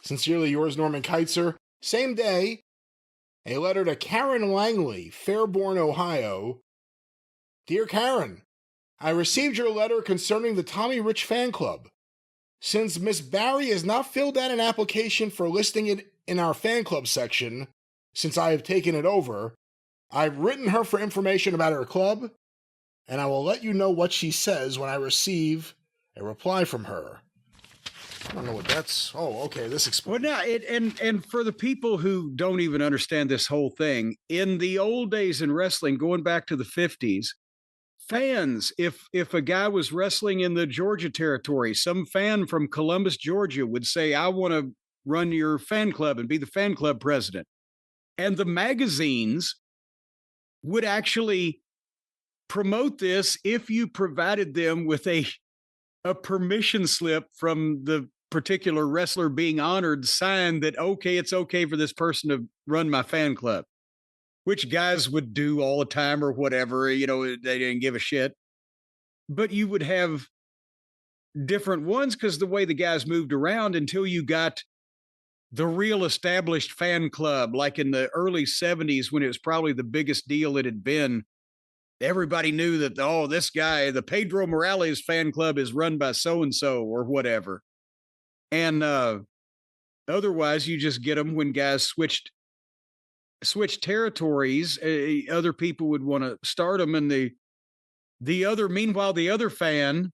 Speaker 1: Sincerely yours, Norman Keitzer. Same day, a letter to Karen Langley, Fairborn, Ohio. Dear Karen, I received your letter concerning the Tommy Rich fan club. Since Miss Barry has not filled out an application for listing it in our fan club section, since I have taken it over, I've written her for information about her club, and I will let you know what she says when I receive a reply from her. I don't know what that's... Oh, okay, this explains.
Speaker 2: Well, now, and for the people who don't even understand this whole thing, in the old days in wrestling, going back to the 50s, fans, if a guy was wrestling in the Georgia territory, some fan from Columbus, Georgia would say, I want to run your fan club and be the fan club president. And the magazines would actually promote this if you provided them with a permission slip from the particular wrestler being honored, signed that, okay, it's okay for this person to run my fan club, which guys would do all the time or whatever, they didn't give a shit. But you would have different ones because the way the guys moved around until you got the real established fan club, like in the early 70s when it was probably the biggest deal it had been. Everybody knew that, this guy, the Pedro Morales fan club is run by so-and-so or whatever. And otherwise, you just get them when guys switched territories. Other people would want to start them. And meanwhile, the other fan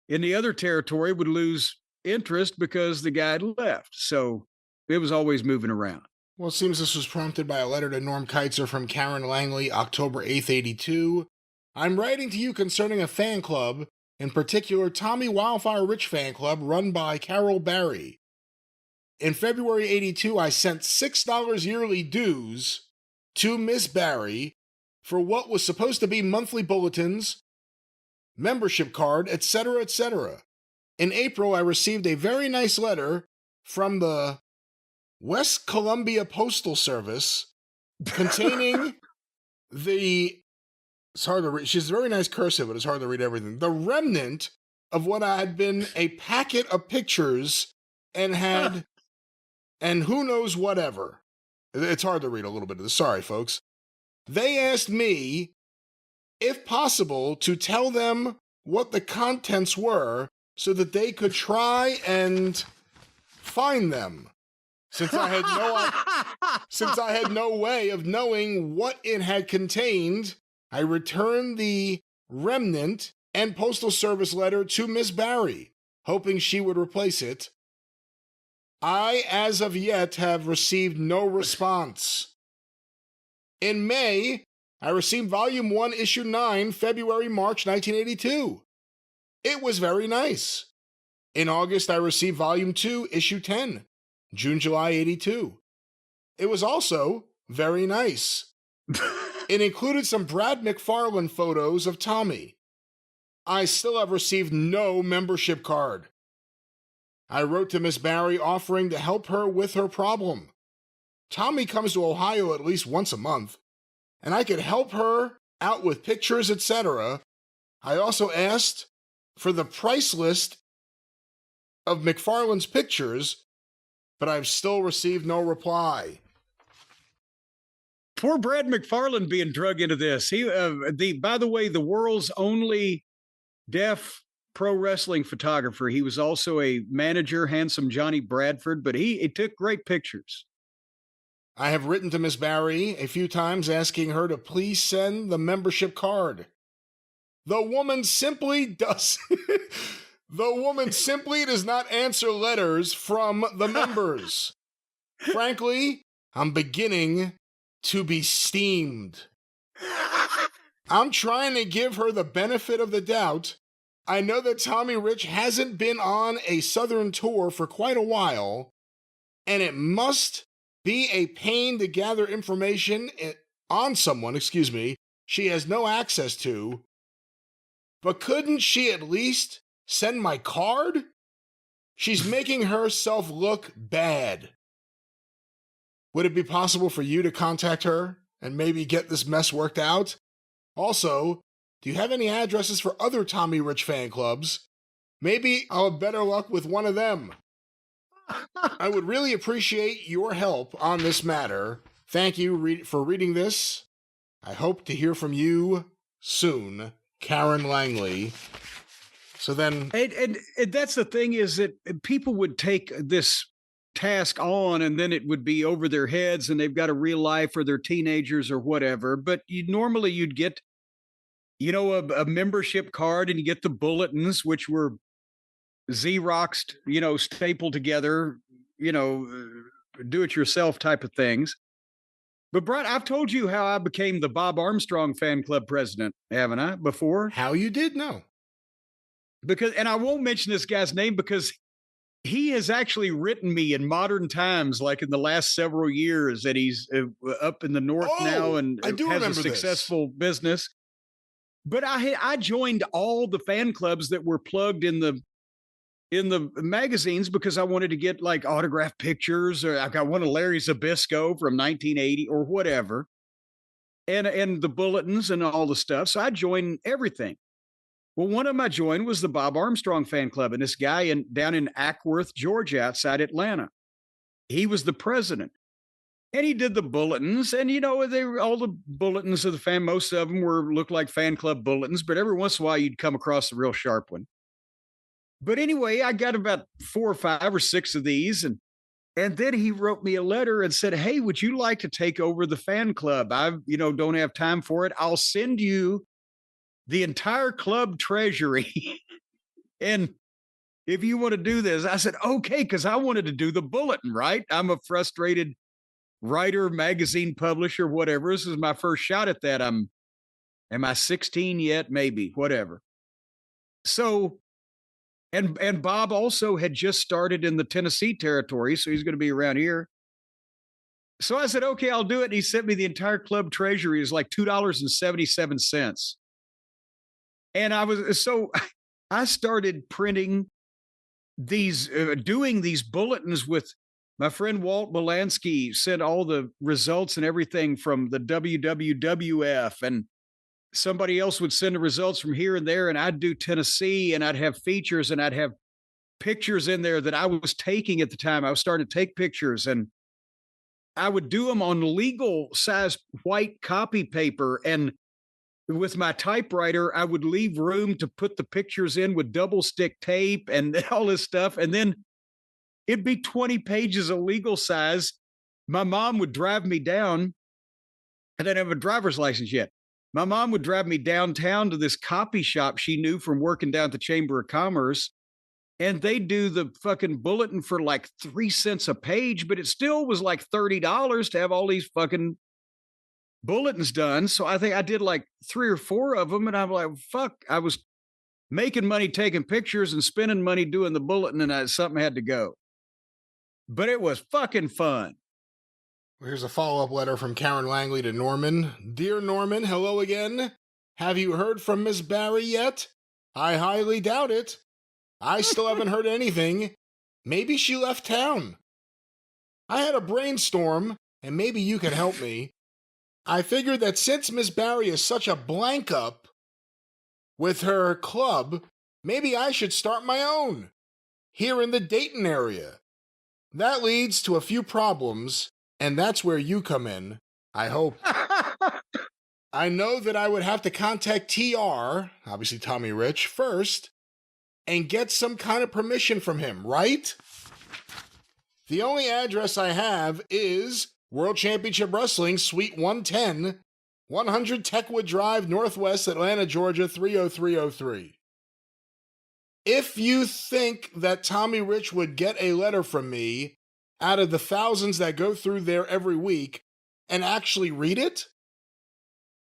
Speaker 2: in the other territory would lose interest because the guy had left. So it was always moving around.
Speaker 1: Well, it seems this was prompted by a letter to Norm Keitzer from Karen Langley, October 8th, 82. I'm writing to you concerning a fan club, in particular Tommy Wildfire Rich fan club run by Carol Barry. In February 82, I sent $6 yearly dues to Miss Barry for what was supposed to be monthly bulletins, membership card, etc., etc. In April, I received a very nice letter from the West Columbia Postal Service containing it's hard to read. She's very nice cursive, but it's hard to read everything. The remnant of what had been a packet of pictures and who knows whatever. It's hard to read a little bit of this. Sorry, folks. They asked me, if possible, to tell them what the contents were so that they could try and find them. Since I had no way of knowing what it had contained, I returned the remnant and Postal Service letter to Miss Barry, hoping she would replace it. I, as of yet, have received no response. In May, I received Volume 1, Issue 9, February, March 1982. It was very nice. In August, I received Volume 2, Issue 10, June, July 82. It was also very nice. It included some Brad McFarlane photos of Tommy. I still have received no membership card. I wrote to Miss Barry offering to help her with her problem. Tommy comes to Ohio at least once a month, and I could help her out with pictures, etc. I also asked for the price list of McFarlane's pictures, but I've still received no reply.
Speaker 2: Poor Brad McFarlane being drug into this. By the way, the world's only deaf pro wrestling photographer. He was also a manager, handsome Johnny Bradford, but he took great pictures.
Speaker 1: I have written to Miss Barry a few times asking her to please send the membership card. The woman simply does... The woman simply does not answer letters from the members. Frankly, I'm beginning to be steamed. I'm trying to give her the benefit of the doubt. I know that Tommy Rich hasn't been on a Southern tour for quite a while, and it must be a pain to gather information on someone, she has no access to. But couldn't she at least send my card? She's making herself look bad. Would it be possible for you to contact her and maybe get this mess worked out? Also, do you have any addresses for other Tommy Rich fan clubs? Maybe I'll have better luck with one of them. I would really appreciate your help on this matter. Thank you for reading this. I hope to hear from you soon, Karen Langley. So then...
Speaker 2: And that's the thing, is that people would take this task on and then it would be over their heads and they've got a real life or they're teenagers or whatever. But normally you'd get, a membership card and you get the bulletins, which were Xeroxed, stapled together, do-it-yourself type of things. But Brian, I've told you how I became the Bob Armstrong fan club president, haven't I, before?
Speaker 1: How you did? No.
Speaker 2: And I won't mention this guy's name because he has actually written me in modern times, like in the last several years, that he's up in the north now and has a successful business. But I joined all the fan clubs that were plugged in the magazines because I wanted to get like autographed pictures, or I got one of Larry Zabisco from 1980 or whatever, and the bulletins and all the stuff. So I joined everything. Well, one of them I joined was the Bob Armstrong fan club, and this guy down in Ackworth, Georgia, outside Atlanta. He was the president, and he did the bulletins, and they were all the bulletins of the fan. Most of them looked like fan club bulletins, but every once in a while you'd come across a real sharp one. But anyway, I got about 4 or 5 or 6 of these, and then he wrote me a letter and said, "Hey, would you like to take over the fan club? I, don't have time for it. I'll send you the entire club treasury. And if you want to do this," I said, "Okay," because I wanted to do the bulletin, right? I'm a frustrated writer, magazine publisher, whatever. This is my first shot at that. Am I 16 yet? Maybe, whatever. So, and Bob also had just started in the Tennessee territory, so he's going to be around here. So I said, "Okay, I'll do it." And he sent me the entire club treasury. It was like $2.77. And I started printing these, doing these bulletins with my friend Walt Belansky. Sent all the results and everything from the WWWF, and somebody else would send the results from here and there, and I'd do Tennessee, and I'd have features, and I'd have pictures in there that I was taking at the time. I was starting to take pictures, and I would do them on legal size white copy paper, and with my typewriter, I would leave room to put the pictures in with double stick tape and all this stuff. And then it'd be 20 pages of legal size. My mom would drive me down. I didn't have a driver's license yet. My mom would drive me downtown to this copy shop she knew from working down at the Chamber of Commerce. And they do the fucking bulletin for like 3 cents a page, but it still was like $30 to have all these fucking bulletins done. So I think I did like 3 or 4 of them, and I'm like, fuck, I was making money taking pictures and spending money doing the bulletin, and something had to go. But it was fucking fun.
Speaker 1: Well, here's a follow-up letter from Karen Langley to Norman. "Dear Norman, hello again. Have you heard from Miss Barry yet? I highly doubt it. I still haven't heard anything. Maybe she left town. I had a brainstorm, and maybe you can help me. I figured that since Miss Barry is such a blank up with her club, maybe I should start my own here in the Dayton area. That leads to a few problems, and that's where you come in, I hope. I know that I would have to contact TR, obviously Tommy Rich, first, and get some kind of permission from him, right? The only address I have is World Championship Wrestling, Suite 110, 100 Techwood Drive, Northwest Atlanta, Georgia, 30303. If you think that Tommy Rich would get a letter from me out of the thousands that go through there every week and actually read it,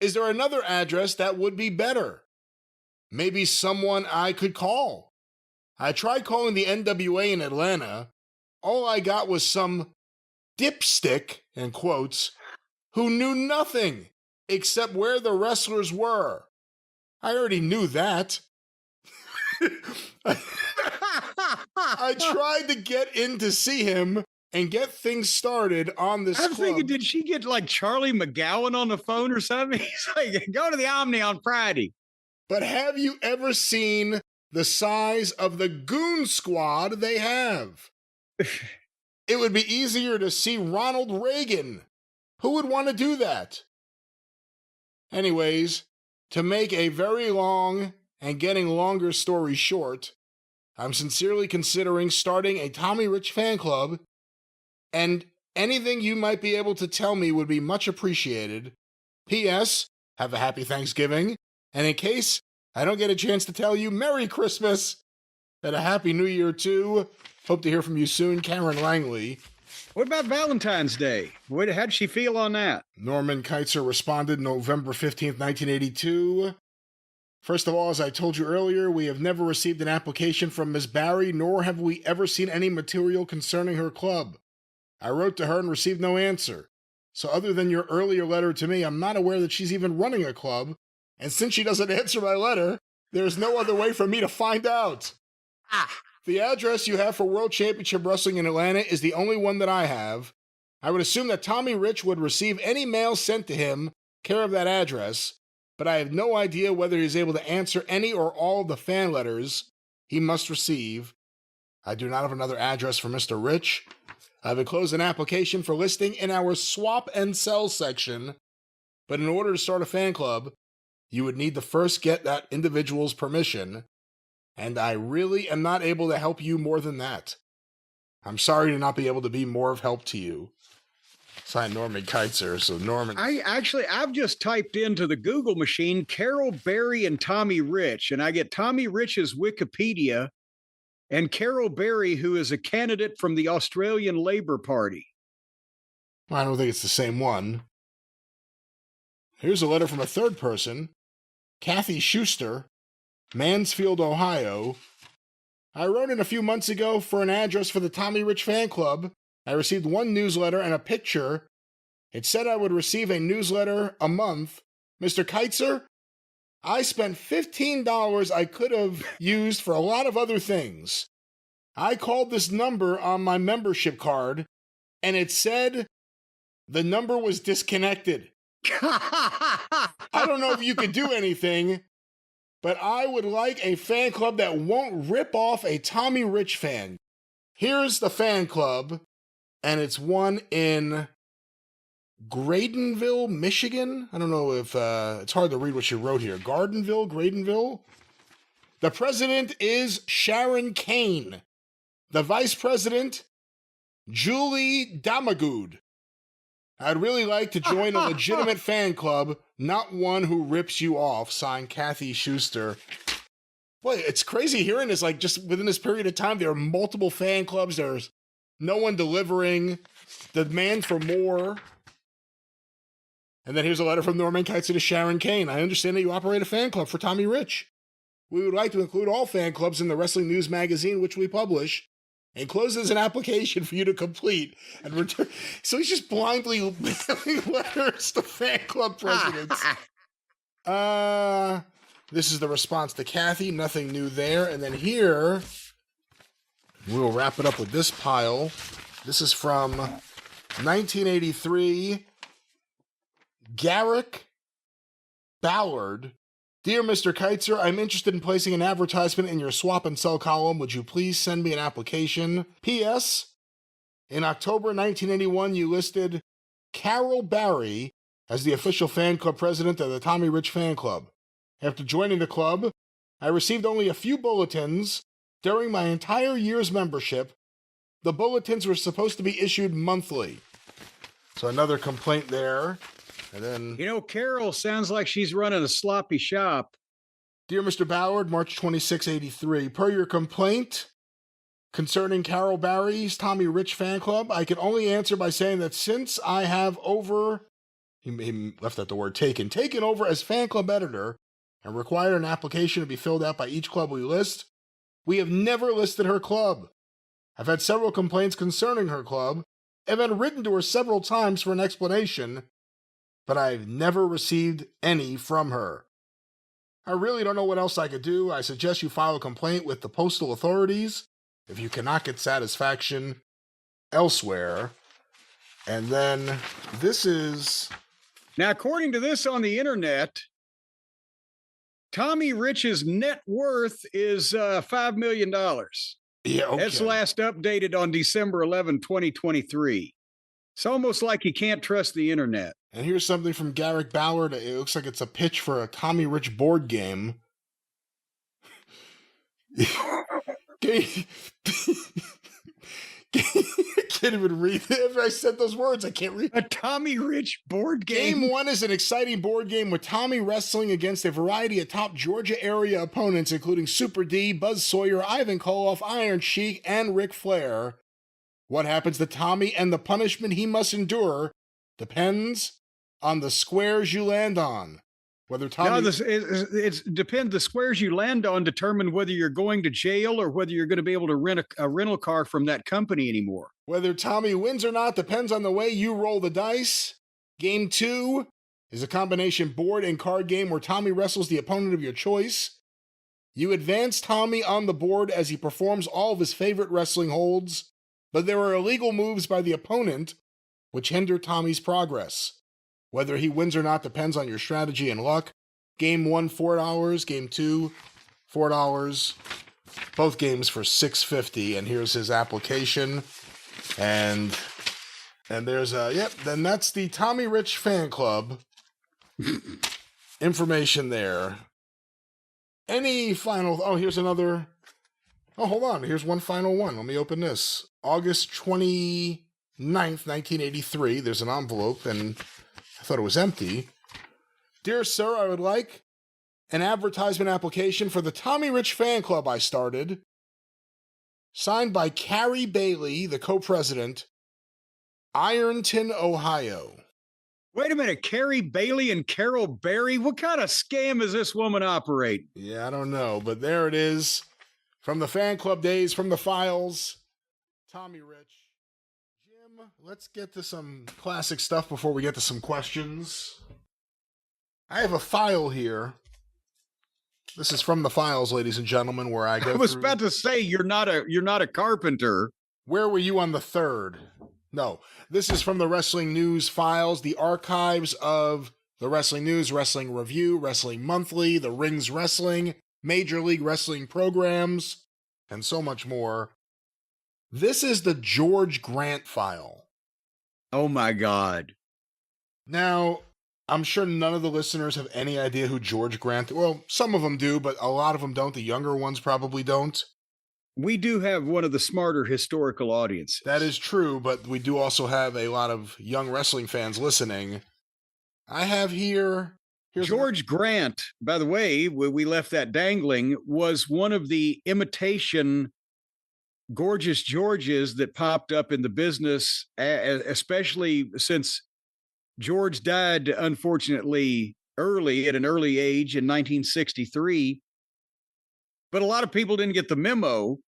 Speaker 1: is there another address that would be better? Maybe someone I could call. I tried calling the NWA in Atlanta. All I got was some dipstick, in quotes, who knew nothing except where the wrestlers were. I already knew that. I tried to get in to see him and get things started on this
Speaker 2: I'm
Speaker 1: club.
Speaker 2: thinking, did she get like Charlie McGowan on the phone or something? He's like, go to the Omni on Friday.
Speaker 1: But have you ever seen the size of the goon squad they have? It would be easier to see Ronald Reagan. Who would want to do that? Anyways, to make a very long and getting longer story short, I'm sincerely considering starting a Tommy Rich fan club, and anything you might be able to tell me would be much appreciated. P.S. Have a happy Thanksgiving, and in case I don't get a chance to tell you, Merry Christmas and a Happy New Year too. Hope to hear from you soon, Karen Langley.
Speaker 2: What about Valentine's Day? How'd she feel on that?
Speaker 1: Norman Keitzer responded November 15th, 1982. First of all, as I told you earlier, we have never received an application from Ms. Barry, nor have we ever seen any material concerning her club. I wrote to her and received no answer. So other than your earlier letter to me, I'm not aware that she's even running a club. And since she doesn't answer my letter, there's no other way for me to find out. The address you have for World Championship Wrestling in Atlanta is the only one that I have. I would assume that Tommy Rich would receive any mail sent to him, care of that address, but I have no idea whether he's able to answer any or all of the fan letters he must receive. I do not have another address for Mr. Rich. I've enclosed an application for listing in our swap and sell section, but in order to start a fan club, you would need to first get that individual's permission, and I really am not able to help you more than that. I'm sorry to not be able to be more of help to you. Signed, Norman Keitzer. So Norman,
Speaker 2: I've just typed into the Google machine Carol Berry and Tommy Rich, and I get Tommy Rich's Wikipedia and Carol Berry, who is a candidate from the Australian Labor Party.
Speaker 1: I don't think it's the same one. Here's a letter from a third person, Kathy Schuster, Mansfield, Ohio. I wrote in a few months ago for an address for the Tommy Rich fan club. I received one newsletter and a picture. It said I would receive a newsletter a month. Mr. Keitzer, I spent $15 I could have used for a lot of other things. I called this number on my membership card, and it said the number was disconnected. I don't know if you could do anything, but I would like a fan club that won't rip off a Tommy Rich fan. Here's the fan club, and it's one in Gradenville, Michigan. I don't know if it's hard to read what she wrote here. Gradenville? The president is Sharon Kane. The vice president, Julie Damagood. I'd really like to join a legitimate fan club, not one who rips you off. Signed, Kathy Schuster. Boy, it's crazy hearing this. Like, just within this period of time, there are multiple fan clubs. There's no one delivering. Demand for more. And then here's a letter from Norman Keitzer to Sharon Kane. I understand that you operate a fan club for Tommy Rich. We would like to include all fan clubs in the Wrestling News magazine, which we publish. Encloses an application for you to complete and return. So he's just blindly mailing letters to fan club presidents. This is the response to Kathy. Nothing new there. And then here, we'll wrap it up with this pile. This is from 1983. Garrick Ballard. Dear Mr. Keitzer, I'm interested in placing an advertisement in your swap and sell column. Would you please send me an application? P.S. In October 1981, you listed Carol Barry as the official fan club president of the Tommy Rich fan club. After joining the club, I received only a few bulletins during my entire year's membership. The bulletins were supposed to be issued monthly. So another complaint there. And then,
Speaker 2: You know, Carol sounds like she's running a sloppy shop.
Speaker 1: Dear Mr. Ballard, March 26, 83. Per your complaint concerning Carol Barry's Tommy Rich fan club, I can only answer by saying that since I have he left out the word taken over as fan club editor and required an application to be filled out by each club we list, we have never listed her club. I've had several complaints concerning her club, and been written to her several times for an explanation, but I've never received any from her. I really don't know what else I could do. I suggest you file a complaint with the postal authorities if you cannot get satisfaction elsewhere. And then this is...
Speaker 2: Now, according to this on the internet, Tommy Rich's net worth is $5 million.
Speaker 1: Yeah, okay.
Speaker 2: That's last updated on December 11, 2023. It's almost like you can't trust the internet.
Speaker 1: And here's something from Garrick Ballard. It looks like it's a pitch for a Tommy Rich board game. I can't even read it. After I said those words, I can't read.
Speaker 2: A Tommy Rich board game?
Speaker 1: Game 1 is an exciting board game with Tommy wrestling against a variety of top Georgia area opponents, including Super D, Buzz Sawyer, Ivan Koloff, Iron Sheik, and Ric Flair. What happens to Tommy and the punishment he must endure depends on the squares you land on. Whether Tommy...
Speaker 2: No, the squares you land on determine whether you're going to jail or whether you're going to be able to rent a rental car from that company anymore.
Speaker 1: Whether Tommy wins or not depends on the way you roll the dice. Game 2 is a combination board and card game where Tommy wrestles the opponent of your choice. You advance Tommy on the board as he performs all of his favorite wrestling holds, but there are illegal moves by the opponent which hinder Tommy's progress. Whether he wins or not depends on your strategy and luck. Game 1, $4. Game 2, $4. Both games for $6.50. And here's his application. And there's then that's the Tommy Rich fan club. Information there. Any final... Oh, here's another... Oh, hold on. Here's one final one. Let me open this. August 29th, 1983. There's an envelope, and I thought it was empty. Dear sir, I would like an advertisement application for the Tommy Rich fan club I started. Signed by Carrie Bailey, the co-president, Ironton, Ohio.
Speaker 2: Wait a minute, Carrie Bailey and Carol Berry? What kind of scam is this woman operate?
Speaker 1: Yeah, I don't know, but there it is. From the fan club days, from the files, Tommy Rich. Jim, let's get to some classic stuff before we get to some questions. I have a file here. This is from the files, ladies and gentlemen, where I go
Speaker 2: I was
Speaker 1: through...
Speaker 2: about to say, you're not a carpenter.
Speaker 1: Where were you on the 3rd? No, this is from the Wrestling News files, the archives of the Wrestling News, Wrestling Review, Wrestling Monthly, the Rings Wrestling, Major League Wrestling programs, and so much more. This is the George Grant file.
Speaker 2: Oh my God.
Speaker 1: Now, I'm sure none of the listeners have any idea who George Grant... Well, some of them do, but a lot of them don't. The younger ones probably don't.
Speaker 2: We do have one of the smarter historical audiences.
Speaker 1: That is true, but we do also have a lot of young wrestling fans listening. I have here...
Speaker 2: George Grant, by the way, we left that dangling, was one of the imitation Gorgeous Georges that popped up in the business, especially since George died, unfortunately, at an early age in 1963. But a lot of people didn't get the memo.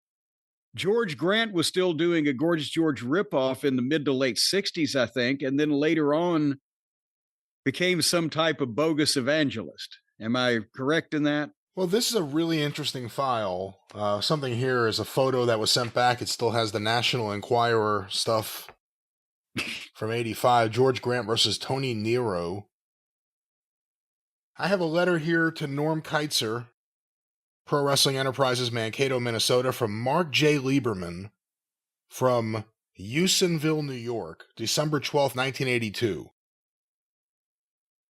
Speaker 2: George Grant was still doing a Gorgeous George ripoff in the mid to late 60s, I think, and then later on became some type of bogus evangelist. Am I correct in that?
Speaker 1: Well, this is a really interesting file. Something here is a photo that was sent back. It still has the National Enquirer stuff from 85. George Grant versus Tony Nero. I have a letter here to Norm Keitzer, Pro Wrestling Enterprises, Mankato, Minnesota, from Mark J. Lieberman from Houstonville, New York, December 12, 1982.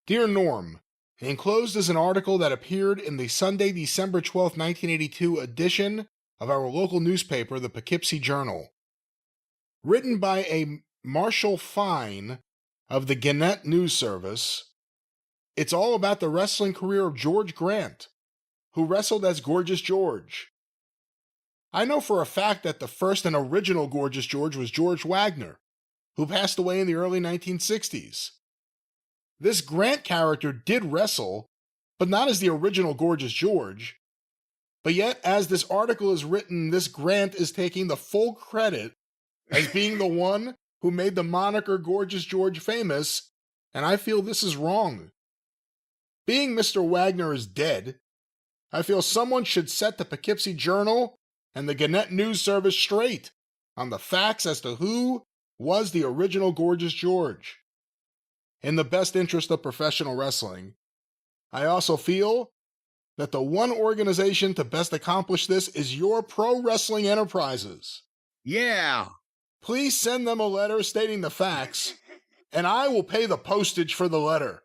Speaker 1: Dear Norm, enclosed is an article that appeared in the Sunday, December 12, 1982 edition of our local newspaper, the Poughkeepsie Journal. Written by a Marshall Fine of the Gannett News Service, it's all about the wrestling career of George Grant, who wrestled as Gorgeous George. I know for a fact that the first and original Gorgeous George was George Wagner, who passed away in the early 1960s. This Grant character did wrestle, but not as the original Gorgeous George. But yet, as this article is written, this Grant is taking the full credit as being the one who made the moniker Gorgeous George famous, and I feel this is wrong. Being Mr. Wagner is dead, I feel someone should set the Poughkeepsie Journal and the Gannett News Service straight on the facts as to who was the original Gorgeous George. In the best interest of professional wrestling, I also feel that the one organization to best accomplish this is your Pro Wrestling Enterprises.
Speaker 2: Yeah.
Speaker 1: Please send them a letter stating the facts, and I will pay the postage for the letter.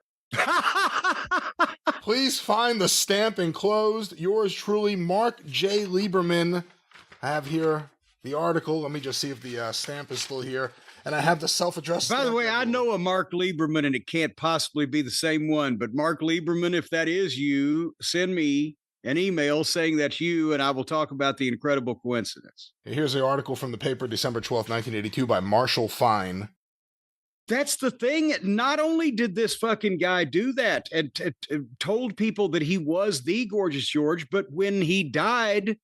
Speaker 1: Please find the stamp enclosed. Yours truly, Mark J. Lieberman. I have here the article. Let me just see if the stamp is still here. And I have the self-addressed
Speaker 2: By
Speaker 1: stamp.
Speaker 2: the way, I know a Mark Lieberman, and it can't possibly be the same one. But Mark Lieberman, if that is you, send me an email saying that's you, and I will talk about the incredible coincidence.
Speaker 1: Here's the article from the paper, December 12th, 1982, by Marshall Fine.
Speaker 2: That's the thing. Not only did this fucking guy do that and told people that he was the Gorgeous George, but when he died,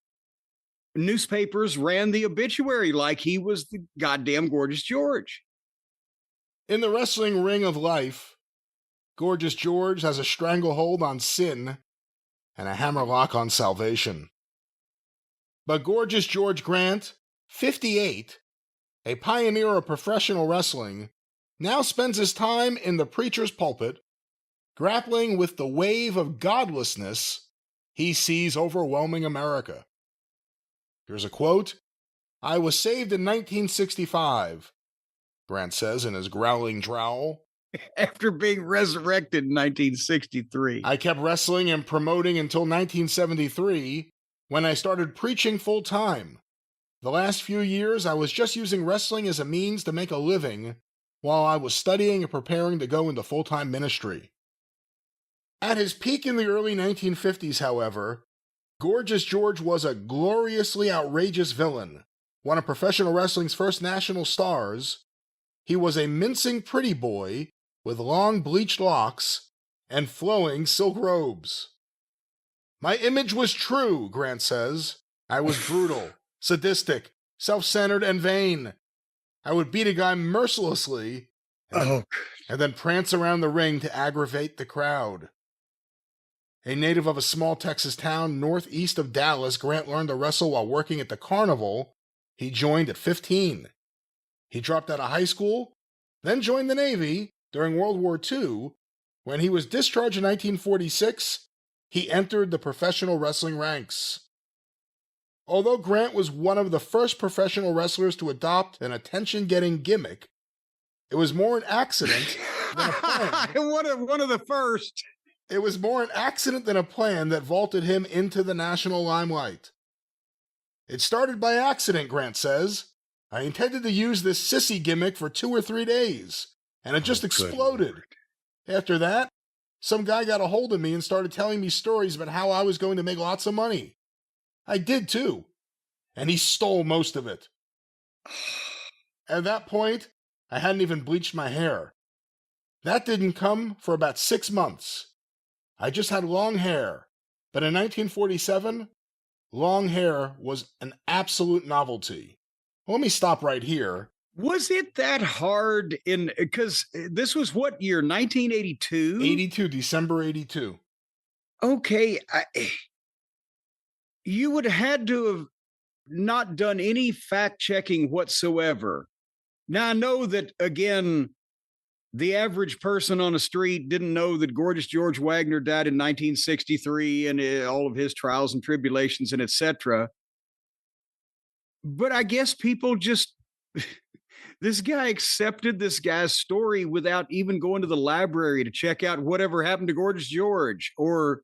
Speaker 2: newspapers ran the obituary like he was the goddamn Gorgeous George.
Speaker 1: In the wrestling ring of life, Gorgeous George has a stranglehold on sin and a hammerlock on salvation. But Gorgeous George Grant, 58, a pioneer of professional wrestling, now spends his time in the preacher's pulpit, grappling with the wave of godlessness he sees overwhelming America. Here's a quote. "I was saved in 1965, Grant says in his growling drawl.
Speaker 2: After being resurrected in 1963.
Speaker 1: I kept wrestling and promoting until 1973, when I started preaching full time. The last few years, I was just using wrestling as a means to make a living while I was studying and preparing to go into full-time ministry." At his peak in the early 1950s, however, Gorgeous George was a gloriously outrageous villain, one of professional wrestling's first national stars. He was a mincing pretty boy with long bleached locks and flowing silk robes. "My image was true," Grant says. "I was brutal, sadistic, self-centered, and vain. I would beat a guy mercilessly and then prance around the ring to aggravate the crowd." A native of a small Texas town northeast of Dallas, Grant learned to wrestle while working at the carnival he joined at 15. He dropped out of high school, then joined the Navy during World War II. When he was discharged in 1946, he entered the professional wrestling ranks. Although Grant was one of the first professional wrestlers to adopt an attention-getting gimmick, it was more an accident than a plan.
Speaker 2: one of the first.
Speaker 1: It was more an accident than a plan that vaulted him into the national limelight. "It started by accident," Grant says. "I intended to use this sissy gimmick for 2 or 3 days, and it just exploded. After that, some guy got a hold of me and started telling me stories about how I was going to make lots of money. I did too, and he stole most of it. At that point, I hadn't even bleached my hair. That didn't come for about 6 months. I just had long hair, but in 1947, long hair was an absolute novelty." Let me stop right here.
Speaker 2: Was it that hard because this was what year, 1982?
Speaker 1: 82, December 82.
Speaker 2: Okay. You would have had to have not done any fact checking whatsoever. Now, I know that, again, the average person on the street didn't know that Gorgeous George Wagner died in 1963 and all of his trials and tribulations and etc. But I guess people just, this guy accepted this guy's story without even going to the library to check out whatever happened to Gorgeous George or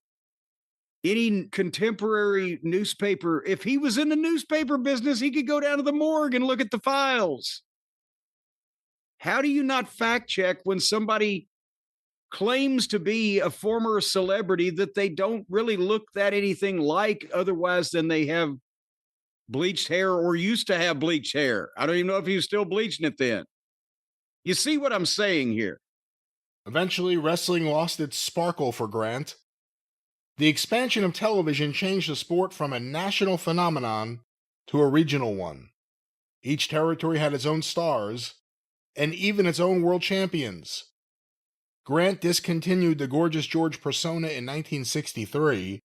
Speaker 2: any contemporary newspaper. If he was in the newspaper business, he could go down to the morgue and look at the files. How do you not fact check when somebody claims to be a former celebrity that they don't really look that anything like otherwise than they have bleached hair or used to have bleached hair? I don't even know if he was still bleaching it then. You see what I'm saying here?
Speaker 1: Eventually, wrestling lost its sparkle for Grant. The expansion of television changed the sport from a national phenomenon to a regional one. Each territory had its own stars, and even its own world champions. Grant discontinued the Gorgeous George persona in 1963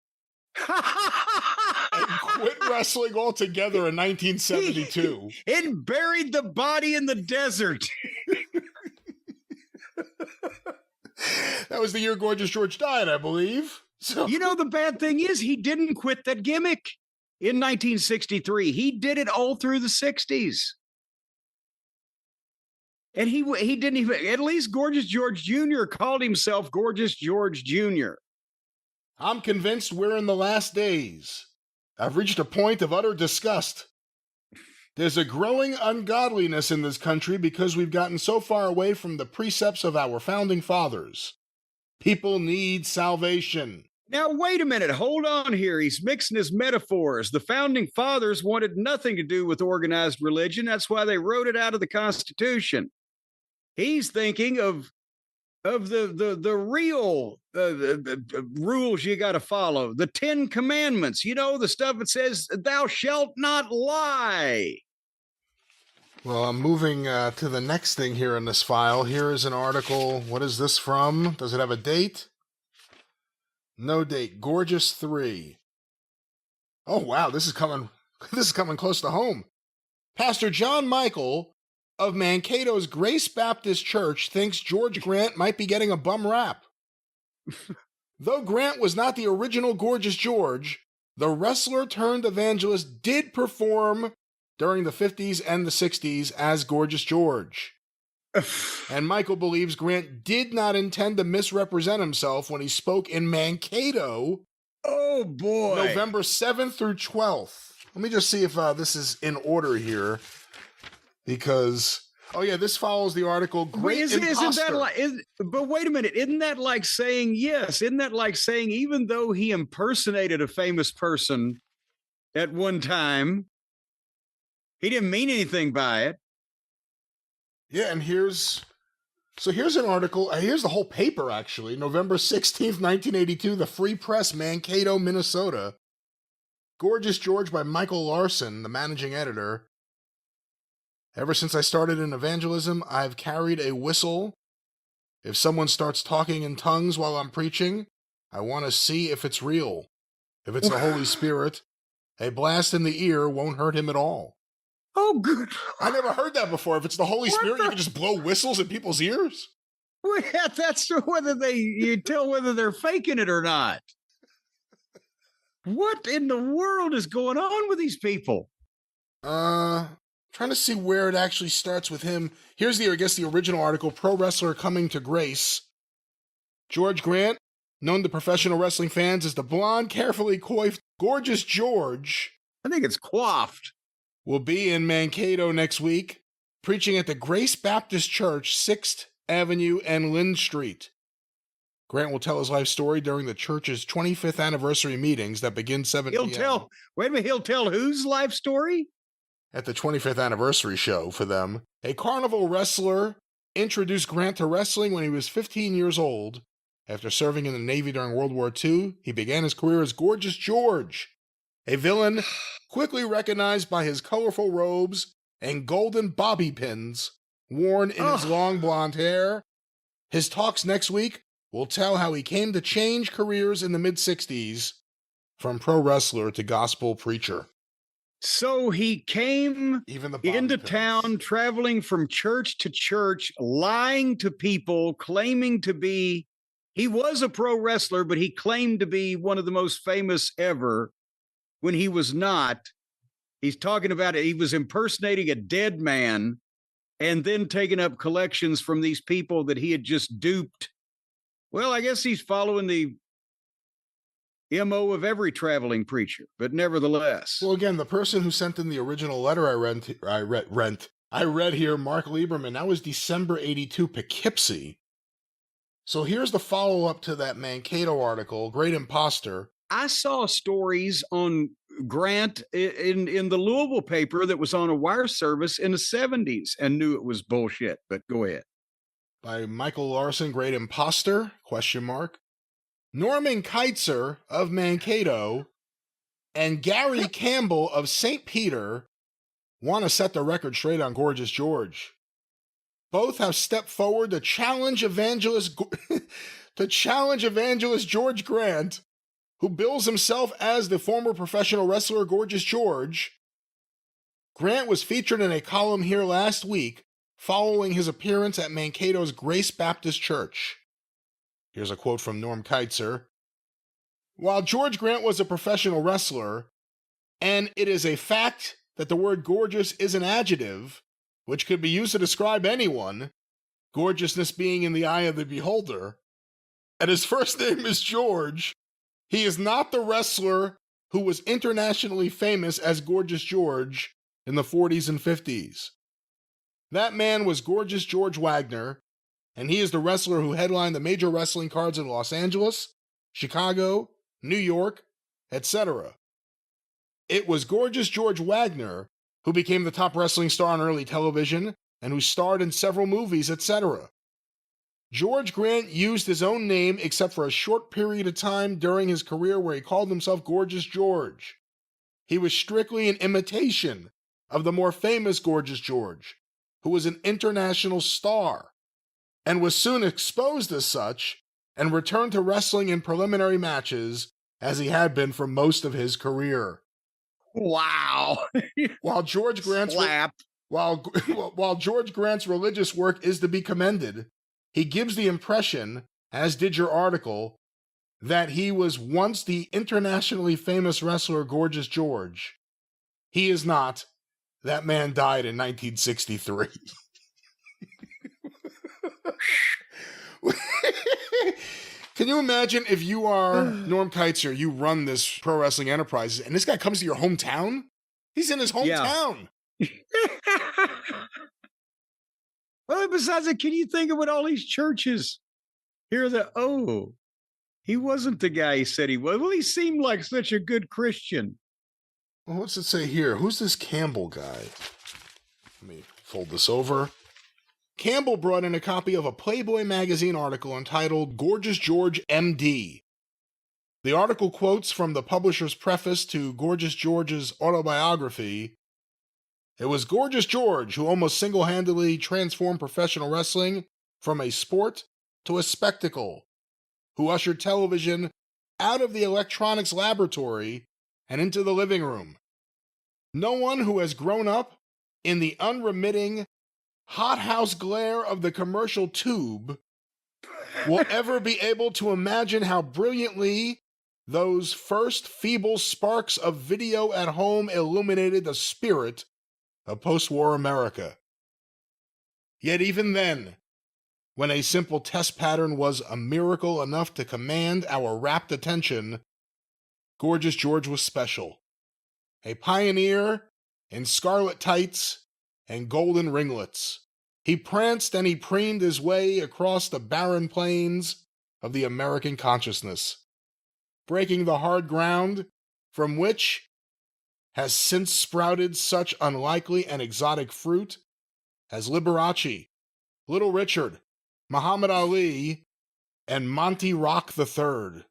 Speaker 1: and quit wrestling altogether in 1972.
Speaker 2: It buried the body in the desert.
Speaker 1: That was the year Gorgeous George died, I believe. So
Speaker 2: You know, the bad thing is he didn't quit that gimmick in 1963. He did it all through the 60s. And he didn't even, at least Gorgeous George Jr. called himself Gorgeous George Jr.
Speaker 1: I'm convinced we're in the last days. I've reached a point of utter disgust. There's a growing ungodliness in this country because we've gotten so far away from the precepts of our founding fathers. People need salvation.
Speaker 2: Now, wait a minute. Hold on here. He's mixing his metaphors. The founding fathers wanted nothing to do with organized religion. That's why they wrote it out of the Constitution. He's thinking of the real rules you got to follow. The 10 Commandments. You know, the stuff that says, thou shalt not lie.
Speaker 1: Well, I'm moving to the next thing here in this file. Here is an article. What is this from? Does it have a date? No date. Gorgeous 3. Oh, wow. This is coming close to home. Pastor John Michael of Mankato's Grace Baptist Church thinks George Grant might be getting a bum rap. Though Grant was not the original Gorgeous George, the wrestler turned evangelist did perform during the 50s and the 60s as Gorgeous George. And Michael believes Grant did not intend to misrepresent himself when he spoke in Mankato.
Speaker 2: Oh, boy.
Speaker 1: November 7th through 12th. Let me just see if this is in order here. Because, oh yeah, this follows the article, Great Imposter.
Speaker 2: Isn't that like, but wait a minute. Isn't that like saying, yes, isn't that like saying even though he impersonated a famous person at one time, he didn't mean anything by it?
Speaker 1: Yeah, and here's an article. Here's the whole paper, actually. November 16th, 1982, the Free Press, Mankato, Minnesota. Gorgeous George by Michael Larson, the managing editor. Ever since I started in evangelism, I've carried a whistle. If someone starts talking in tongues while I'm preaching, I want to see if it's real. If it's the Holy Spirit, a blast in the ear won't hurt him at all.
Speaker 2: Oh, good.
Speaker 1: I never heard that before. If it's the Holy Spirit, you can just blow whistles in people's ears?
Speaker 2: Well, yeah, that's whether you tell whether they're faking it or not. What in the world is going on with these people?
Speaker 1: Trying to see where it actually starts with him. Here's the original article, Pro Wrestler Coming to Grace. George Grant, known to professional wrestling fans as the blonde, carefully coiffed, Gorgeous George.
Speaker 2: I think it's coiffed.
Speaker 1: Will be in Mankato next week, preaching at the Grace Baptist Church, 6th Avenue and Lynn Street. Grant will tell his life story during the church's 25th anniversary meetings that begin 7 p.m.
Speaker 2: He'll tell whose life story?
Speaker 1: At the 25th anniversary show for them. A carnival wrestler introduced Grant to wrestling when he was 15 years old. After serving in the Navy during World War II, he began his career as Gorgeous George, a villain quickly recognized by his colorful robes and golden bobby pins worn in his long blonde hair. His talks next week will tell how he came to change careers in the mid-60s from pro wrestler to gospel preacher.
Speaker 2: So he came into town, traveling from church to church, lying to people, claiming to be, he was a pro wrestler, but he claimed to be one of the most famous ever when he was not. He's talking about it. He was impersonating a dead man and then taking up collections from these people that he had just duped. Well, I guess he's following the MO of every traveling preacher, but nevertheless.
Speaker 1: Well, again, the person who sent in the original letter I I read here, Mark Lieberman, that was December 82, Poughkeepsie. So here's the follow-up to that Mankato article, Great Imposter.
Speaker 2: I saw stories on Grant in the Louisville paper that was on a wire service in the 70s and knew it was bullshit, but go ahead.
Speaker 1: By Michael Larson, Great Imposter, ? Norman Keitzer of Mankato and Gary Campbell of St. Peter want to set the record straight on Gorgeous George. Both have stepped forward to challenge evangelist George Grant, who bills himself as the former professional wrestler Gorgeous George. Grant was featured in a column here last week following his appearance at Mankato's Grace Baptist Church. Here's a quote from Norm Keitzer. While George Grant was a professional wrestler, and it is a fact that the word gorgeous is an adjective, which could be used to describe anyone, gorgeousness being in the eye of the beholder, and his first name is George, he is not the wrestler who was internationally famous as Gorgeous George in the 40s and 50s. That man was Gorgeous George Wagner, and he is the wrestler who headlined the major wrestling cards in Los Angeles, Chicago, New York, etc. It was Gorgeous George Wagner who became the top wrestling star on early television and who starred in several movies, etc. George Grant used his own name except for a short period of time during his career where he called himself Gorgeous George. He was strictly an imitation of the more famous Gorgeous George, who was an international star, and was soon exposed as such and returned to wrestling in preliminary matches as he had been for most of his career.
Speaker 2: Wow.
Speaker 1: While George Grant's while George Grant's religious work is to be commended, he gives the impression, as did your article, that he was once the internationally famous wrestler Gorgeous George. He is not. That man died in 1963. Can you imagine if you are Norm Keitzer, you run this Pro Wrestling Enterprises, and this guy comes to your hometown? He's in his hometown.
Speaker 2: Yeah. Well, besides that, can you think of what all these churches hear he wasn't the guy he said he was. Well, he seemed like such a good Christian.
Speaker 1: Well, what's it say here? Who's this Campbell guy? Let me fold this over. Campbell brought in a copy of a Playboy magazine article entitled Gorgeous George MD. The article quotes from the publisher's preface to Gorgeous George's autobiography. It was Gorgeous George who almost single-handedly transformed professional wrestling from a sport to a spectacle, who ushered television out of the electronics laboratory and into the living room. No one who has grown up in the unremitting hothouse glare of the commercial tube will ever be able to imagine how brilliantly those first feeble sparks of video at home illuminated the spirit of post-war America. Yet even then, when a simple test pattern was a miracle enough to command our rapt attention, Gorgeous George was special. A pioneer in scarlet tights and golden ringlets, he pranced and he preened his way across the barren plains of the American consciousness, breaking the hard ground from which has since sprouted such unlikely and exotic fruit as Liberace, Little Richard, Muhammad Ali, and Monty Rock III.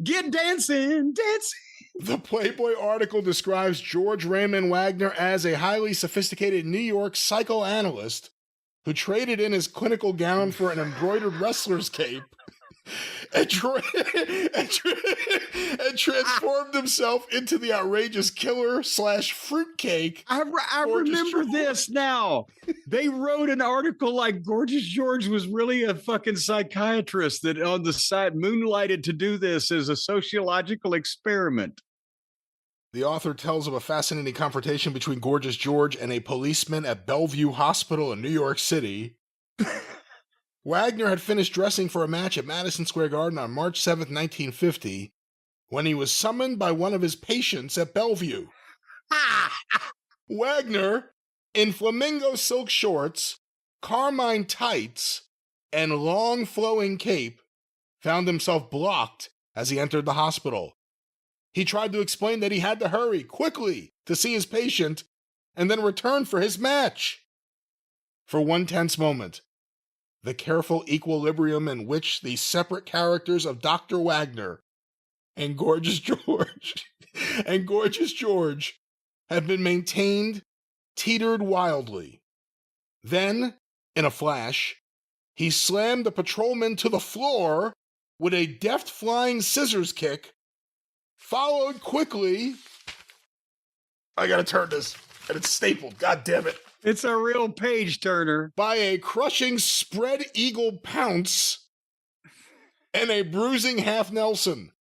Speaker 2: Get dancing.
Speaker 1: The Playboy article describes George Raymond Wagner as a highly sophisticated New York psychoanalyst who traded in his clinical gown for an embroidered wrestler's cape and transformed himself into the outrageous killer/fruitcake.
Speaker 2: I remember this now. They wrote an article like Gorgeous George was really a fucking psychiatrist that on the side moonlighted to do this as a sociological experiment.
Speaker 1: The author tells of a fascinating confrontation between Gorgeous George and a policeman at Bellevue Hospital in New York City. Wagner had finished dressing for a match at Madison Square Garden on March 7, 1950, when he was summoned by one of his patients at Bellevue. Wagner, in flamingo silk shorts, carmine tights, and long flowing cape, found himself blocked as he entered the hospital. He tried to explain that he had to hurry quickly to see his patient and then return for his match. For one tense moment, the careful equilibrium in which the separate characters of Dr. Wagner and Gorgeous George have been maintained teetered wildly. Then, in a flash, he slammed the patrolman to the floor with a deft flying scissors kick, followed quickly. I gotta turn this, and it's stapled, god damn it.
Speaker 2: It's a real page turner.
Speaker 1: By a crushing spread eagle pounce and a bruising half Nelson.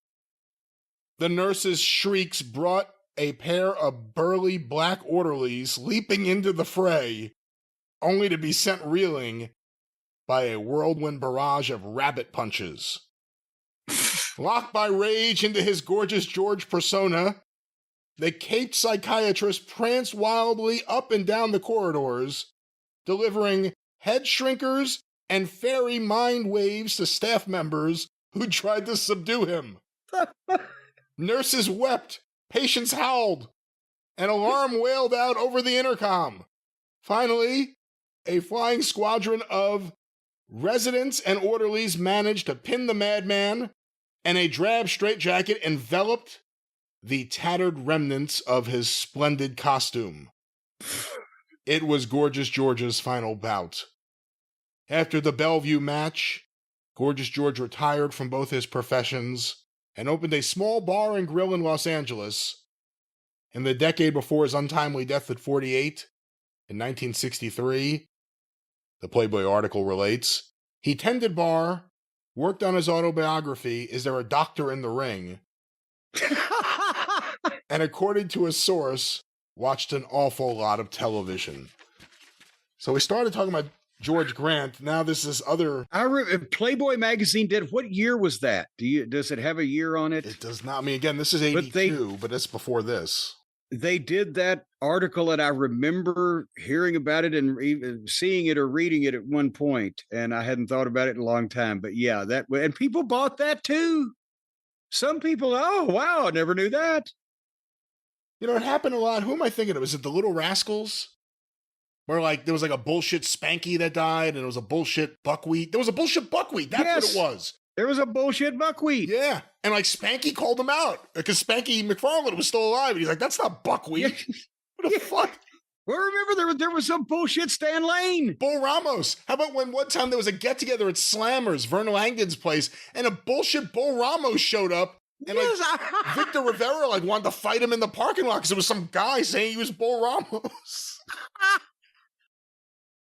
Speaker 1: The nurse's shrieks brought a pair of burly black orderlies leaping into the fray, only to be sent reeling by a whirlwind barrage of rabbit punches. Locked by rage into his Gorgeous George persona, the caped psychiatrist pranced wildly up and down the corridors, delivering head shrinkers and fairy mind waves to staff members who tried to subdue him. Nurses wept, patients howled, an alarm wailed out over the intercom. Finally, a flying squadron of residents and orderlies managed to pin the madman, and a drab straitjacket enveloped the tattered remnants of his splendid costume. It was Gorgeous George's final bout. After the Bellevue match, Gorgeous George retired from both his professions and opened a small bar and grill in Los Angeles. In the decade before his untimely death at 48, in 1963, the Playboy article relates, he tended bar, worked on his autobiography, Is There a Doctor in the Ring? And according to a source, watched an awful lot of television. So we started talking about George Grant. Now this is other...
Speaker 2: Playboy magazine did... What year was that? Does it have a year on it?
Speaker 1: It does not. I mean, again, this is 82, but it's before this.
Speaker 2: They did that article, and I remember hearing about it and even seeing it or reading it at one point, and I hadn't thought about it in a long time. But yeah, and people bought that too. Some people, oh, wow, I never knew that.
Speaker 1: You know, it happened a lot. Who am I thinking of? Was it the Little Rascals? Where, like, there was like a bullshit Spanky that died, and it was a bullshit Buckwheat. There was a bullshit Buckwheat. That's what it was.
Speaker 2: There was a bullshit Buckwheat.
Speaker 1: Yeah. And, like, Spanky called him out because Spanky McFarland was still alive. And he's like, that's not Buckwheat. What the fuck?
Speaker 2: Well, remember, there was some bullshit Stan Lane.
Speaker 1: Bull Ramos. How about when one time there was a get-together at Slammers, Verno Langdon's place, and a bullshit Bull Ramos showed up, and Victor Rivera wanted to fight him in the parking lot because it was some guy saying he was Bull Ramos.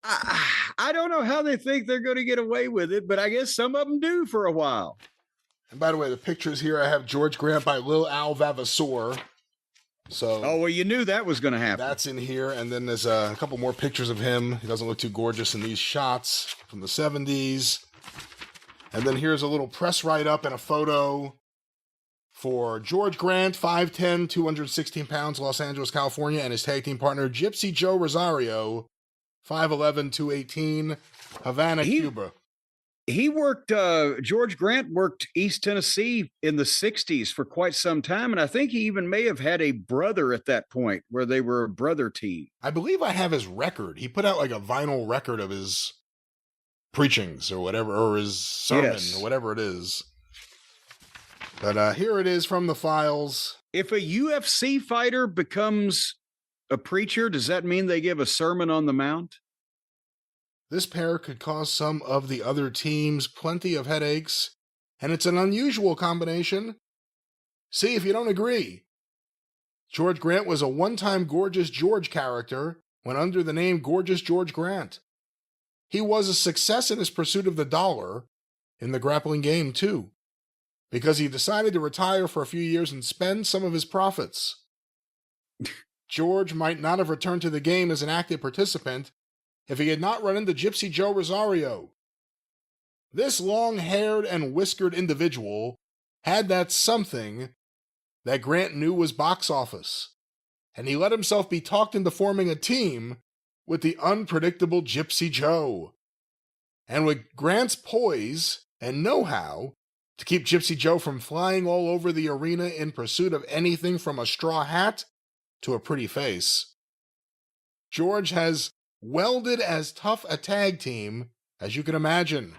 Speaker 2: I don't know how they think they're going to get away with it, but I guess some of them do for a while.
Speaker 1: And by the way, the pictures here, I have George Grant by Lil Al Vavasseur. So,
Speaker 2: oh, well, you knew that was going to happen.
Speaker 1: That's in here. And then there's a couple more pictures of him. He doesn't look too gorgeous in these shots from the 70s. And then here's a little press write-up and a photo for George Grant, 5'10", 216 pounds, Los Angeles, California, and his tag team partner, Gypsy Joe Rosario, 5'11", 218, Havana, Cuba.
Speaker 2: He worked, George Grant worked East Tennessee in the 60s for quite some time, and I think he even may have had a brother at that point where they were a brother team.
Speaker 1: I believe I have his record. He put out like a vinyl record of his preachings or whatever, or his sermon, or whatever it is. But here it is from the files.
Speaker 2: If a UFC fighter becomes a preacher, does that mean they give a sermon on the mount?
Speaker 1: This pair could cause some of the other teams plenty of headaches, and it's an unusual combination. See if you don't agree. George Grant was a one-time Gorgeous George character when under the name Gorgeous George Grant. He was a success in his pursuit of the dollar in the grappling game, too, because he decided to retire for a few years and spend some of his profits. George might not have returned to the game as an active participant if he had not run into Gypsy Joe Rosario. This long-haired and whiskered individual had that something that Grant knew was box office, and he let himself be talked into forming a team with the unpredictable Gypsy Joe. And with Grant's poise and know-how to keep Gypsy Joe from flying all over the arena in pursuit of anything from a straw hat to a pretty face, George has welded as tough a tag team as you can imagine.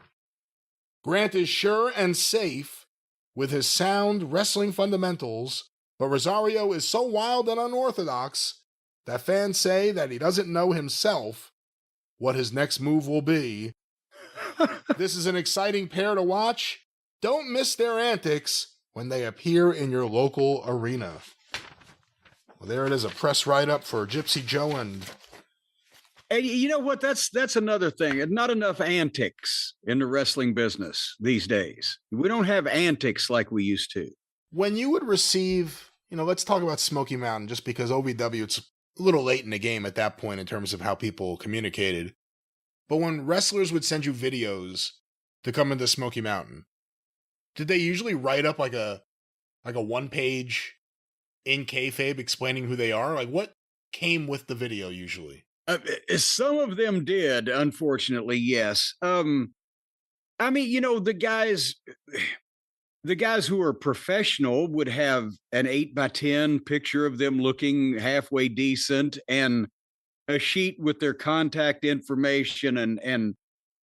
Speaker 1: Grant is sure and safe with his sound wrestling fundamentals, but Rosario is so wild and unorthodox that fans say that he doesn't know himself what his next move will be. This is an exciting pair to watch. Don't miss their antics when they appear in your local arena. Well, there it is, a press write-up for Gypsy Joe and...
Speaker 2: And you know what? That's another thing. Not enough antics in the wrestling business these days. We don't have antics like we used to.
Speaker 1: When you would receive, let's talk about Smoky Mountain, just because OVW, it's a little late in the game at that point in terms of how people communicated. But when wrestlers would send you videos to come into Smoky Mountain, did they usually write up like a one-page in kayfabe explaining who they are? Like, what came with the video usually?
Speaker 2: Some of them did, unfortunately, yes. The guys who are professional would have an 8x10 picture of them looking halfway decent and a sheet with their contact information and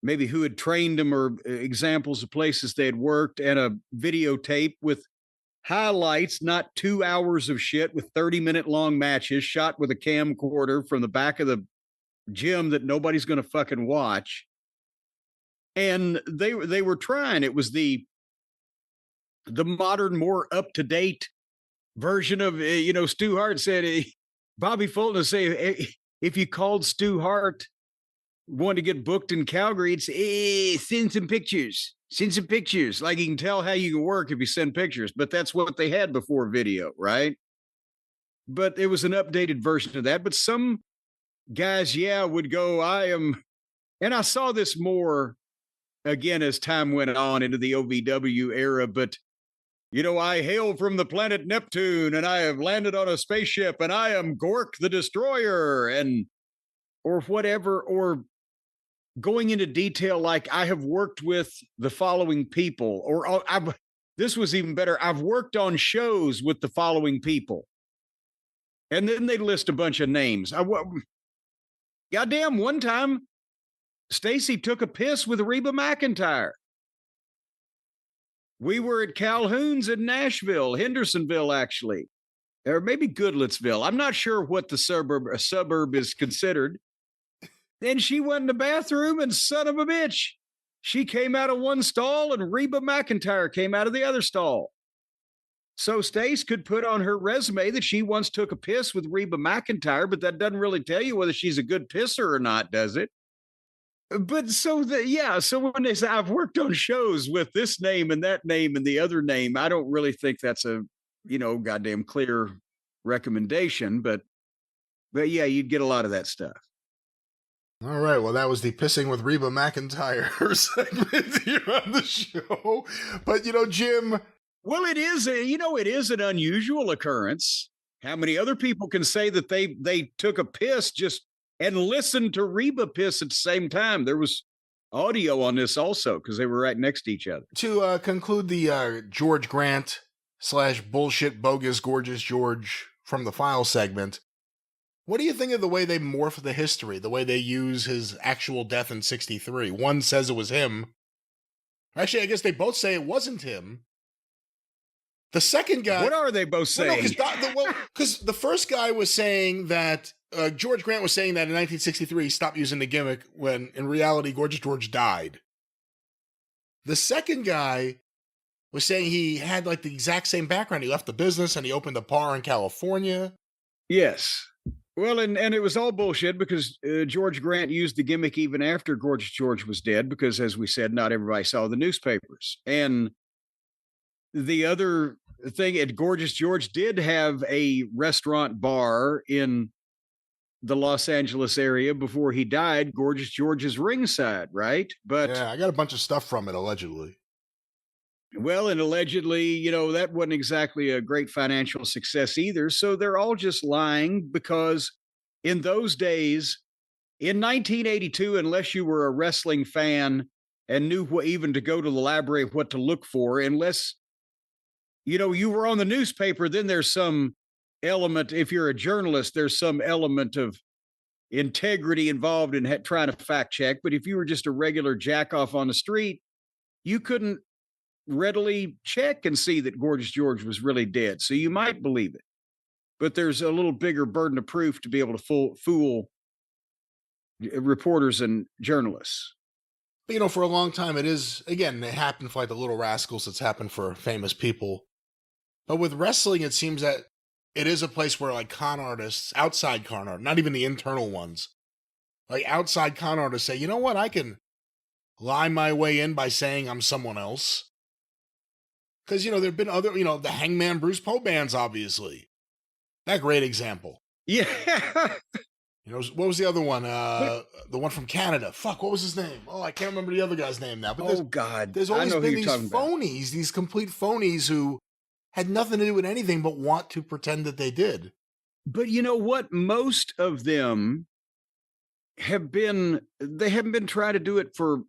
Speaker 2: maybe who had trained them or examples of places they had worked, and a videotape with highlights, not 2 hours of shit with 30-minute long matches shot with a camcorder from the back of the gym that nobody's going to fucking watch. And they were trying. It was the modern, more up-to-date version of, Stu Hart said, Bobby Fulton would say, if you called Stu Hart, wanted to get booked in Calgary, it's, send some pictures. Send some pictures. Like, you can tell how you can work if you send pictures. But that's what they had before video, right? But it was an updated version of that. But some guys, would go, and I saw this more, again, as time went on into the OVW era, but, I hail from the planet Neptune, and I have landed on a spaceship, and I am Gork the Destroyer, or whatever, or going into detail like, I have worked with the following people, or this was even better, I've worked on shows with the following people. And then they list a bunch of names. Goddamn, one time, Stacy took a piss with Reba McEntire. We were at Calhoun's in Nashville, Hendersonville, actually, or maybe Goodlettsville. I'm not sure what the suburb is considered. And she went in the bathroom, and son of a bitch, she came out of one stall, and Reba McEntire came out of the other stall. So Stace could put on her resume that she once took a piss with Reba McEntire, but that doesn't really tell you whether she's a good pisser or not, does it? But so when they say I've worked on shows with this name and that name and the other name, I don't really think that's a, goddamn clear recommendation. But yeah, you'd get a lot of that stuff.
Speaker 1: All right, well, that was the Pissing with Reba McEntire segment here on the show. But, Jim...
Speaker 2: Well, it is an unusual occurrence. How many other people can say that they took a piss and listened to Reba piss at the same time? There was audio on this also because they were right next to each other.
Speaker 1: To conclude the George Grant / bullshit bogus gorgeous George from the file segment, what do you think of the way they morph the history, the way they use his actual death in 1963? One says it was him. Actually, I guess they both say it wasn't him. The second guy...
Speaker 2: What are they both saying?
Speaker 1: Because the first guy was saying that... George Grant was saying that in 1963 he stopped using the gimmick when, in reality, Gorgeous George died. The second guy was saying he had, the exact same background. He left the business and he opened a bar in California.
Speaker 2: Yes. Well, and it was all bullshit because George Grant used the gimmick even after Gorgeous George was dead because, as we said, not everybody saw the newspapers. And the other thing, Gorgeous George did have a restaurant bar in the Los Angeles area before he died. Gorgeous George's Ringside, right? But
Speaker 1: yeah, I got a bunch of stuff from it, allegedly.
Speaker 2: Well, and allegedly, that wasn't exactly a great financial success either. So they're all just lying because in those days, in 1982, unless you were a wrestling fan and knew what, even to go to the library what to look for, unless you were on the newspaper, then there's some element. If you're a journalist, there's some element of integrity involved in trying to fact check. But if you were just a regular jack off on the street, you couldn't readily check and see that Gorgeous George was really dead. So you might believe it, but there's a little bigger burden of proof to be able to fool reporters and journalists.
Speaker 1: But, for a long time, it happened for like the Little Rascals. It's happened for famous people. But with wrestling, it seems that it is a place where like con artists, outside con artists, not even the internal ones, like outside con artists say, you know what, I can lie my way in by saying I'm someone else. Because, there've been other, the Hangman Bruce Poe bands, obviously. That great example.
Speaker 2: Yeah.
Speaker 1: What was the other one? The one from Canada. Fuck, what was his name? Oh, I can't remember the other guy's name now. But
Speaker 2: God.
Speaker 1: There's always been these phonies, these complete phonies who had nothing to do with anything but want to pretend that they did.
Speaker 2: But you know what? Most of them they haven't been trying to do it for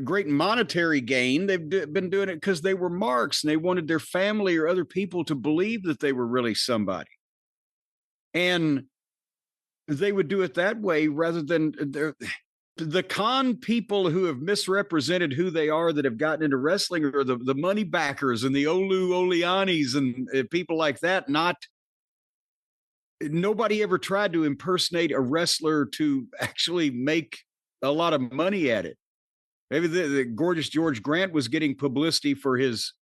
Speaker 2: great monetary gain. They've been doing it because they were marks and they wanted their family or other people to believe that they were really somebody. And they would do it that way rather than the con people who have misrepresented who they are that have gotten into wrestling or the money backers and the Olu Olianis and people like that. Nobody ever tried to impersonate a wrestler to actually make a lot of money at it. Maybe the Gorgeous George Grant was getting publicity for his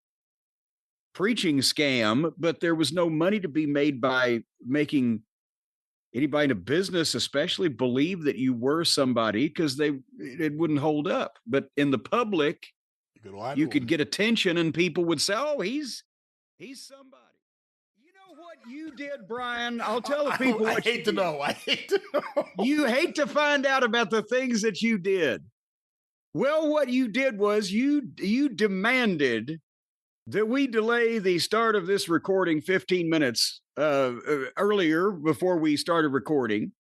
Speaker 2: preaching scam, but there was no money to be made by making anybody in a business especially believe that you were somebody, because it wouldn't hold up. But in the public, you could get attention and people would say, oh, he's somebody. You know what you did, Brian? I'll tell the people what
Speaker 1: I hate to know.
Speaker 2: You hate to find out about the things that you did. Well, what you did was you demanded that we delay the start of this recording 15 minutes earlier before we started recording.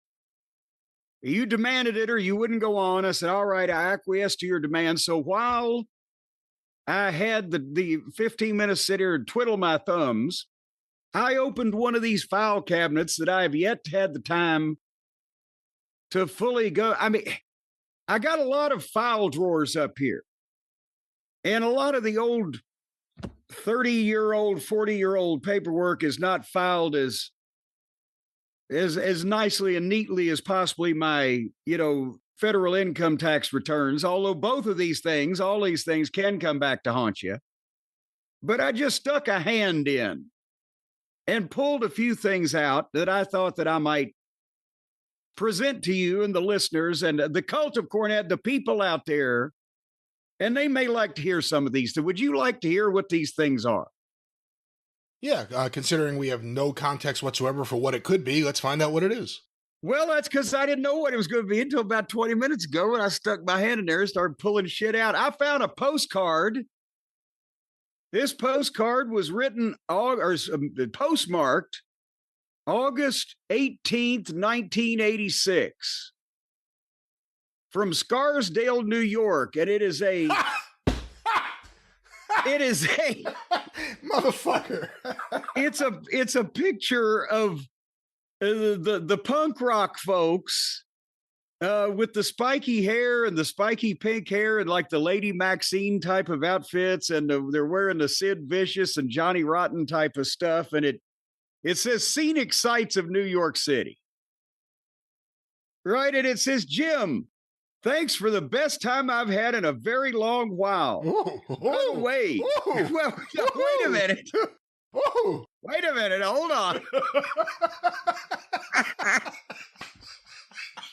Speaker 2: You demanded it or you wouldn't go on. I said, all right, I acquiesced to your demand. So while I had the 15 minutes sit here and twiddle my thumbs, I opened one of these file cabinets that I have yet had the time to fully go. I mean, I got a lot of file drawers up here, and a lot of the old 30-year-old, 40-year-old paperwork is not filed as nicely and neatly as possibly my, federal income tax returns. Although all these things can come back to haunt you. But I just stuck a hand in and pulled a few things out that I thought that I might present to you and the listeners and the cult of Cornette, the people out there, and they may like to hear some of these. So would you like to hear what these things are?
Speaker 1: Yeah, considering we have no context whatsoever for what it could be, let's find out what it is.
Speaker 2: Well, that's because I didn't know what it was going to be until about 20 minutes ago when I stuck my hand in there and started pulling shit out. I found a postcard. This postcard was written postmarked August 18th, 1986 from Scarsdale, New York. And it is a
Speaker 1: motherfucker.
Speaker 2: It's a picture of the punk rock folks with the spiky hair and the spiky pink hair and like the Lady Maxine type of outfits. And they're wearing the Sid Vicious and Johnny Rotten type of stuff. And it says scenic sights of New York City. Right. And it says, Jim, thanks for the best time I've had in a very long while. By the way, well, wait a minute. Wait a minute. Hold on.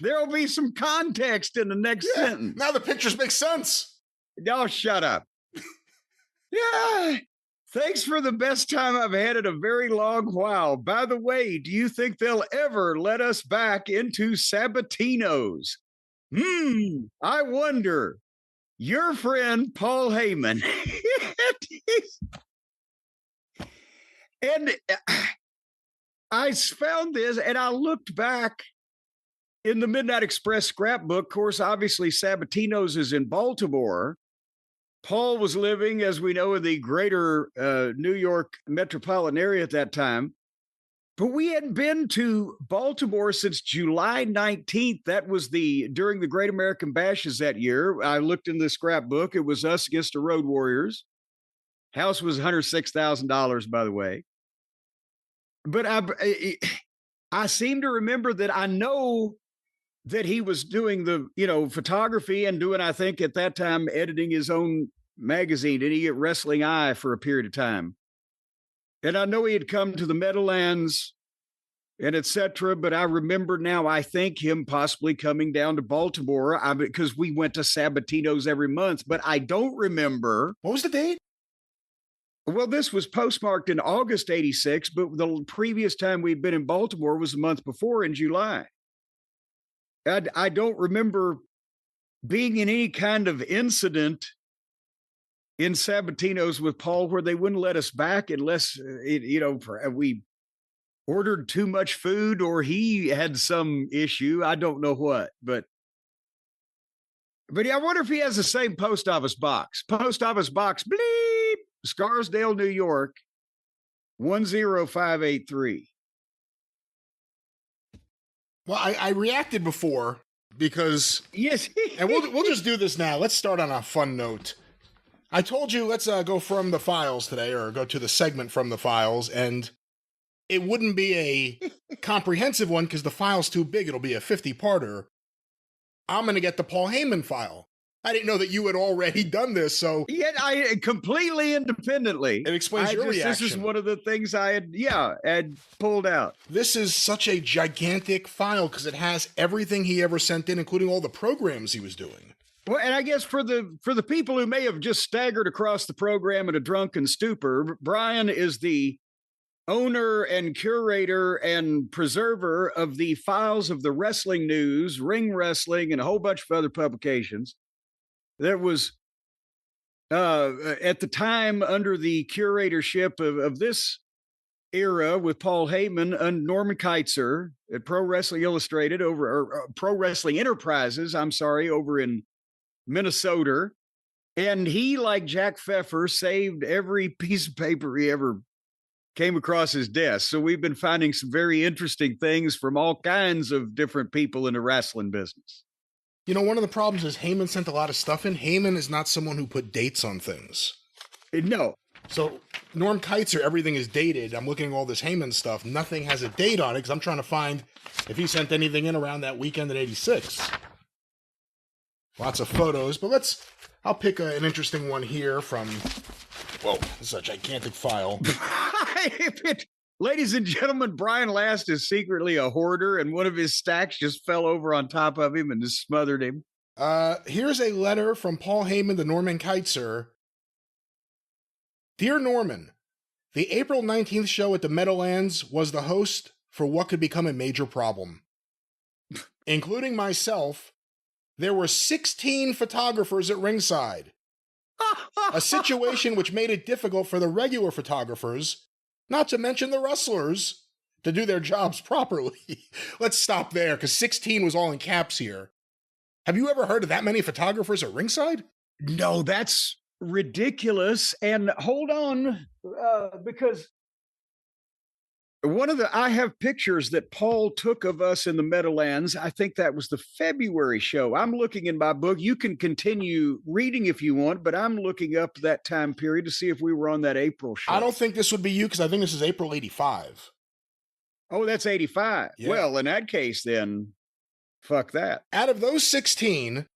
Speaker 2: There'll be some context in the next sentence.
Speaker 1: Now the pictures make sense.
Speaker 2: No, shut up. Yeah. Thanks for the best time I've had in a very long while. By the way, do you think they'll ever let us back into Sabatino's? I wonder. Your friend, Paul Heyman. And I found this and I looked back in the Midnight Express scrapbook. Of course, obviously, Sabatino's is in Baltimore. Paul was living, as we know, in the greater New York metropolitan area at that time. But we hadn't been to Baltimore since July 19th. That was during the Great American Bashes that year. I looked in the scrapbook. It was us against the Road Warriors. House was $106,000, by the way. But I seem to remember that I know that he was doing the, photography and doing, I think at that time, editing his own magazine. Did he get Wrestling Eye for a period of time? And I know he had come to the Meadowlands and et cetera, but I remember now, I think him possibly coming down to Baltimore because we went to Sabatino's every month, but I don't remember.
Speaker 1: What was the date?
Speaker 2: Well, this was postmarked in August 86, but the previous time we'd been in Baltimore was the month before in July. I don't remember being in any kind of incident in Sabatino's with Paul where they wouldn't let us back unless, we ordered too much food or he had some issue. I don't know what, but yeah, I wonder if he has the same post office box. Post office box, bleep, Scarsdale, New York, 10583.
Speaker 1: Well, I reacted before because
Speaker 2: yes,
Speaker 1: and we'll just do this now. Let's start on a fun note. I told you let's go from the files today, or go to the segment from the files, and it wouldn't be a comprehensive one because the file's too big. It'll be a 50-parter. I'm going to get the Paul Heyman file. I didn't know that you had already done this, so...
Speaker 2: Yeah, I completely independently.
Speaker 1: It explains your reaction.
Speaker 2: This is one of the things I had pulled out.
Speaker 1: This is such a gigantic file because it has everything he ever sent in, including all the programs he was doing.
Speaker 2: Well, and I guess for the people who may have just staggered across the program in a drunken stupor, Brian is the owner and curator and preserver of the files of the Wrestling News, Ring Wrestling, and a whole bunch of other publications. That was, at the time, under the curatorship of this era with Paul Heyman and Norman Keitzer at Pro Wrestling Illustrated or Pro Wrestling Enterprises, over in Minnesota. And he, like Jack Pfeffer, saved every piece of paper he ever came across his desk. So we've been finding some very interesting things from all kinds of different people in the wrestling business.
Speaker 1: You know, one of the problems is Heyman sent a lot of stuff in. Heyman is not someone who put dates on things.
Speaker 2: No.
Speaker 1: So Norm Keitzer, everything is dated. I'm looking at all this Heyman stuff. Nothing has a date on it because I'm trying to find if he sent anything in around that weekend in '86. Lots of photos, but I'll pick an interesting one here from, whoa, this is a gigantic file.
Speaker 2: Ladies and gentlemen, Brian Last is secretly a hoarder, and one of his stacks just fell over on top of him and just smothered him.
Speaker 1: Here's a letter from Paul Heyman to Norman Keitzer. Dear Norman, the April 19th show at the Meadowlands was the host for what could become a major problem. Including myself, there were 16 photographers at ringside. A situation which made it difficult for the regular photographers, not to mention the wrestlers, to do their jobs properly. Let's stop there, because 16 was all in caps here. Have you ever heard of that many photographers at ringside?
Speaker 2: No, that's ridiculous. And hold on, because I have pictures that Paul took of us in the Meadowlands. I think that was the February show. I'm looking in my book. You can continue reading if you want, but I'm looking up that time period to see if we were on that April show.
Speaker 1: I don't think this would be you, because I think this is April 85.
Speaker 2: Oh, that's 85.
Speaker 1: Yeah.
Speaker 2: Well, in that case, then, fuck that.
Speaker 1: Out of those 16,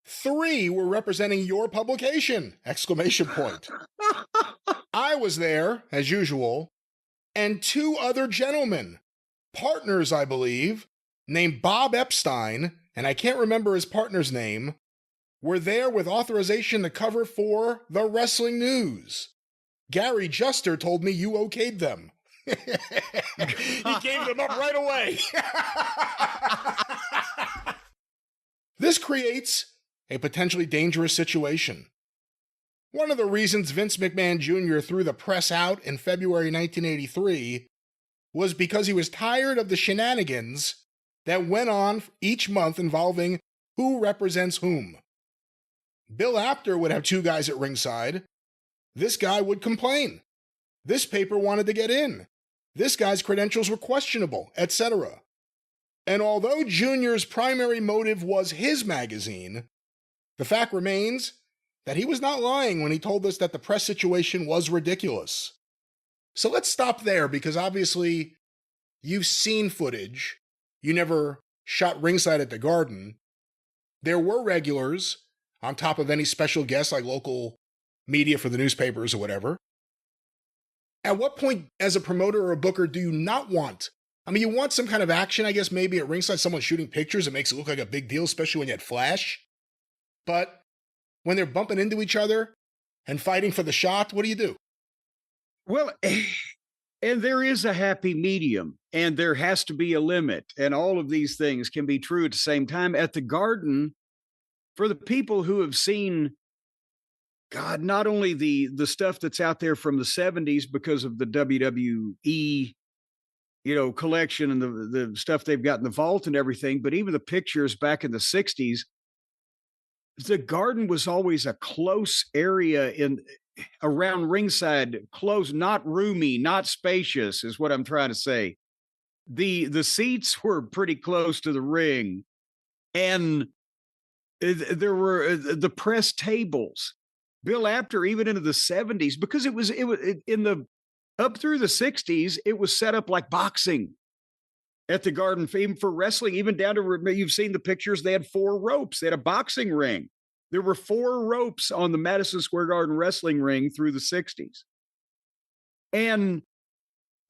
Speaker 1: 3 were representing your publication! ! I was there, as usual, and 2 other gentlemen, partners, I believe, named Bob Epstein, and I can't remember his partner's name, were there with authorization to cover for the Wrestling News. Gary Juster told me you okayed them. He gave them up right away. This creates a potentially dangerous situation. One of the reasons Vince McMahon Jr. threw the press out in February 1983 was because he was tired of the shenanigans that went on each month involving who represents whom. Bill Apter would have two guys at ringside. This guy would complain. This paper wanted to get in. This guy's credentials were questionable, etc. And although Junior's primary motive was his magazine, the fact remains that he was not lying when he told us that the press situation was ridiculous. So let's stop there, because obviously you've seen footage. You never shot ringside at the Garden. There were regulars on top of any special guests like local media for the newspapers or whatever. At what point as a promoter or a booker do you not want? I mean, you want some kind of action, I guess, maybe at ringside, someone shooting pictures. It makes it look like a big deal, especially when you had Flash. But when they're bumping into each other and fighting for the shot, what do you do?
Speaker 2: Well, and there is a happy medium, and there has to be a limit, and all of these things can be true at the same time. At the Garden, for the people who have seen, God, not only the stuff that's out there from the 70s because of the WWE, collection and the stuff they've got in the vault and everything, but even the pictures back in the 60s, the Garden was always a close area around ringside, close, not roomy, not spacious, is what I'm trying to say. The seats were pretty close to the ring, and there were the press tables. Bill Apter, even into the 70s, because it was in the up through the 60s, it was set up like boxing at the Garden, even for wrestling, even down to, you've seen the pictures, they had 4 ropes. They had a boxing ring. There were 4 ropes on the Madison Square Garden wrestling ring through the 60s. And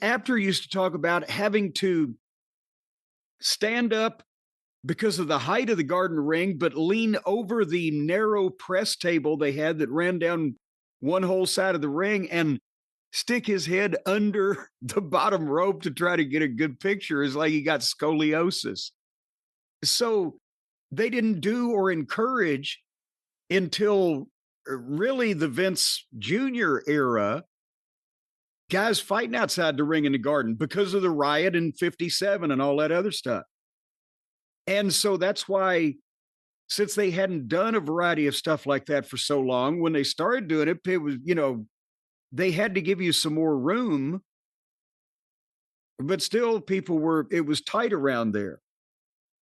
Speaker 2: Apter used to talk about having to stand up because of the height of the Garden ring, but lean over the narrow press table they had that ran down one whole side of the ring and stick his head under the bottom rope to try to get a good picture. It's like he got scoliosis. So they didn't do or encourage until really the Vince Jr. era, guys fighting outside the ring in the Garden because of the riot in 57 and all that other stuff. And so that's why, since they hadn't done a variety of stuff like that for so long, when they started doing it, it was, they had to give you some more room, but still it was tight around there.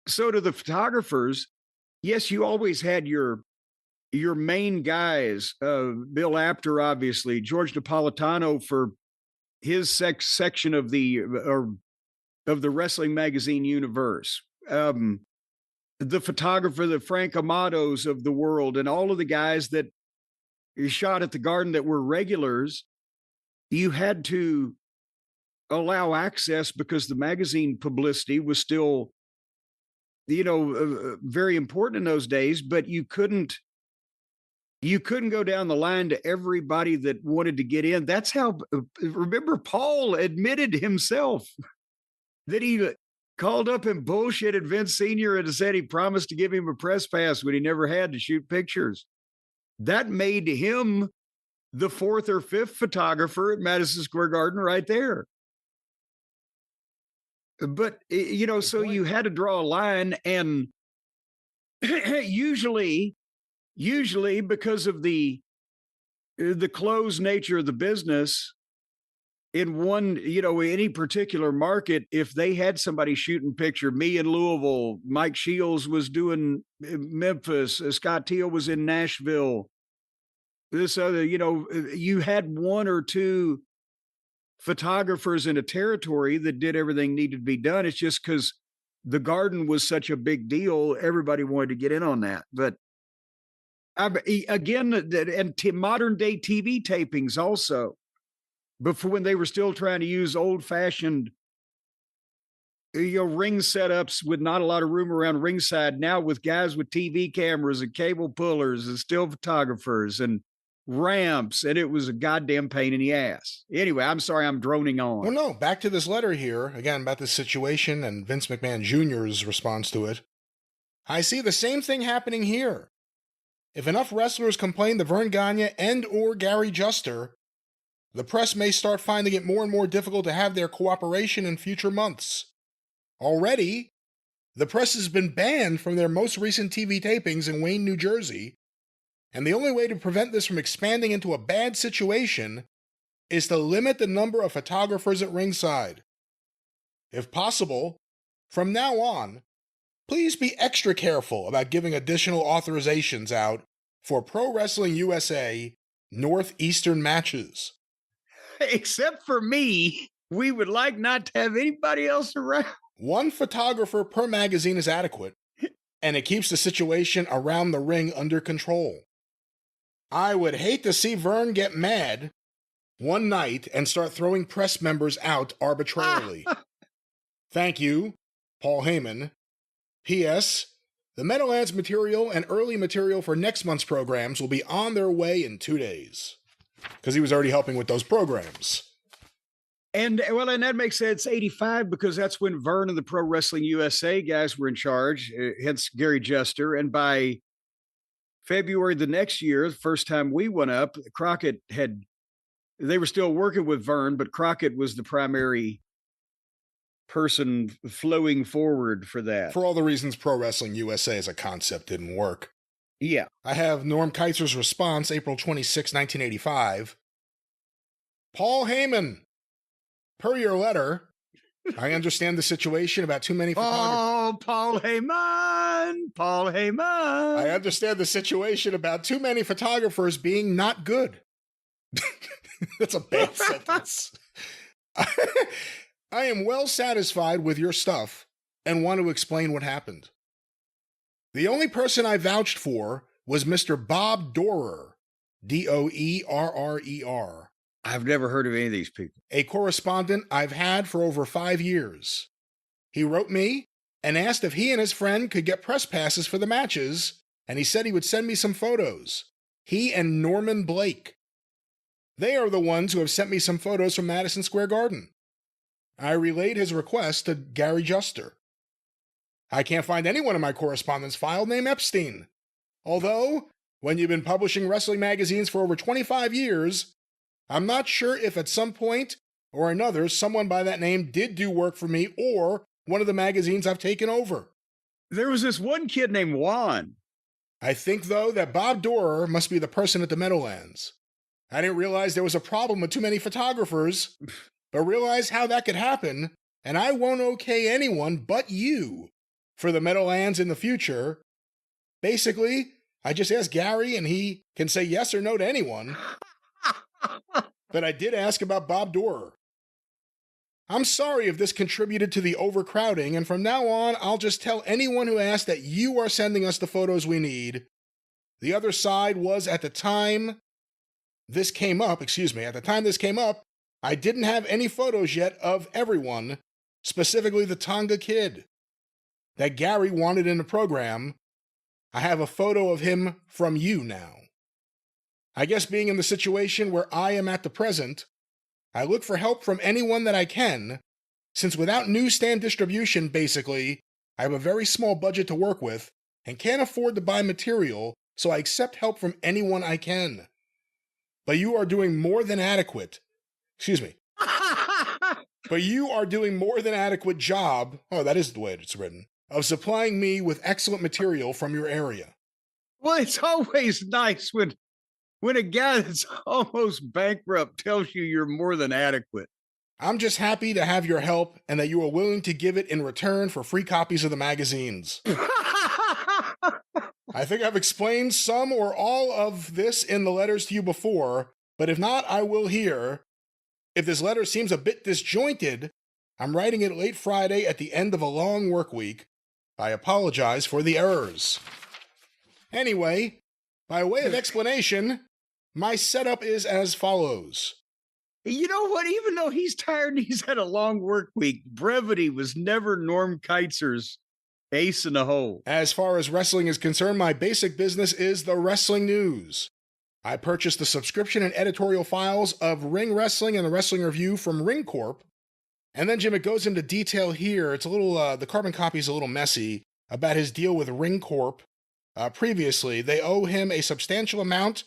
Speaker 2: So to the photographers, yes, you always had your main guys, Bill Apter, obviously, George Napolitano for his section of the wrestling magazine universe, the photographer, the Frank Amados of the world, and all of the guys that shot at the Garden that were regulars. You had to allow access because the magazine publicity was still, very important in those days, but you couldn't go down the line to everybody that wanted to get in. That's how, remember, Paul admitted himself that he called up and bullshitted Vince Sr. and said he promised to give him a press pass when he never had to shoot pictures. That made him the 4th or 5th photographer at Madison Square Garden right there. But, so you had to draw a line, and usually because of the closed nature of the business in one, any particular market, if they had somebody shooting picture, me in Louisville, Mike Shields was doing Memphis, Scott Teal was in Nashville, this other, you had 1 or 2 photographers in a territory that did everything needed to be done. It's just because the Garden was such a big deal, everybody wanted to get in on that. But again, and modern day TV tapings also, before, when they were still trying to use old fashioned, ring setups with not a lot of room around ringside, now with guys with TV cameras and cable pullers and still photographers and ramps, and it was a goddamn pain in the ass. Anyway, I'm sorry I'm droning on.
Speaker 1: Well, no, back to this letter here, again, about this situation and Vince McMahon Jr.'s response to it. I see the same thing happening here. If enough wrestlers complain to Vern Gagne and or Gary Juster, the press may start finding it more and more difficult to have their cooperation in future months. Already, the press has been banned from their most recent TV tapings in Wayne, New Jersey, and the only way to prevent this from expanding into a bad situation is to limit the number of photographers at ringside. If possible, from now on, please be extra careful about giving additional authorizations out for Pro Wrestling USA Northeastern matches.
Speaker 2: Except for me, we would like not to have anybody else around.
Speaker 1: One photographer per magazine is adequate, and it keeps the situation around the ring under control. I would hate to see Vern get mad one night and start throwing press members out arbitrarily. Thank you, Paul Heyman. P.S. The Meadowlands material and early material for next month's programs will be on their way in 2 days. Because he was already helping with those programs.
Speaker 2: And that makes sense. 85, because that's when Vern and the Pro Wrestling USA guys were in charge, hence Gary Juster. And by February the next year, the first time we went up, they were still working with Vern, but Crockett was the primary person flowing forward for that.
Speaker 1: For all the reasons Pro Wrestling USA as a concept didn't work.
Speaker 2: Yeah.
Speaker 1: I have Norm Keitzer's response, April 26, 1985. Paul Heyman, per your letter, I understand the situation about too many photographers.
Speaker 2: Oh, Paul Heyman.
Speaker 1: I understand the situation about too many photographers being not good. That's a bad sentence. I am well satisfied with your stuff and want to explain what happened. The only person I vouched for was Mr. Bob Doerer, Doerrer.
Speaker 2: I've never heard of any of these people.
Speaker 1: A correspondent I've had for over 5 years. He wrote me and asked if he and his friend could get press passes for the matches, and he said he would send me some photos. He and Norman Blake. They are the ones who have sent me some photos from Madison Square Garden. I relayed his request to Gary Juster. I can't find anyone in my correspondence file named Epstein. Although, when you've been publishing wrestling magazines for over 25 years, I'm not sure if at some point or another someone by that name did do work for me or one of the magazines I've taken over.
Speaker 2: There was this one kid named Juan.
Speaker 1: I think, though, that Bob Doerer must be the person at the Meadowlands. I didn't realize there was a problem with too many photographers, but realize how that could happen, and I won't okay anyone but you for the Meadowlands in the future. Basically, I just asked Gary and he can say yes or no to anyone. But I did ask about Bob Doerer. I'm sorry if this contributed to the overcrowding, and from now on, I'll just tell anyone who asks that you are sending us the photos we need. The other side was at the time this came up, I didn't have any photos yet of everyone, specifically the Tonga Kid, that Gary wanted in the program. I have a photo of him from you now. I guess being in the situation where I am at the present, I look for help from anyone that I can, since without newsstand distribution, basically, I have a very small budget to work with and can't afford to buy material, so I accept help from anyone I can. But you are doing more than adequate. But you are doing more than adequate job, that is the way it's written, of supplying me with excellent material from your area.
Speaker 2: Well, it's always nice when a guy that's almost bankrupt tells you you're more than adequate.
Speaker 1: I'm just happy to have your help and that you are willing to give it in return for free copies of the magazines. I think I've explained some or all of this in the letters to you before, but if not, I will here. If this letter seems a bit disjointed, I'm writing it late Friday at the end of a long work week. I apologize for the errors. Anyway, by way of explanation, my setup is as follows.
Speaker 2: You know what? Even though he's tired and he's had a long work week, brevity was never Norm Keitzer's ace in the hole.
Speaker 1: As far as wrestling is concerned, my basic business is the wrestling news. I purchased the subscription and editorial files of Ring Wrestling and the Wrestling Review from Ring Corp. And then, Jim, it goes into detail here. It's a little, the carbon copy is a little messy about his deal with Ring Corp previously. They owe him a substantial amount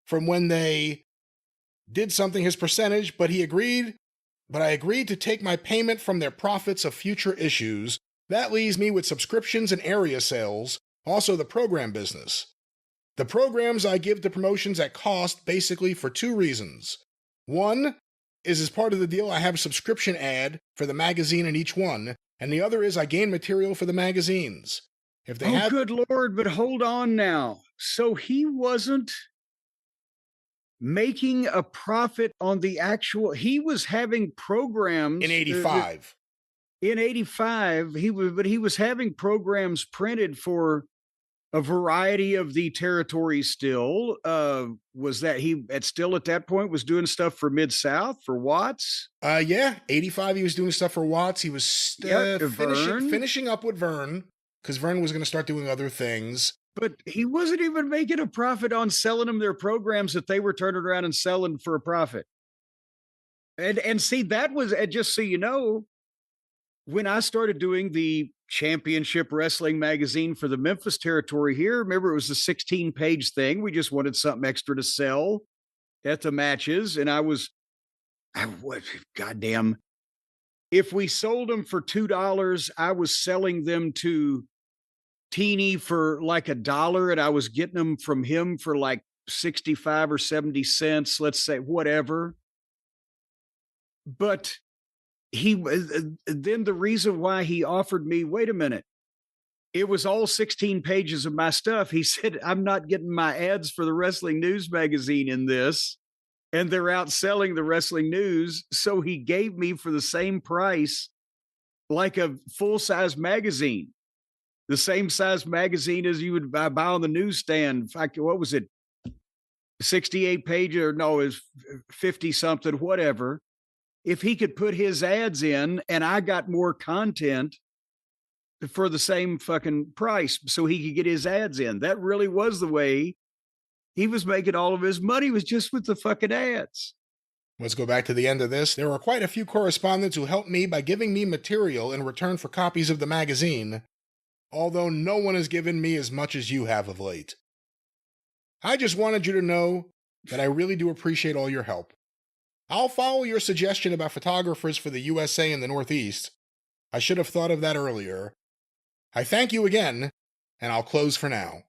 Speaker 1: from when they did something, his percentage, but I agreed to take my payment from their profits of future issues. That leaves me with subscriptions and area sales, also the program business. The programs I give to promotions at cost basically for two reasons. One is as part of the deal I have a subscription ad for the magazine in each one, and the other is I gain material for the magazines. If they
Speaker 2: good Lord, but hold on now. So he wasn't making a profit on the actual, he was having programs
Speaker 1: in 85.
Speaker 2: In 85, he was having programs printed for a variety of the territories still. Was that he still at that point was doing stuff for Mid-South, for Watts?
Speaker 1: Yeah, 85 he was doing stuff for Watts. He was finishing up with Vern, because Vern was going to start doing other things.
Speaker 2: But he wasn't even making a profit on selling them their programs that they were turning around and selling for a profit. And see, that was, just so you know, when I started doing the Championship Wrestling magazine for the Memphis territory here, remember it was a 16-page thing. We just wanted something extra to sell at the matches. And goddamn, if we sold them for $2, I was selling them to Teeny for like $1, and I was getting them from him for like 65 or 70 cents, let's say, whatever. But then the reason why he offered me, wait a minute, it was all 16 pages of my stuff. He said, I'm not getting my ads for the Wrestling News magazine in this, and they're outselling the Wrestling News. So he gave me for the same price, like a full-size magazine, the same size magazine as you would buy on the newsstand. In fact, what was it? 68 pages, or no, it was 50 something, whatever. If he could put his ads in and I got more content for the same fucking price so he could get his ads in. That really was the way he was making all of his money, was just with the fucking ads.
Speaker 1: Let's go back to the end of this. There were quite a few correspondents who helped me by giving me material in return for copies of the magazine, although no one has given me as much as you have of late. I just wanted you to know that I really do appreciate all your help. I'll follow your suggestion about photographers for the USA and the Northeast. I should have thought of that earlier. I thank you again, and I'll close for now.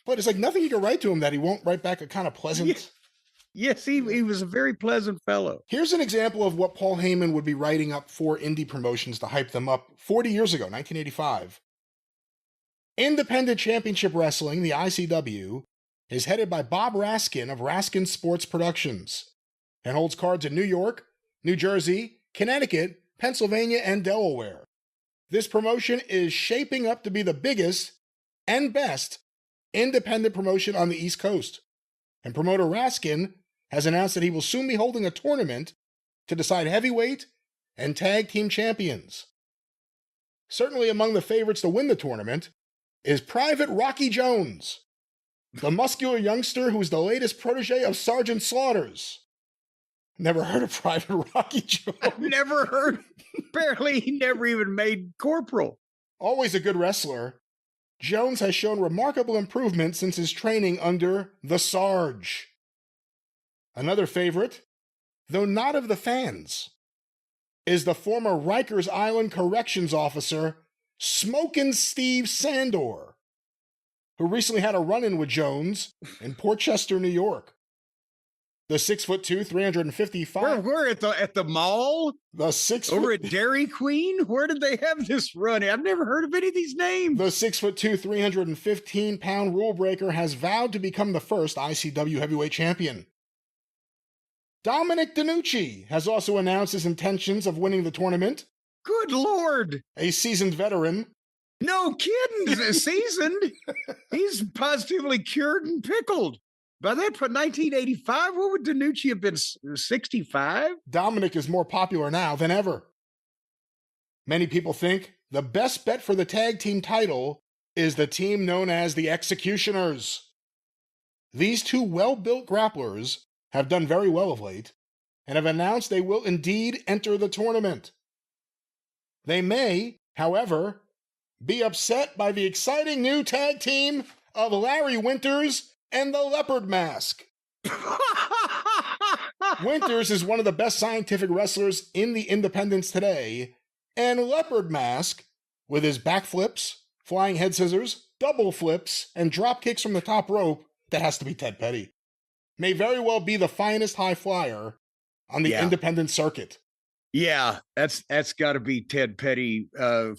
Speaker 1: But it's like nothing you can write to him that he won't write back a kind of pleasant...
Speaker 2: Yes, he was a very pleasant fellow.
Speaker 1: Here's an example of what Paul Heyman would be writing up for indie promotions to hype them up 40 years ago, 1985. Independent Championship Wrestling, the ICW, is headed by Bob Raskin of Raskin Sports Productions and holds cards in New York, New Jersey, Connecticut, Pennsylvania, and Delaware. This promotion is shaping up to be the biggest and best independent promotion on the East Coast. And promoter Raskin has announced that he will soon be holding a tournament to decide heavyweight and tag team champions. Certainly among the favorites to win the tournament is Private Rocky Jones, the muscular youngster who is the latest protege of Sergeant Slaughters. Never heard of Private Rocky Jones.
Speaker 2: I've never heard. Apparently, he never even made corporal.
Speaker 1: Always a good wrestler, Jones has shown remarkable improvement since his training under the Sarge. Another favorite, though not of the fans, is the former Rikers Island Corrections Officer, Smokin' Steve Sandor, who recently had a run-in with Jones in Port Chester, New York. The 6'2", 355.
Speaker 2: We're at the mall.
Speaker 1: The 6
Speaker 2: over at Dairy Queen. Where did they have this run? I've never heard of any of these names.
Speaker 1: The 6'2", 315-pound rule breaker has vowed to become the first ICW heavyweight champion. Dominic DeNucci has also announced his intentions of winning the tournament.
Speaker 2: Good Lord!
Speaker 1: A seasoned veteran.
Speaker 2: No kidding, seasoned. He's positively cured and pickled. By that, for 1985, what would DeNucci have been, 65?
Speaker 1: Dominic is more popular now than ever. Many people think the best bet for the tag team title is the team known as the Executioners. These two well-built grapplers have done very well of late and have announced they will indeed enter the tournament. They may, however, be upset by the exciting new tag team of Larry Winters and the Leopard Mask. Winters is one of the best scientific wrestlers in the independents today, and Leopard Mask, with his backflips, flying head scissors, double flips, and drop kicks from the top rope, that has to be Ted Petty, may very well be the finest high flyer on the independent circuit.
Speaker 2: Yeah, that's got to be Ted Petty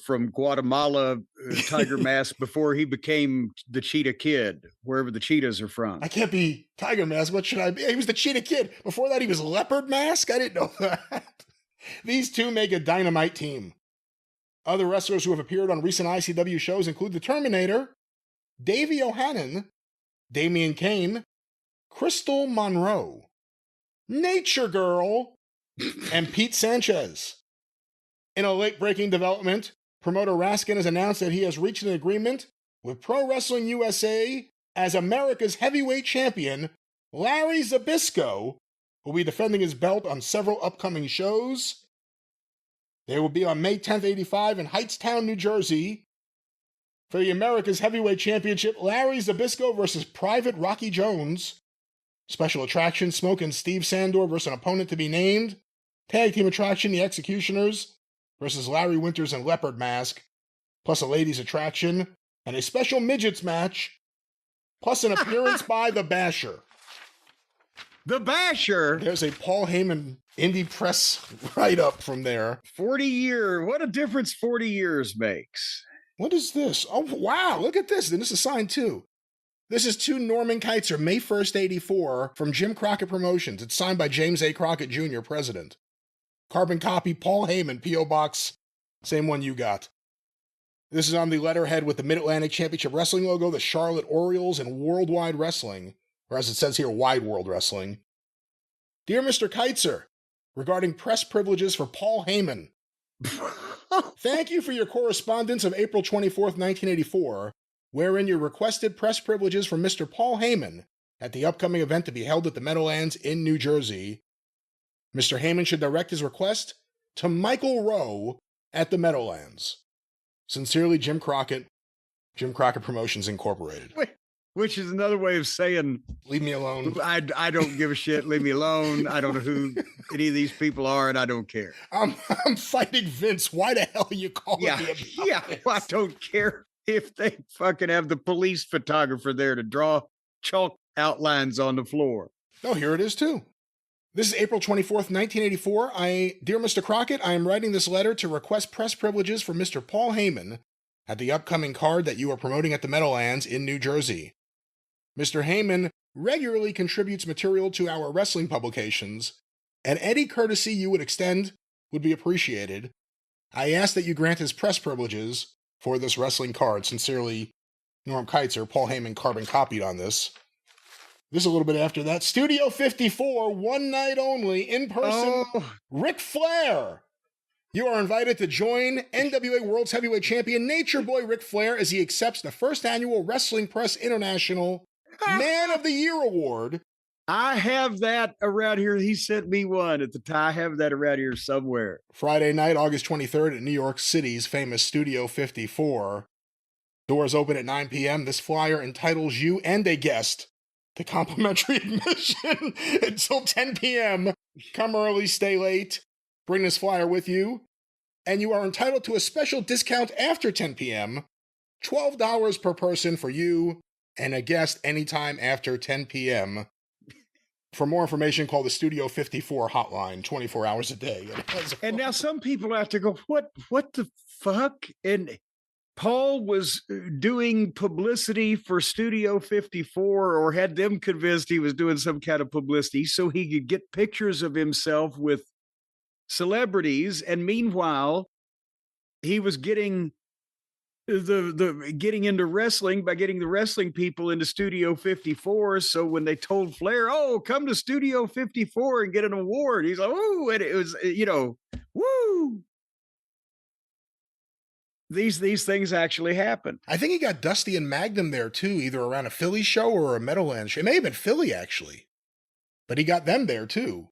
Speaker 2: from Guatemala, Tiger Mask, before he became the Cheetah Kid, wherever the cheetahs are from.
Speaker 1: I can't be Tiger Mask. What should I be? He was the Cheetah Kid. Before that, he was Leopard Mask? I didn't know that. These two make a dynamite team. Other wrestlers who have appeared on recent ICW shows include The Terminator, Davey O'Hannon, Damian Kane, Crystal Monroe, Nature Girl, and Pete Sanchez. In a late-breaking development, promoter Raskin has announced that he has reached an agreement with Pro Wrestling USA as America's heavyweight champion. Larry Zbyszko will be defending his belt on several upcoming shows. They will be on May 10th, 85 in Hightstown, New Jersey. For the America's Heavyweight Championship, Larry Zbyszko versus Private Rocky Jones. Special attraction, Smoke and Steve Sandor versus an opponent to be named. Tag team attraction, The Executioners versus Larry Winters and Leopard Mask, plus a ladies attraction, and a special midgets match, plus an appearance by The Basher.
Speaker 2: The Basher?
Speaker 1: There's a Paul Heyman indie press write-up from there.
Speaker 2: What a difference 40 years makes.
Speaker 1: What is this? Oh, wow, look at this. And this is signed too. This is to Norman Keitzer, May 1st, 84, from Jim Crockett Promotions. It's signed by James A. Crockett Jr., President. Carbon copy, Paul Heyman, P.O. Box, same one you got. This is on the letterhead with the Mid-Atlantic Championship Wrestling logo, the Charlotte Orioles, and Worldwide Wrestling, or as it says here, Wide World Wrestling. Dear Mr. Keitzer, regarding press privileges for Paul Heyman, thank you for your correspondence of April 24th, 1984, wherein you requested press privileges from Mr. Paul Heyman at the upcoming event to be held at the Meadowlands in New Jersey. Mr. Heyman should direct his request to Michael Rowe at the Meadowlands. Sincerely, Jim Crockett Promotions Incorporated.
Speaker 2: Which is another way of saying,
Speaker 1: leave me alone.
Speaker 2: I don't give a shit. Leave me alone. I don't know who any of these people are, and I don't care.
Speaker 1: I'm fighting Vince. Why the hell are you calling me about this?
Speaker 2: Well, I don't care if they fucking have the police photographer there to draw chalk outlines on the floor.
Speaker 1: Oh, here it is too. This is April 24th, 1984. Dear Mr. Crockett, I am writing this letter to request press privileges for Mr. Paul Heyman at the upcoming card that you are promoting at the Meadowlands in New Jersey. Mr. Heyman regularly contributes material to our wrestling publications, and any courtesy you would extend would be appreciated. I ask that you grant his press privileges for this wrestling card. Sincerely, Norm Keitzer. Paul Heyman carbon copied on this. This is a little bit after that. Studio 54, one night only, in person. Ric Flair. You are invited to join NWA World's Heavyweight Champion Nature Boy Ric Flair as he accepts the first annual Wrestling Press International Man of the Year Award.
Speaker 2: I have that around here. He sent me one at the time. I have that around here somewhere.
Speaker 1: Friday night, August 23rd at New York City's famous Studio 54. Doors open at 9 p.m. This flyer entitles you and a guest to complimentary admission until 10 p.m. Come early, stay late. Bring this flyer with you. And you are entitled to a special discount after 10 p.m. $12 per person for you and a guest anytime after 10 p.m. For more information, call the Studio 54 hotline 24 hours a day.
Speaker 2: And now some people have to go, what the fuck? And Paul was doing publicity for Studio 54 or had them convinced he was doing some kind of publicity so he could get pictures of himself with celebrities. And meanwhile, he was getting getting into wrestling by getting the wrestling people into Studio 54. So when they told Flair, oh, come to Studio 54 and get an award, he's like, oh, and it was, woo. These things actually happen.
Speaker 1: I think he got Dusty and Magnum there too, either around a Philly show or a Meadowlands show. It may have been Philly actually, but he got them there too.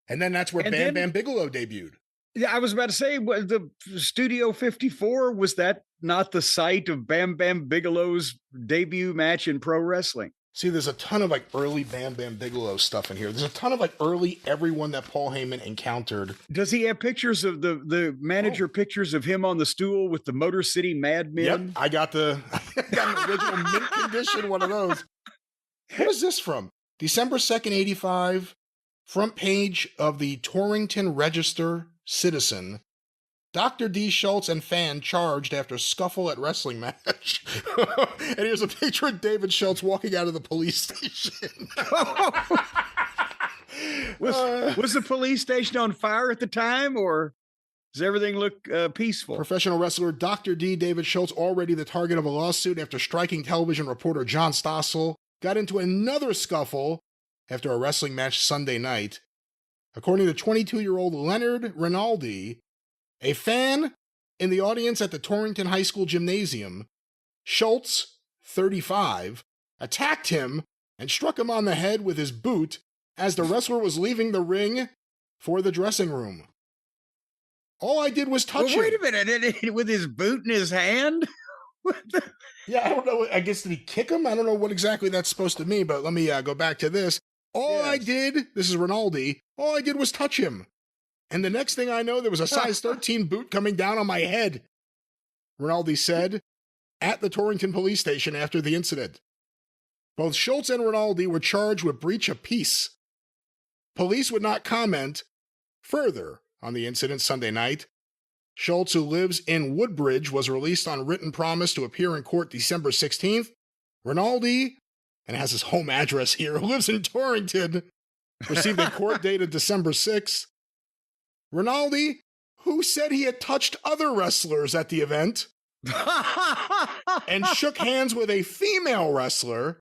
Speaker 1: And then that's where Bam Bam Bigelow debuted.
Speaker 2: Yeah, I was about to say, the Studio 54, was that not the site of Bam Bam Bigelow's debut match in pro wrestling?
Speaker 1: See, there's a ton of like early Bam Bam Bigelow stuff in here. There's a ton of like early everyone that Paul Heyman encountered.
Speaker 2: Does he have pictures of the manager pictures of him on the stool with the Motor City Mad Men?
Speaker 1: Yep, I got an original mint condition one of those. What is this from? December 2nd, 85, front page of the Torrington Register Citizen. Dr. D. Schultz and fan charged after scuffle at wrestling match. And here's a picture of David Schultz walking out of the police station.
Speaker 2: Was the police station on fire at the time, or does everything look peaceful?
Speaker 1: Professional wrestler Dr. D. David Schultz, already the target of a lawsuit after striking television reporter John Stossel, got into another scuffle after a wrestling match Sunday night. According to 22-year-old Leonard Rinaldi, a fan in the audience at the Torrington High School gymnasium, Schultz, 35, attacked him and struck him on the head with his boot as the wrestler was leaving the ring for the dressing room. All I did was touch him.
Speaker 2: Wait a minute, with his boot in his hand?
Speaker 1: Yeah, I don't know. I guess, did he kick him? I don't know what exactly that's supposed to mean, but let me go back to this. I did, this is Rinaldi, all I did was touch him. And the next thing I know, there was a size 13 boot coming down on my head, Rinaldi said at the Torrington police station after the incident. Both Schultz and Rinaldi were charged with breach of peace. Police would not comment further on the incident Sunday night. Schultz, who lives in Woodbridge, was released on written promise to appear in court December 16th. Rinaldi, and has his home address here, who lives in Torrington, received a court date of December 6th. Rinaldi, who said he had touched other wrestlers at the event and shook hands with a female wrestler,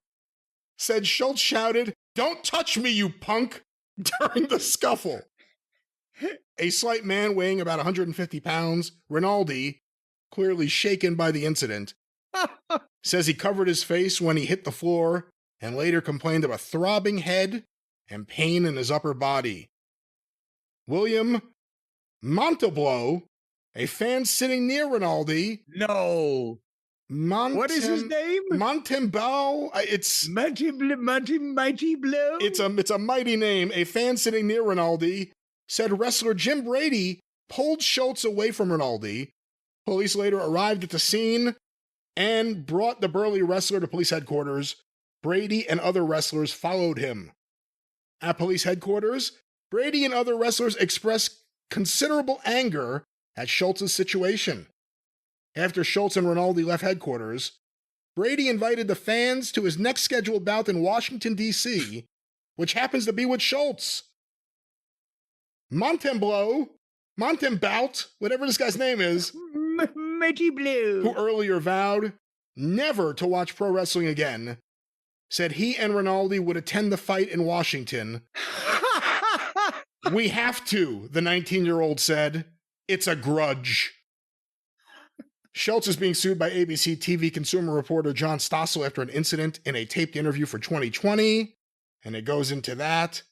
Speaker 1: said Schultz shouted, "Don't touch me, you punk," during the scuffle. A slight man weighing about 150 pounds, Rinaldi, clearly shaken by the incident, says he covered his face when he hit the floor and later complained of a throbbing head and pain in his upper body. William Montalbo, a fan sitting near Rinaldi.
Speaker 2: No. What is his name?
Speaker 1: Montembeau. It's
Speaker 2: Mighty Blow.
Speaker 1: It's a mighty name. A fan sitting near Rinaldi said wrestler Jim Brady pulled Schultz away from Rinaldi. Police later arrived at the scene and brought the burly wrestler to police headquarters. Brady and other wrestlers followed him. At police headquarters, Brady and other wrestlers expressed considerable anger at Schultz's situation. After Schultz and Rinaldi left headquarters, Brady invited the fans to his next scheduled bout in Washington, D.C., which happens to be with Schultz. Montembeau, whatever this guy's name is,
Speaker 2: Mighty Blue,
Speaker 1: who earlier vowed never to watch pro wrestling again, said he and Rinaldi would attend the fight in Washington. "We have to," the 19-year-old said. "It's a grudge." Schultz is being sued by ABC TV consumer reporter John Stossel after an incident in a taped interview for 2020, and it goes into that.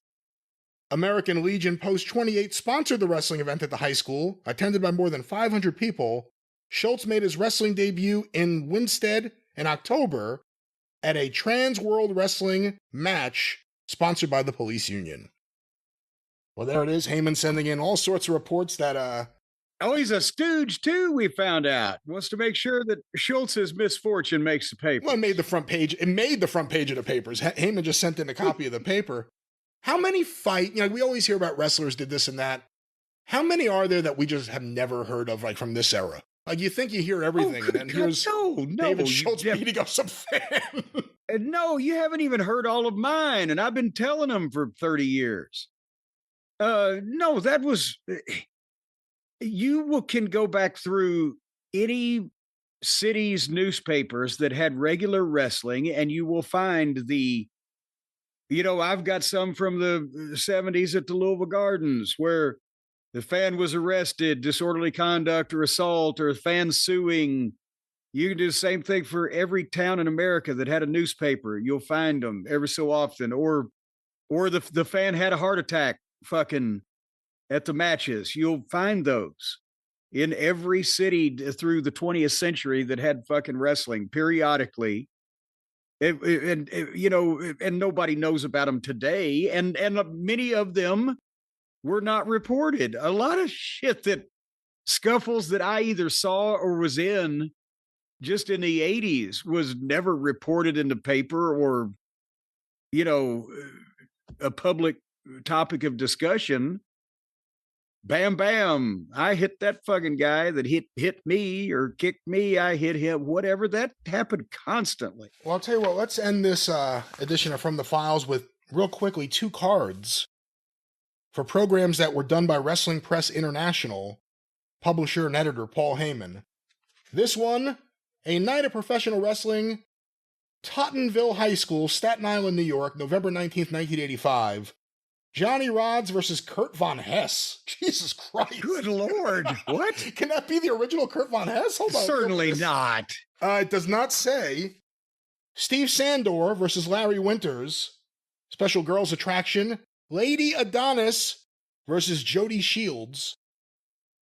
Speaker 1: American Legion Post 28 sponsored the wrestling event at the high school, attended by more than 500 people. Schultz made his wrestling debut in Winstead in October at a Trans World Wrestling match sponsored by the police union. Well, there it is. Heyman sending in all sorts of reports that,
Speaker 2: Oh, he's a stooge, too, we found out. Wants to make sure that Schultz's misfortune makes the paper.
Speaker 1: Well, it made the front page of the papers. Heyman just sent in a copy of the paper. How many we always hear about wrestlers did this and that. How many are there that we just have never heard of, like, from this era? Like, you think you hear everything, and then here's David Schultz beating up some fan.
Speaker 2: No, you haven't even heard all of mine, and I've been telling them for 30 years. No, that was... You can go back through any city's newspapers that had regular wrestling, and you will find I've got some from the 70s at the Louisville Gardens where the fan was arrested, disorderly conduct or assault, or fan suing. You can do the same thing for every town in America that had a newspaper. You'll find them every so often. Or the fan had a heart attack. Fucking at the matches. You'll find those in every city through the 20th century that had fucking wrestling periodically. And nobody knows about them today. And many of them were not reported. A lot of shit scuffles that I either saw or was in just in the 80s was never reported in the paper or, a public topic of discussion. Bam, bam. I hit that fucking guy that hit me or kicked me. I hit him, whatever. That happened constantly.
Speaker 1: Well, I'll tell you what, let's end this edition of From the Files with, real quickly, 2 cards for programs that were done by Wrestling Press International, publisher and editor Paul Heyman. This one, A Night of Professional Wrestling, Tottenville High School, Staten Island, New York, November 19th, 1985. Johnny Rods versus Kurt Von Hess. Jesus Christ.
Speaker 2: Good Lord. What?
Speaker 1: Can that be the original Kurt Von Hess? Hold on.
Speaker 2: Certainly not.
Speaker 1: It does not say. Steve Sandor versus Larry Winters. Special girls attraction. Lady Adonis versus Jody Shields.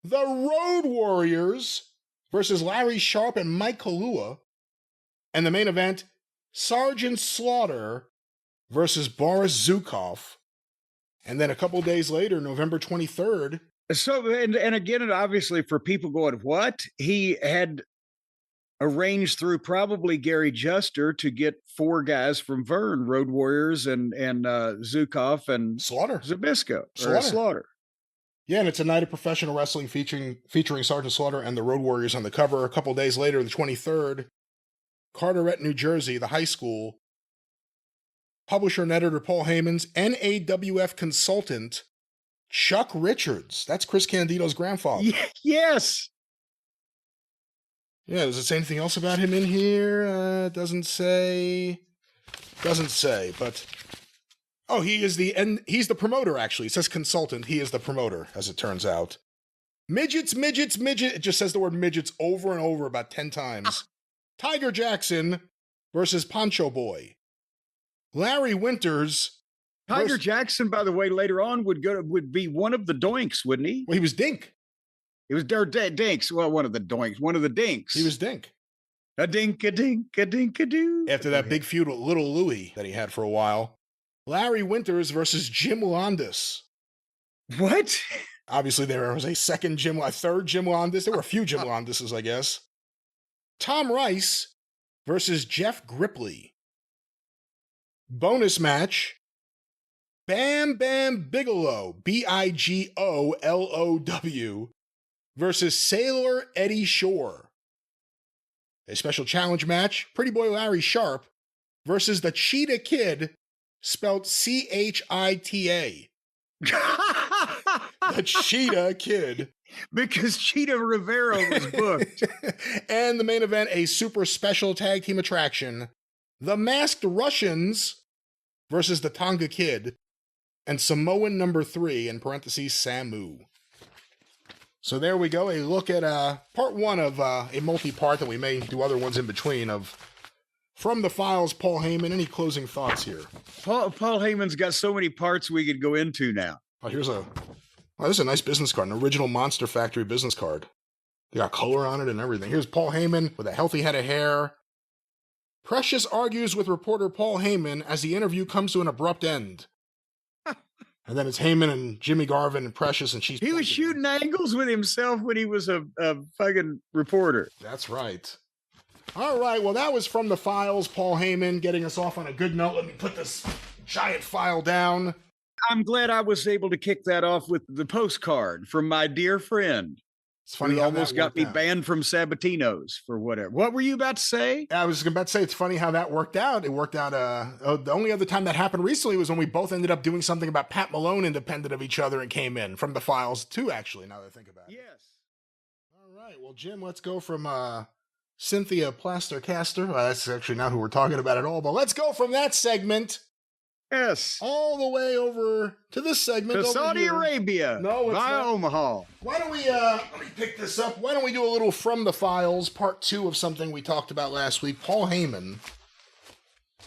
Speaker 1: The Road Warriors versus Larry Sharp and Mike Kalua. And the main event, Sergeant Slaughter versus Boris Zukov. And then a couple days later, November 23rd.
Speaker 2: So, and again, obviously for people going, what? He had arranged through probably Gary Juster to get 4 guys from Vern, Road Warriors and Zukov and
Speaker 1: Slaughter.
Speaker 2: Zabisco. Slaughter.
Speaker 1: Yeah, and it's a night of professional wrestling featuring Sergeant Slaughter and the Road Warriors on the cover. A couple days later, the 23rd, Carteret, New Jersey, the high school. Publisher and editor Paul Heyman's NAWF consultant, Chuck Richards. That's Chris Candido's grandfather.
Speaker 2: Yes.
Speaker 1: Yeah, does it say anything else about him in here? Doesn't say, but... Oh, he's the promoter, actually. It says consultant. He is the promoter, as it turns out. Midgets. It just says the word midgets over and over about 10 times. Tiger Jackson versus Poncho Boy. Larry Winters.
Speaker 2: Tiger Jackson, by the way, later on would be one of the doinks, wouldn't he?
Speaker 1: Well, he was Dink.
Speaker 2: He was Dinks. Well, one of the doinks. One of the dinks.
Speaker 1: He was Dink.
Speaker 2: A dink, a dink, a dink, a doo.
Speaker 1: After that big feud with Little Louie that he had for a while. Larry Winters versus Jim Landis.
Speaker 2: What?
Speaker 1: Obviously, there was a third Jim Landis. There were a few Jim Landises, I guess. Tom Rice versus Jeff Gripley. Bonus match, Bam Bam Bigelow, Bigolow, versus Sailor Eddie Shore. A special challenge match, Pretty Boy Larry Sharp versus the Cheetah Kid, spelled Chita. The Cheetah Kid.
Speaker 2: Because Cheetah Rivera was booked.
Speaker 1: And the main event, a super special tag team attraction, the Masked Russians versus the Tonga Kid, and Samoan number 3, in parentheses, Samu. So there we go, a look at part 1 of a multi-part that we may do other ones in between of From the Files, Paul Heyman. Any closing thoughts here?
Speaker 2: Paul Heyman's got so many parts we could go into now.
Speaker 1: Oh, this is a nice business card, an original Monster Factory business card. They got color on it and everything. Here's Paul Heyman with a healthy head of hair. Precious argues with reporter Paul Heyman as the interview comes to an abrupt end. And then it's Heyman and Jimmy Garvin and Precious, and
Speaker 2: he was shooting angles with himself when he was a fucking reporter.
Speaker 1: That's right. All right, well, that was From the Files, Paul Heyman getting us off on a good note. Let me put this giant file down.
Speaker 2: I'm glad I was able to kick that off with the postcard from my dear friend.
Speaker 1: It's funny.
Speaker 2: Who almost got me banned from Sabatino's for whatever. What were you about to say?
Speaker 1: I was about to say, it's funny how that worked out. It worked out. The only other time that happened recently was when we both ended up doing something about Pat Malone independent of each other and came in From the Files too, actually, now that I think about it.
Speaker 2: Yes.
Speaker 1: All right. Well, Jim, let's go from Cynthia Plastercaster. Well, that's actually not who we're talking about at all, but let's go from that segment.
Speaker 2: Yes.
Speaker 1: All the way over to this segment.
Speaker 2: To Saudi Arabia.
Speaker 1: No, it's
Speaker 2: via
Speaker 1: not.
Speaker 2: Omaha.
Speaker 1: Why don't we, let me pick this up. Why don't we do a little From the Files, part 2 of something we talked about last week. Paul Heyman.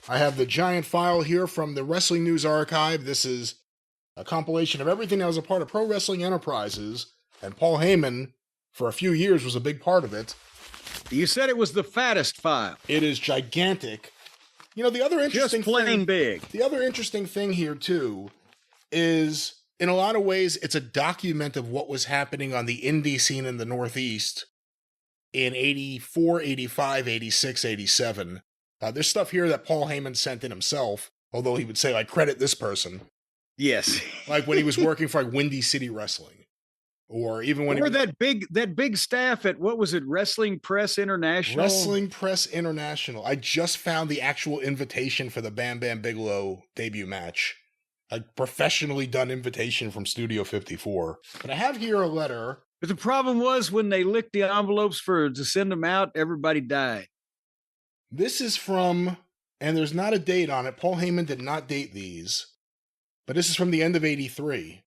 Speaker 1: I have the giant file here from the Wrestling News Archive. This is a compilation of everything that was a part of Pro Wrestling Enterprises, and Paul Heyman, for a few years, was a big part of it.
Speaker 2: You said it was the fattest file.
Speaker 1: It is gigantic. You know, the other interesting
Speaker 2: Just plain big.
Speaker 1: The other interesting thing here, too, is in a lot of ways, it's a document of what was happening on the indie scene in the Northeast in 84, 85, 86, 87. There's stuff here that Paul Heyman sent in himself, although he would say, like, credit this person.
Speaker 2: Yes.
Speaker 1: Like when he was working for like Windy City Wrestling. Or even when
Speaker 2: that big staff at, what was it, Wrestling Press International?
Speaker 1: Wrestling Press International. I just found the actual invitation for the Bam Bam Bigelow debut match. A professionally done invitation from Studio 54. But I have here a letter.
Speaker 2: But the problem was when they licked the envelopes to send them out, everybody died.
Speaker 1: This is from, and there's not a date on it. Paul Heyman did not date these. But this is from the end of 83.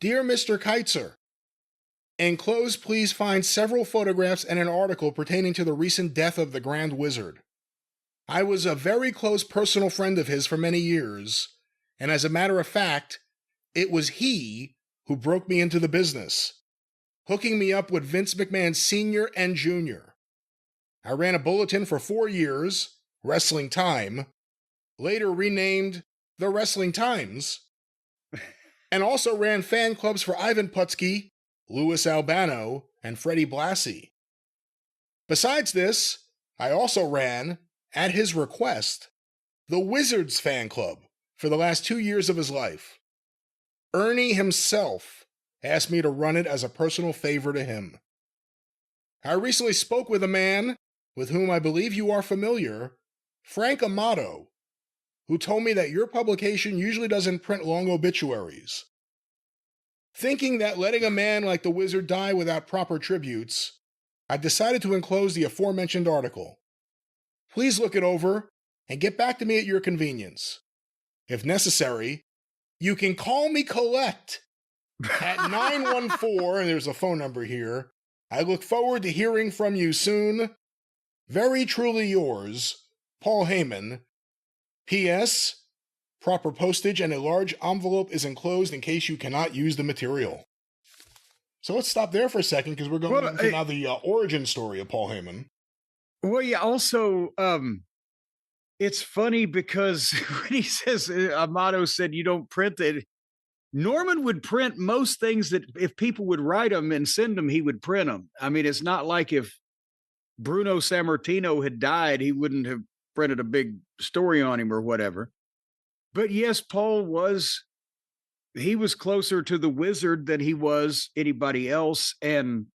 Speaker 1: Dear Mr. Keitzer, enclosed please find several photographs and an article pertaining to the recent death of the Grand Wizard. I was a very close personal friend of his for many years, and as a matter of fact, it was he who broke me into the business, hooking me up with Vince McMahon Sr. and Jr. I ran a bulletin for 4 years, Wrestling Time, later renamed The Wrestling Times, and also ran fan clubs for Ivan Putski, Louis Albano, and Freddie Blassie. Besides this, I also ran, at his request, the Wizards fan club for the last 2 years of his life. Ernie himself asked me to run it as a personal favor to him. I recently spoke with a man with whom I believe you are familiar, Frank Amato, who told me that your publication usually doesn't print long obituaries. Thinking that letting a man like the Wizard die without proper tributes, I decided to enclose the aforementioned article. Please look it over and get back to me at your convenience. If necessary, you can call me Colette at 914, and there's a phone number here. I look forward to hearing from you soon. Very truly yours, Paul Heyman. P.S. Proper postage and a large envelope is enclosed in case you cannot use the material. So let's stop there for a second because we're going into now the origin story of Paul Heyman.
Speaker 2: Well, yeah, also, it's funny because when he says, Amato said you don't print it, Norman would print most things that if people would write them and send them, he would print them. I mean, it's not like if Bruno Sammartino had died, he wouldn't have printed a big story on him or whatever. But yes, Paul was closer to the Wizard than he was anybody else, and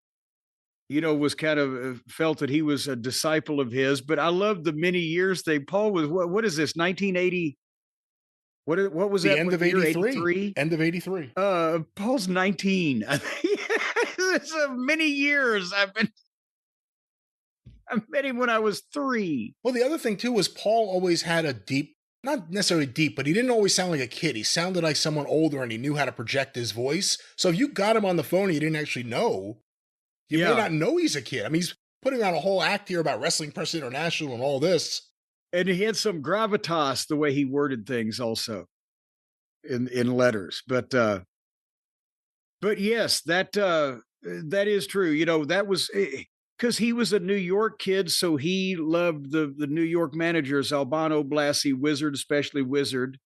Speaker 2: was kind of felt that he was a disciple of his. But I love the many years Paul was, what is this, 1980? What was that?
Speaker 1: End of 83. End of 83.
Speaker 2: Paul's 19. It's many years. I met him when I was 3.
Speaker 1: Well, the other thing, too, was Paul always had a deep, not necessarily deep, but he didn't always sound like a kid. He sounded like someone older, and he knew how to project his voice. So if you got him on the phone and you didn't actually know, you may not know he's a kid. I mean, he's putting out a whole act here about Wrestling Press International and all this.
Speaker 2: And he had some gravitas the way he worded things also in letters. But yes, that is true. That was because he was a New York kid, so he loved the New York managers, Albano, Blassie, Wizard, especially Wizard.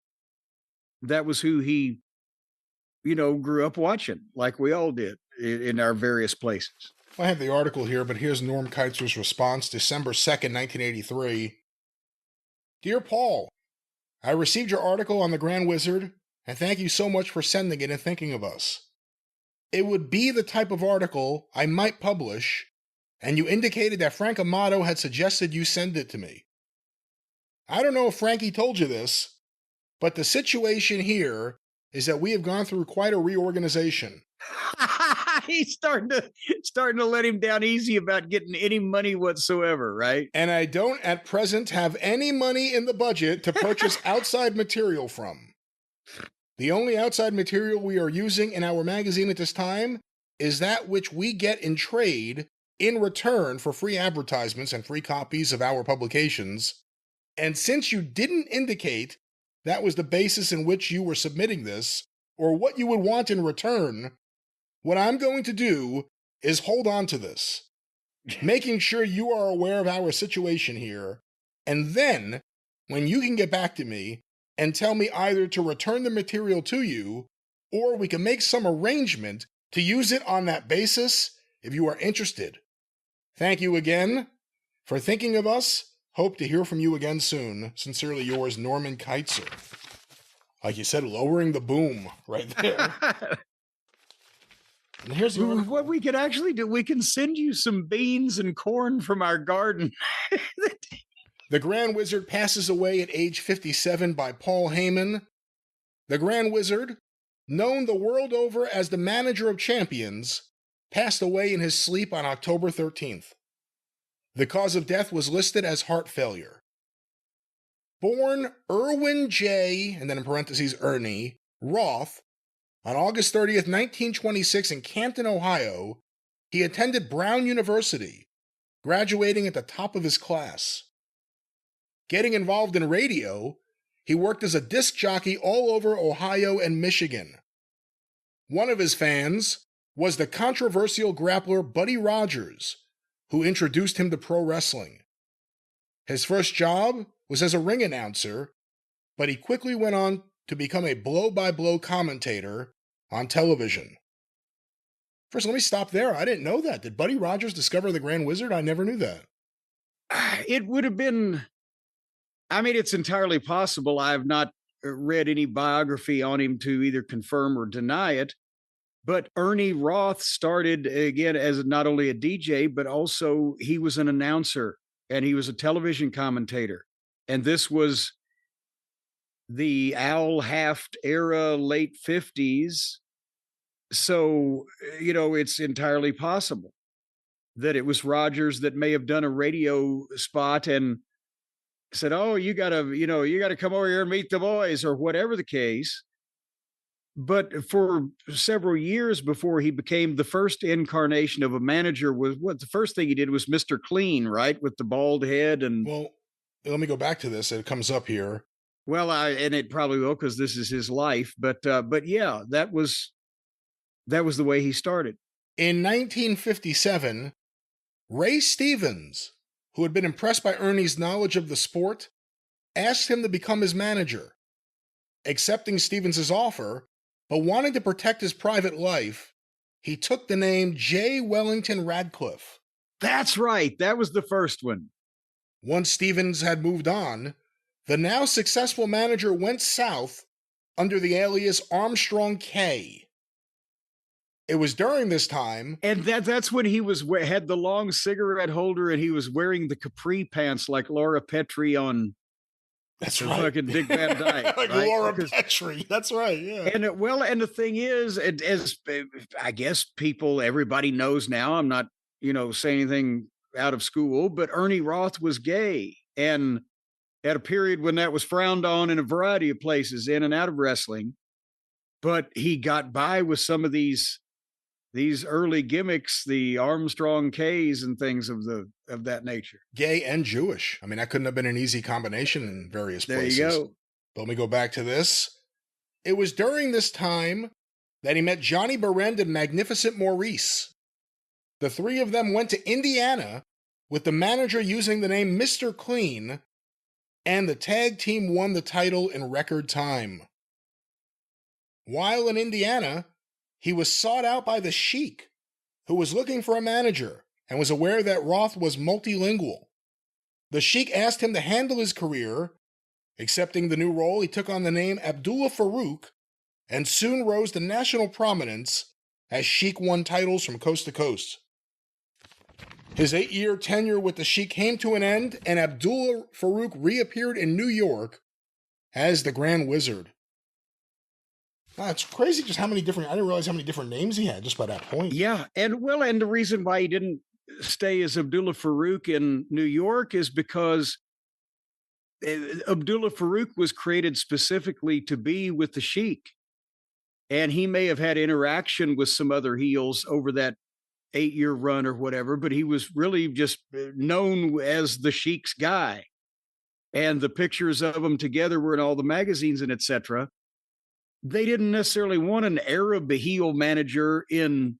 Speaker 2: That was who he, grew up watching, like we all did in our various places.
Speaker 1: I have the article here, but here's Norm Keitzer's response, December 2nd, 1983. Dear Paul, I received your article on the Grand Wizard, and thank you so much for sending it and thinking of us. It would be the type of article I might publish, and you indicated that Frank Amato had suggested you send it to me. I don't know if Frankie told you this, but the situation here is that we have gone through quite a reorganization.
Speaker 2: He's starting to let him down easy about getting any money whatsoever, right?
Speaker 1: And I don't at present have any money in the budget to purchase outside material from. The only outside material we are using in our magazine at this time is that which we get in trade in return for free advertisements and free copies of our publications. And since you didn't indicate that was the basis in which you were submitting this, or what you would want in return, what I'm going to do is hold on to this, making sure you are aware of our situation here, and then, when you can get back to me and tell me either to return the material to you, or we can make some arrangement to use it on that basis if you are interested. Thank you again for thinking of us. Hope to hear from you again soon. Sincerely yours, Norman Keitzer. Like you said, lowering the boom right there. And here's the article.
Speaker 2: What we could actually do, we can send you some beans and corn from our garden.
Speaker 1: The Grand Wizard passes away at age 57 by Paul Heyman. The Grand Wizard, known the world over as the manager of champions, passed away in his sleep on October 13th. The cause of death was listed as heart failure. Born Erwin J., and then in parentheses Ernie, Roth, on August 30th, 1926 in Canton, Ohio, he attended Brown University, graduating at the top of his class. Getting involved in radio, he worked as a disc jockey all over Ohio and Michigan. One of his fans was the controversial grappler Buddy Rogers, who introduced him to pro wrestling. His first job was as a ring announcer, but he quickly went on to become a blow-by-blow commentator on television. First, let me stop there. I didn't know that. Did Buddy Rogers discover the Grand Wizard? I never knew that.
Speaker 2: It would have been, I mean, it's entirely possible. I have not read any biography on him to either confirm or deny it. But Ernie Roth started, again, as not only a DJ, but also he was an announcer and he was a television commentator. And this was the Al Haft era, late 50s. So, you know, it's entirely possible that it was Rogers that may have done a radio spot and said, oh, you gotta come over here and meet the boys, or whatever the case. But for several years before he became the first incarnation of a manager, was what the first thing he did was Mr. Clean, right? With the bald head. And
Speaker 1: well, let me go back to this. It comes up here.
Speaker 2: Well, and it probably will, because this is his life. But yeah, that was the way he started.
Speaker 1: In 1957, Ray Stevens, who had been impressed by Ernie's knowledge of the sport, asked him to become his manager. Accepting Stevens' offer, but wanting to protect his private life, he took the name J. Wellington Radcliffe.
Speaker 2: That's right. That was the first one.
Speaker 1: Once Stevens had moved on, the now successful manager went south under the alias Armstrong K. It was during this time,
Speaker 2: and that's when he had the long cigarette holder and he was wearing the capri pants like Laura Petrie on.
Speaker 1: That's right.
Speaker 2: Fucking Dick Van Dyke.
Speaker 1: Like
Speaker 2: right?
Speaker 1: Laura Petrie. That's right. Yeah.
Speaker 2: And and the thing is, as I guess everybody knows now, I'm not, saying anything out of school, but Ernie Roth was gay. And at a period when that was frowned on in a variety of places, in and out of wrestling. But he got by with some of these early gimmicks, the Armstrong K's and things of that nature.
Speaker 1: Gay and Jewish. I mean, that couldn't have been an easy combination in various places.
Speaker 2: There you go.
Speaker 1: But let me go back to this. It was during this time that he met Johnny Barend and Magnificent Maurice. The three of them went to Indiana with the manager using the name Mr. Clean, and the tag team won the title in record time. While in Indiana, he was sought out by the Sheik, who was looking for a manager and was aware that Roth was multilingual. The Sheik asked him to handle his career. Accepting the new role, he took on the name Abdullah Farouk and soon rose to national prominence as Sheik won titles from coast to coast. His 8-year tenure with the Sheik came to an end, and Abdullah Farouk reappeared in New York as the Grand Wizard. Wow, it's crazy just I didn't realize how many different names he had just by that point.
Speaker 2: Yeah, and the reason why he didn't stay as Abdullah Farouk in New York is because Abdullah Farouk was created specifically to be with the Sheik. And he may have had interaction with some other heels over that 8-year run or whatever, but he was really just known as the Sheik's guy. and the pictures of them together were in all the magazines and etc. They didn't necessarily want an Arab heel manager in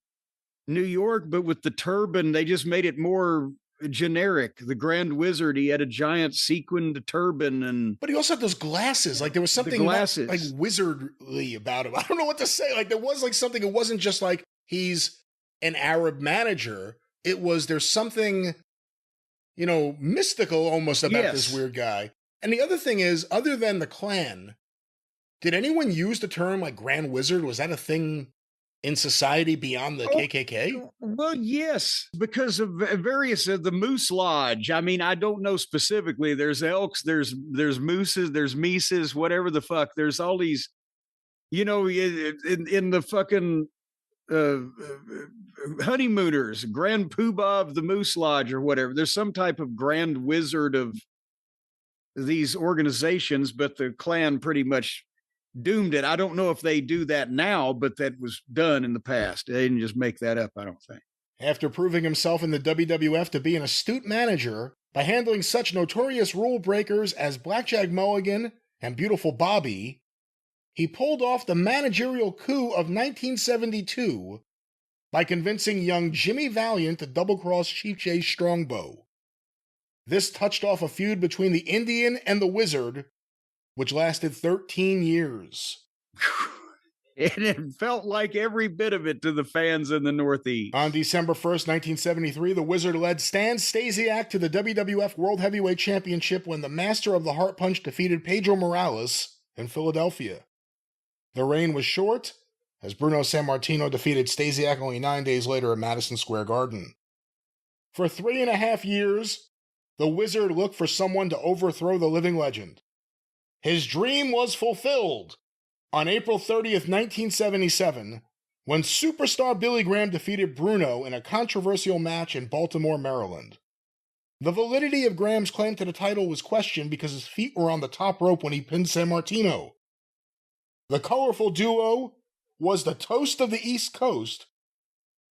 Speaker 2: New York, but with the turban, they just made it more generic. The Grand Wizard, he had a giant sequined turban, and
Speaker 1: but he also had those glasses. Like there was something not, like wizardly about him. I don't know what to say. Like there was like something. It wasn't just like he's an Arab manager. It was there's something, mystical almost about this weird guy. And the other thing is, other than the Klan, did anyone use the term like Grand Wizard? Was that a thing in society beyond the KKK?
Speaker 2: Well, yes, because of various the Moose Lodge. I mean, I don't know specifically. There's elks, there's mooses, there's mises, whatever the fuck. There's all these, in the fucking honeymooners, Grand Poobah of the Moose Lodge or whatever. There's some type of Grand Wizard of these organizations, but the Klan pretty much doomed it. I don't know if they do that now, but that was done in the past. They didn't just make that up, I don't think.
Speaker 1: After proving himself in the WWF to be an astute manager by handling such notorious rule breakers as Blackjack Mulligan and Beautiful Bobby, he pulled off the managerial coup of 1972 by convincing young Jimmy Valiant to double-cross Chief Jay Strongbow. This touched off a feud between the Indian and the Wizard, which lasted 13 years.
Speaker 2: And it felt like every bit of it to the fans in the Northeast.
Speaker 1: On December 1st, 1973, the Wizard led Stan Stasiak to the WWF World Heavyweight Championship when the Master of the Heart Punch defeated Pedro Morales in Philadelphia. The reign was short, as Bruno Sammartino defeated Stasiak only 9 days later at Madison Square Garden. For 3.5 years, the Wizard looked for someone to overthrow the living legend. His dream was fulfilled on April 30th, 1977, when superstar Billy Graham defeated Bruno in a controversial match in Baltimore, Maryland. The validity of Graham's claim to the title was questioned because his feet were on the top rope when he pinned Sammartino. The colorful duo was the toast of the East Coast,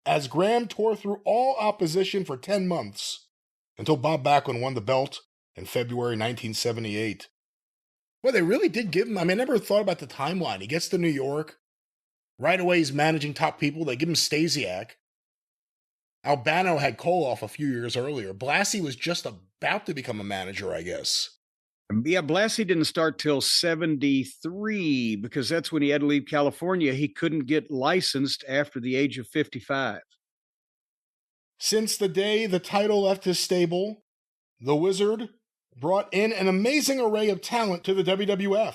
Speaker 1: as Graham tore through all opposition for 10 months, until Bob Backlund won the belt in February 1978. Well, they really did give him, I never thought about the timeline. He gets to New York. Right away, he's managing top people. They give him Stasiak. Albano had Koloff a few years earlier. Blassie was just about to become a manager, I guess.
Speaker 2: Yeah, Blassie didn't start till 73 because that's when he had to leave California. He couldn't get licensed after the age of 55.
Speaker 1: Since the day the title left his stable, the Wizard brought in an amazing array of talent to the WWF.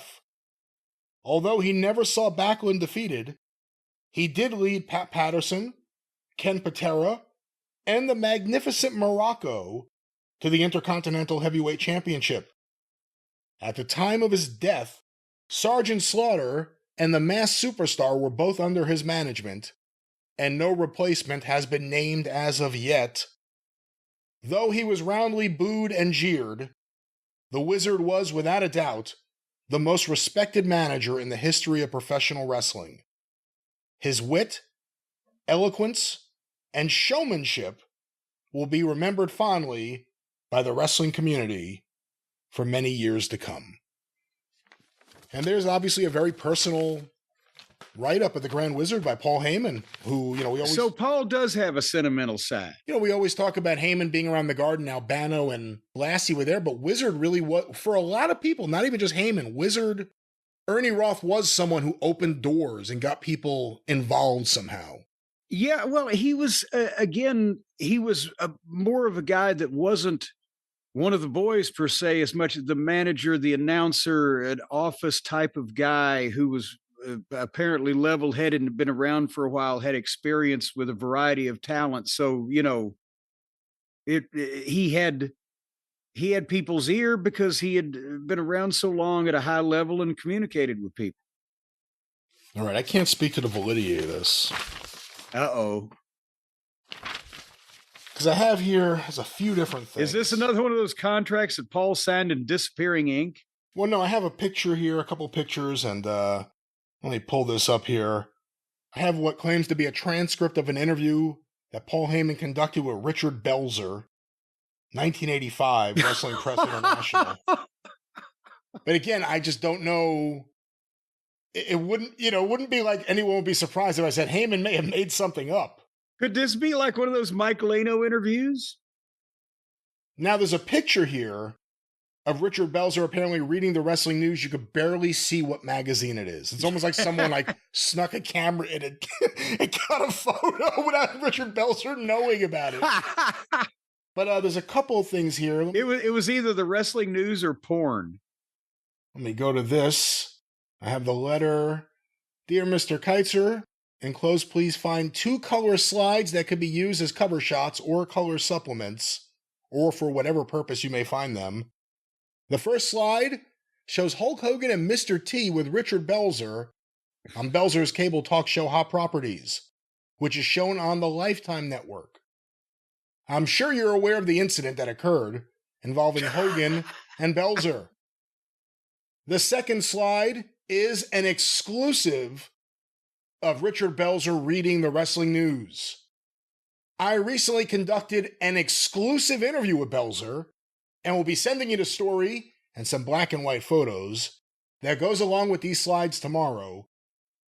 Speaker 1: Although he never saw Backlund defeated, he did lead Pat Patterson, Ken Patera, and the magnificent Morocco to the Intercontinental Heavyweight Championship. At the time of his death, Sergeant Slaughter and the Masked Superstar were both under his management, and no replacement has been named as of yet. Though he was roundly booed and jeered, the Wizard was, without a doubt, the most respected manager in the history of professional wrestling. His wit, eloquence, and showmanship will be remembered fondly by the wrestling community for many years to come. And there's obviously a very personal write-up of the Grand Wizard by Paul Heyman, who, we always...
Speaker 2: So Paul does have a sentimental side.
Speaker 1: We always talk about Heyman being around the Garden. Albano and Blassie were there, but Wizard really was, for a lot of people, not even just Heyman, Wizard, Ernie Roth was someone who opened doors and got people involved somehow.
Speaker 2: Yeah, well, he was, he was more of a guy that wasn't one of the boys per se, as much as the manager, the announcer, an office type of guy who was apparently level-headed and been around for a while, had experience with a variety of talents. So, he had people's ear because he had been around so long at a high level and communicated with people.
Speaker 1: All right, I can't speak to the validity of this.
Speaker 2: Uh-oh.
Speaker 1: Because I have here has a few different things.
Speaker 2: Is this another one of those contracts that Paul signed in disappearing ink?
Speaker 1: Well, no, I have a picture here, a couple pictures, and let me pull this up here. I have what claims to be a transcript of an interview that Paul Heyman conducted with Richard Belzer, 1985, Wrestling Press International. But again, I just don't know. It wouldn't, it wouldn't be like anyone would be surprised if I said Heyman may have made something up.
Speaker 2: Could this be like one of those Mike Lano interviews?
Speaker 1: Now, there's a picture here of Richard Belzer apparently reading the wrestling news. You could barely see what magazine it is. It's almost like someone like snuck a camera in it and got a photo without Richard Belzer knowing about it. But there's a couple of things here.
Speaker 2: It was either the wrestling news or porn.
Speaker 1: Let me go to this. I have the letter. Dear Mr. Keitzer, enclosed, please find 2 color slides that could be used as cover shots or color supplements, or for whatever purpose you may find them. The first slide shows Hulk Hogan and Mr. T with Richard Belzer on Belzer's cable talk show Hot Properties, which is shown on the Lifetime Network. I'm sure you're aware of the incident that occurred involving Hogan and Belzer. The second slide is an exclusive of Richard Belzer reading the wrestling news. I recently conducted an exclusive interview with Belzer and will be sending you the story and some black and white photos that goes along with these slides tomorrow.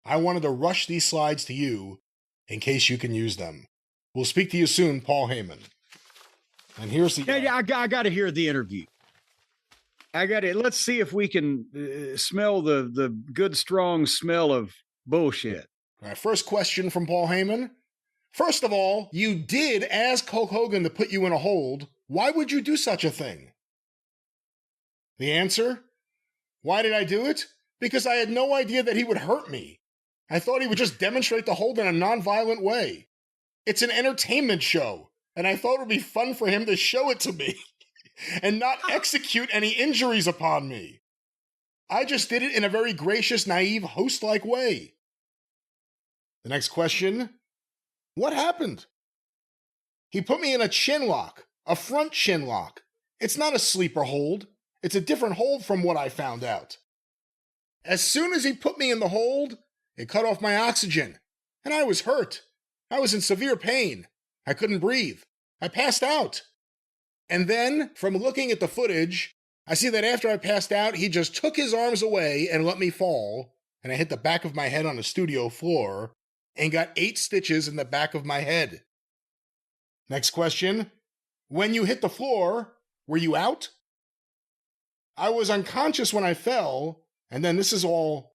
Speaker 1: I wanted to rush these slides to you in case you can use them. We'll speak to you soon, Paul Heyman. And here's the...
Speaker 2: Yeah, I got to hear the interview. I got it. Let's see if we can smell the good, strong smell of bullshit.
Speaker 1: All right, first question from Paul Heyman. First of all, you did ask Hulk Hogan to put you in a hold. Why would you do such a thing? The answer? Why did I do it? Because I had no idea that he would hurt me. I thought he would just demonstrate the hold in a non-violent way. It's an entertainment show, and I thought it would be fun for him to show it to me and not execute any injuries upon me. I just did it in a very gracious, naive, host-like way. The next question, what happened? He put me in a chin lock, a front chin lock. It's not a sleeper hold. It's a different hold from what I found out. As soon as he put me in the hold, it cut off my oxygen, and I was hurt. I was in severe pain. I couldn't breathe. I passed out. And then, from looking at the footage, I see that after I passed out, he just took his arms away and let me fall, and I hit the back of my head on the studio floor and got 8 stitches in the back of my head. Next question. When you hit the floor, were you out? I was unconscious when I fell, and then this is all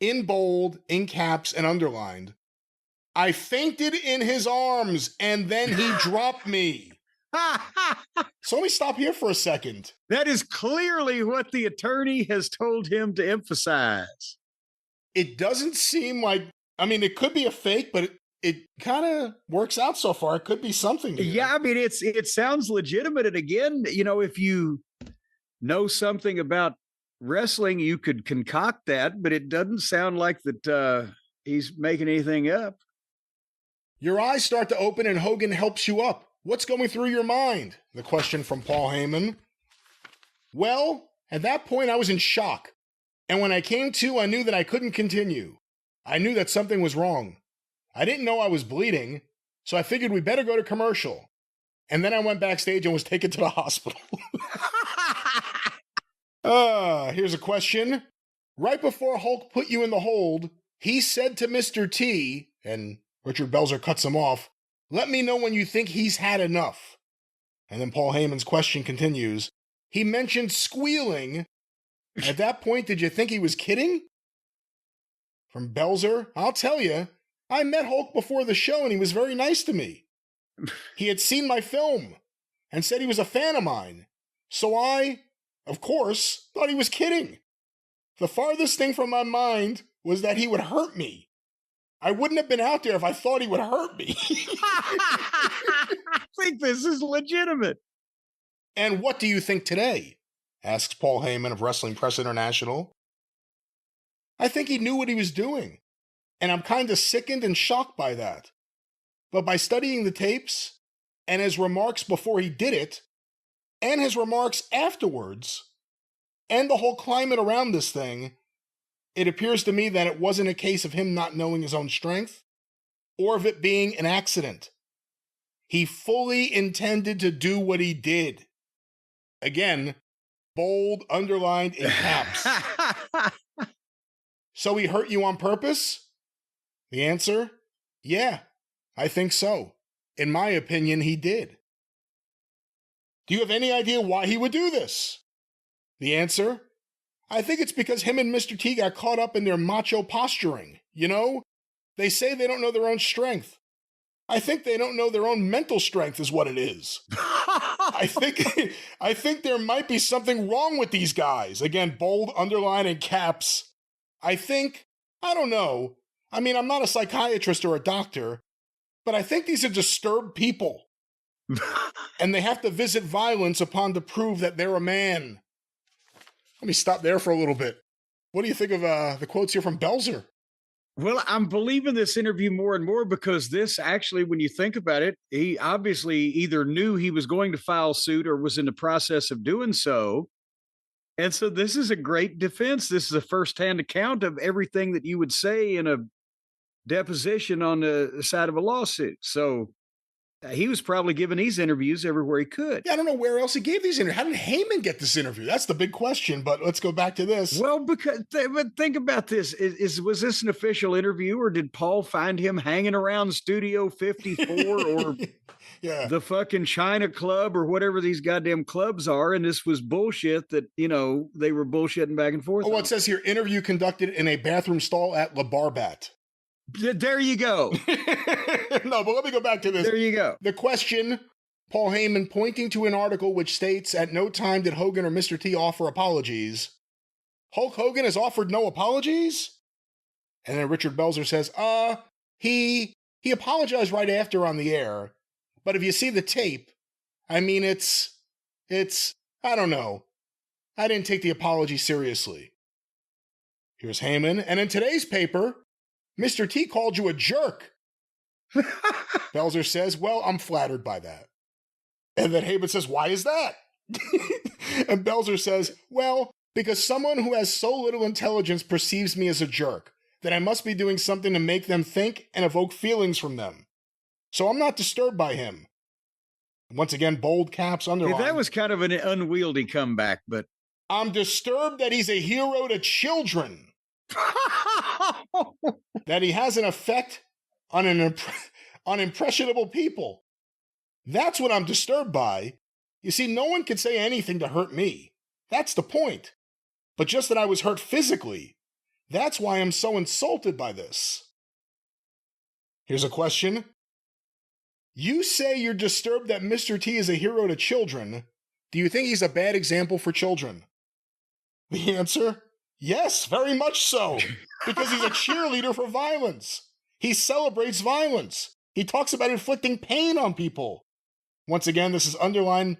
Speaker 1: in bold, in caps, and underlined. I fainted in his arms, and then he dropped me. So let me stop here for a second.
Speaker 2: That is clearly what the attorney has told him to emphasize.
Speaker 1: It doesn't seem like, it could be a fake, but it kind of works out so far. It could be something.
Speaker 2: Yeah, it sounds legitimate. And again, if you know something about wrestling, you could concoct that, but it doesn't sound like that he's making anything up.
Speaker 1: Your eyes start to open and Hogan helps you up. What's going through your mind? The question from Paul Heyman. Well, at that point I was in shock. And when I came to, I knew that I couldn't continue. I knew that something was wrong. I didn't know I was bleeding, so I figured we better go to commercial. And then I went backstage and was taken to the hospital. Here's a question. Right before Hulk put you in the hold, he said to Mr. T, and Richard Belzer cuts him off, let me know when you think he's had enough. And then Paul Heyman's question continues. He mentioned squealing. At that point, did you think he was kidding? From Belzer, I'll tell you, I met Hulk before the show and he was very nice to me. He had seen my film and said he was a fan of mine. So I, of course, thought he was kidding. The farthest thing from my mind was that he would hurt me. I wouldn't have been out there if I thought he would hurt me.
Speaker 2: I think this is legitimate.
Speaker 1: And what do you think today? Asks Paul Heyman of Wrestling Press International. I think he knew what he was doing, and I'm kind of sickened and shocked by that. But by studying the tapes, and his remarks before he did it, and his remarks afterwards, and the whole climate around this thing, it appears to me that it wasn't a case of him not knowing his own strength, or of it being an accident. He fully intended to do what he did. Again, bold, underlined in caps. So he hurt you on purpose? The answer, yeah, I think so. In my opinion, he did. Do you have any idea why he would do this? The answer, I think it's because him and Mr. T got caught up in their macho posturing. You know, they say they don't know their own strength. I think they don't know their own mental strength is what it is. I think there might be something wrong with these guys. Again, bold, underline, and caps. I don't know. I mean, I'm not a psychiatrist or a doctor, but I think these are disturbed people. And they have to visit violence upon to prove that they're a man. Let me stop there for a little bit. What do you think of the quotes here from Belzer?
Speaker 2: Well, I'm believing this interview more and more because this actually, when you think about it, he obviously either knew he was going to file suit or was in the process of doing so. And so this is a great defense. This is a firsthand account of everything that you would say in a deposition on the side of a lawsuit. So he was probably giving these interviews everywhere he could.
Speaker 1: Yeah, I don't know where else he gave these interviews. How did Heyman get this interview? That's the big question, but let's go back to this.
Speaker 2: Well, because but think about this. Was this an official interview, or did Paul find him hanging around Studio 54 or the fucking China Club or whatever these goddamn clubs are, and this was bullshit that, you know, they were bullshitting back and forth?
Speaker 1: Oh, well, it says here, interview conducted in a bathroom stall at La Barbat.
Speaker 2: There you go.
Speaker 1: No, but let me go back to this.
Speaker 2: There you go.
Speaker 1: The question, Paul Heyman pointing to an article which states, at no time did Hogan or Mr. T offer apologies. Hulk Hogan has offered no apologies? And then Richard Belzer says, he apologized right after on the air. But if you see the tape, I mean, it's, I don't know. I didn't take the apology seriously. Here's Heyman. And in today's paper, Mr. T called you a jerk. Belzer says, well, I'm flattered by that. And then Heyman says, why is that? And Belzer says, well, because someone who has so little intelligence perceives me as a jerk, that I must be doing something to make them think and evoke feelings from them. So I'm not disturbed by him. Once again, bold caps underlined.
Speaker 2: That was kind of an unwieldy comeback, but
Speaker 1: I'm disturbed that he's a hero to children. That he has an effect on on impressionable people. That's what I'm disturbed by. You see, no one can say anything to hurt me. That's the point. But just that I was hurt physically. That's why I'm so insulted by this. Here's a question. You say you're disturbed that Mr. T is a hero to children. Do you think he's a bad example for children? The answer? Yes, very much so. Because he's a cheerleader for violence. He celebrates violence. He talks about inflicting pain on people. Once again, this is underlined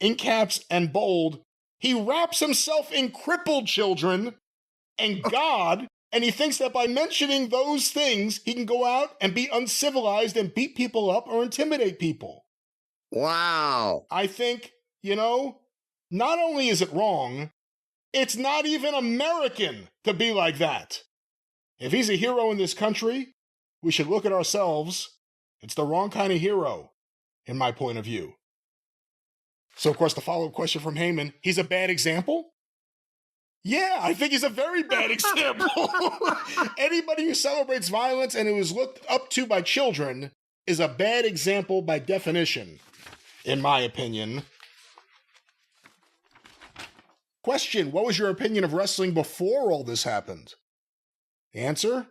Speaker 1: in caps and bold. He wraps himself in crippled children and God, and he thinks that by mentioning those things, he can go out and be uncivilized and beat people up or intimidate people.
Speaker 2: Wow.
Speaker 1: I think, not only is it wrong, it's not even American to be like that. If he's a hero in this country, we should look at ourselves. It's the wrong kind of hero, in my point of view. So, of course, the follow-up question from Heyman, he's a bad example? Yeah, I think he's a very bad example. Anybody who celebrates violence and who is looked up to by children is a bad example by definition, in my opinion. Question, what was your opinion of wrestling before all this happened? Answer,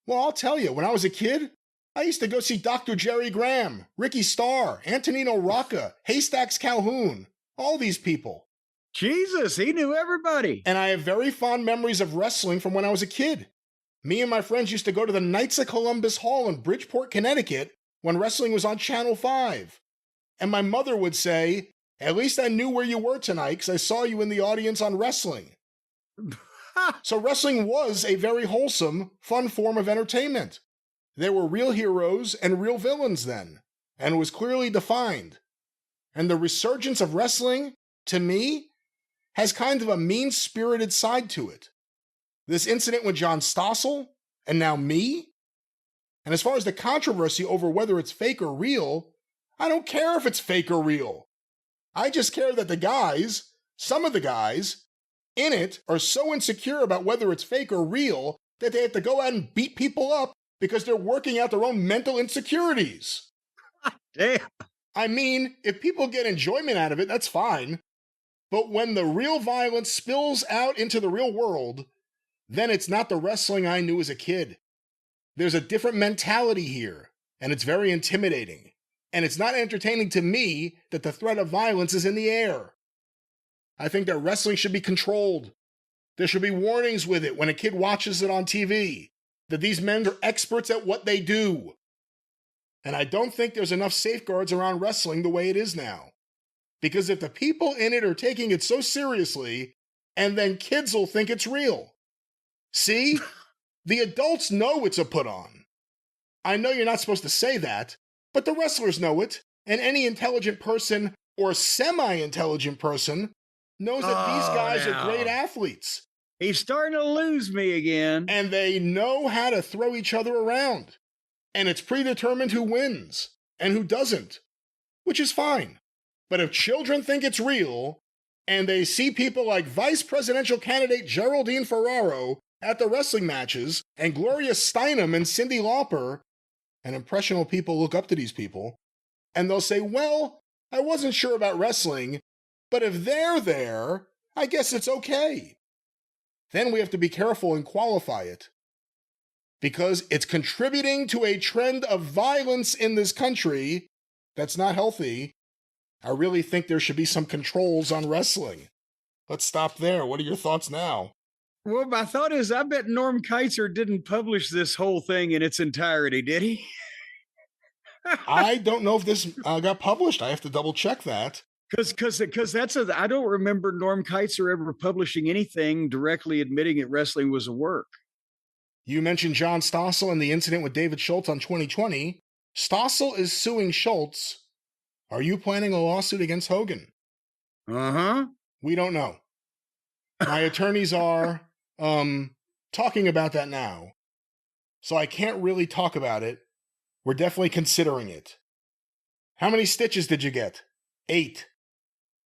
Speaker 1: well, I'll tell you, when I was a kid, I used to go see Dr. Jerry Graham, Ricky Starr, Antonino Rocca, Haystacks Calhoun, all these people.
Speaker 2: Jesus, he knew everybody.
Speaker 1: And I have very fond memories of wrestling from when I was a kid. Me and my friends used to go to the Knights of Columbus Hall in Bridgeport, Connecticut, when wrestling was on Channel 5. And my mother would say, at least I knew where you were tonight because I saw you in the audience on wrestling. So wrestling was a very wholesome, fun form of entertainment. There were real heroes and real villains then, and it was clearly defined. And the resurgence of wrestling, to me, has kind of a mean-spirited side to it. This incident with John Stossel, and now me. And as far as the controversy over whether it's fake or real, I don't care if it's fake or real. I just care that the guys Some of the guys in it are so insecure about whether it's fake or real that they have to go out and beat people up because they're working out their own mental insecurities.
Speaker 2: Damn.
Speaker 1: I mean, if people get enjoyment out of it, that's fine. But when the real violence spills out into the real world, then it's not the wrestling I knew as a kid. There's a different mentality here, and it's very intimidating. And it's not entertaining to me that the threat of violence is in the air. I think that wrestling should be controlled. There should be warnings with it when a kid watches it on TV, that these men are experts at what they do. And I don't think there's enough safeguards around wrestling the way it is now. Because if the people in it are taking it so seriously, and then kids will think it's real. See? The adults know it's a put-on. I know you're not supposed to say that, but the wrestlers know it, and any intelligent person or semi-intelligent person knows that these guys are great athletes.
Speaker 2: He's starting to lose me again.
Speaker 1: And they know how to throw each other around. And it's predetermined who wins and who doesn't, which is fine. But if children think it's real, and they see people like vice presidential candidate Geraldine Ferraro at the wrestling matches, and Gloria Steinem and Cyndi Lauper, and impressionable people look up to these people, and they'll say, well, I wasn't sure about wrestling, but if they're there, I guess it's okay. Then we have to be careful and qualify it. Because it's contributing to a trend of violence in this country that's not healthy. I really think there should be some controls on wrestling. Let's stop there. What are your thoughts now?
Speaker 2: Well, my thought is, I bet Norm Keizer didn't publish this whole thing in its entirety, did he?
Speaker 1: I don't know if this got published. I have to double check that.
Speaker 2: Because I don't remember Norm Keizer ever publishing anything directly admitting that wrestling was a work.
Speaker 1: You mentioned John Stossel and the incident with David Schultz on 2020. Stossel is suing Schultz. Are you planning a lawsuit against Hogan?
Speaker 2: Uh-huh.
Speaker 1: We don't know. My attorneys are talking about that now. So I can't really talk about it. We're definitely considering it. How many stitches did you get? 8.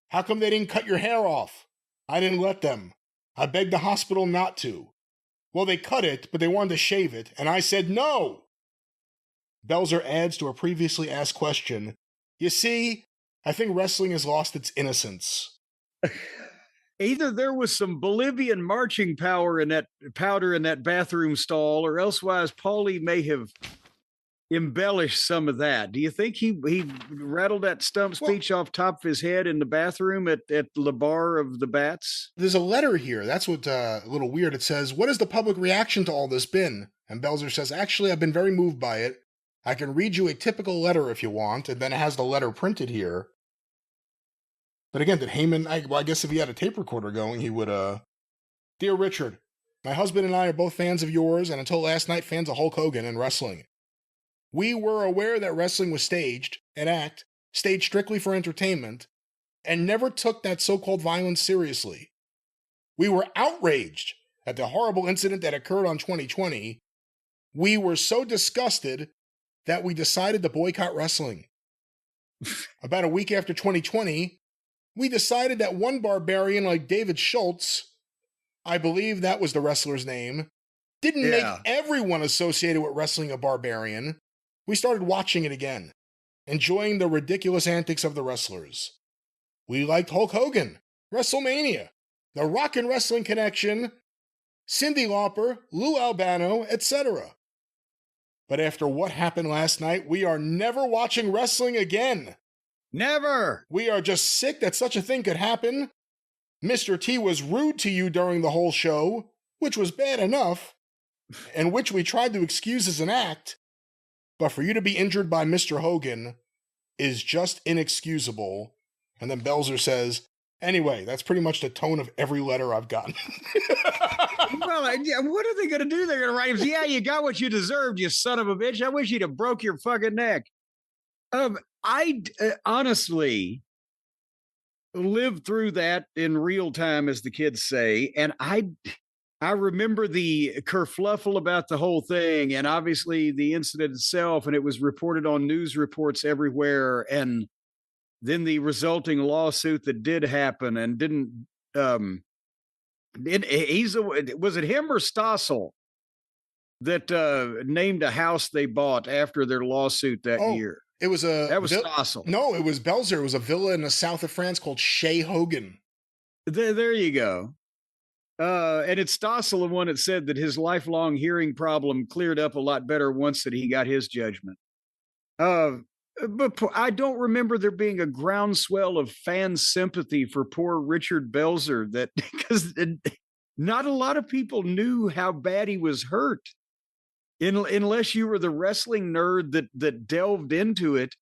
Speaker 1: How come they didn't cut your hair off? I didn't let them. I begged the hospital not to. Well, they cut it, but they wanted to shave it, and I said no. Belzer adds to a previously asked question. You see, I think wrestling has lost its innocence.
Speaker 2: Either there was some Bolivian marching powder in that bathroom stall, or elsewise Paulie may have embellished some of that. Do you think he rattled that stump speech off top of his head in the bathroom at the bar of the Bats?
Speaker 1: There's a letter here. That's what's a little weird. It says, what has the public reaction to all this been? And Belzer says, actually, I've been very moved by it. I can read you a typical letter if you want, and then it has the letter printed here. But again, did Heyman, I guess if he had a tape recorder going, he would, Dear Richard, my husband and I are both fans of yours, and until last night, fans of Hulk Hogan and wrestling. We were aware that wrestling was staged, an act, staged strictly for entertainment, and never took that so-called violence seriously. We were outraged at the horrible incident that occurred on 2020. We were so disgusted that we decided to boycott wrestling. About a week after 2020, we decided that one barbarian like David Schultz, I believe that was the wrestler's name, didn't make everyone associated with wrestling a barbarian. We started watching it again, enjoying the ridiculous antics of the wrestlers. We liked Hulk Hogan, WrestleMania, the Rock and Wrestling Connection, Cyndi Lauper, Lou Albano, etc. But after what happened last night, we are never watching wrestling again.
Speaker 2: Never!
Speaker 1: We are just sick that such a thing could happen. Mr. T was rude to you during the whole show, which was bad enough, and which we tried to excuse as an act. But for you to be injured by Mr. Hogan is just inexcusable. And then Belzer says, anyway, that's pretty much the tone of every letter I've gotten.
Speaker 2: Well, what are they going to do? They're going to write, yeah, you got what you deserved, you son of a bitch. I wish you'd have broke your fucking neck. I honestly lived through that in real time, as the kids say. And I remember the kerfluffle about the whole thing, and obviously the incident itself, and it was reported on news reports everywhere. And then the resulting lawsuit that did happen and didn't. Was it him or Stossel that named a house they bought after their lawsuit that year?
Speaker 1: It was
Speaker 2: that was Stossel.
Speaker 1: No, it was Belzer. It was a villa in the south of France called Chez Hogan.
Speaker 2: There you go. And it's Stossel, the one that said that his lifelong hearing problem cleared up a lot better once that he got his judgment. But I don't remember there being a groundswell of fan sympathy for poor Richard Belzer, that because not a lot of people knew how bad he was hurt, unless you were the wrestling nerd that delved into it.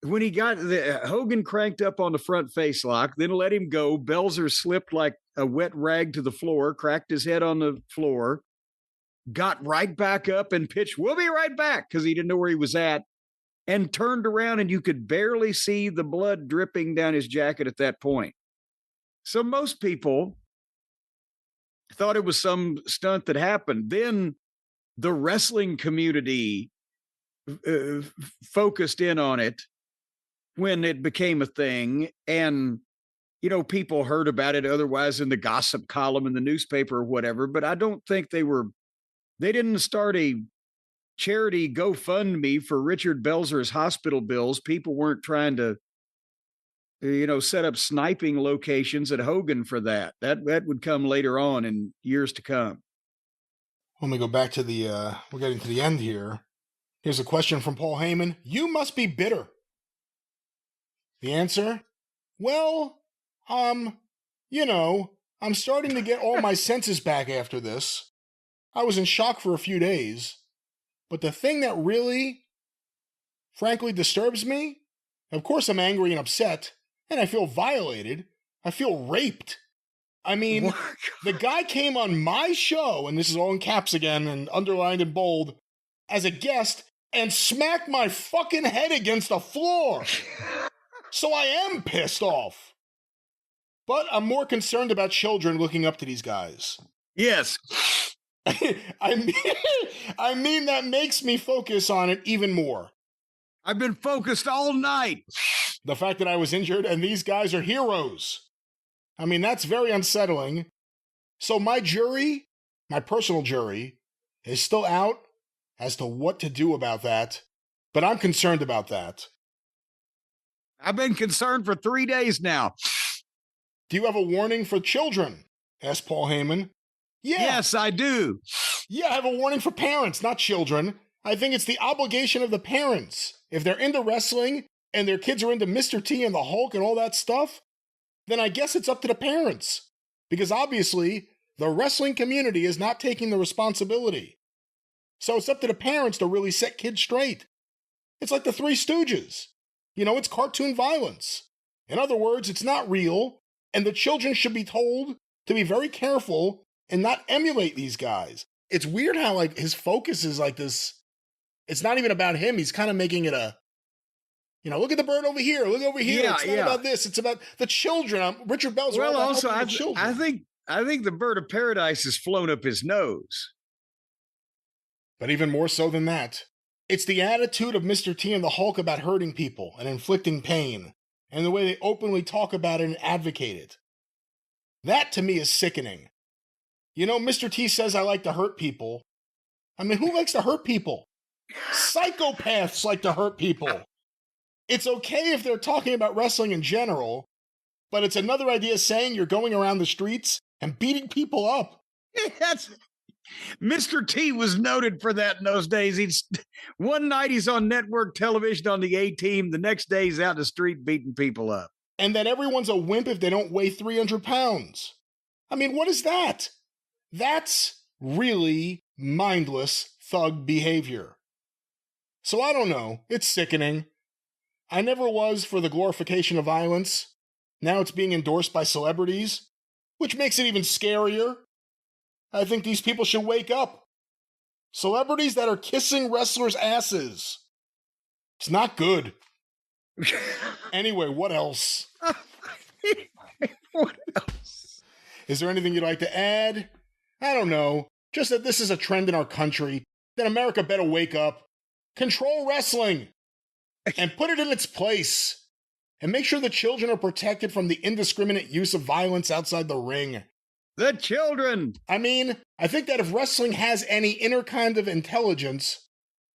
Speaker 2: When he got Hogan cranked up on the front face lock, then let him go. Belzer slipped like a wet rag to the floor, cracked his head on the floor, got right back up and pitched, "We'll be right back," because he didn't know where he was at, and turned around and you could barely see the blood dripping down his jacket at that point. So most people thought it was some stunt that happened. Then the wrestling community focused in on it when it became a thing, and people heard about it otherwise in the gossip column in the newspaper or whatever, but I don't think they didn't start a charity GoFundMe for Richard Belzer's hospital bills. People weren't trying to set up sniping locations at Hogan for that. That would come later on in years to come.
Speaker 1: When we go back to we're getting to the end here. Here's a question from Paul Heyman. You must be bitter. The answer? Well, I'm starting to get all my senses back after this. I was in shock for a few days. But the thing that really, frankly, disturbs me, of course I'm angry and upset, and I feel violated. I feel raped. I mean, the guy came on my show, and this is all in caps again and underlined in bold, as a guest, and smacked my fucking head against the floor. So I am pissed off. But I'm more concerned about children looking up to these guys.
Speaker 2: Yes.
Speaker 1: I mean, that makes me focus on it even more.
Speaker 2: I've been focused all night.
Speaker 1: The fact that I was injured and these guys are heroes. I mean, that's very unsettling. So my personal jury, is still out as to what to do about that. But I'm concerned about that.
Speaker 2: I've been concerned for 3 days now.
Speaker 1: Do you have a warning for children? Asked Paul Heyman. Yeah.
Speaker 2: Yes, I do.
Speaker 1: Yeah, I have a warning for parents, not children. I think it's the obligation of the parents. If they're into wrestling and their kids are into Mr. T and the Hulk and all that stuff, then I guess it's up to the parents. Because obviously, the wrestling community is not taking the responsibility. So it's up to the parents to really set kids straight. It's like the Three Stooges. It's cartoon violence. In other words, it's not real, and the children should be told to be very careful and not emulate these guys. It's weird how, his focus is like this. It's not even about him. He's kind of making it a, look at the bird over here. Look over here.
Speaker 2: Yeah,
Speaker 1: it's not about this. It's about the children. Richard Belzer.
Speaker 2: Well, also, I
Speaker 1: think
Speaker 2: the bird of paradise has flown up his nose.
Speaker 1: But even more so than that, it's the attitude of Mr. T and the Hulk about hurting people and inflicting pain, and the way they openly talk about it and advocate it. That, to me, is sickening. Mr. T says I like to hurt people. I mean, who likes to hurt people? Psychopaths like to hurt people. It's okay if they're talking about wrestling in general, but it's another idea saying you're going around the streets and beating people up.
Speaker 2: Mr. T was noted for that in those days. One night he's on network television on the A-Team. The next day he's out in the street beating people up.
Speaker 1: And that everyone's a wimp if they don't weigh 300 pounds. I mean, what is that? That's really mindless thug behavior. So I don't know. It's sickening. I never was for the glorification of violence. Now it's being endorsed by celebrities, which makes it even scarier. I think these people should wake up. Celebrities that are kissing wrestlers' asses. It's not good. Anyway, what else?
Speaker 2: What else?
Speaker 1: Is there anything you'd like to add? I don't know. Just that this is a trend in our country. That America better wake up. Control wrestling. And put it in its place. and make sure the children are protected from the indiscriminate use of violence outside the ring.
Speaker 2: The children!
Speaker 1: I mean, I think that if wrestling has any inner kind of intelligence,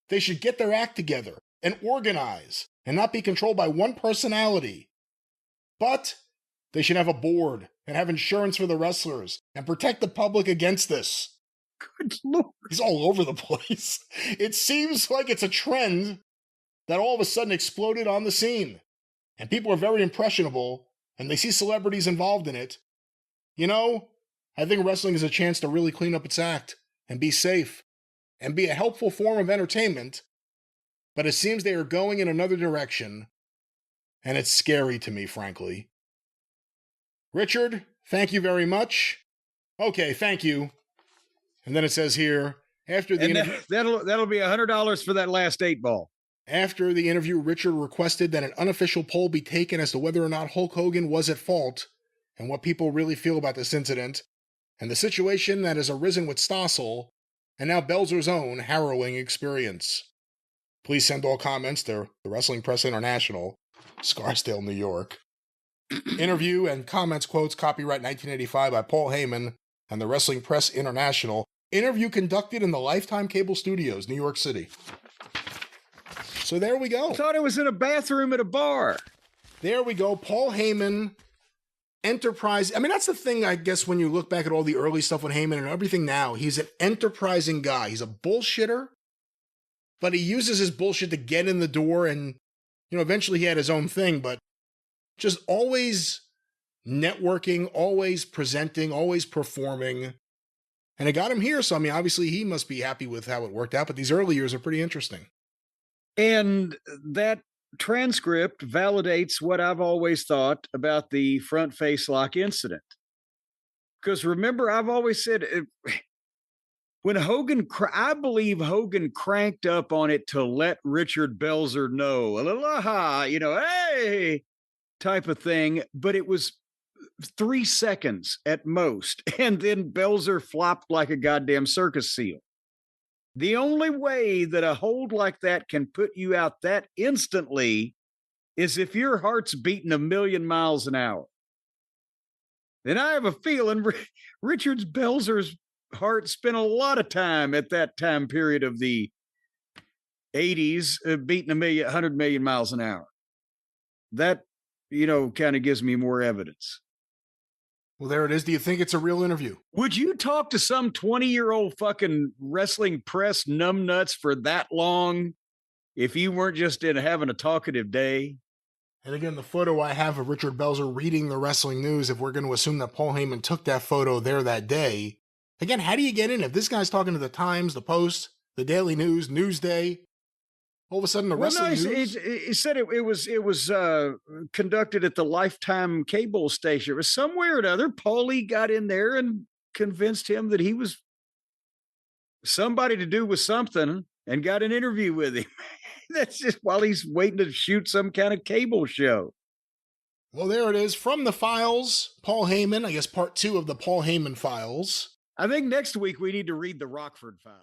Speaker 1: they should get their act together and organize and not be controlled by one personality. But they should have a board and have insurance for the wrestlers and protect the public against this.
Speaker 2: Good Lord.
Speaker 1: He's all over the place. It seems like it's a trend that all of a sudden exploded on the scene. And people are very impressionable, and they see celebrities involved in it. You know, I think wrestling is a chance to really clean up its act and be safe and be a helpful form of entertainment. But it seems they are going in another direction, and it's scary to me, frankly. Richard, thank you very much. Okay, thank you. And then it says here, after the interview,
Speaker 2: that'll be $100 for that last 8-ball.
Speaker 1: After the interview, Richard requested that an unofficial poll be taken as to whether or not Hulk Hogan was at fault and what people really feel about this incident and the situation that has arisen with Stossel and now Belzer's own harrowing experience. Please send all comments to the Wrestling Press International, Scarsdale, New York. Interview and comments quotes copyright 1985 by Paul Heyman and the Wrestling Press International. Interview conducted in the Lifetime Cable Studios, New York City. So there we go.
Speaker 2: I thought it was in a bathroom at a bar.
Speaker 1: There we go. Paul Heyman, enterprise. I mean, that's the thing, I guess, when you look back at all the early stuff with Heyman and everything now. He's an enterprising guy. He's a bullshitter, but he uses his bullshit to get in the door. And, you know, eventually he had his own thing, but just always networking, always presenting, always performing. And it got him here. So, I mean, obviously he must be happy with how it worked out, but these early years are pretty interesting.
Speaker 2: And that transcript validates what I've always thought about the front face lock incident. Because remember, I've always said when Hogan, I believe Hogan cranked up on it to let Richard Belzer know, a little aha, you know, hey, type of thing. But it was 3 seconds at most. And then Belzer flopped like a goddamn circus seal. The only way that a hold like that can put you out that instantly is if your heart's beating 1,000,000 miles an hour. And I have a feeling Richard Belzer's heart spent a lot of time at that time period of the 80s beating 100 million miles an hour. That, you know, kind of gives me more evidence.
Speaker 1: Well, there it is. Do you think it's a real interview?
Speaker 2: Would you talk to some 20-year-old fucking wrestling press numbnuts for that long if you weren't just having a talkative day?
Speaker 1: And again, the photo I have of Richard Belzer reading the wrestling news, if we're going to assume that Paul Heyman took that photo there that day, again, how do you get in? If this guy's talking to the Times, the Post, the Daily News, Newsday, all of a sudden the wrestling news?
Speaker 2: He said it was conducted at the Lifetime cable station. It was somewhere or another. Paulie got in there and convinced him that he was somebody to do with something and got an interview with him. That's just while he's waiting to shoot some kind of cable show.
Speaker 1: Well, there it is. From the files, Paul Heyman, I guess part 2 of the Paul Heyman files.
Speaker 2: I think next week we need to read the Rockford files.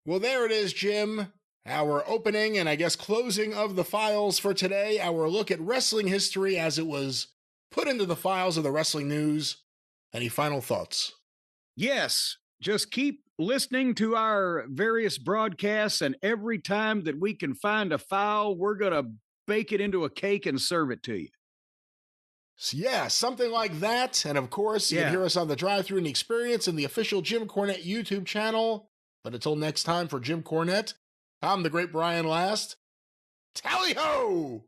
Speaker 1: Well, there it is, Jim. Our opening and I guess closing of the files for today. Our look at wrestling history as it was put into the files of the Wrestling News. Any final thoughts?
Speaker 2: Yes. Just keep listening to our various broadcasts, and every time that we can find a file, we're going to bake it into a cake and serve it to you.
Speaker 1: So yeah, something like that. And of course, you can hear us on the Drive-Thru and the Experience and the official Jim Cornette YouTube channel. But until next time, for Jim Cornette, I'm the great Brian Last. Tally-ho!